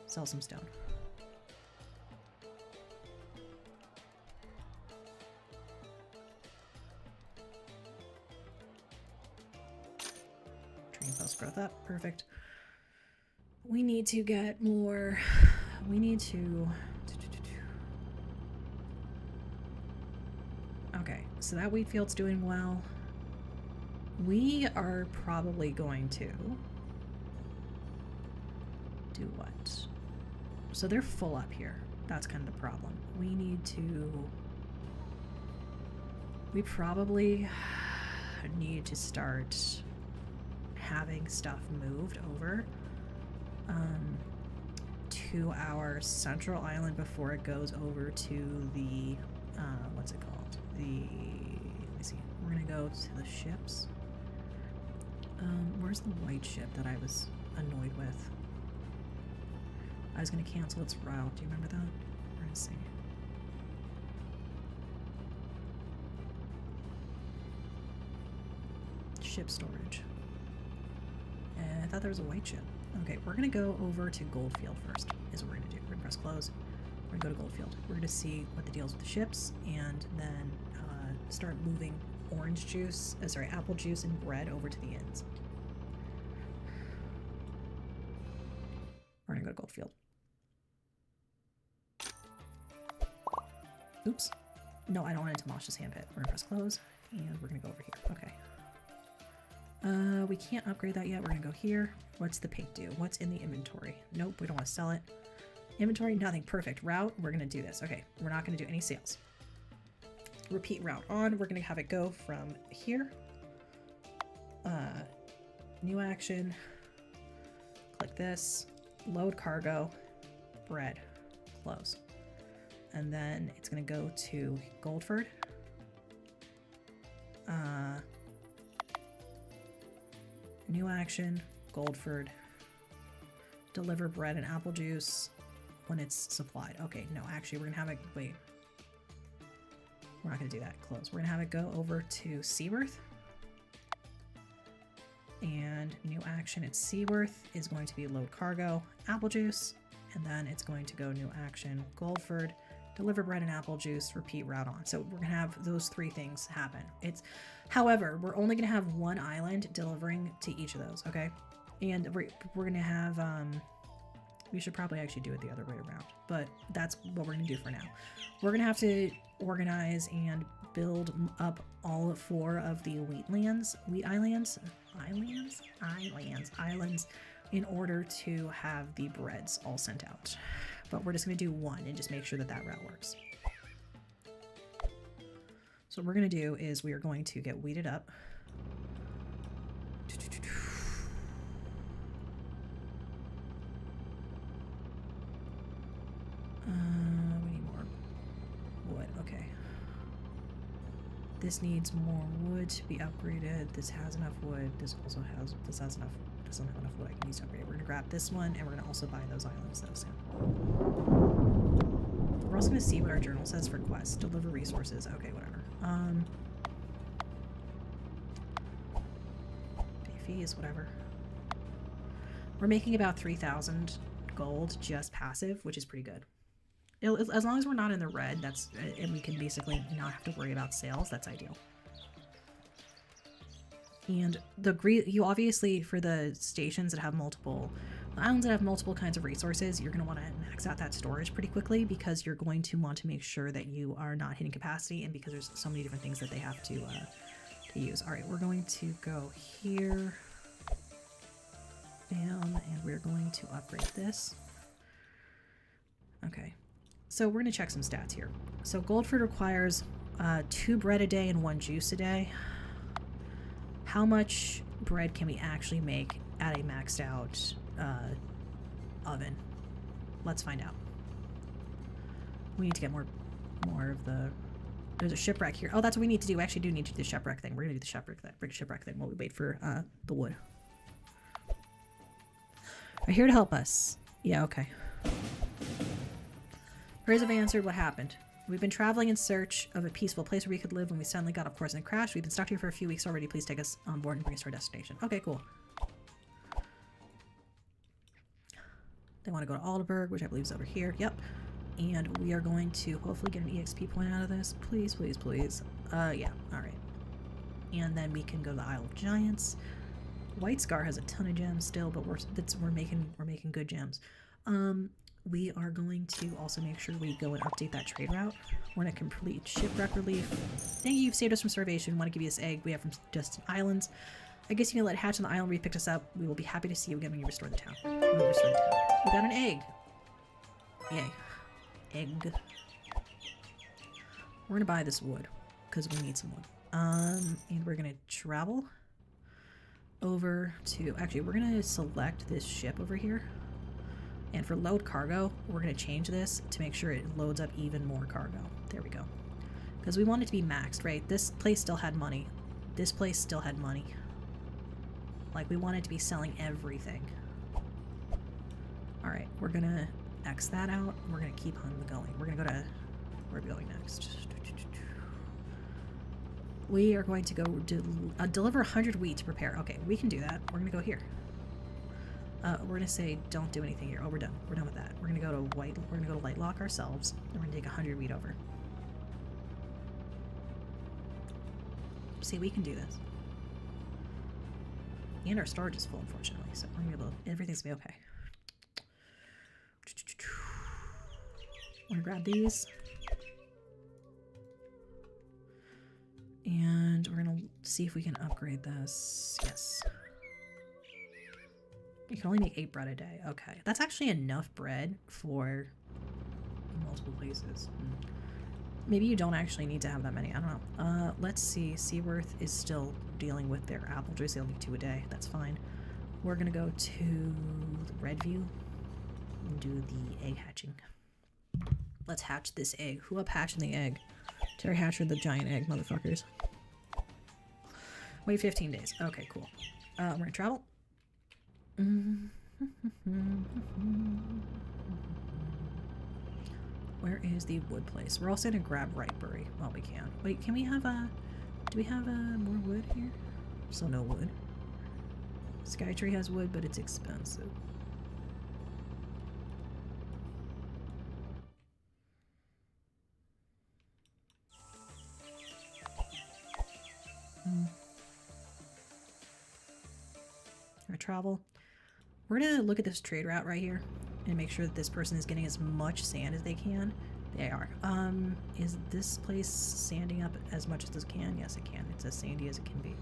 sell some stone. Post growth up. Perfect. We need to get more. We need to. Okay, so that wheat field's doing well. We are probably going to do what? So they're full up here. That's kind of the problem. We need to. We probably need to start having stuff moved over to our central island before it goes over to the what's it called? Let me see. We're gonna go to the ships. Where's the white ship that I was annoyed with? I was gonna cancel its route. Do you remember that? We're gonna see. Ship storage. I thought there was a white ship. Okay, we're gonna go over to Goldfield first, is what we're gonna do. We're gonna press close. We're gonna go to Goldfield. We're gonna see what the deal is with the ships, and then start moving orange juice, apple juice and bread over to the inns. We're gonna go to Goldfield. Oops. No, I don't want to demolish this hand pit. We're gonna press close, and we're gonna go over here. Okay. We can't upgrade that yet. We're gonna go here. What's the pink do? What's in the inventory? Nope, we don't want to sell it. Inventory, nothing. Perfect. Route, we're gonna do this. Okay, we're not gonna do any sales. Repeat route on. We're gonna have it go from here. New action. Click this. Load cargo. Bread. Close. And then it's gonna go to Goldford. New action, Goldford. Deliver bread and apple juice when it's supplied. Okay, no, actually, we're gonna have it. Wait. We're not gonna do that. Close. We're gonna have it go over to Seaworth. And new action at Seaworth is going to be load cargo, apple juice, and then it's going to go new action, Goldford, deliver bread and apple juice, repeat route on. So we're gonna have those 3 things happen. However, we're only gonna have 1 island delivering to each of those, okay? And we're gonna have, we should probably actually do it the other way around, but that's what we're gonna do for now. We're gonna have to organize and build up all 4 of the islands in order to have the breads all sent out. But we're just gonna do 1 and just make sure that that route works. So what we're gonna do is we are going to get weeded up. We need more wood, okay. This needs more wood to be upgraded. This has enough wood. This doesn't have enough wood I can use to upgrade. We're gonna grab this one and we're gonna also buy those islands though soon. We're also gonna see what our journal says for quests. Deliver resources. Okay, whatever. Pay fees, whatever. We're making about 3,000 gold just passive, which is pretty good. As long as we're not in the red, and we can basically not have to worry about sales, that's ideal. And you obviously, for the stations that have the islands that have multiple kinds of resources, you're going to want to max out that storage pretty quickly because you're going to want to make sure that you are not hitting capacity, and because there's so many different things that they have to use. All right, we're going to go here. Bam, and we're going to upgrade this. Okay, so we're going to check some stats here. So Goldford requires 2 bread a day and 1 juice a day. How much bread can we actually make at a maxed out oven? Let's find out. We need to get more of the... There's a shipwreck here. Oh, that's what we need to do. We actually do need to do the shipwreck thing. We're going to do the shipwreck thing while we wait for the wood. Are here to help us. Yeah, okay. Prayers have answered. What happened? We've been traveling in search of a peaceful place where we could live when we suddenly got off course and crashed. We've been stuck here for a few weeks already. Please take us on board and bring us to our destination. Okay, cool. They want to go to Alderburg, which I believe is over here. Yep. And we are going to hopefully get an EXP point out of this. Please, please, please. Yeah. All right. And then we can go to the Isle of Giants. White Scar has a ton of gems still, but we're making good gems. We are going to also make sure we go and update that trade route. We're going to complete shipwreck relief. Thank you, you've saved us from starvation. We want to give you this egg we have from distant islands. I guess you can let it hatch on the island where you picked us up. We will be happy to see you again when you restore the town. We got an egg. Yay. Egg. We're going to buy this wood because we need some wood. And we're going to travel over to... Actually, we're going to select this ship over here. And for load cargo, we're going to change this to make sure it loads up even more cargo. There we go. Because we want it to be maxed, right? This place still had money. This place still had money. Like, we want it to be selling everything. Alright, we're going to X that out. We're going to keep on going. We're going to go to... Where are we going next? We are going to go deliver 100 wheat to prepare. Okay, we can do that. We're going to go here. We're gonna say don't do anything here. Oh, we're done. We're done with that. We're gonna go to Lightlock ourselves, and we're gonna take 100 wheat over. See, we can do this. And our storage is full, unfortunately, so we're gonna be able to, everything's gonna be okay. I'm gonna grab these. And we're gonna see if we can upgrade this. Yes. You can only make 8 bread a day. Okay. That's actually enough bread for multiple places. Maybe you don't actually need to have that many. I don't know. Let's see. Seaworth is still dealing with their apple juice. They'll need 2 a day. That's fine. We're going to go to the Redview and do the egg hatching. Let's hatch this egg. Who up hatching the egg? Terry Hatcher, the giant egg, motherfuckers. Wait 15 days. Okay, cool. We're going to travel. Where is the wood place? We're also gonna grab Rightbury while we can. Wait, can we have do we have more wood here? So no wood. Skytree has wood, but it's expensive. Our travel. We're gonna look at this trade route right here and make sure that this person is getting as much sand as they can. They are. Is this place sanding up as much as it can? Yes, it can. It's as sandy as it can be.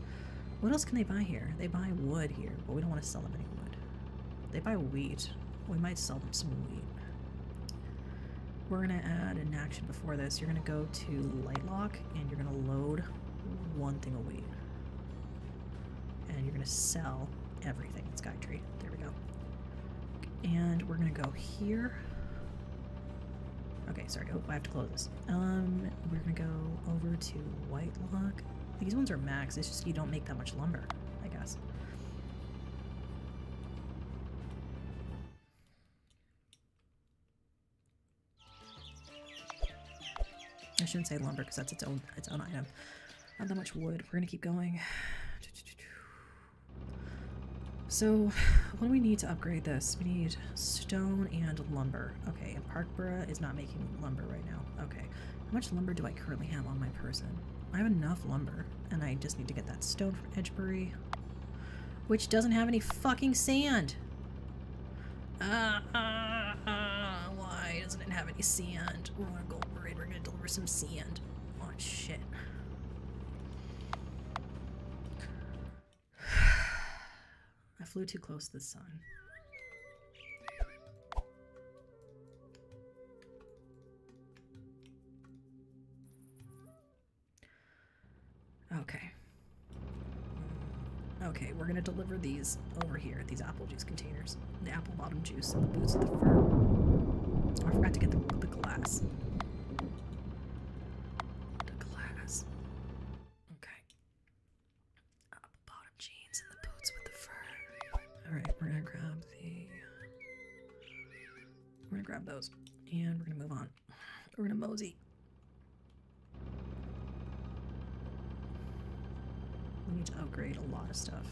What else can they buy here? They buy wood here, but we don't want to sell them any wood. They buy wheat. We might sell them some wheat. We're gonna add an action before this. You're gonna go to Lightlock and you're gonna load one thing of wheat. And you're gonna sell everything in Skytree. There we go. And we're gonna go here. Okay, sorry. Oh, I have to close this. We're gonna go over to Whitelock. These ones are max. It's just you don't make that much lumber, I guess. I shouldn't say lumber because that's its own item. Not that much wood. We're gonna keep going. So, what do we need to upgrade this? We need stone and lumber. Okay, and Parkborough is not making lumber right now. Okay, how much lumber do I currently have on my person? I have enough lumber, and I just need to get that stone from Edgebury, which doesn't have any fucking sand. Why doesn't it have any sand? We're on a gold parade. We're gonna deliver some sand. Oh shit. I flew too close to the sun. Okay. Okay, we're gonna deliver these over here, these apple juice containers. The apple bottom juice and the boots of the fur. Oh, I forgot to get the glass. The glass. Okay. Apple bottom jeans and the boots with the fur. Alright, we're gonna grab we're gonna grab those. And we're gonna move on. We're gonna mosey. We need to upgrade a lot of stuff.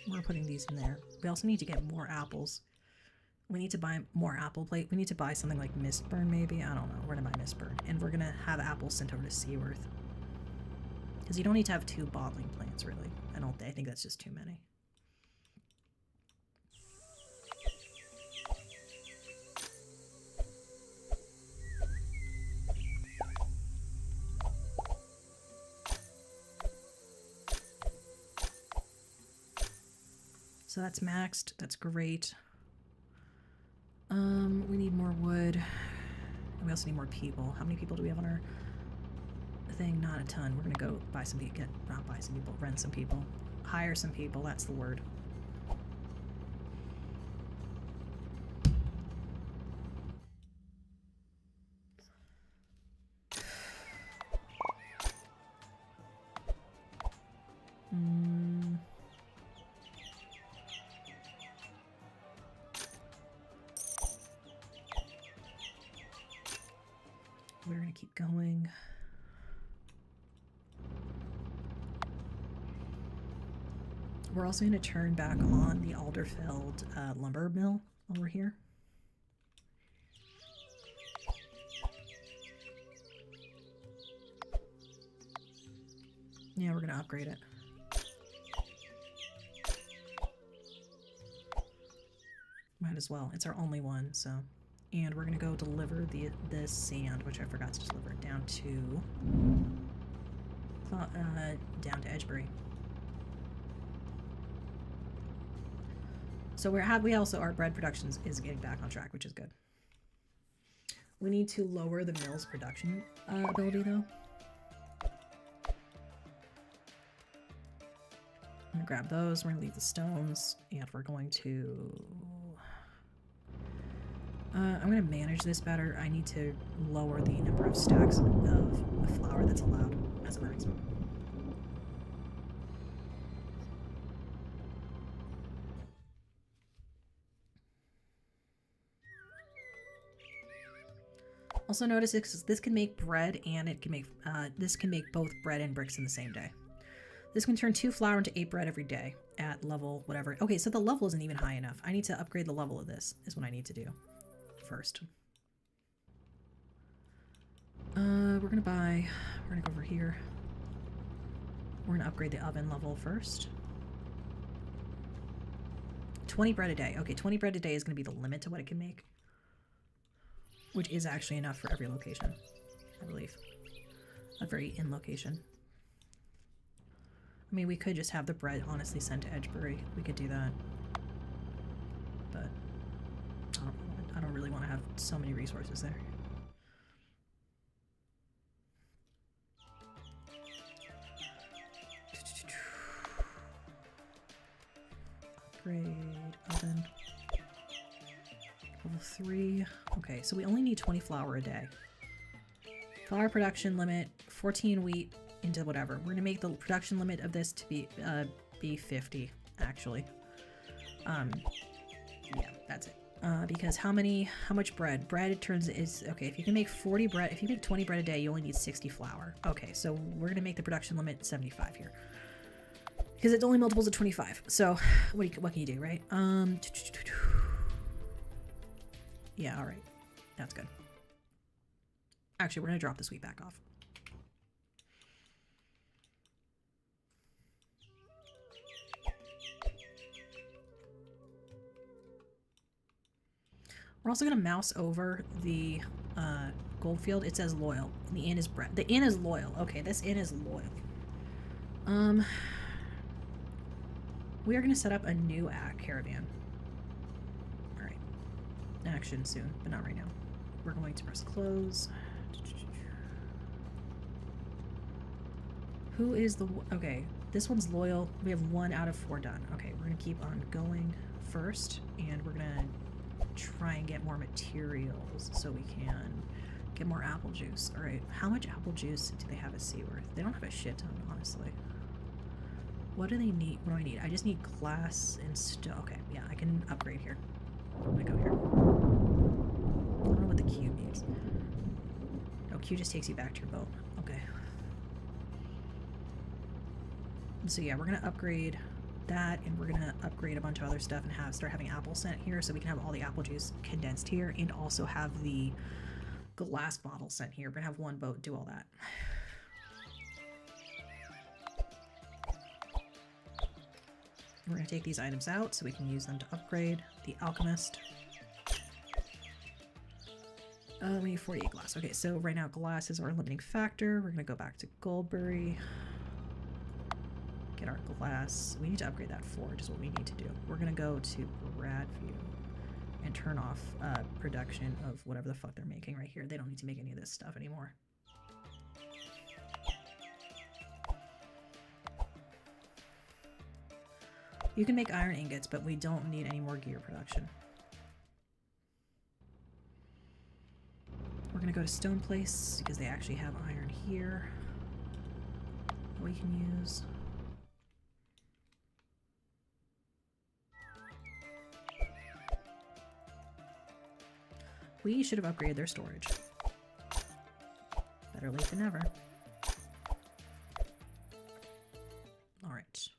We're putting these in there. We also need to get more apples. We need to buy more apple plate. We need to buy something like Mistburn, maybe. I don't know. We're gonna buy Mistburn. And we're gonna have apples sent over to Seaworth. Because you don't need to have 2 bottling plants, really. I think that's just too many. So that's maxed. That's great. We need more wood. And we also need more people. How many people do we have on our thing? Not a ton. We're gonna go buy some people. Not buy some people. Rent some people. Hire some people. That's the word. We're gonna keep going. We're also gonna turn back on the Alderfeld lumber mill over here. Yeah, we're gonna upgrade it. Might as well. It's our only one, so. And we're gonna go deliver this sand, which I forgot to deliver, down to Edgebury. So we also, our bread production is getting back on track, which is good. We need to lower the mill's production ability, though. I'm gonna grab those. We're gonna leave the stones, and we're going to I'm going to manage this better. I need to lower the number of stacks of flour that's allowed as a maximum. Also notice this can make bread and it can make this can make both bread and bricks in the same day. This can turn 2 flour into 8 bread every day at level whatever. Okay, so the level isn't even high enough. I need to upgrade the level of this is what I need to do first. We're gonna go over here. We're gonna upgrade the oven level first. 20 bread a day. Okay, 20 bread a day is gonna be the limit to what it can make. Which is actually enough for every location, I believe. Every in location. I mean, we could just have the bread honestly sent to Edgebury. We could do that. But I don't really want to have so many resources there. Upgrade oven. Level 3. Okay, so we only need 20 flour a day. Flour production limit, 14 wheat into whatever. We're gonna make the production limit of this to be 50, actually. Yeah, that's it. Because how much bread? Bread turns is okay. If you can make 40 bread, if you make 20 bread a day, you only need 60 flour. Okay, so we're gonna make the production limit 75 here. Because it's only multiples of 25. So what can you do, right? Yeah, all right. That's good. Actually, we're going to drop this wheat back off. We're also going to mouse over the gold field. It says loyal. And the inn is bread. The inn is loyal. Okay, this inn is loyal. We are going to set up a new caravan. Action soon, but not right now. We're going to press close. Who is the... Okay, this one's loyal. We have 1 out of 4 done. Okay, we're going to keep on going first, and we're going to try and get more materials so we can get more apple juice. All right, how much apple juice do they have at Seaworth? They don't have a shit ton, honestly. What do they need? What do I need? I just need glass and stone. Okay, yeah, I can upgrade here. I'm gonna go here. I don't know what the Q means. Oh, Q just takes you back to your boat. Okay. So yeah, we're gonna upgrade that, and we're gonna upgrade a bunch of other stuff and start having apple scent here, so we can have all the apple juice condensed here, and also have the glass bottle sent here. We're gonna have one boat do all that. We're going to take these items out so we can use them to upgrade the alchemist. We need 48 glass. Okay, so right now glass is our limiting factor. We're going to go back to Goldberry. Get our glass. We need to upgrade that forge is what we need to do. We're going to go to Bradview and turn off production of whatever the fuck they're making right here. They don't need to make any of this stuff anymore. You can make iron ingots, but we don't need any more gear production. We're going to go to Stone Place because they actually have iron here that we can use. We should have upgraded their storage. Better late than never. Alright.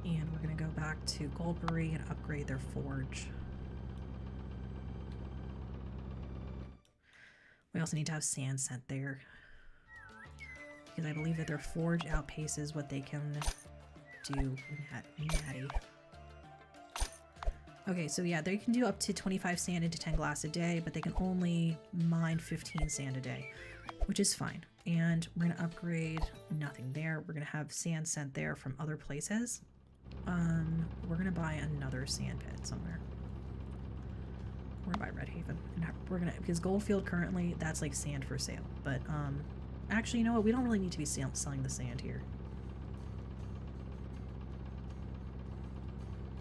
And we're going to go back to Goldberry and upgrade their forge. We also need to have sand sent there, because I believe that their forge outpaces what they can do natty. Okay, so yeah, they can do up to 25 sand into 10 glass a day, but they can only mine 15 sand a day, which is fine. And we're going to upgrade nothing there. We're going to have sand sent there from other places. We're going to buy another sand pit somewhere. We're going to buy Red Haven. And we're going to, because Goldfield currently, that's like sand for sale. But, actually, you know what? We don't really need to be selling the sand here.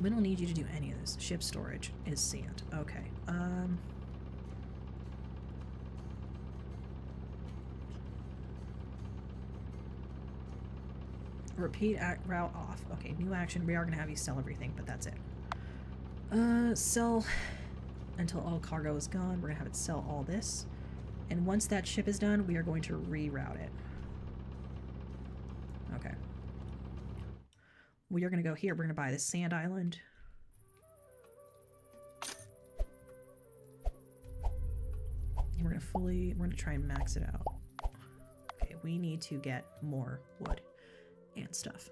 We don't need you to do any of this. Ship storage is sand. Okay. Repeat route off. Okay, new action. We are going to have you sell everything, but that's it. Sell until all cargo is gone. We're going to have it sell all this. And once that ship is done, we are going to reroute it. Okay. We are going to go here. We're going to buy this sand island. And we're going to try and max it out. Okay, we need to get more wood and stuff.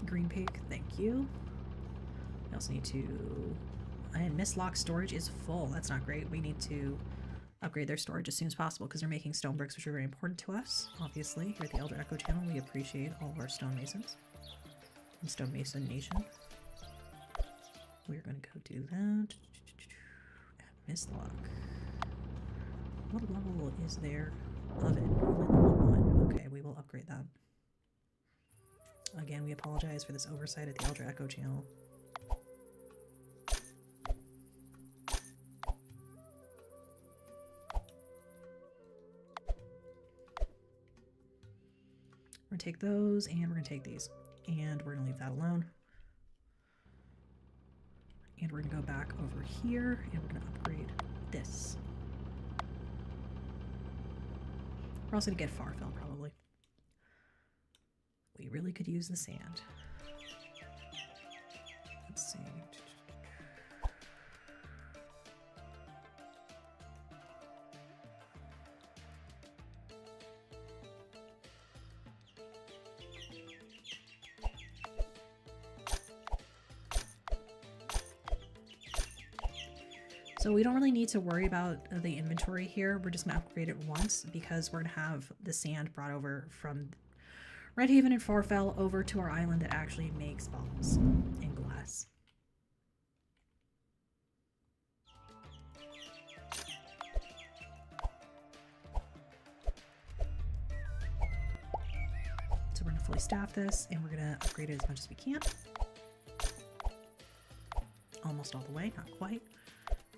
Green pig, thank you. I also need to... And Mistlock storage is full. That's not great. We need to upgrade their storage as soon as possible because they're making stone bricks, which are very important to us. Obviously, here at the Eldritch Echo channel, we appreciate all of our stonemasons and stonemason nation. We're going to go do that. Mistlock. What level is there of it? Level 1. Okay, we will upgrade that. Again, we apologize for this oversight at the Eldritch Echo channel. We're going to take those, and we're going to take these. And we're going to leave that alone. And we're going to go back over here, and we're going to upgrade this. We're also going to get Farfell, probably. We really could use the sand. Let's see. So we don't really need to worry about the inventory here. We're just going to upgrade it once because we're going to have the sand brought over from Redhaven and Farfell over to our island that actually makes bottles and glass. So we're going to fully staff this and we're going to upgrade it as much as we can. Almost all the way, not quite.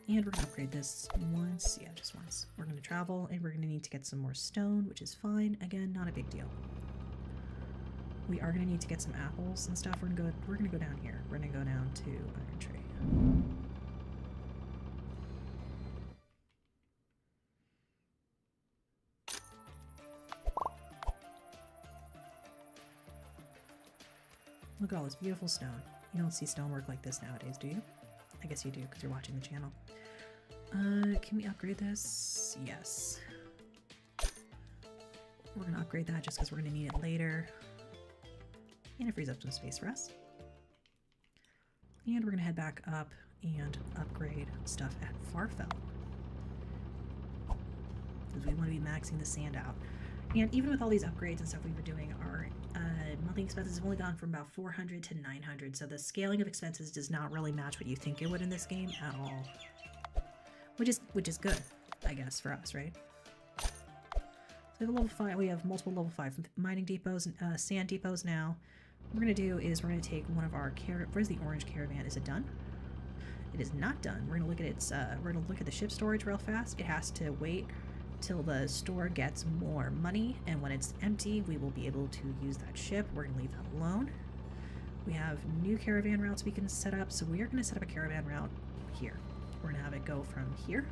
And we're going to upgrade this once. Yeah, just once. We're going to travel and we're going to need to get some more stone, which is fine. Again, not a big deal. We are going to need to get some apples and stuff. We're going to go down here. We're going to go down to Iron Tree. Look at all this beautiful stone. You don't see stonework like this nowadays, do you? I guess you do because you're watching the channel. Can we upgrade this? Yes. We're going to upgrade that just because we're going to need it later. And it frees up some space for us. And we're going to head back up and upgrade stuff at Farfell. Because we want to be maxing the sand out. And even with all these upgrades and stuff we were doing, our monthly expenses have only gone from about 400 to 900. So the scaling of expenses does not really match what you think it would in this game at all. Which is good, I guess, for us, right? So we have a level 5. We have multiple level 5 mining depots and sand depots now. What we're going to do is we're going to take one of our where's the orange caravan? Is it done? It is not done. We're going to look at its we're going to look at the ship storage real fast. It has to wait till the store gets more money, and when it's empty, we will be able to use that ship. We're going to leave that alone. We have new caravan routes we can set up, so we are going to set up a caravan route here. We're going to have it go from here.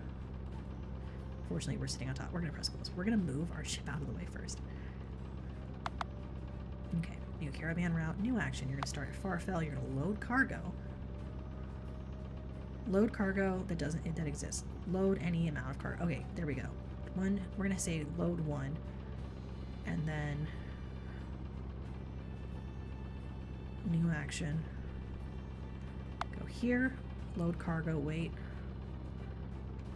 Fortunately, we're sitting on top. We're going to press close. We're going to move our ship out of the way first. Okay, new caravan route, new action. You're going to start at Farfell. You're going to load cargo. Load cargo that exists. Load any amount of cargo. Okay, there we go. One, we're going to say load 1. And then new action. Go here. Load cargo, wait.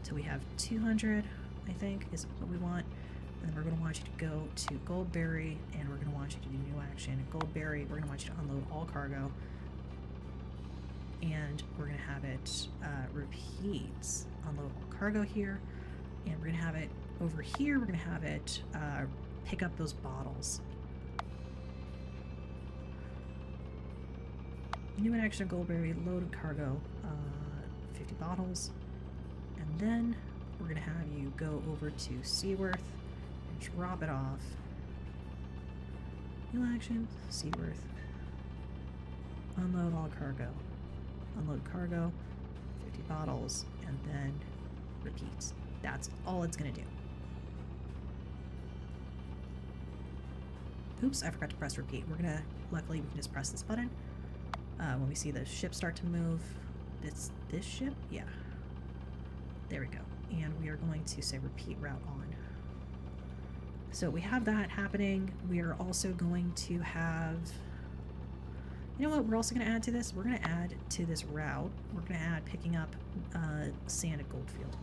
So we have 200, I think, is what we want. And then we're going to want you to go to Goldberry, and we're going to want you to do new action. Goldberry, we're going to want you to unload all cargo. And we're going to have it repeat. Unload all cargo here. And we're going to have it over here. We're going to have it pick up those bottles. New in action goldberry, loaded cargo, 50 bottles. And then we're gonna have you go over to Seaworth and drop it off. New action, Seaworth. Unload all cargo. Unload cargo, 50 bottles, and then repeat. That's all it's gonna do. Oops, I forgot to press repeat. We're gonna, luckily we can just press this button. When we see the ship start to move, it's this ship? Yeah. There we go. And we are going to say repeat route on. So we have that happening. We are also going to have, you know what we're also going to add to this? We're going to add to this route, we're going to add picking up sand at Goldfield.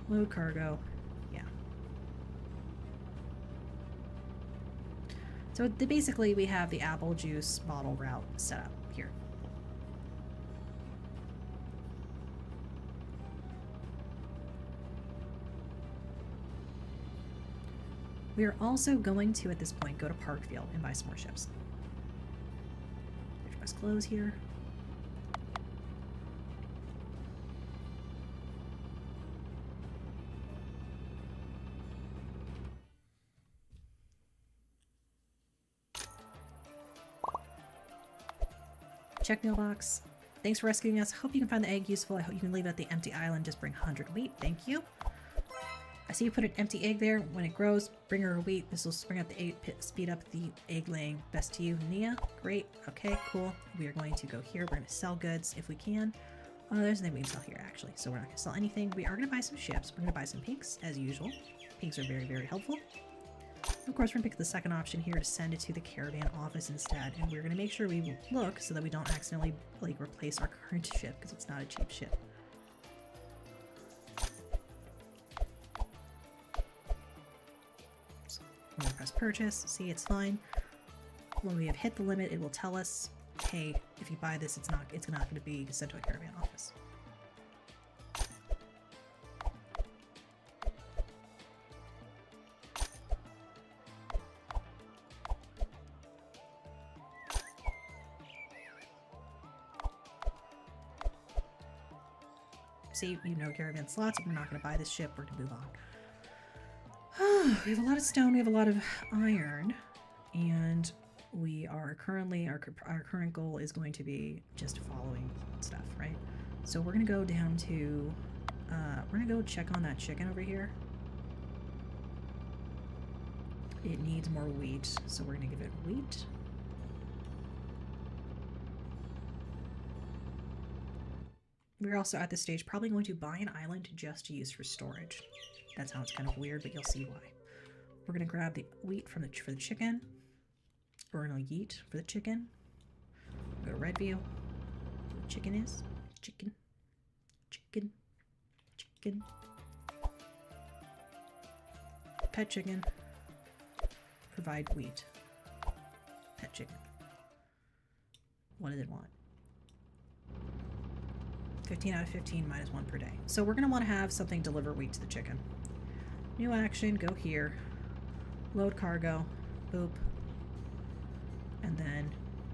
Load cargo. Yeah. So basically we have the apple juice bottle route set up here. We are also going to, at this point, go to Parkfield and buy some more ships. Press close here. Check mailbox. Thanks for rescuing us. Hope you can find the egg useful. I hope you can leave it at the empty island. Just bring 100 wheat. Thank you. I see you put an empty egg there. When it grows, bring her a wheat. This will spring up the egg, speed up the egg laying. Best to you, Nia. Great. Okay, cool. We are going to go here. We're going to sell goods if we can. There's nothing we can sell here, actually. So we're not going to sell anything. We are going to buy some ships. We're going to buy some pinks, as usual. Pinks are very, very helpful. Of course, we're going to pick the second option here to send it to the caravan office instead. And we're going to make sure we look so that we don't accidentally like replace our current ship, because it's not a cheap ship. We're going to press purchase. See, it's fine. When we have hit the limit, it will tell us, hey, if you buy this, it's not going to be sent to a caravan office. See, you know caravan slots. We're not going to buy this ship. We're going to move on. We have a lot of stone, we have a lot of iron, and we are currently, our current goal is going to be just following stuff, right? So we're going to go down to, we're going to go check on that chicken over here. It needs more wheat, so we're going to give it wheat. We're also at this stage probably going to buy an island just to use for storage. That sounds kind of weird, but you'll see why. We're going to grab the wheat for the chicken. We're going to yeet for the chicken. Go to Redview. Where the chicken is. Chicken. Chicken. Chicken. Pet chicken. Provide wheat. Pet chicken. What does it want? 15 out of 15 minus 1 per day. So we're going to want to have something deliver wheat to the chicken. New action, go here. Load cargo. Boop. And then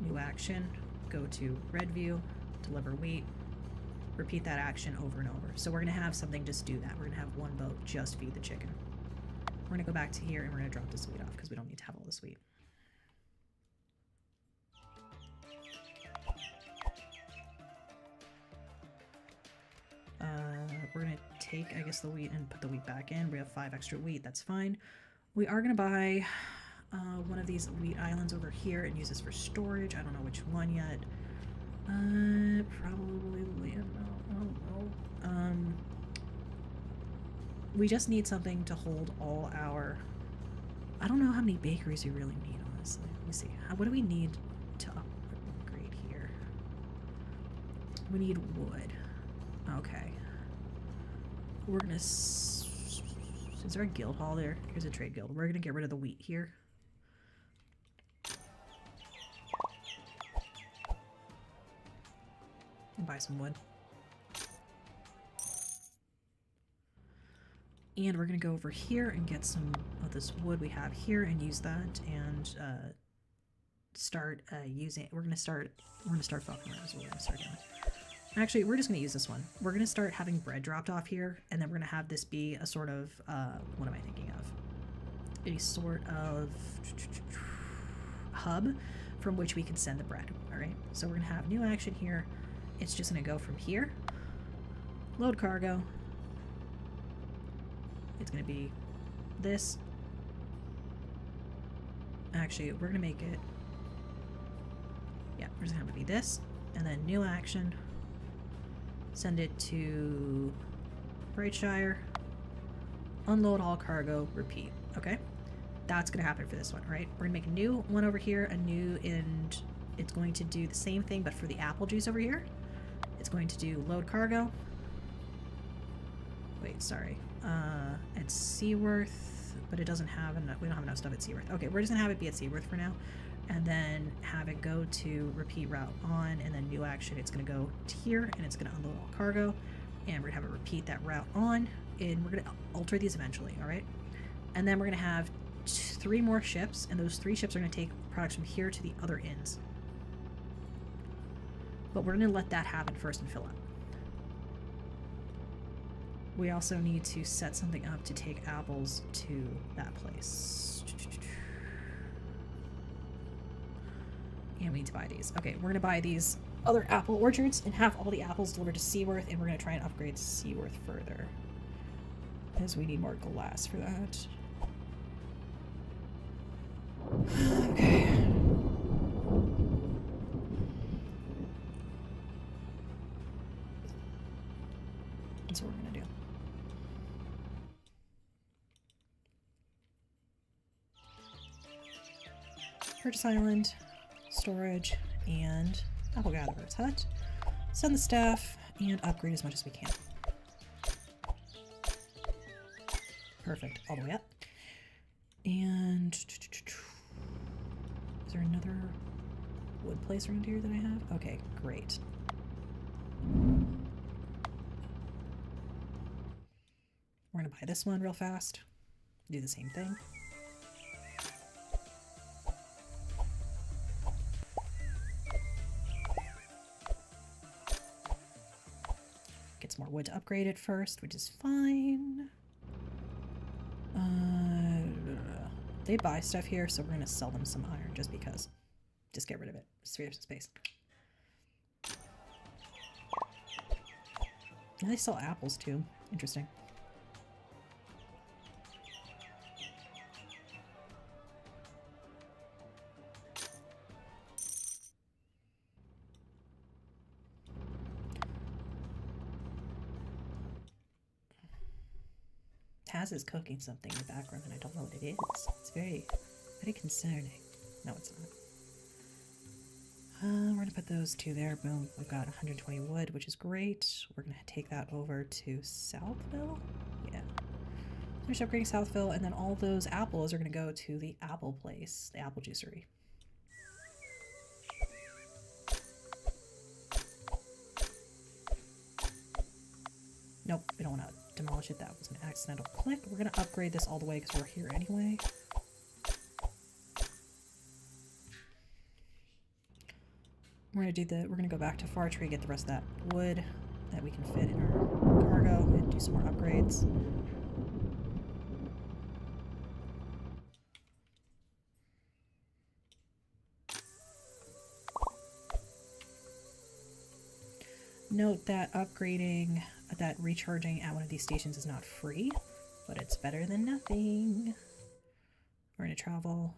new action, go to Redview, deliver wheat. Repeat that action over and over. So we're going to have something just do that. We're going to have one boat just feed the chicken. We're going to go back to here and we're going to drop this wheat off because we don't need to have all this wheat. We're going to take, I guess, the wheat and put the wheat back in. We have 5 extra wheat. That's fine. We are going to buy one of these wheat islands over here and use this for storage. I don't know which one yet. Probably, I don't know. We just need something to hold all our... I don't know how many bakeries we really need, honestly. Let me see. What do we need to upgrade here? We need wood. Okay. We're gonna... Is there a guild hall there? Here's a trade guild. We're gonna get rid of the wheat here. And buy some wood. And we're going to go over here and get some of this wood we have here and use that and start using it. We're going to start fucking around is what we're going to start doing. Actually, we're just going to use this one. We're going to start having bread dropped off here, and then we're going to have this be a sort of, what am I thinking of? A sort of hub from which we can send the bread, alright? So we're going to have new action here. It's just going to go from here, load cargo. It's going to be this. Actually, we're going to make it, yeah, we're just going to be this, and then new action. Send it to Brightshire, unload all cargo, repeat. Okay, that's gonna happen for this one, right? We're gonna make a new one over here, and it's going to do the same thing, but for the apple juice over here, it's going to do load cargo. Wait, sorry, it's Seaworth, but it doesn't have enough. We don't have enough stuff at Seaworth. Okay, we're just gonna have it be at Seaworth for now. And then have it go to repeat route on, and then new action, it's going to go to here, and it's going to unload all cargo, and we're going to have it repeat that route on, and we're going to alter these eventually, alright? And then we're going to have 3 more ships, and those 3 ships are going to take products from here to the other inns. But we're going to let that happen first and fill up. We also need to set something up to take apples to that place. And we need to buy these. Okay, we're gonna buy these other apple orchards and have all the apples delivered to Seaworth, and we're gonna try and upgrade Seaworth further, because we need more glass for that. Okay. That's what we're gonna do. Purchase Island. Storage and apple gatherer's hut. Send the staff and upgrade as much as we can. Perfect, all the way up. And is there another wood place around here that I have? Okay, great. We're gonna buy this one real fast. Do the same thing. More wood to upgrade it first, which is fine. They buy stuff here, so we're gonna sell them some iron just because. Just get rid of it. Just free up some space. And they sell apples too. Interesting. Taz is cooking something in the background and I don't know what it is. It's very, very concerning. No, it's not. We're gonna put those 2 there. Boom. We've got 120 wood, which is great. We're gonna take that over to Southville. Yeah. Finish upgrading Southville, and then all those apples are gonna go to the apple place, the apple juicery. Nope, we don't want to demolish it. That was an accidental click. We're going to upgrade this all the way because we're here anyway. We're going to we're going to go back to Far Tree, get the rest of that wood that we can fit in our cargo, and do some more upgrades. Note that upgrading, that recharging at one of these stations is not free, but it's better than nothing. We're going to travel.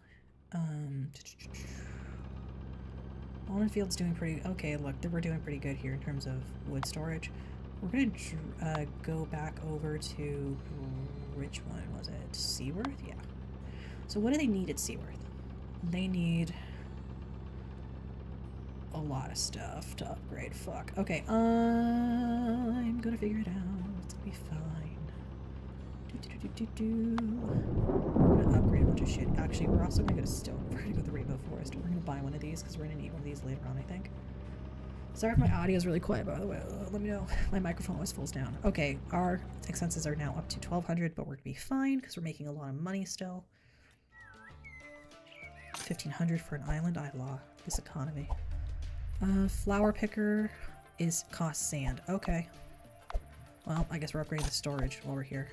Almondfield's doing pretty... Okay, look, we're doing pretty good here in terms of wood storage. We're going to go back over to... Which one was it? Seaworth? Yeah. So what do they need at Seaworth? They need... a lot of stuff to upgrade. Fuck. Okay, I'm gonna figure it out. It's gonna be fine. We're gonna upgrade a bunch of shit. Actually, we're also gonna go to Stone. We're gonna go to the Rainbow Forest. We're gonna buy one of these because we're gonna need one of these later on, I think. Sorry if my audio is really quiet, by the way. Let me know. My microphone always falls down. Okay, our expenses are now up to 1,200, but we're gonna be fine because we're making a lot of money still. 1,500 for an island. I law this economy. Flower picker is cost sand. Okay. Well, I guess we're upgrading the storage while we're here.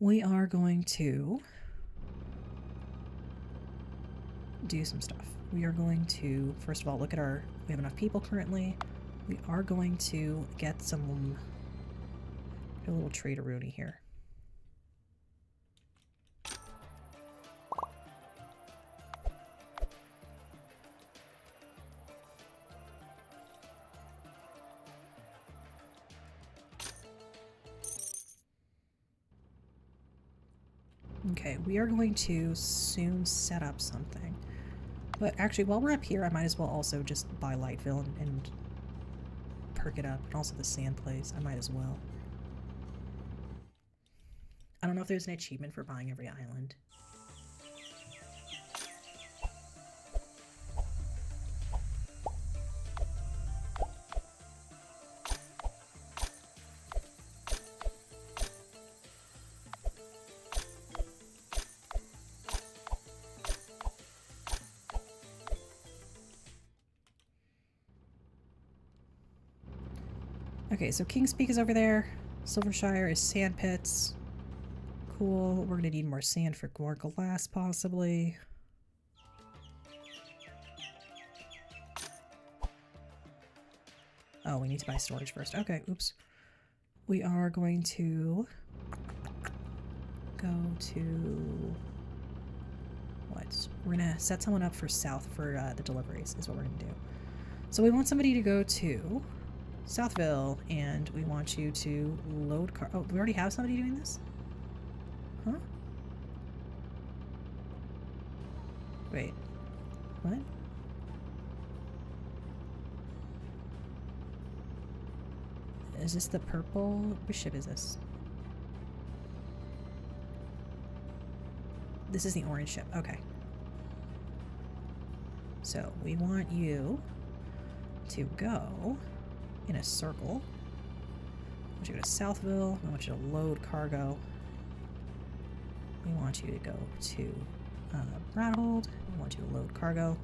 We are going to do some stuff. We are going to, first of all, look at our, we have enough people currently. We are going to get some, a little trader-rooney here. Okay, we are going to soon set up something. But actually, while we're up here, I might as well also just buy Lightville and perk it up. And also the sand place, I might as well. I don't know if there's an achievement for buying every island. Okay, so King's Peak is over there. Silvershire is sand pits. Cool. We're gonna need more sand for more glass, possibly. Oh, we need to buy storage first. Okay, oops. We are going to go to... what? We're gonna set someone up for south for the deliveries, is what we're gonna do. So we want somebody to go to Southville, and we want you to load car. Oh, we already have somebody doing this? Huh? Wait. What? Is this the purple? Which ship is this? This is the orange ship. Okay. So we want you to go in a circle. I want you to go to Southville. I want you to load cargo. We want you to go to Bradhold. We want you to load cargo.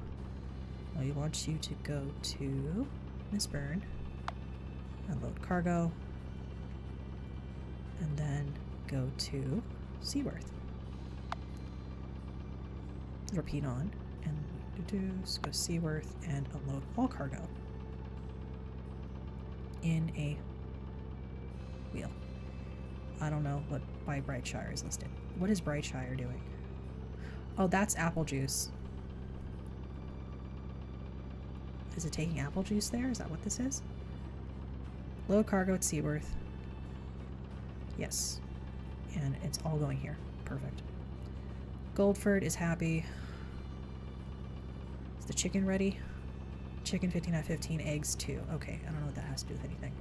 We want you to go to Mistburn and load cargo. And then go to Seaworth. Repeat on. And go to Seaworth and unload all cargo in a wheel. I don't know what by Brightshire is listed. What is Brightshire doing? Oh, that's apple juice. Is it taking apple juice there? Is that what this is? Load cargo at Seaworth. Yes. And it's all going here. Perfect. Goldford is happy. Is the chicken ready? Chicken 15 out of 15, eggs 2. Okay, I don't know what that has to do with anything.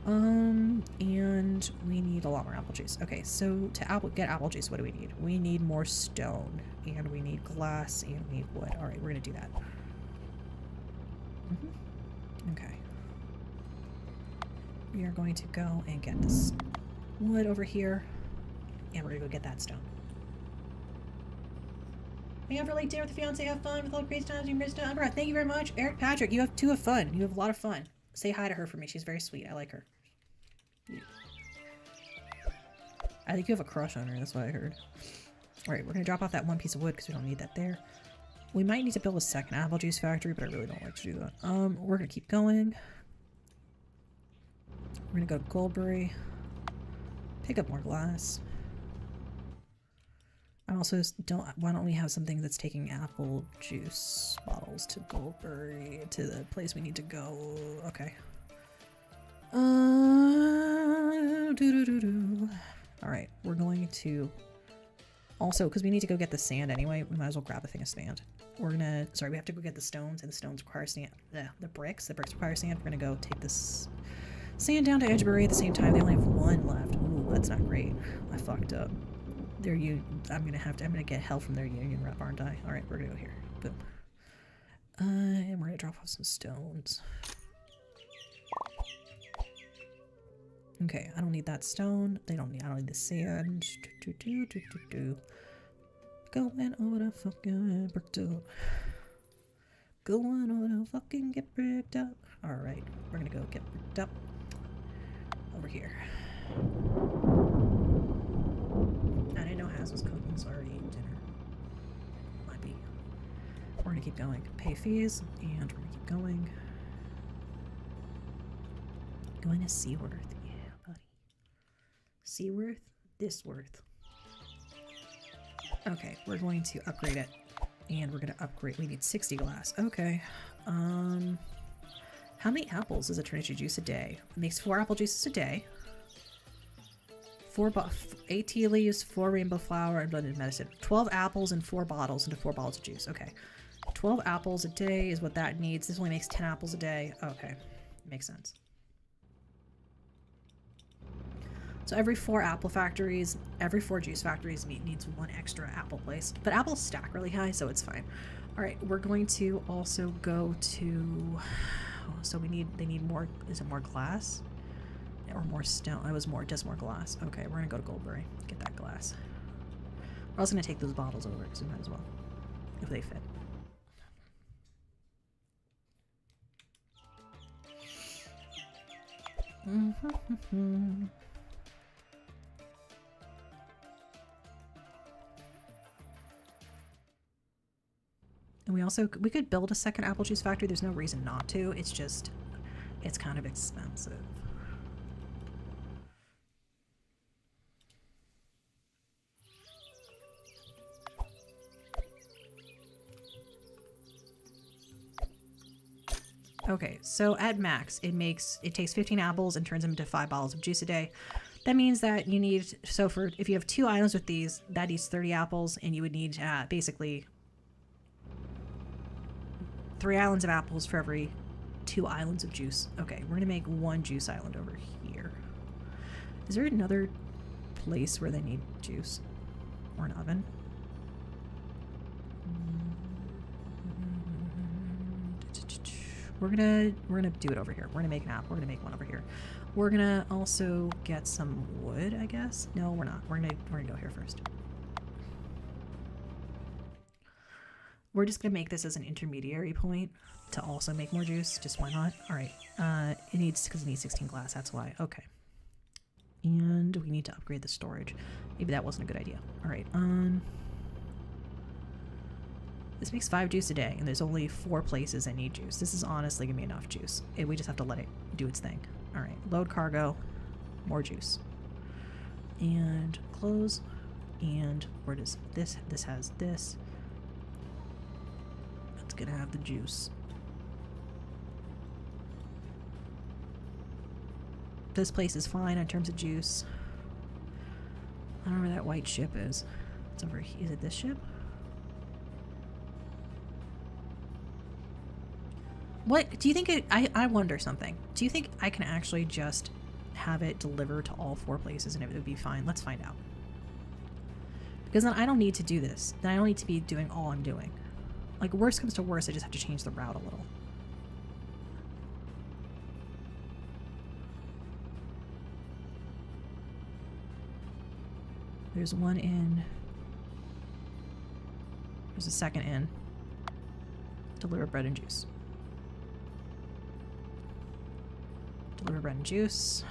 And we need a lot more apple juice. Okay, so to get apple juice, what do we need? We need more stone, and we need glass, and we need wood. All right, we're gonna do that. Okay. We are going to go and get this wood over here, and we're gonna go get that stone. Hang out for late dinner with the fiance, have fun with all the crazy times you missed out. Thank you very much. Eric Patrick, you have to have fun. You have a lot of fun. Say hi to her for me. She's very sweet. I like her. I think you have a crush on her. That's what I heard. Alright, we're going to drop off that one piece of wood because we don't need that there. We might need to build a second apple juice factory, but I really don't like to do that. We're going to keep going. We're going to go to Goldberry. Pick up more glass. I also don't... Why don't we have something that's taking apple juice bottles to Goldberry, to the place we need to go? Okay. Alright, we're going to... Also, because we need to go get the sand anyway, we might as well grab a thing of sand. We're gonna... Sorry, we have to go get the stones, and the stones require sand. The bricks require sand. We're gonna go take this sand down to Edgebury at the same time. They only have one left. Ooh, that's not great. I fucked up. I'm gonna get help from their union rep, aren't I? Alright, we're gonna go here. Boom. And we're gonna drop off some stones. Okay, I don't need that stone. I don't need the sand. Going over the fucking bricked up. Going over the fucking get bricked up. Alright, we're gonna go get bricked up. Over here. I didn't know Haz was cooking, so I already ate dinner. Might be. We're gonna keep going. Pay fees, and we're gonna keep going. Going to Seaworth. Yeah, buddy. Seaworth? This worth. Okay, we're going to upgrade it. And we're gonna upgrade. We need 60 glass. Okay. How many apples does it turn into juice a day? It makes 4 apple juices a day. 8 tea leaves, 4 rainbow flower, and blended medicine. 12 apples and 4 bottles into 4 bottles of juice. Okay. 12 apples a day is what that needs. This only makes 10 apples a day. Okay. Makes sense. So every 4 apple factories, every 4 juice factories needs 1 extra apple place. But apples stack really high, so it's fine. Alright, we're going to also go to... So they need more... Is it more glass? Or more stone? It was more, just more glass. Okay, we're gonna go to Goldberry. Get that glass. We're also gonna take those bottles over, because we might as well. If they fit. And we could build a second apple juice factory. There's no reason not to. It's just, it's kind of expensive. Okay, so at max, it takes 15 apples and turns them into 5 bottles of juice a day. That means that you need, if you have 2 islands with these, that eats 30 apples, and you would need basically 3 islands of apples for every 2 islands of juice. Okay, we're gonna make 1 juice island over here. Is there another place where they need juice? Or an oven? We're gonna do it over here. We're gonna make an app. We're gonna make 1 over here. We're gonna also get some wood, I guess. No, we're not. We're gonna go here first. We're just gonna make this as an intermediary point to also make more juice. Just why not? All right. Because it needs 16 glass. That's why. Okay. And we need to upgrade the storage. Maybe that wasn't a good idea. All right. This makes 5 juice a day, and there's only 4 places that need juice. This is honestly gonna be enough juice. We just have to let it do its thing. All right. Load cargo. More juice. And close. And where does this? This has this. It's gonna have the juice. This place is fine in terms of juice. I don't know where that white ship is. It's over here. Is it this ship? What do you think I wonder something. Do you think I can actually just have it deliver to all 4 places and it would be fine? Let's find out. Because then I don't need to do this. Then I don't need to be doing all I'm doing. Like, worst comes to worst, I just have to change the route a little. There's 1 in. There's a 2nd in. Deliver bread and juice. Deliver bread and juice.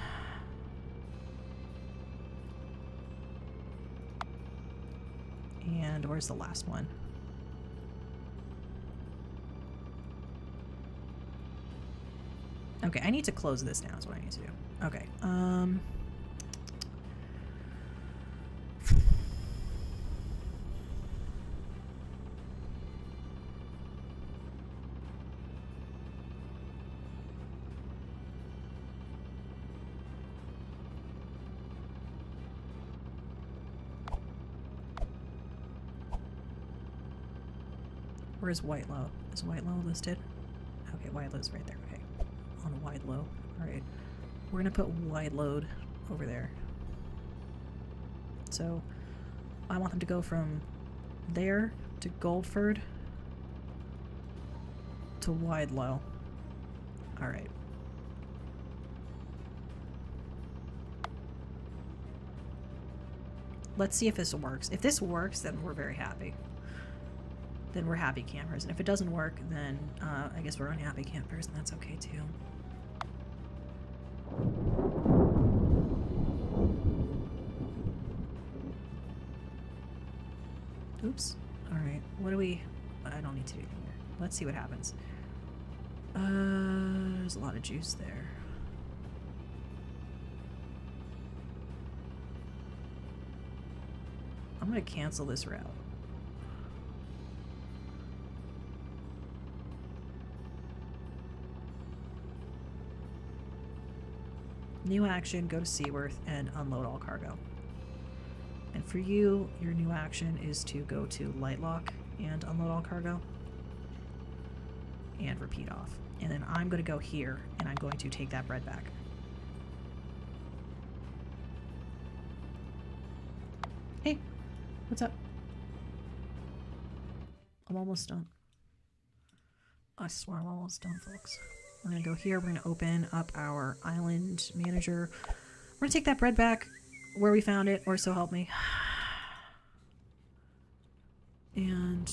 And where's the last one? Okay, I need to close this now is what I need to do. Okay, where's Whitelow? Is Whitelow listed? Okay, Whitelow's right there. Okay, on Whitelow. All right, we're gonna put wide load over there. So I want them to go from there to Goldford to Widelow. Alright. Let's see if this works. If this works, then we're very happy. Then we're happy campers. And if it doesn't work, then I guess we're unhappy campers, and that's okay too. Oops. Alright. What do we... I don't need to do anything there. Let's see what happens. There's a lot of juice there. I'm gonna cancel this route. New action, go to Seaworth and unload all cargo. And for you, your new action is to go to Lightlock and unload all cargo. And repeat off. And then I'm going to go here, and I'm going to take that bread back. Hey, what's up? I'm almost done. I swear I'm almost done, folks. We're going to go here. We're going to open up our island manager. We're going to take that bread back where we found it, or so help me. And...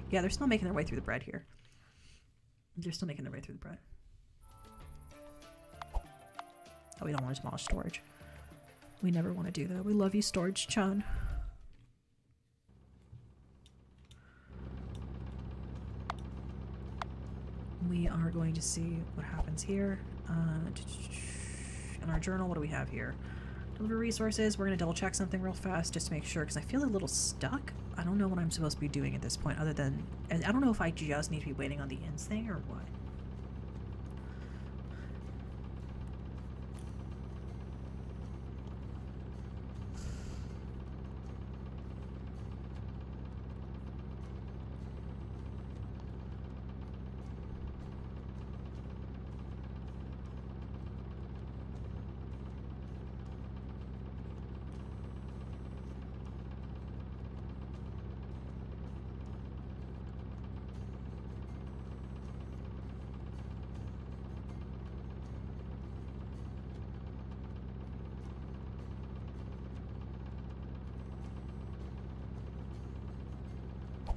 yeah, they're still making their way through the bread here. They're still making their way through the bread. Oh, we don't want to demolish storage. We never want to do that. We love you, Storage Chun. We are going to see what happens here. In our journal, what do we have here? Deliver resources. We're going to double check something real fast just to make sure, because I feel a little stuck. I don't know what I'm supposed to be doing at this point other than... I don't know if I just need to be waiting on the inns thing or what.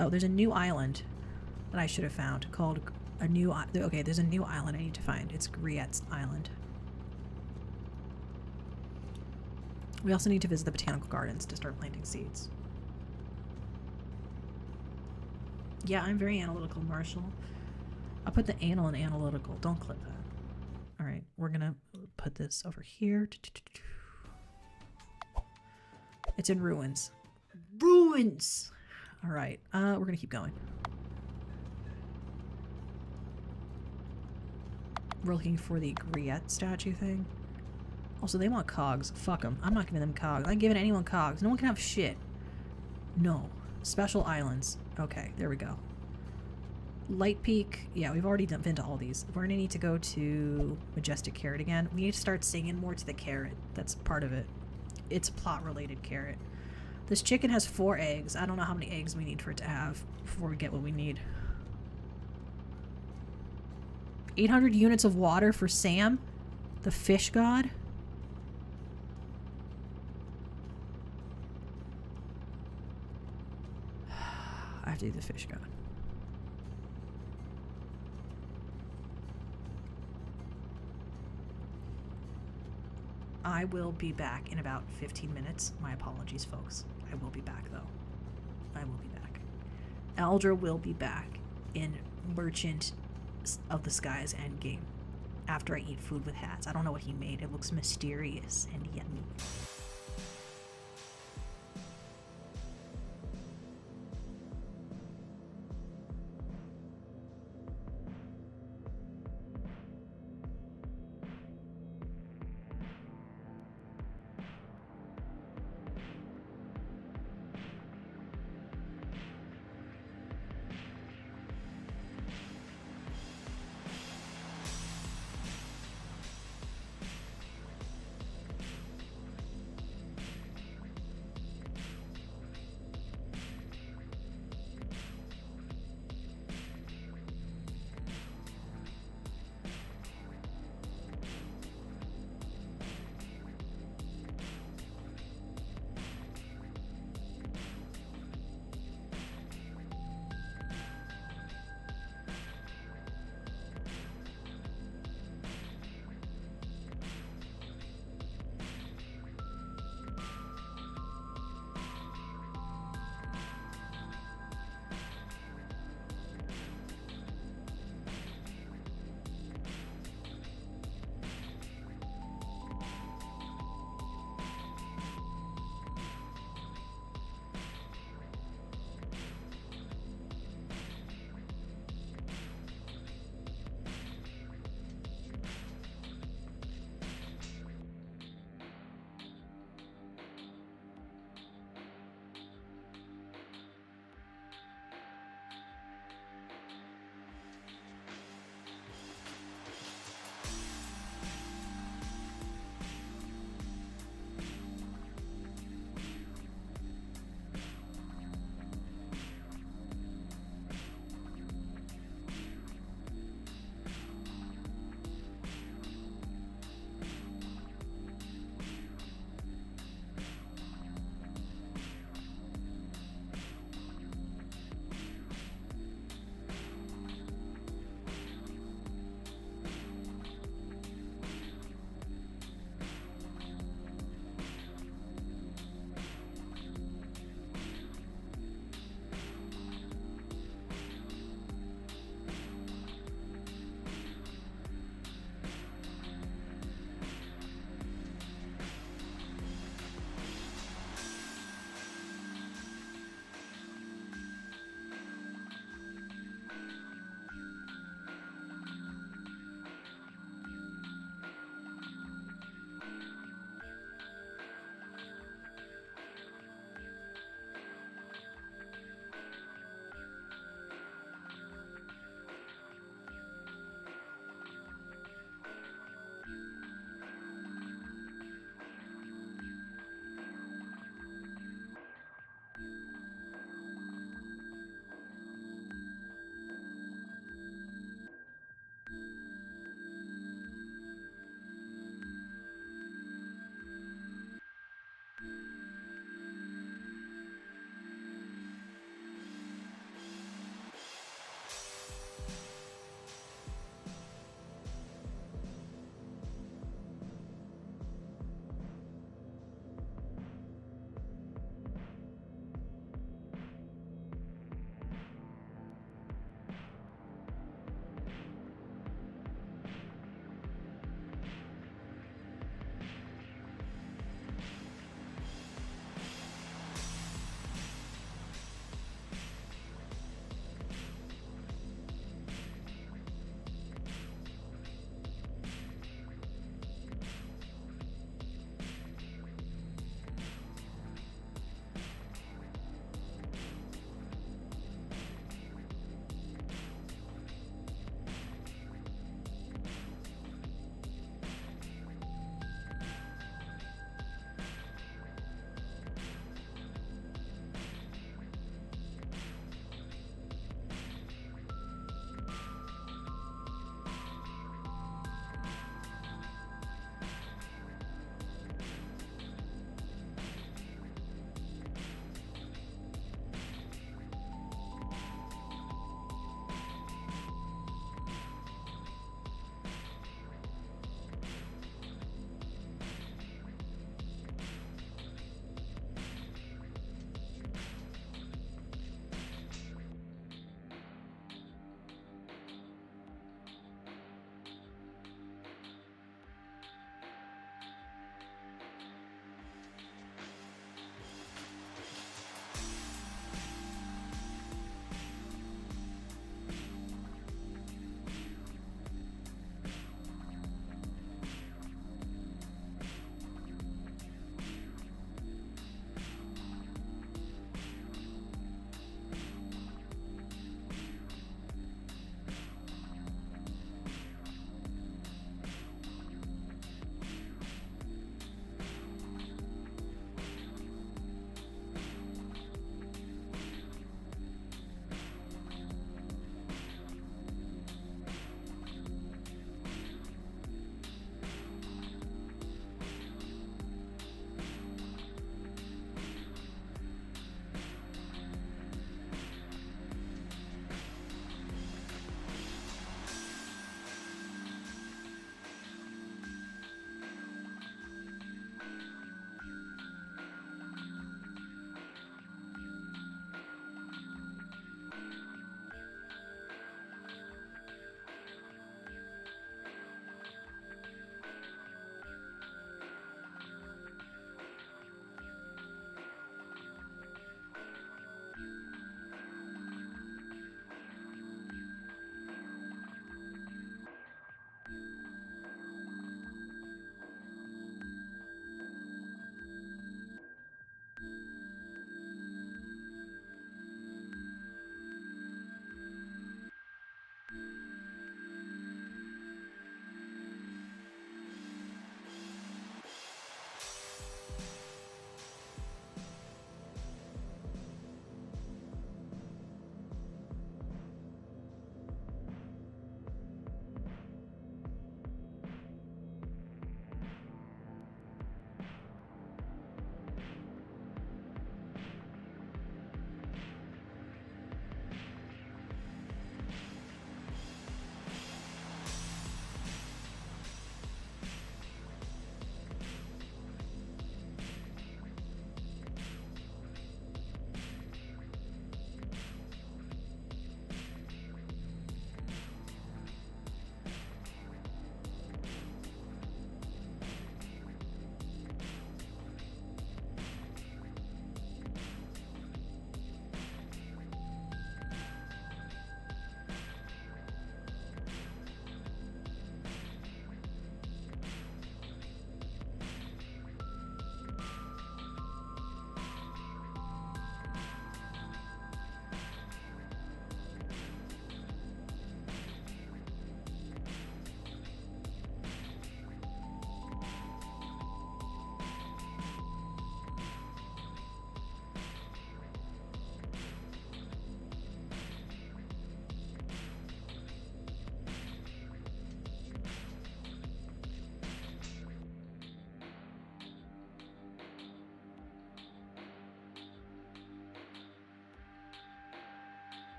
Oh, there's a new island that I should have found called a new... okay, there's a new island I need to find. It's Griet's Island. We also need to visit the botanical gardens to start planting seeds. Yeah, I'm very analytical, Marshall. I'll put the anal in analytical. Don't clip that. Alright, we're gonna put this over here. It's in ruins. Ruins! Alright, we're gonna keep going. We're looking for the Griet statue thing. Also, they want cogs. Fuck them. I'm not giving them cogs. I'm giving anyone cogs. No one can have shit. No. Special islands. Okay, there we go. Light Peak. Yeah, we've already been to all these. We're gonna need to go to Majestic Carrot again. We need to start singing more to the carrot. That's part of it. It's plot-related carrot. This chicken has 4 eggs. I don't know how many eggs we need for it to have before we get what we need. 800 units of water for Sam, the fish god. I have to do the fish god. I will be back in about 15 minutes. My apologies, folks. I will be back, though. I will be back. Eldra will be back in Merchant of the Skies Endgame after I eat food with hats. I don't know what he made. It looks mysterious and yummy.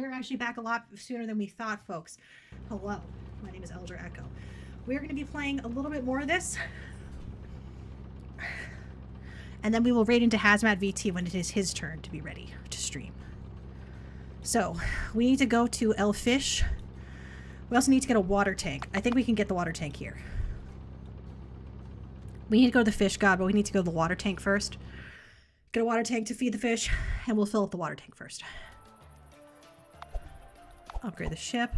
We're actually back a lot sooner than we thought, folks. Hello, my name is Eldritch Echo. We're going to be playing a little bit more of this. And then we will raid into Hazmat VT when it is his turn to be ready to stream. So, we need to go to Elfish. We also need to get a water tank. I think we can get the water tank here. We need to go to the fish god, but we need to go to the water tank first. Get a water tank to feed the fish, and we'll fill up the water tank first. Upgrade the ship.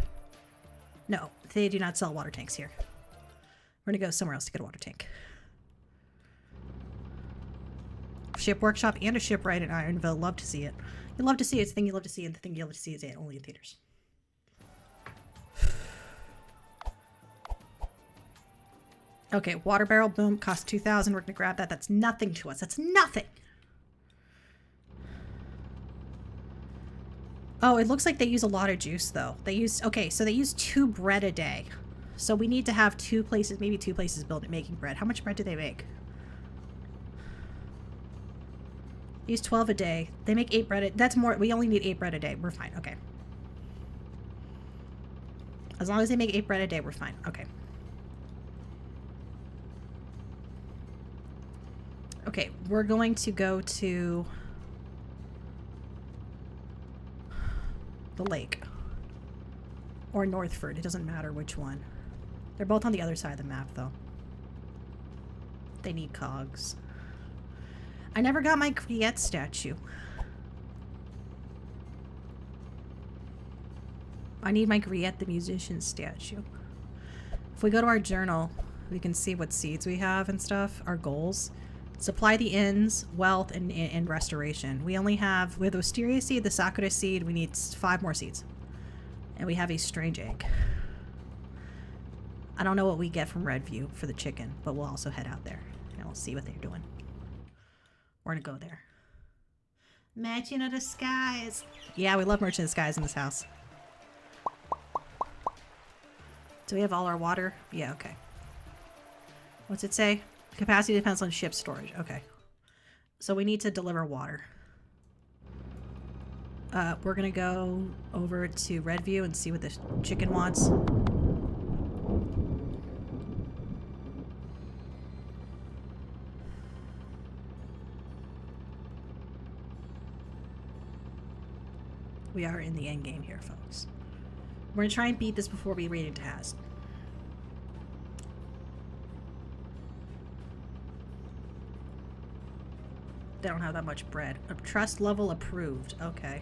No, they do not sell water tanks here. We're gonna go somewhere else to get a water tank. Ship workshop and a shipwright in Ironville. Love to see it. You love to see it. It's the thing you love to see, and the thing you love to see is it only in theaters. Okay, water barrel, boom, cost 2,000. We're gonna grab that. That's nothing to us. That's nothing. Oh, it looks like they use a lot of juice, though. They use, okay, so they use 2 bread a day. So we need to have 2 places, maybe 2 places built at making bread. How much bread do they make? Use 12 a day. They make 8 bread. That's more. We only need 8 bread a day. We're fine. Okay. As long as they make 8 bread a day, we're fine. Okay. Okay, we're going to go to the lake. Or Northford. It doesn't matter which one. They're both on the other side of the map, though. They need cogs. I never got my Coziest statue. I need my Coziest the musician statue. If we go to our journal, we can see what seeds we have and stuff. Our goals. Supply the inns, wealth, and restoration. We only have, with the wisteria seed, the sakura seed, we need 5 more seeds. And we have a strange egg. I don't know what we get from Redview for the chicken, but we'll also head out there. And we'll see what they're doing. We're gonna go there. Merchant of the Skies. Yeah, we love Merchant of the Skies in this house. Do we have all our water? Yeah, okay. What's it say? Capacity depends on ship storage. Okay. So we need to deliver water. We're gonna go over to Redview and see what the chicken wants. We are in the end game here, folks. We're gonna try and beat this before we raid into Haz. They don't have that much bread. Trust level approved. Okay.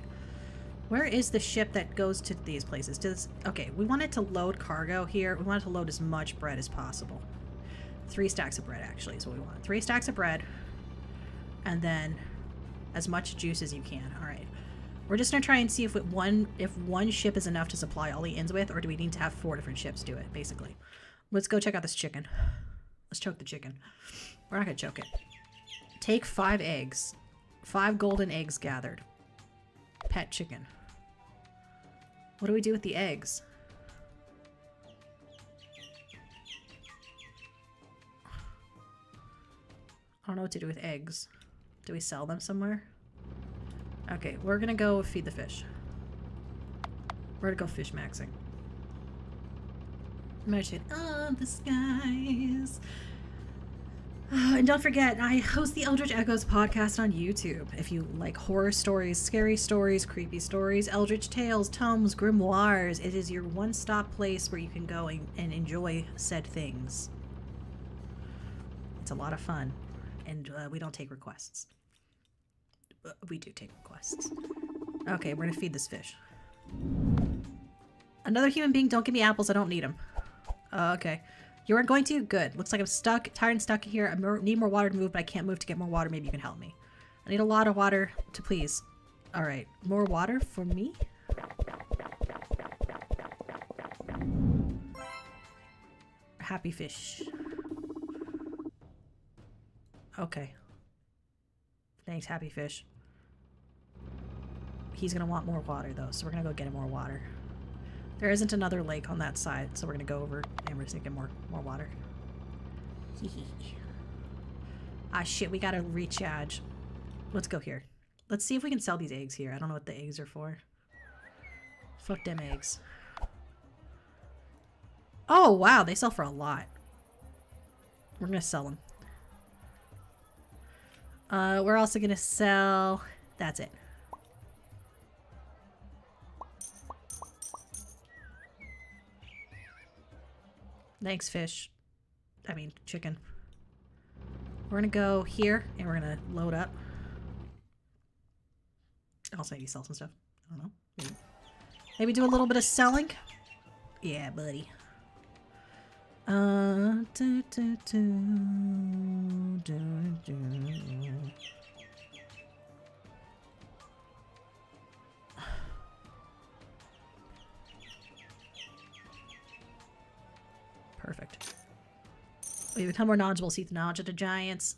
Where is the ship that goes to these places? Okay, we wanted to load cargo here. We wanted to load as much bread as possible. 3 stacks of bread, actually, is what we want. 3 stacks of bread. And then as much juice as you can. All right. We're just going to try and see if one ship is enough to supply all the inns with, or do we need to have 4 different ships do it, basically. Let's go check out this chicken. Let's choke the chicken. We're not going to choke it. Take 5 eggs. 5 golden eggs gathered. Pet chicken. What do we do with the eggs? I don't know what to do with eggs. Do we sell them somewhere? Okay, we're gonna go feed the fish. We're gonna go fish maxing. Merchant of the Skies. And don't forget, I host the Eldritch Echoes podcast on YouTube. If you like horror stories, scary stories, creepy stories, eldritch tales, tomes, grimoires, it is your one-stop place where you can go and enjoy said things. It's a lot of fun, and we don't take requests. We do take requests. Okay, we're gonna feed this fish. Another human being, don't give me apples, I don't need them. Okay. You aren't going to? Good. Looks like I'm stuck, tired and stuck here. I need more water to move, but I can't move to get more water. Maybe you can help me. I need a lot of water to please. Alright, more water for me? Happy fish. Okay. Thanks, happy fish. He's gonna want more water though, so we're gonna go get him more water. There isn't another lake on that side, so we're gonna go over and we're just gonna get more water. Ah shit, we gotta recharge. Let's go here. Let's see if we can sell these eggs here. I don't know what the eggs are for. Fuck them eggs. Oh, wow. They sell for a lot. We're gonna sell them. We're also gonna sell... That's it. Thanks, fish. I mean, chicken. We're gonna go here, and we're gonna load up. Also, maybe sell some stuff. I don't know. Maybe do a little bit of selling. Yeah, buddy. Perfect. We become more knowledgeable, see the knowledge of the giants.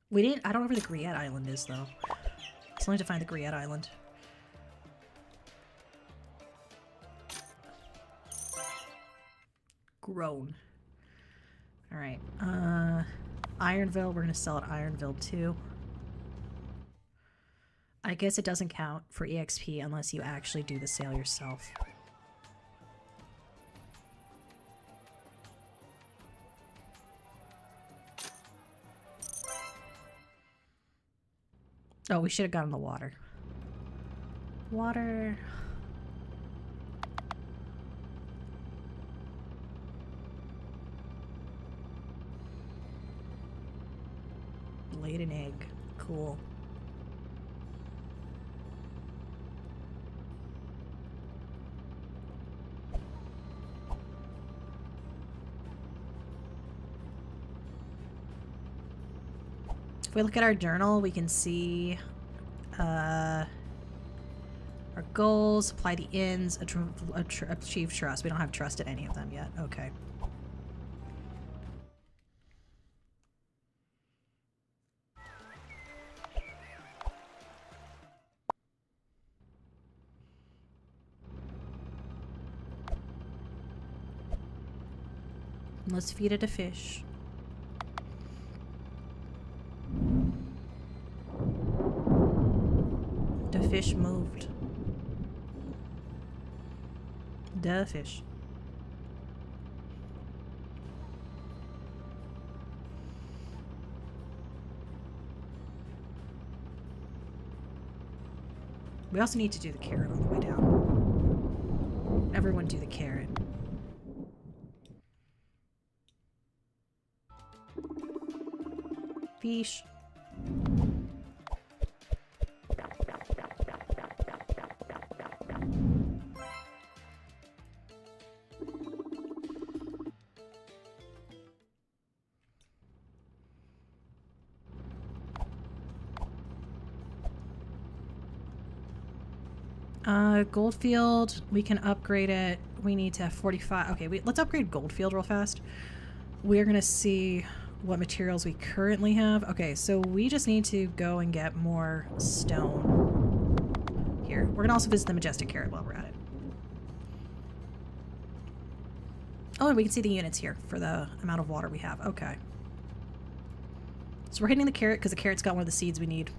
We didn't... I don't know where the Griette Island is, though. I still need to find the Griette Island. Grown. Alright. Ironville. We're going to sell at Ironville, too. I guess it doesn't count for EXP unless you actually do the sale yourself. Oh, we should have gotten the water. Water. Laid an egg. Cool. If we look at our journal, we can see our goals, apply the ends, achieve trust. We don't have trust at any of them yet. Okay. Let's feed it a fish. The fish moved. The fish. We also need to do the carrot on the way down. Everyone do the carrot. Fish. Goldfield, we can upgrade it. We need to have 45. Okay, let's upgrade Goldfield real fast. We're gonna see what materials we currently have. Okay, so we just need to go and get more stone. Here, we're gonna also visit the Majestic Carrot while we're at it. Oh, and we can see the units here for the amount of water we have. Okay. So we're hitting the carrot because the carrot's got one of the seeds we need.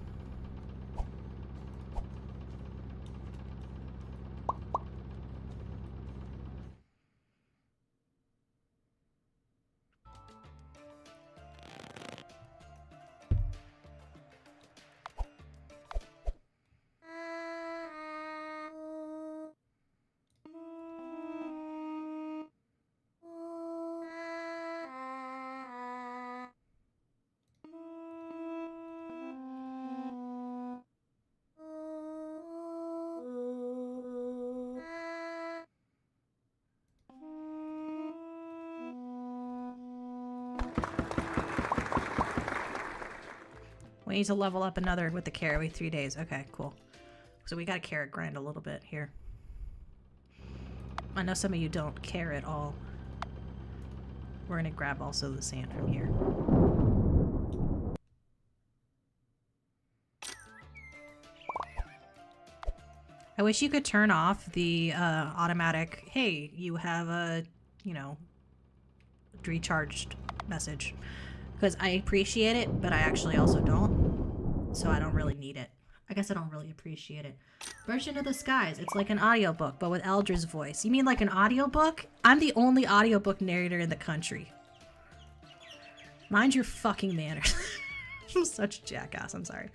We need to level up another with the carrot. We have 3 days. Okay, cool. So we got to carrot grind a little bit here. I know some of you don't care at all. We're going to grab also the sand from here. I wish you could turn off the automatic, hey, you have a, you know, recharged message. Because I appreciate it, but I actually also don't. So I don't really need it. I guess I don't really appreciate it. Burst into the Skies. It's like an audiobook, but with Eldra's voice. You mean like an audiobook? I'm the only audiobook narrator in the country. Mind your fucking manners. I'm such a jackass. I'm sorry.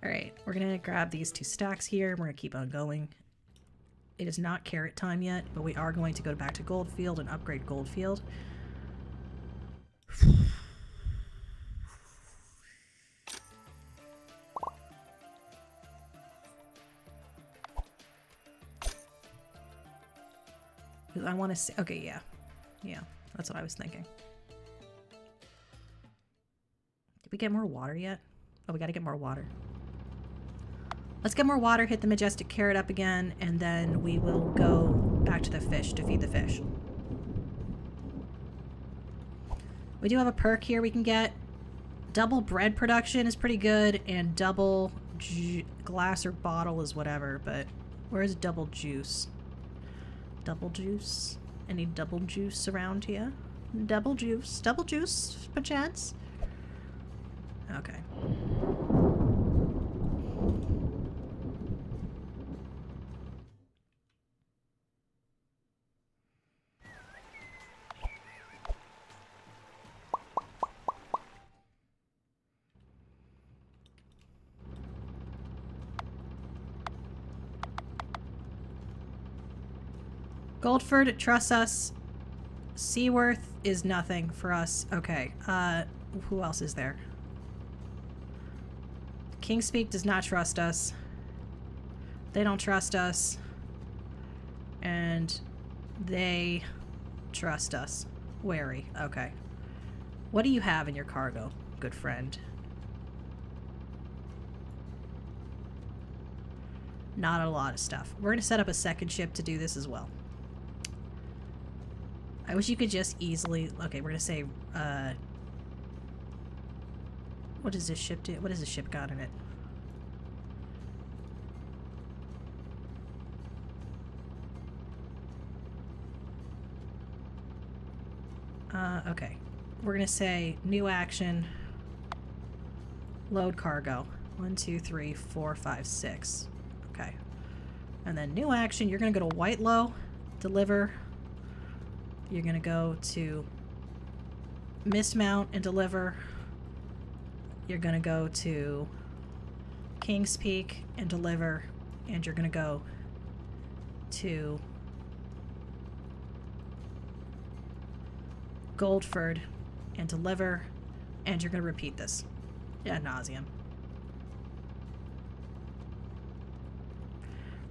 Alright, we're gonna grab these 2 stacks here. We're gonna keep on going. It is not carrot time yet, but we are going to go back to Goldfield and upgrade Goldfield. I want to see. Okay, yeah. Yeah, that's what I was thinking. Did we get more water yet? Oh, we got to get more water. Let's get more water, hit the majestic carrot up again, and then we will go back to the fish to feed the fish. We do have a perk here we can get. Double bread production is pretty good, and double glass or bottle is whatever, but where's double juice? Double juice? Any double juice around here? Double juice, perchance? Okay. Goldford, trust us. Seaworth is nothing for us. Okay, who else is there? Kingspeak does not trust us. They don't trust us. And they trust us. Wary. Okay. What do you have in your cargo, good friend? Not a lot of stuff. We're gonna set up a second ship to do this as well. I wish you could just easily... Okay, we're gonna say, what does this ship do? What does this ship got in it? Okay. We're gonna say, new action, load cargo. 1, 2, 3, 4, 5, 6. Okay. And then new action, you're gonna go to Whitelow, deliver... You're gonna go to Mistmount and deliver. You're gonna go to King's Peak and deliver. And you're gonna go to Goldford and deliver. And you're gonna repeat this ad nauseum.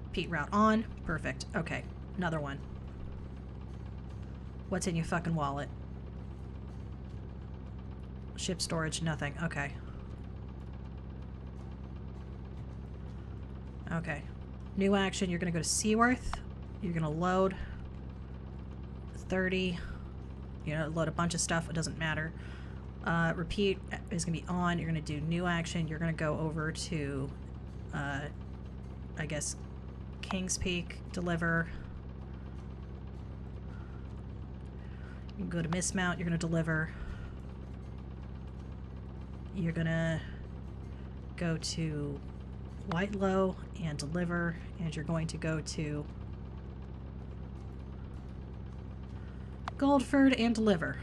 Repeat route on. Perfect. Okay. Another one. What's in your fucking wallet? Ship storage, nothing. Okay. Okay. New action, you're gonna go to Seaworth. You're gonna load 30. You know, load a bunch of stuff, it doesn't matter. Repeat is gonna be on. You're gonna do new action. You're gonna go over to, I guess, King's Peak, deliver. You can go to Mistmount, you're going to deliver. You're going to go to Whitelow and deliver, and you're going to go to Goldford and deliver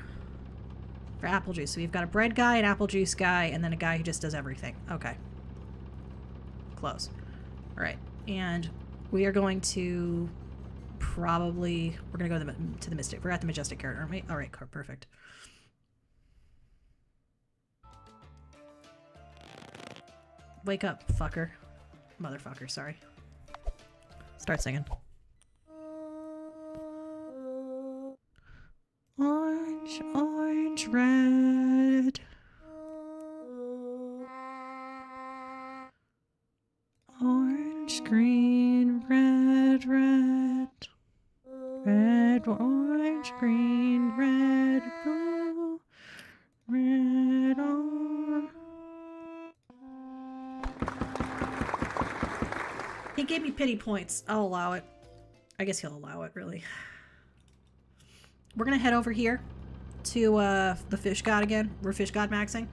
for apple juice. So we've got a bread guy, an apple juice guy, and then a guy who just does everything. Okay. Close. All right. And we are going to... Probably, we're gonna go to the Mystic. We're at the Majestic Carrot, aren't we? All right, perfect. Wake up, fucker. Motherfucker, sorry. Start singing. Orange, orange, red. Orange, green, red, red. Red, orange, green, red, blue, red, orange. He gave me pity points. I'll allow it. I guess he'll allow it, really. We're gonna head over here to the fish god again? We're fish god maxing.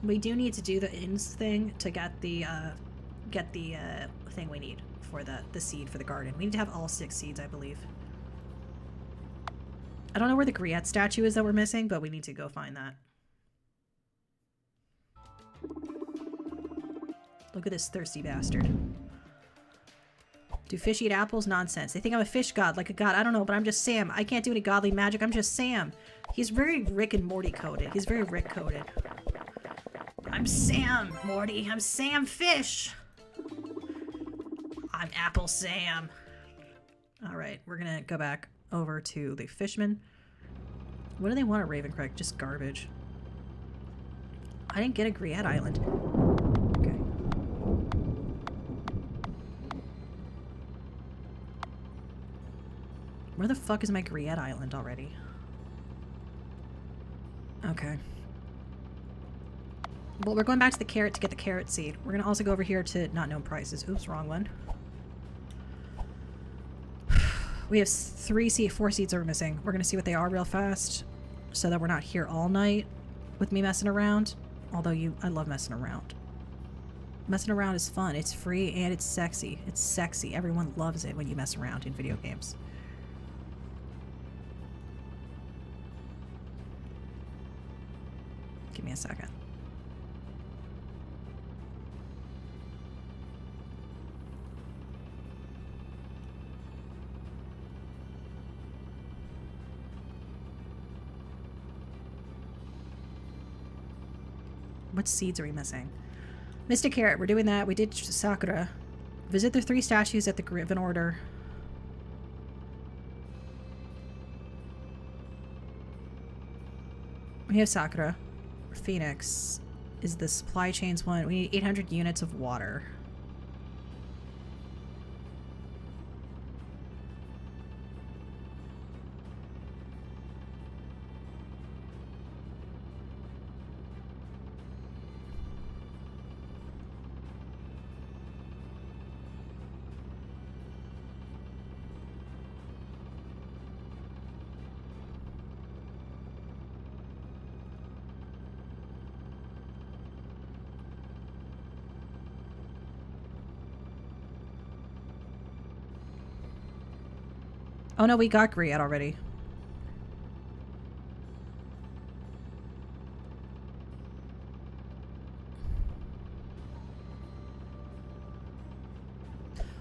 We do need to do the inns thing to get the thing we need for the seed for the garden. We need to have all 6 seeds, I believe. I don't know where the Griette statue is that we're missing, but we need to go find that. Look at this thirsty bastard. Do fish eat apples? Nonsense. They think I'm a fish god, like a god. I don't know, but I'm just Sam. I can't do any godly magic. I'm just Sam. He's very Rick and Morty coded. He's very Rick coded. I'm Sam, Morty. I'm Sam Fish. I'm Apple Sam. Alright, we're gonna go back over to the fisherman. What do they want at Ravencreek? Just garbage. I didn't get a Griette Island. Okay. Where the fuck is my Griette Island already? Okay. Well, we're going back to the carrot to get the carrot seed. We're going to also go over here to not known prices. Oops, wrong one. We have 4 seeds are missing. We're going to see what they are real fast so that we're not here all night with me messing around. Although I love messing around. Messing around is fun. It's free and it's sexy. It's sexy. Everyone loves it when you mess around in video games. Give me a second. What seeds are we missing? Mystic Carrot, we're doing that. We did Sakura. Visit the 3 statues at the Griffin Order. We have Sakura. Phoenix is the supply chains one. We need 800 units of water. Oh no, we got Griette already.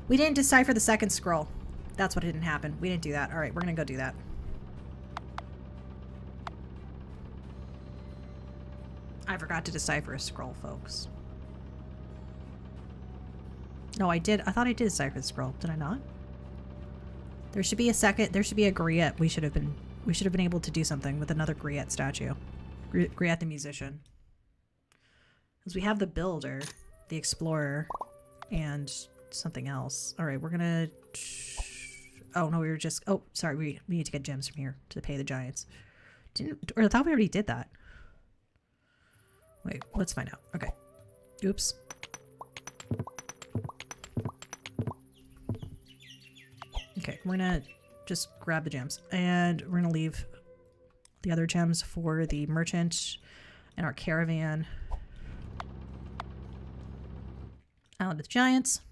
We didn't decipher the second scroll. That's what didn't happen. We didn't do that. Alright, we're gonna go do that. I forgot to decipher a scroll, folks. No, I did. I thought I did decipher the scroll. Did I not? There should be a second. There should be a Griette. We should have been able to do something with another Griette statue. Griette the musician. Because we have the builder, the explorer, and something else. All right, we're gonna. Oh no, we were just. Oh, sorry. We need to get gems from here to pay the giants. Or I thought we already did that. Wait, let's find out. Okay. Oops. Okay, we're gonna just grab the gems and we're gonna leave the other gems for the merchant and our caravan. Island of the Giants.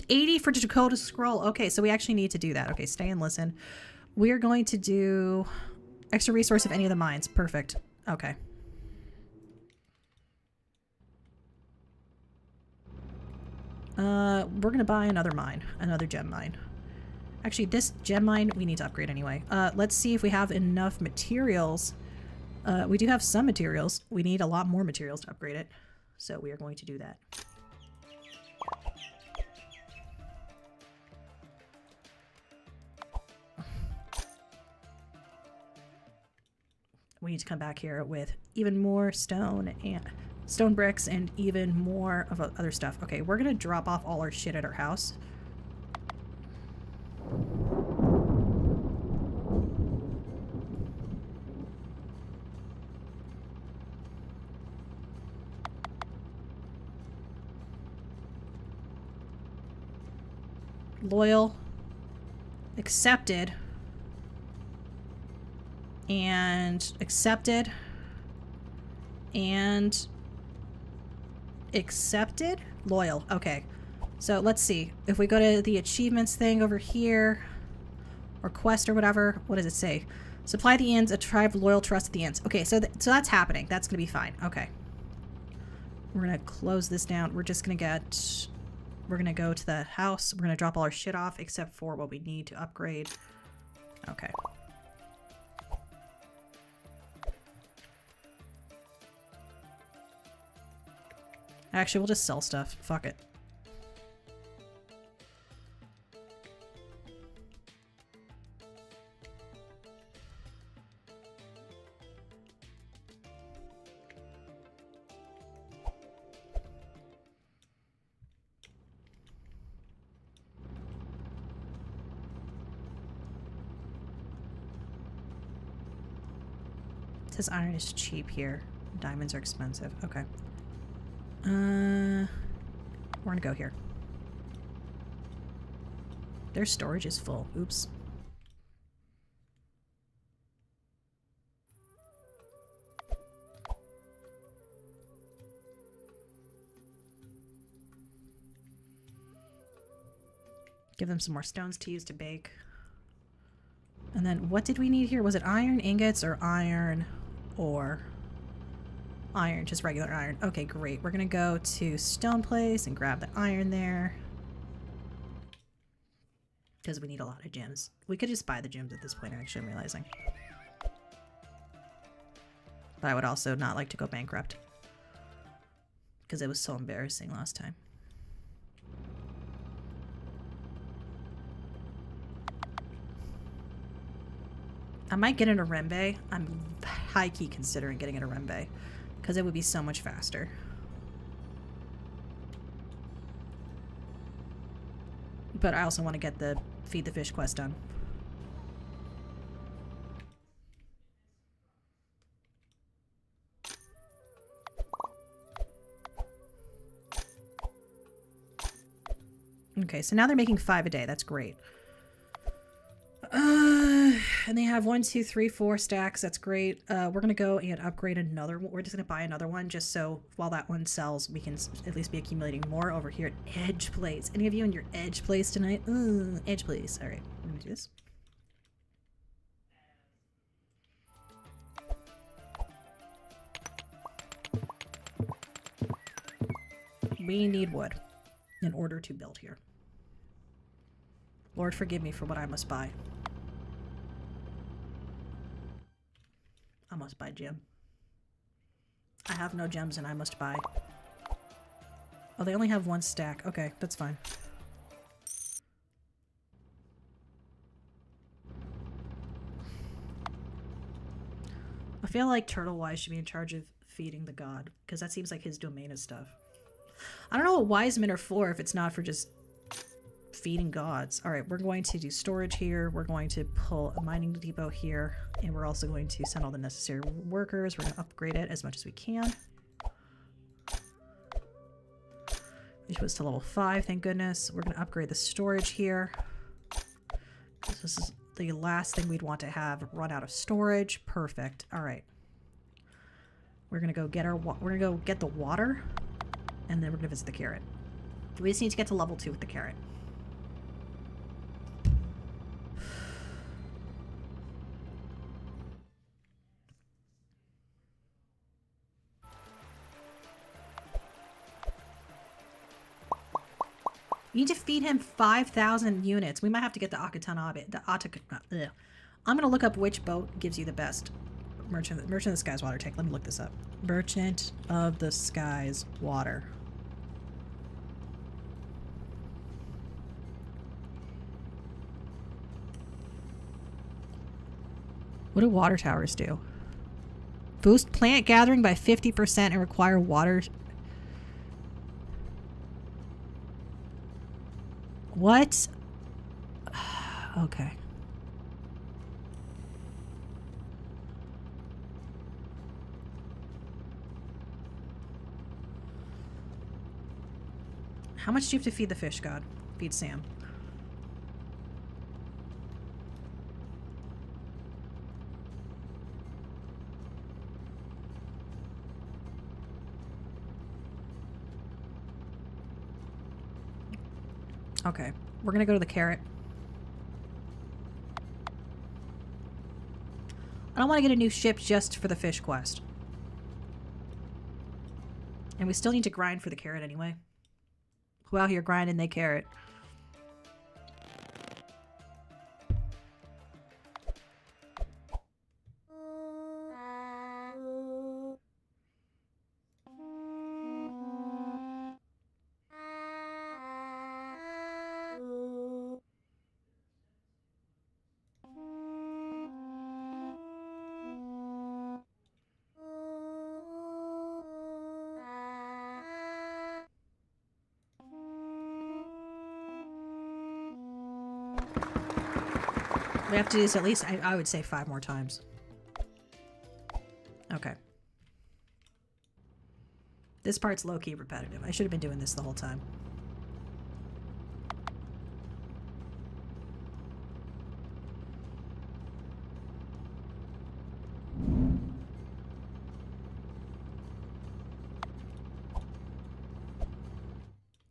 80 for Dakota Scroll. Okay, so we actually need to do that. Okay, stay and listen. We are going to do extra resource of any of the mines. Perfect. Okay. We're gonna buy another mine, another gem mine. Actually, this gem mine we need to upgrade anyway. Let's see if we have enough materials. We do have some materials. We need a lot more materials to upgrade it. So we are going to do that. We need to come back here with even more stone and stone bricks and even more of other stuff. Okay, we're gonna drop off all our shit at our house. loyal, accepted, and accepted, and accepted, loyal. Okay, so let's see. If we go to the achievements thing over here, or quest or whatever, what does it say? Supply the inns, a tribe loyal trust the inns. Okay, so so that's happening. That's gonna be fine. Okay. We're gonna close this down. We're just gonna we're gonna go to the house. We're gonna drop all our shit off except for what we need to upgrade. Okay. Actually, we'll just sell stuff. Fuck it. It says iron is cheap here. Diamonds are expensive. Okay. We're gonna go here. Their storage is full. Oops. Give them some more stones to use to bake. And then what did we need here? Was it iron ingots or iron ore? Iron, just regular iron. Okay, great. We're gonna go to Stone Place and grab the iron there. Because we need a lot of gems. We could just buy the gems at this point, actually, I'm realizing. But I would also not like to go bankrupt. Because it was so embarrassing last time. I might get an Arembe. I'm high-key considering getting an Arembe. Because it would be so much faster. But I also want to get the Feed the Fish quest done. Okay, so now they're making 5 a day. That's great. And they have 1, 2, 3, 4 stacks. That's great. We're going to go and upgrade another one. We're just going to buy another one just so while that one sells, we can at least be accumulating more over here at Edge Place. Any of you in your Edge Place tonight? Edge Place. All right, I'm going to do this. We need wood in order to build here. Lord, forgive me for what I must buy. I must buy gem. I have no gems and I must buy. Oh, they only have 1 stack. Okay, that's fine. I feel like Turtlewise should be in charge of feeding the god, because that seems like his domain of stuff. I don't know what wise men are for if it's not for just feeding gods. All right, we're going to do storage here. We're going to pull a mining depot here, and we're also going to send all the necessary workers. We're going to upgrade it as much as we can. Which was to level 5, thank goodness. We're going to upgrade the storage here. This is the last thing we'd want to have run out of storage. Perfect. All right. We're going to go get our we're going to go get the water, and then we're going to visit the carrot. We just need to get to level 2 with the carrot. You need to feed him 5,000 units. We might have to get the Akatanabe. I'm going to look up which boat gives you the best. Merchant of the Skies water tank. Let me look this up. Merchant of the Skies water. What do water towers do? Boost plant gathering by 50% and require water. What? Okay. How much do you have to feed the fish god? Feed Sam. Okay, we're gonna go to the carrot. I don't want to get a new ship just for the fish quest. And we still need to grind for the carrot anyway. Who out here grinding the carrot? We have to do this at least, I would say 5 more times. Okay. This part's low-key repetitive. I should have been doing this the whole time.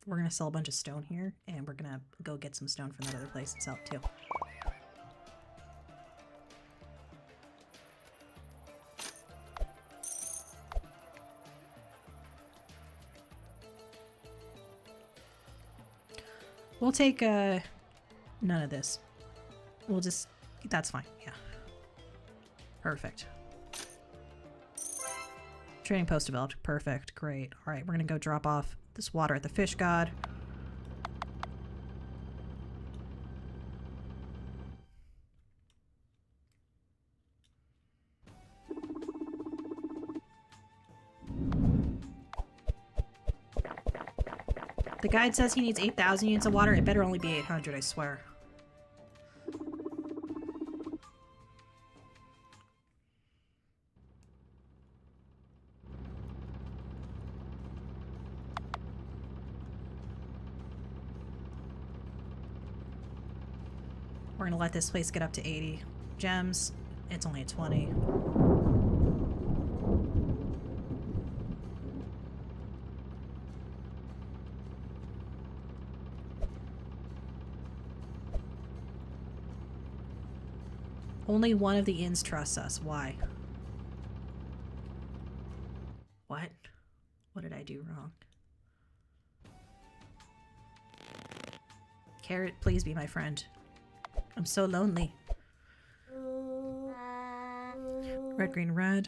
We're gonna sell a bunch of stone here, and we're gonna go get some stone from that other place and sell it too. We'll take, none of this. We'll just, that's fine, yeah. Perfect. Trading post developed, perfect, great. Alright, we're gonna go drop off this water at the fish god. The guide says he needs 8,000 units of water. It better only be 800, I swear. We're gonna let this place get up to 80 gems. It's only at 20. Only one of the inns trusts us. Why? What? What did I do wrong? Carrot, please be my friend. I'm so lonely. Red, green, red.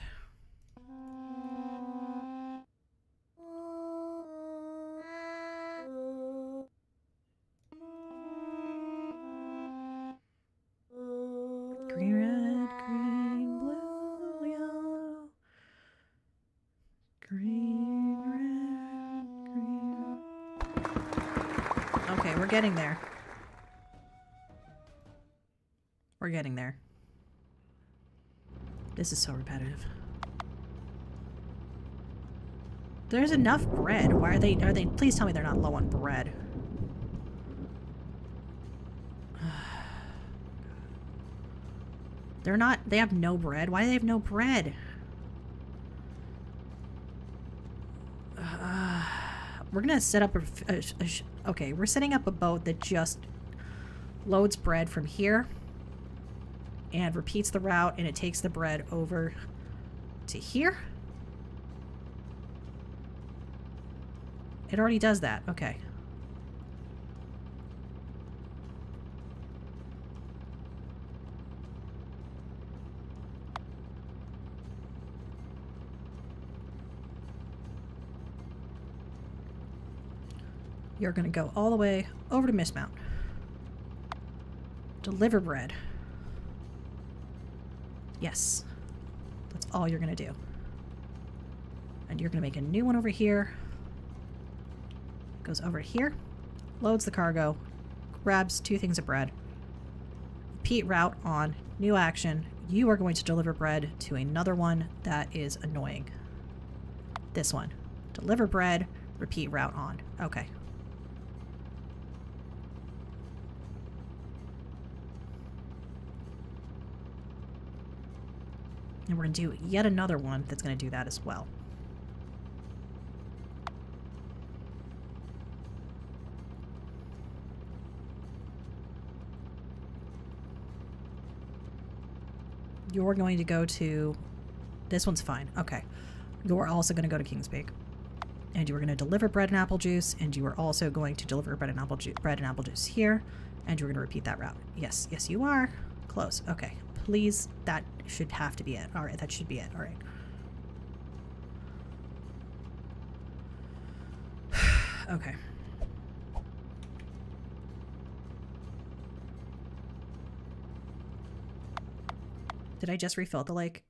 Green, red, green, blue, yellow. Green, red, green. Okay, we're getting there. We're getting there. This is so repetitive. There's enough bread. Why are they please tell me they're not low on bread. They're not, they have no bread. Why do they have no bread? We're gonna set up okay, we're setting up a boat that just loads bread from here and repeats the route, and it takes the bread over to here. It already does that. Okay. You're gonna go all the way over to Mistmount. Deliver bread. Yes. That's all you're gonna do. And you're gonna make a new one over here. Goes over here. Loads the cargo. Grabs 2 things of bread. Repeat route on. New action. You are going to deliver bread to another one that is annoying. This one. Deliver bread. Repeat route on. Okay. And we're going to do yet another one that's going to do that as well. You're going to go to... This one's fine. Okay. You're also going to go to Kingspeak. And you are going to deliver bread and apple juice. And you are also going to deliver bread and apple juice here. And you're going to repeat that route. Yes. Yes, you are. Close. Okay. Please. That should have to be it. All right. That should be it. All right. Okay. Did I just refill the lake?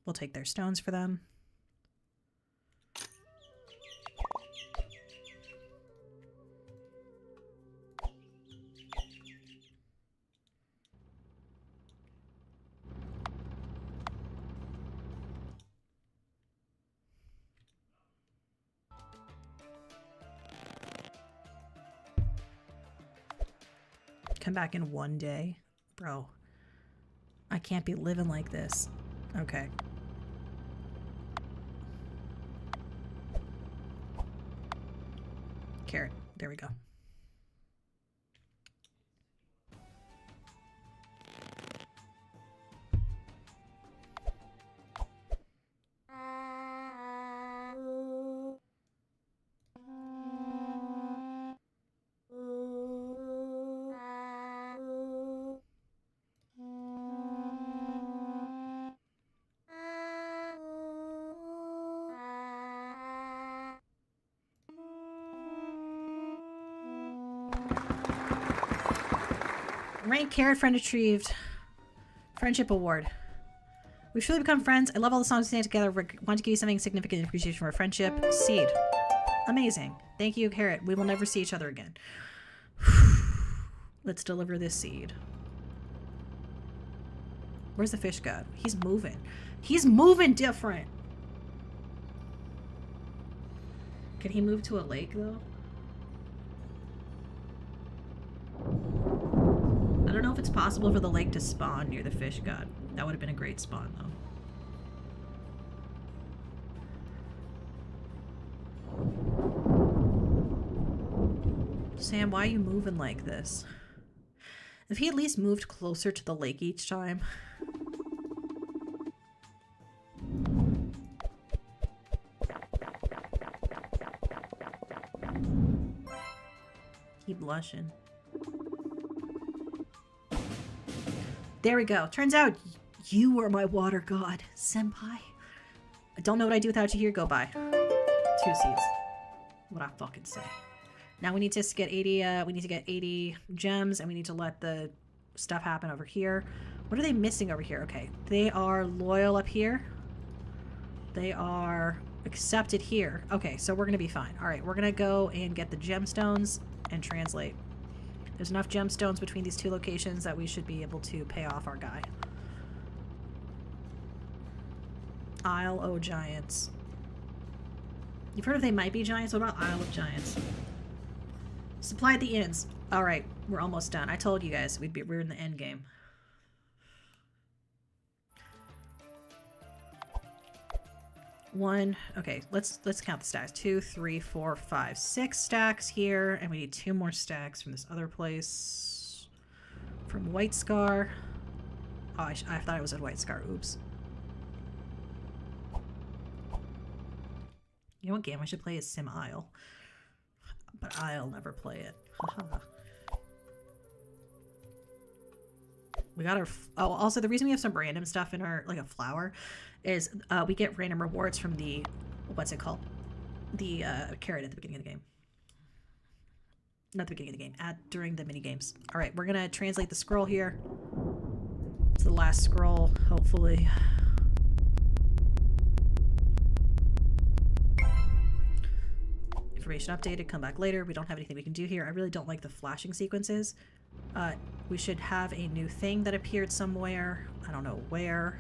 We'll take their stones for them. Come back in 1 day. Bro, I can't be living like this. Okay. Carrot. There we go. Rank carrot friend retrieved. Friendship award. We've truly become friends. I love all the songs we sang together. Want to give you something significant in appreciation for our friendship. Seed. Amazing. Thank you, carrot. We will never see each other again. Let's deliver this seed. Where's the fish god? He's moving. He's moving different. Can he move to a lake though? I don't know if it's possible for the lake to spawn near the fish god. That would have been a great spawn, though. Sam, why are you moving like this? If he at least moved closer to the lake each time. Keep blushing. There we go. Turns out you are my water god, senpai. I don't know what I'd do without you here. Go by. 2 seeds. What I fucking say. Now we need to get 80. We need to get 80 gems, and we need to let the stuff happen over here. What are they missing over here? Okay, they are loyal up here. They are accepted here. Okay, so we're gonna be fine. All right, we're gonna go and get the gemstones and translate. There's enough gemstones between these 2 locations that we should be able to pay off our guy. Isle o' Giants. You've heard of they might be giants? What about Isle of Giants? Supply at the inns. Alright, we're almost done. I told you guys we're in the end game. Okay, let's count the stacks. 2, 3, 4, 5, 6 stacks here, and we need 2 more stacks from this other place. From White Scar. Oh, I thought it was at White Scar. Oops. You know what game I should play is Sim Isle, but I'll never play it. We got our... Oh, also the reason we have some random stuff in our, like a flower, is we get random rewards from the... What's it called? The carrot at the beginning of the game. Not the beginning of the game. During the mini games. Alright, we're gonna translate the scroll here. It's the last scroll, hopefully. Information updated, come back later. We don't have anything we can do here. I really don't like the flashing sequences. We should have a new thing that appeared somewhere. I don't know where.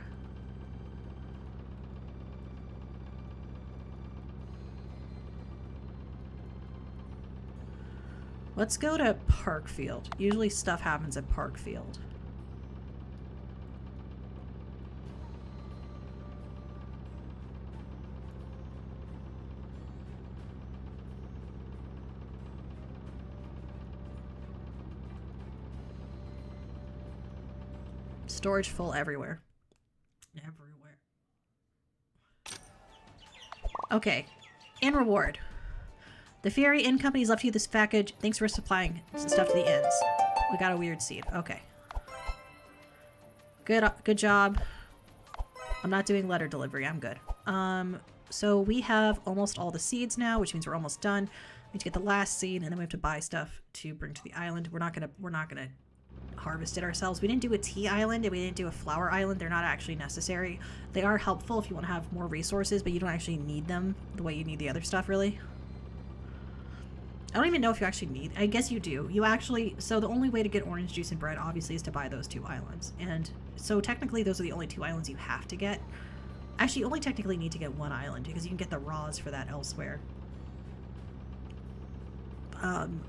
Let's go to Parkfield. Usually stuff happens at Parkfield. Storage full everywhere. Everywhere. Okay. In reward. The Fairy Inn Company's left you this package. Thanks for supplying stuff to the inns. We got a weird seed. Okay. Good job. I'm not doing letter delivery. I'm good. So we have almost all the seeds now, which means we're almost done. We need to get the last seed, and then we have to buy stuff to bring to the island. We're not gonna harvest it ourselves. We didn't do a tea island and we didn't do a flower island. They're not actually necessary. They are helpful if you want to have more resources, but you don't actually need them the way you need the other stuff, really. I don't even know if you actually need... I guess you do. You actually... So the only way to get orange juice and bread, obviously, is to buy those 2 islands. And so technically, those are the only 2 islands you have to get. Actually, you only technically need to get 1 island, because you can get the raws for that elsewhere.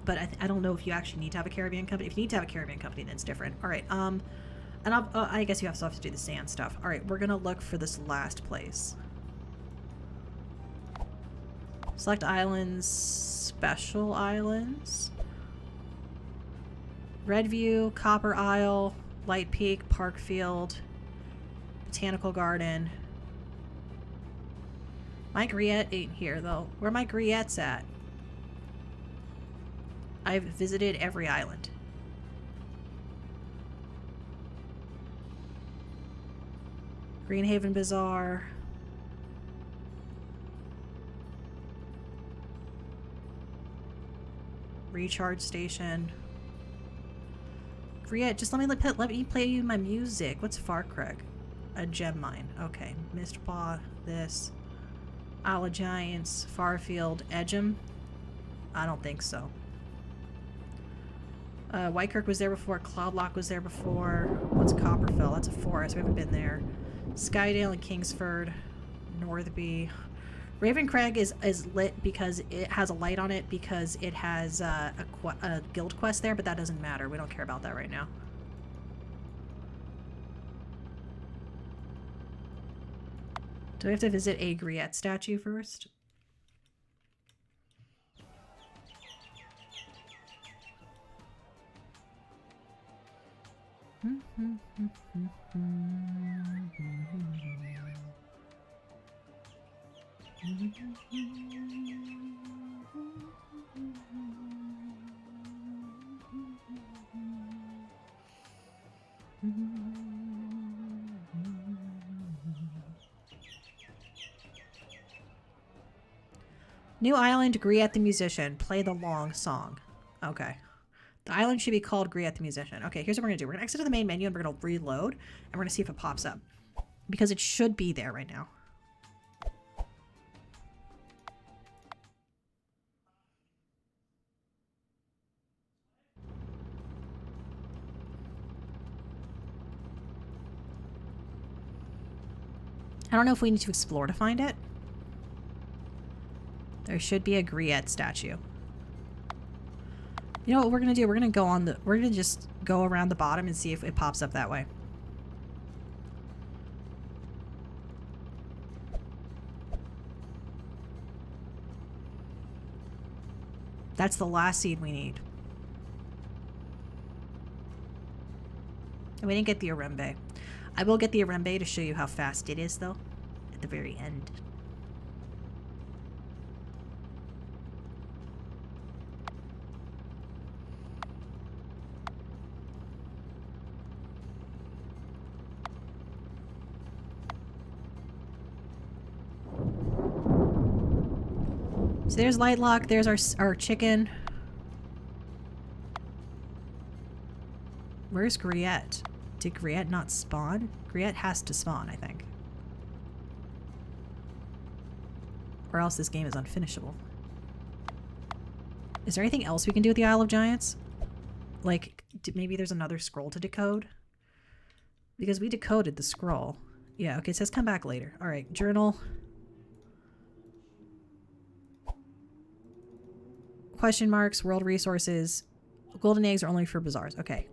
But I don't know if you actually need to have a Caribbean company. If you need to have a Caribbean company, then it's different. All right. And I guess you still have to do the sand stuff. All right. We're going to look for this last place. Select islands. Special islands. Redview, Copper Isle, Light Peak, Parkfield, Botanical Garden. My Griette ain't here, though. Where are my Griettes at? I've visited every island. Greenhaven Bazaar. Recharge station. Griette, just let me play you my music. What's Farcraig? A gem mine. Okay. Mistpaw, this. Isle of Giants, Farfield, Edgem? I don't think so. Whitekirk was there before. Cloudlock was there before. What's Copperfell? That's a forest. We haven't been there. Skydale and Kingsford. Northby. Ravencrag is lit because it has a light on it because it has a guild quest there, but that doesn't matter. We don't care about that right now. Do we have to visit a Griette statue first? New island, Griette the Musician. Play the long song. Okay. The island should be called Griette the Musician. Okay, here's what we're going to do. We're going to exit to the main menu and we're going to reload. And we're going to see if it pops up. Because it should be there right now. I don't know if we need to explore to find it. There should be a Griette statue. You know what we're gonna do? We're gonna just go around the bottom and see if it pops up that way. That's the last seed we need. And we didn't get the Orembe. I will get the Orembe to show you how fast it is, though, at the very end. So there's Lightlock, there's our chicken. Where's Griette? Did Griette not spawn? Griette has to spawn, I think. Or else this game is unfinishable. Is there anything else we can do with the Isle of Giants? Like, maybe there's another scroll to decode? Because we decoded the scroll. Yeah, okay, it says come back later. Alright, journal. question marks, world resources. Golden eggs are only for bazaars. Okay.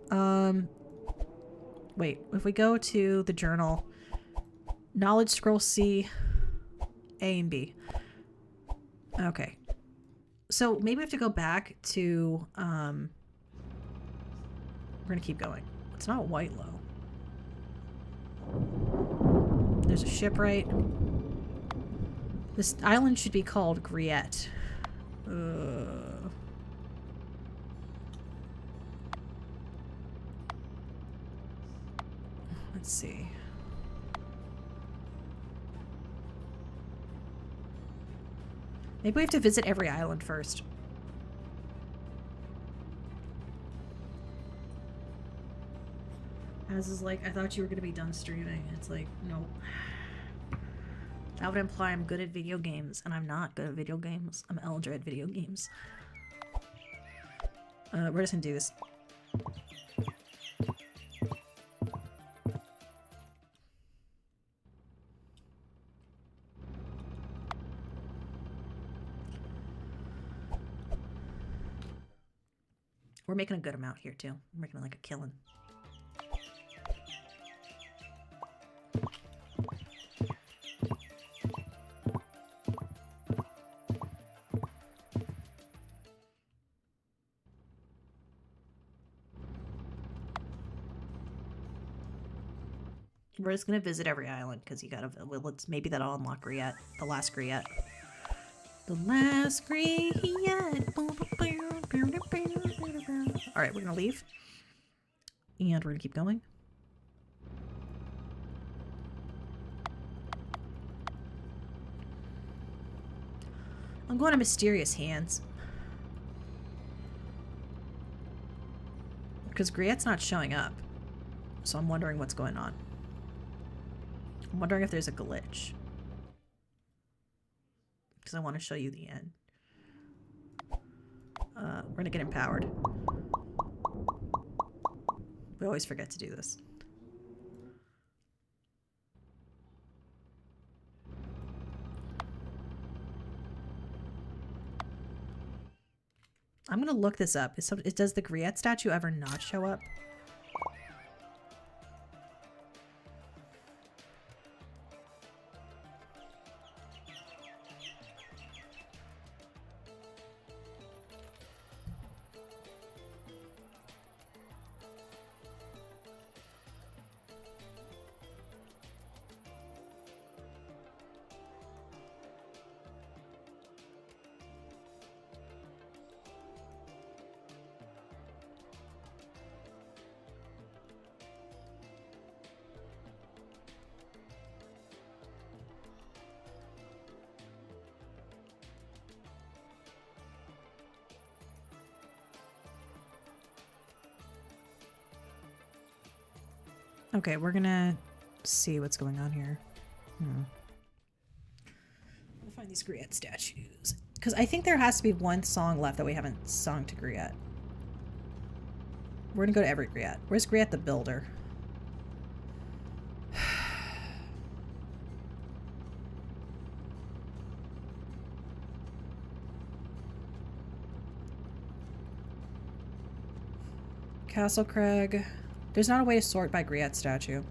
Wait, if we go to the journal, knowledge scroll C, A and B. Okay. So maybe we have to go back to, we're gonna keep going. It's not Whitelow. There's a shipwright. This island should be called Griette. Let's see. Maybe we have to visit every island first. As is like, I thought you were going to be done streaming. It's like, nope. That would imply I'm good at video games, and I'm not good at video games. I'm Eldritch at video games. We're just gonna do this. We're making a good amount here, too. We're making like a killing. We're just gonna visit every island because you gotta. Well, let's maybe that'll unlock Griette, the last Griette. The last Griette. All right, we're gonna leave, and we're gonna keep going. I'm going to Mysterious Hands because Griette's not showing up, so I'm wondering what's going on. I'm wondering if there's a glitch. Because I want to show you the end. We're going to get empowered. We always forget to do this. I'm going to look this up. Does the Griette statue ever not show up? Okay, we're gonna see what's going on here. We'll find these Griette statues. Because I think there has to be one song left that we haven't sung to Griette. We're gonna go to every Griette. Where's Griette the Builder? Castle Craig. There's not a way to sort by Griette statue.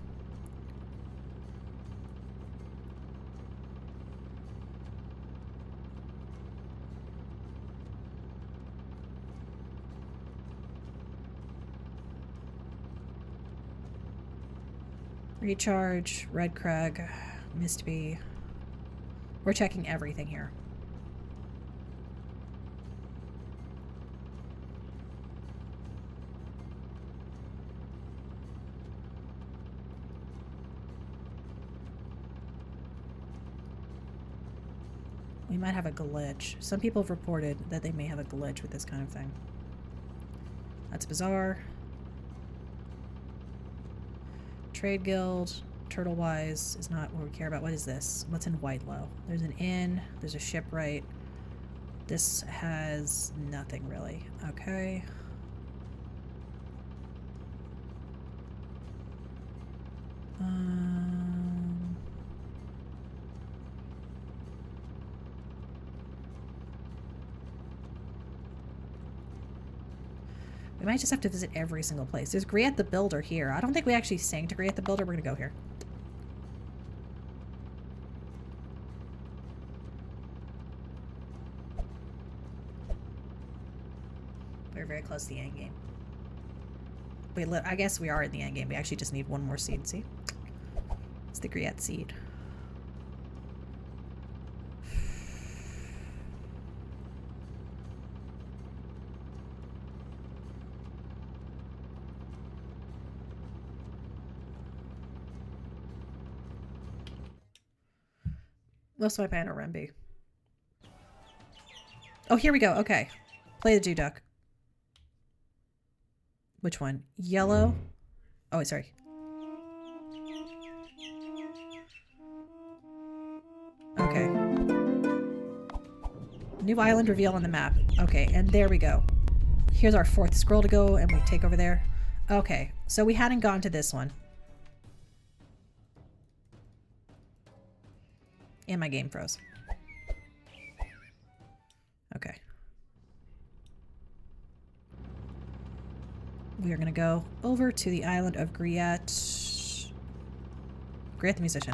Recharge, Red Crag, Mistby. We're checking everything here. We might have a glitch. Some people have reported that they may have a glitch with this kind of thing. That's bizarre. Trade Guild, Turtlewise is not what we care about. What is this? What's in Whitelow? There's an inn. There's a shipwright. This has nothing really. Okay. We might just have to visit every single place. There's Griet the Builder here. I don't think we actually sang to Griet the Builder. We're gonna go here. We're very close to the end game. I guess we are in the end game. We actually just need one more seed, see? It's the Griet seed. Most of my pan are Remby. Oh, here we go. Okay. Play the Dewduck. Which one? Yellow? Oh, sorry. Okay. New island reveal on the map. Okay, and there we go. Here's our 4th scroll to go, and we take over there. Okay, so we hadn't gone to this one. And my game froze. Okay. We are going to go over to the island of Griet. Griet the Musician.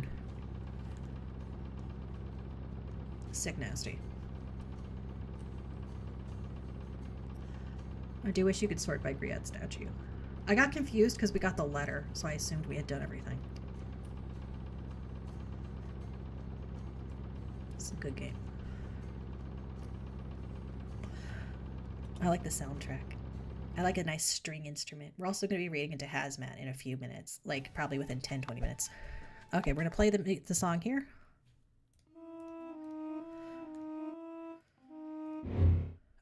Sick nasty. I do wish you could sort by Griet statue. I got confused because we got the letter, so I assumed we had done everything. It's a good game. I like the soundtrack. I like a nice string instrument. We're also going to be reading into Hazmat in a few minutes. Like, probably within 10-20 minutes. Okay, we're going to play the song here.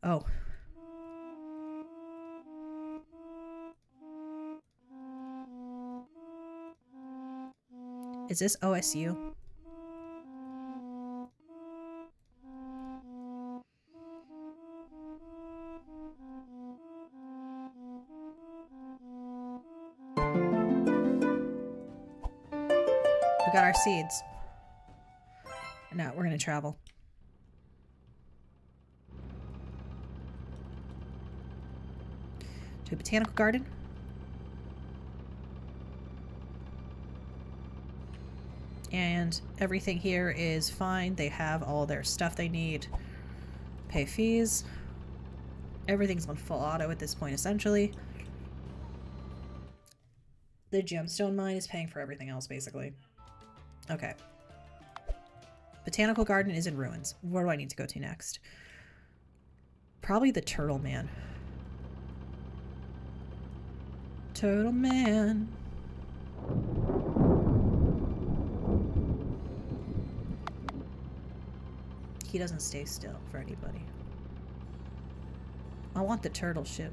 Oh. Is this OSU? We got our seeds. Now we're going to travel. To a botanical garden. And everything here is fine. They have all their stuff they need. Pay fees. Everything's on full auto at this point, essentially. The gemstone mine is paying for everything else, basically. Okay. Botanical garden is in ruins. Where do I need to go to next? Probably the Turtle Man. Turtle Man. He doesn't stay still for anybody. I want the turtle ship.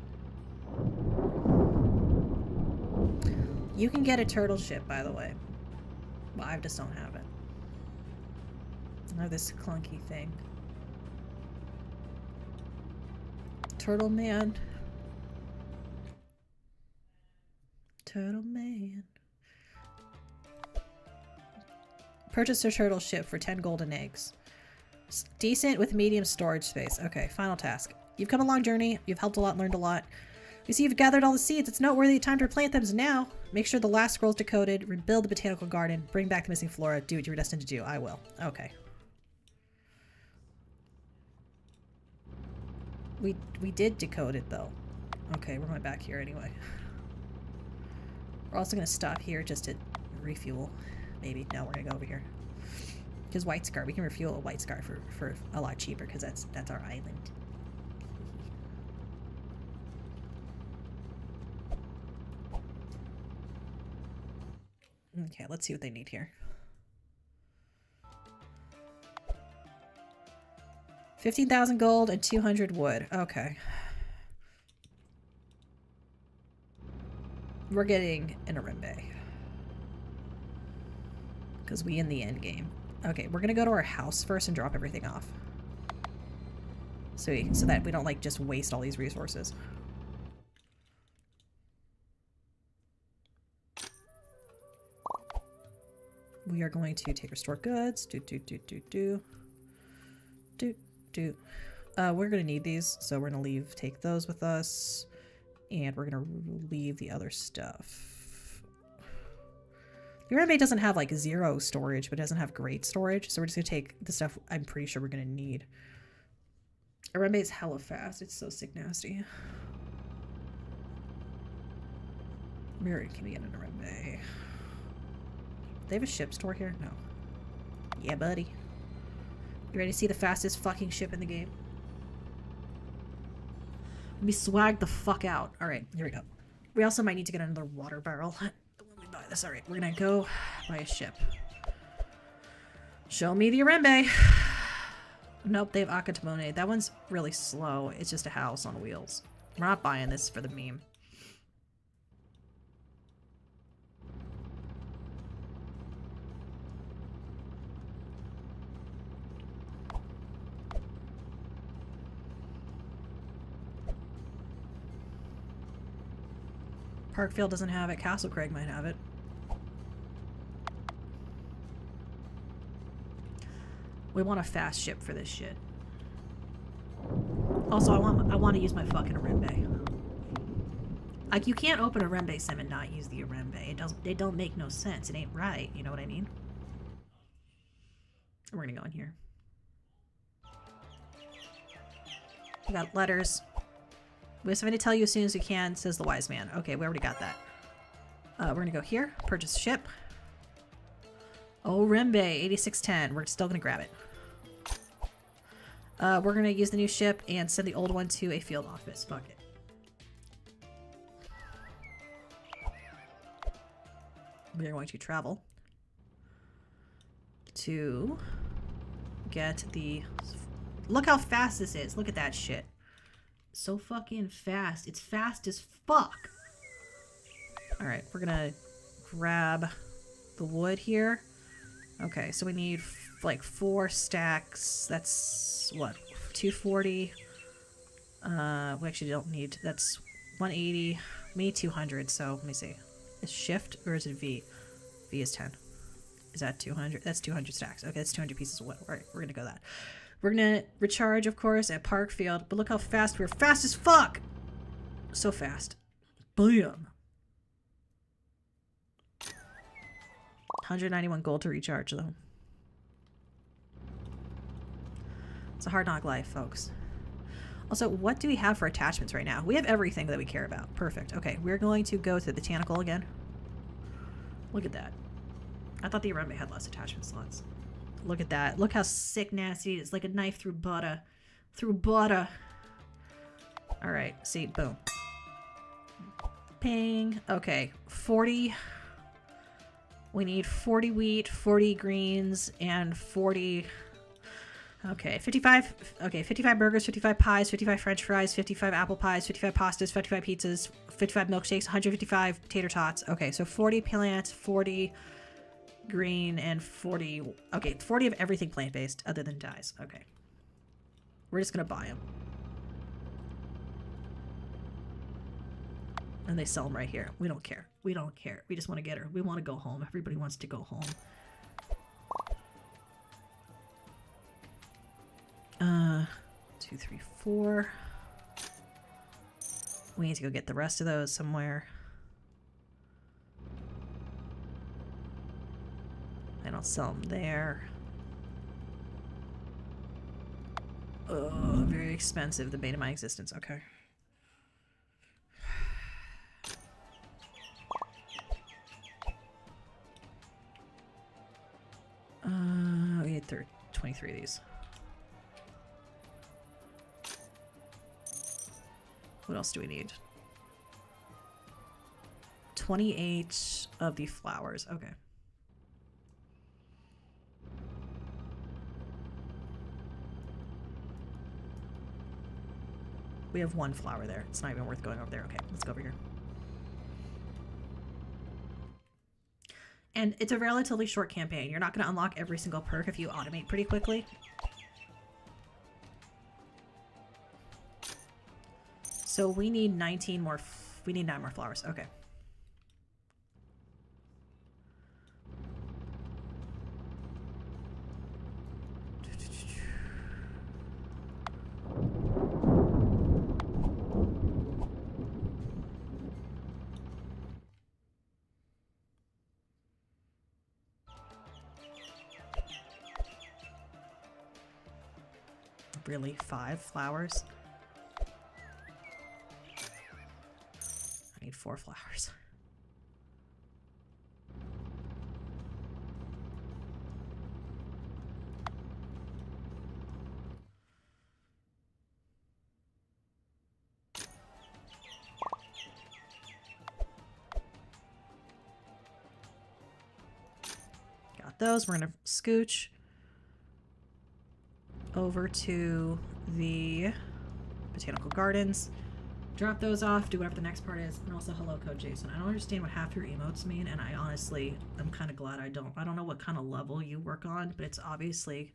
You can get a turtle ship, by the way. Well, I just don't have it. I have this clunky thing. Turtle Man. Turtle Man. Purchase a turtle ship for 10 golden eggs. Decent with medium storage space. Okay, final task. You've come a long journey. You've helped a lot, learned a lot. We see you've gathered all the seeds. It's noteworthy. Time to replant them is now. Make sure the last scroll's decoded. Rebuild the botanical garden. Bring back the missing flora. Do what you were destined to do. I will. Okay. We did decode it, though. Okay, we're going back here anyway. We're also going to stop here just to refuel. Maybe. No, we're going to go over here. Because White Scar, we can refuel a White Scar for a lot cheaper because that's our island. Okay, let's see what they need here. 15,000 gold and 200 wood. Okay. We're getting an Arimbe. Because we in the end game. Okay, we're gonna go to our house first and drop everything off. So that we don't like just waste all these resources. We are going to take restore goods. We're gonna need these, so we're gonna take those with us. And we're going to leave the other stuff. The Rembe doesn't have like 0 storage, but it doesn't have great storage. So we're just going to take the stuff I'm pretty sure we're going to need. Rembe is hella fast. It's so sick nasty. Where can we get an Rembe? They have a ship store here? No. Yeah, buddy. You ready to see the fastest fucking ship in the game? Let me swag the fuck out. Alright, here we go. We also might need to get another water barrel when we buy this. Alright, we're gonna go buy a ship. Show me the Rembe. Nope, they have Akatamone. That one's really slow. It's just a house on wheels. We're not buying this for the meme. Parkfield doesn't have it. Castle Craig might have it. We want a fast ship for this shit. Also, I want to use my fucking Rembe. Like, you can't open a Rembe sim and not use the Rembe. It don't make no sense. It ain't right. You know what I mean? We're gonna go in here. We got letters. We have something to tell you as soon as we can, says the wise man. Okay, we already got that. We're gonna go here. Purchase ship. Oh, Rembe, 8610. We're still gonna grab it. We're gonna use the new ship and send the old one to a field office. Fuck it. We are going to travel to get the... Look how fast this is. Look at that shit. So fucking fast. It's fast as fuck. Alright, we're gonna grab the wood here. Okay, so we need like 4 stacks. That's what? 240. We actually don't need... That's 180. We need 200, so let me see. Is shift or is it V? V is 10. Is that 200? That's 200 stacks. Okay, that's 200 pieces of wood. Alright, we're gonna go that. We're gonna recharge, of course, at Parkfield, but look how fast we're fast as fuck! So fast. Boom! 191 gold to recharge, though. It's a hard knock life, folks. Also, what do we have for attachments right now? We have everything that we care about. Perfect. Okay, we're going to go to the botanical again. Look at that. I thought the Rembe had less attachment slots. Look at that. Look how sick nasty it is. Like a knife through butter. Through butter. Alright, see, boom. Ping. Okay, 40. We need 40 wheat, 40 greens, and 40... Okay, 55. Okay, 55 burgers, 55 pies, 55 french fries, 55 apple pies, 55 pastas, 55 pizzas, 55 milkshakes, 155 tater tots. Okay, so 40 plants, 40... green, and 40... Okay, 40 of everything plant-based other than dyes. Okay. We're just gonna buy them. And they sell them right here. We don't care. We don't care. We just want to get her. We want to go home. Everybody wants to go home. 2, 3, 4. We need to go get the rest of those somewhere. And I'll sell them there. Oh, very expensive. The bane of my existence. Okay. We need 23 of these. What else do we need? 28 of the flowers. Okay. We have 1 flower there. It's not even worth going over there. Okay, let's go over here. And it's a relatively short campaign. You're not going to unlock every single perk if you automate pretty quickly. So we need 19 more. We need 9 more flowers. Okay. Really? 5 flowers? I need 4 flowers. Got those. We're gonna scooch over to the botanical gardens. Drop those off, do whatever the next part is, and also hello Code Jason. I don't understand what half your emotes mean, and I honestly am kind of glad I don't. I don't know what kind of level you work on, but it's obviously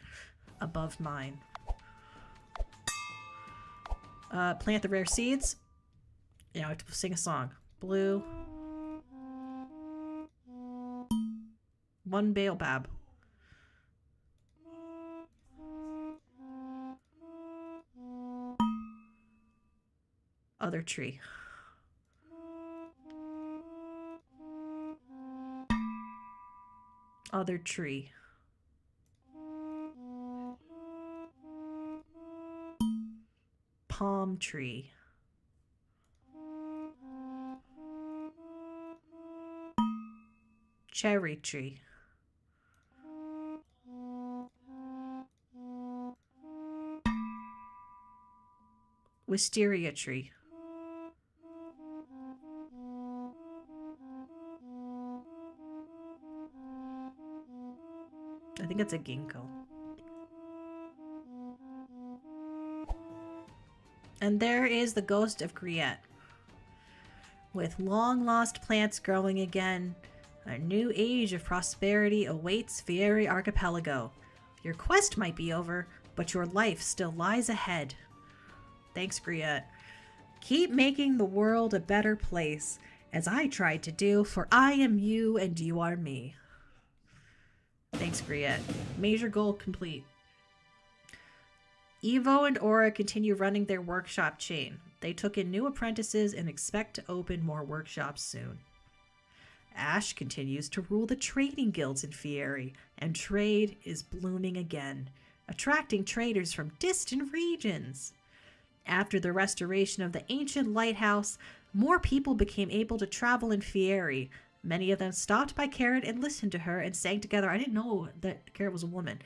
above mine. Plant the rare seeds. Yeah, I have to sing a song. Blue. 1 baobab. Other tree. Other tree. Palm tree. Cherry tree. Wisteria tree. I think it's a ginkgo. And there is the ghost of Griette. With long-lost plants growing again, a new age of prosperity awaits Fieri Archipelago. Your quest might be over, but your life still lies ahead. Thanks, Griette. Keep making the world a better place, as I tried to do, for I am you and you are me. Thanks, Griette. Major goal complete. Evo and Aura continue running their workshop chain. They took in new apprentices and expect to open more workshops soon. Ash continues to rule the trading guilds in Fieri, and trade is blooming again, attracting traders from distant regions. After the restoration of the ancient lighthouse, more people became able to travel in Fieri. Many of them stopped by Carrot and listened to her and sang together. I didn't know that Carrot was a woman.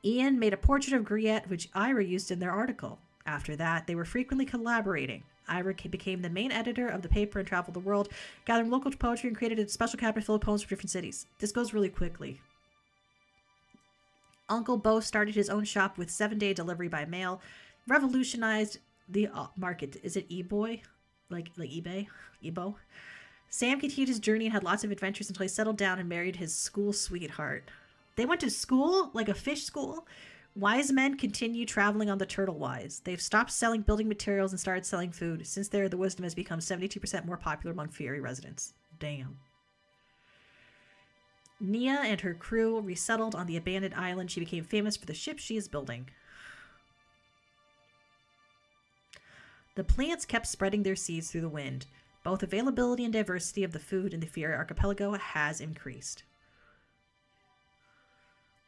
Ian made a portrait of Griette, which Ira used in their article. After that, they were frequently collaborating. Ira became the main editor of the paper and traveled the world, gathering local poetry and created a special cabinet full of poems from different cities. This goes really quickly. Uncle Bo started his own shop with 7-day delivery by mail, revolutionized the market. Is it eBoy? Like eBay? Ebo? Sam continued his journey and had lots of adventures until he settled down and married his school sweetheart. They went to school? Like a fish school? Wise men continue traveling on the Turtle Wise. They've stopped selling building materials and started selling food. Since there, the wisdom has become 72% more popular among Fieri residents. Damn. Nia and her crew resettled on the abandoned island. She became famous for the ship she is building. The plants kept spreading their seeds through the wind. Both availability and diversity of the food in the Fieri Archipelago has increased.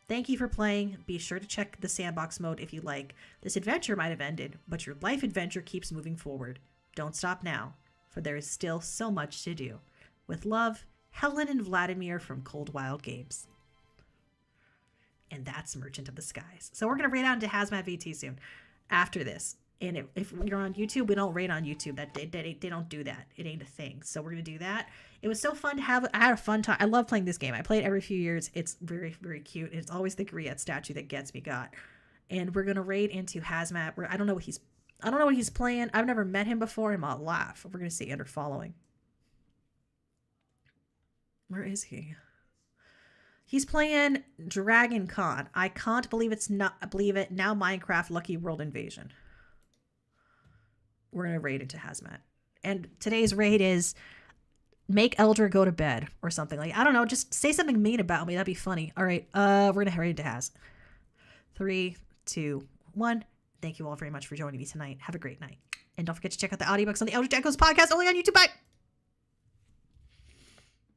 Thank you for playing. Be sure to check the sandbox mode if you like. This adventure might have ended, but your life adventure keeps moving forward. Don't stop now, for there is still so much to do. With love, Helen and Vladimir from Cold Wild Games. And that's Merchant of the Skies. So we're going to raid on to Hazmat VT soon after this. And if you're on YouTube, we don't raid on YouTube. They don't do that. It ain't a thing. So we're going to do that. It was so fun to have. I had a fun time. I love playing this game. I play it every few years. It's very, very cute. It's always the Griette statue that gets me got. And we're going to raid into Hazmat. Where I don't know what he's playing. I've never met him before. I'm all laugh. We're going to see under following. Where is he? He's playing Dragon Con. I can't believe it. Now Minecraft Lucky World Invasion. We're going to raid into Hazmat. And today's raid is make Eldra go to bed or something. Like, I don't know, just say something mean about me. That'd be funny. All right, we're going to raid into Haz. 3, 2, 1. Thank you all very much for joining me tonight. Have a great night. And don't forget to check out the audiobooks on the Eldritch Echoes podcast only on YouTube. Bye!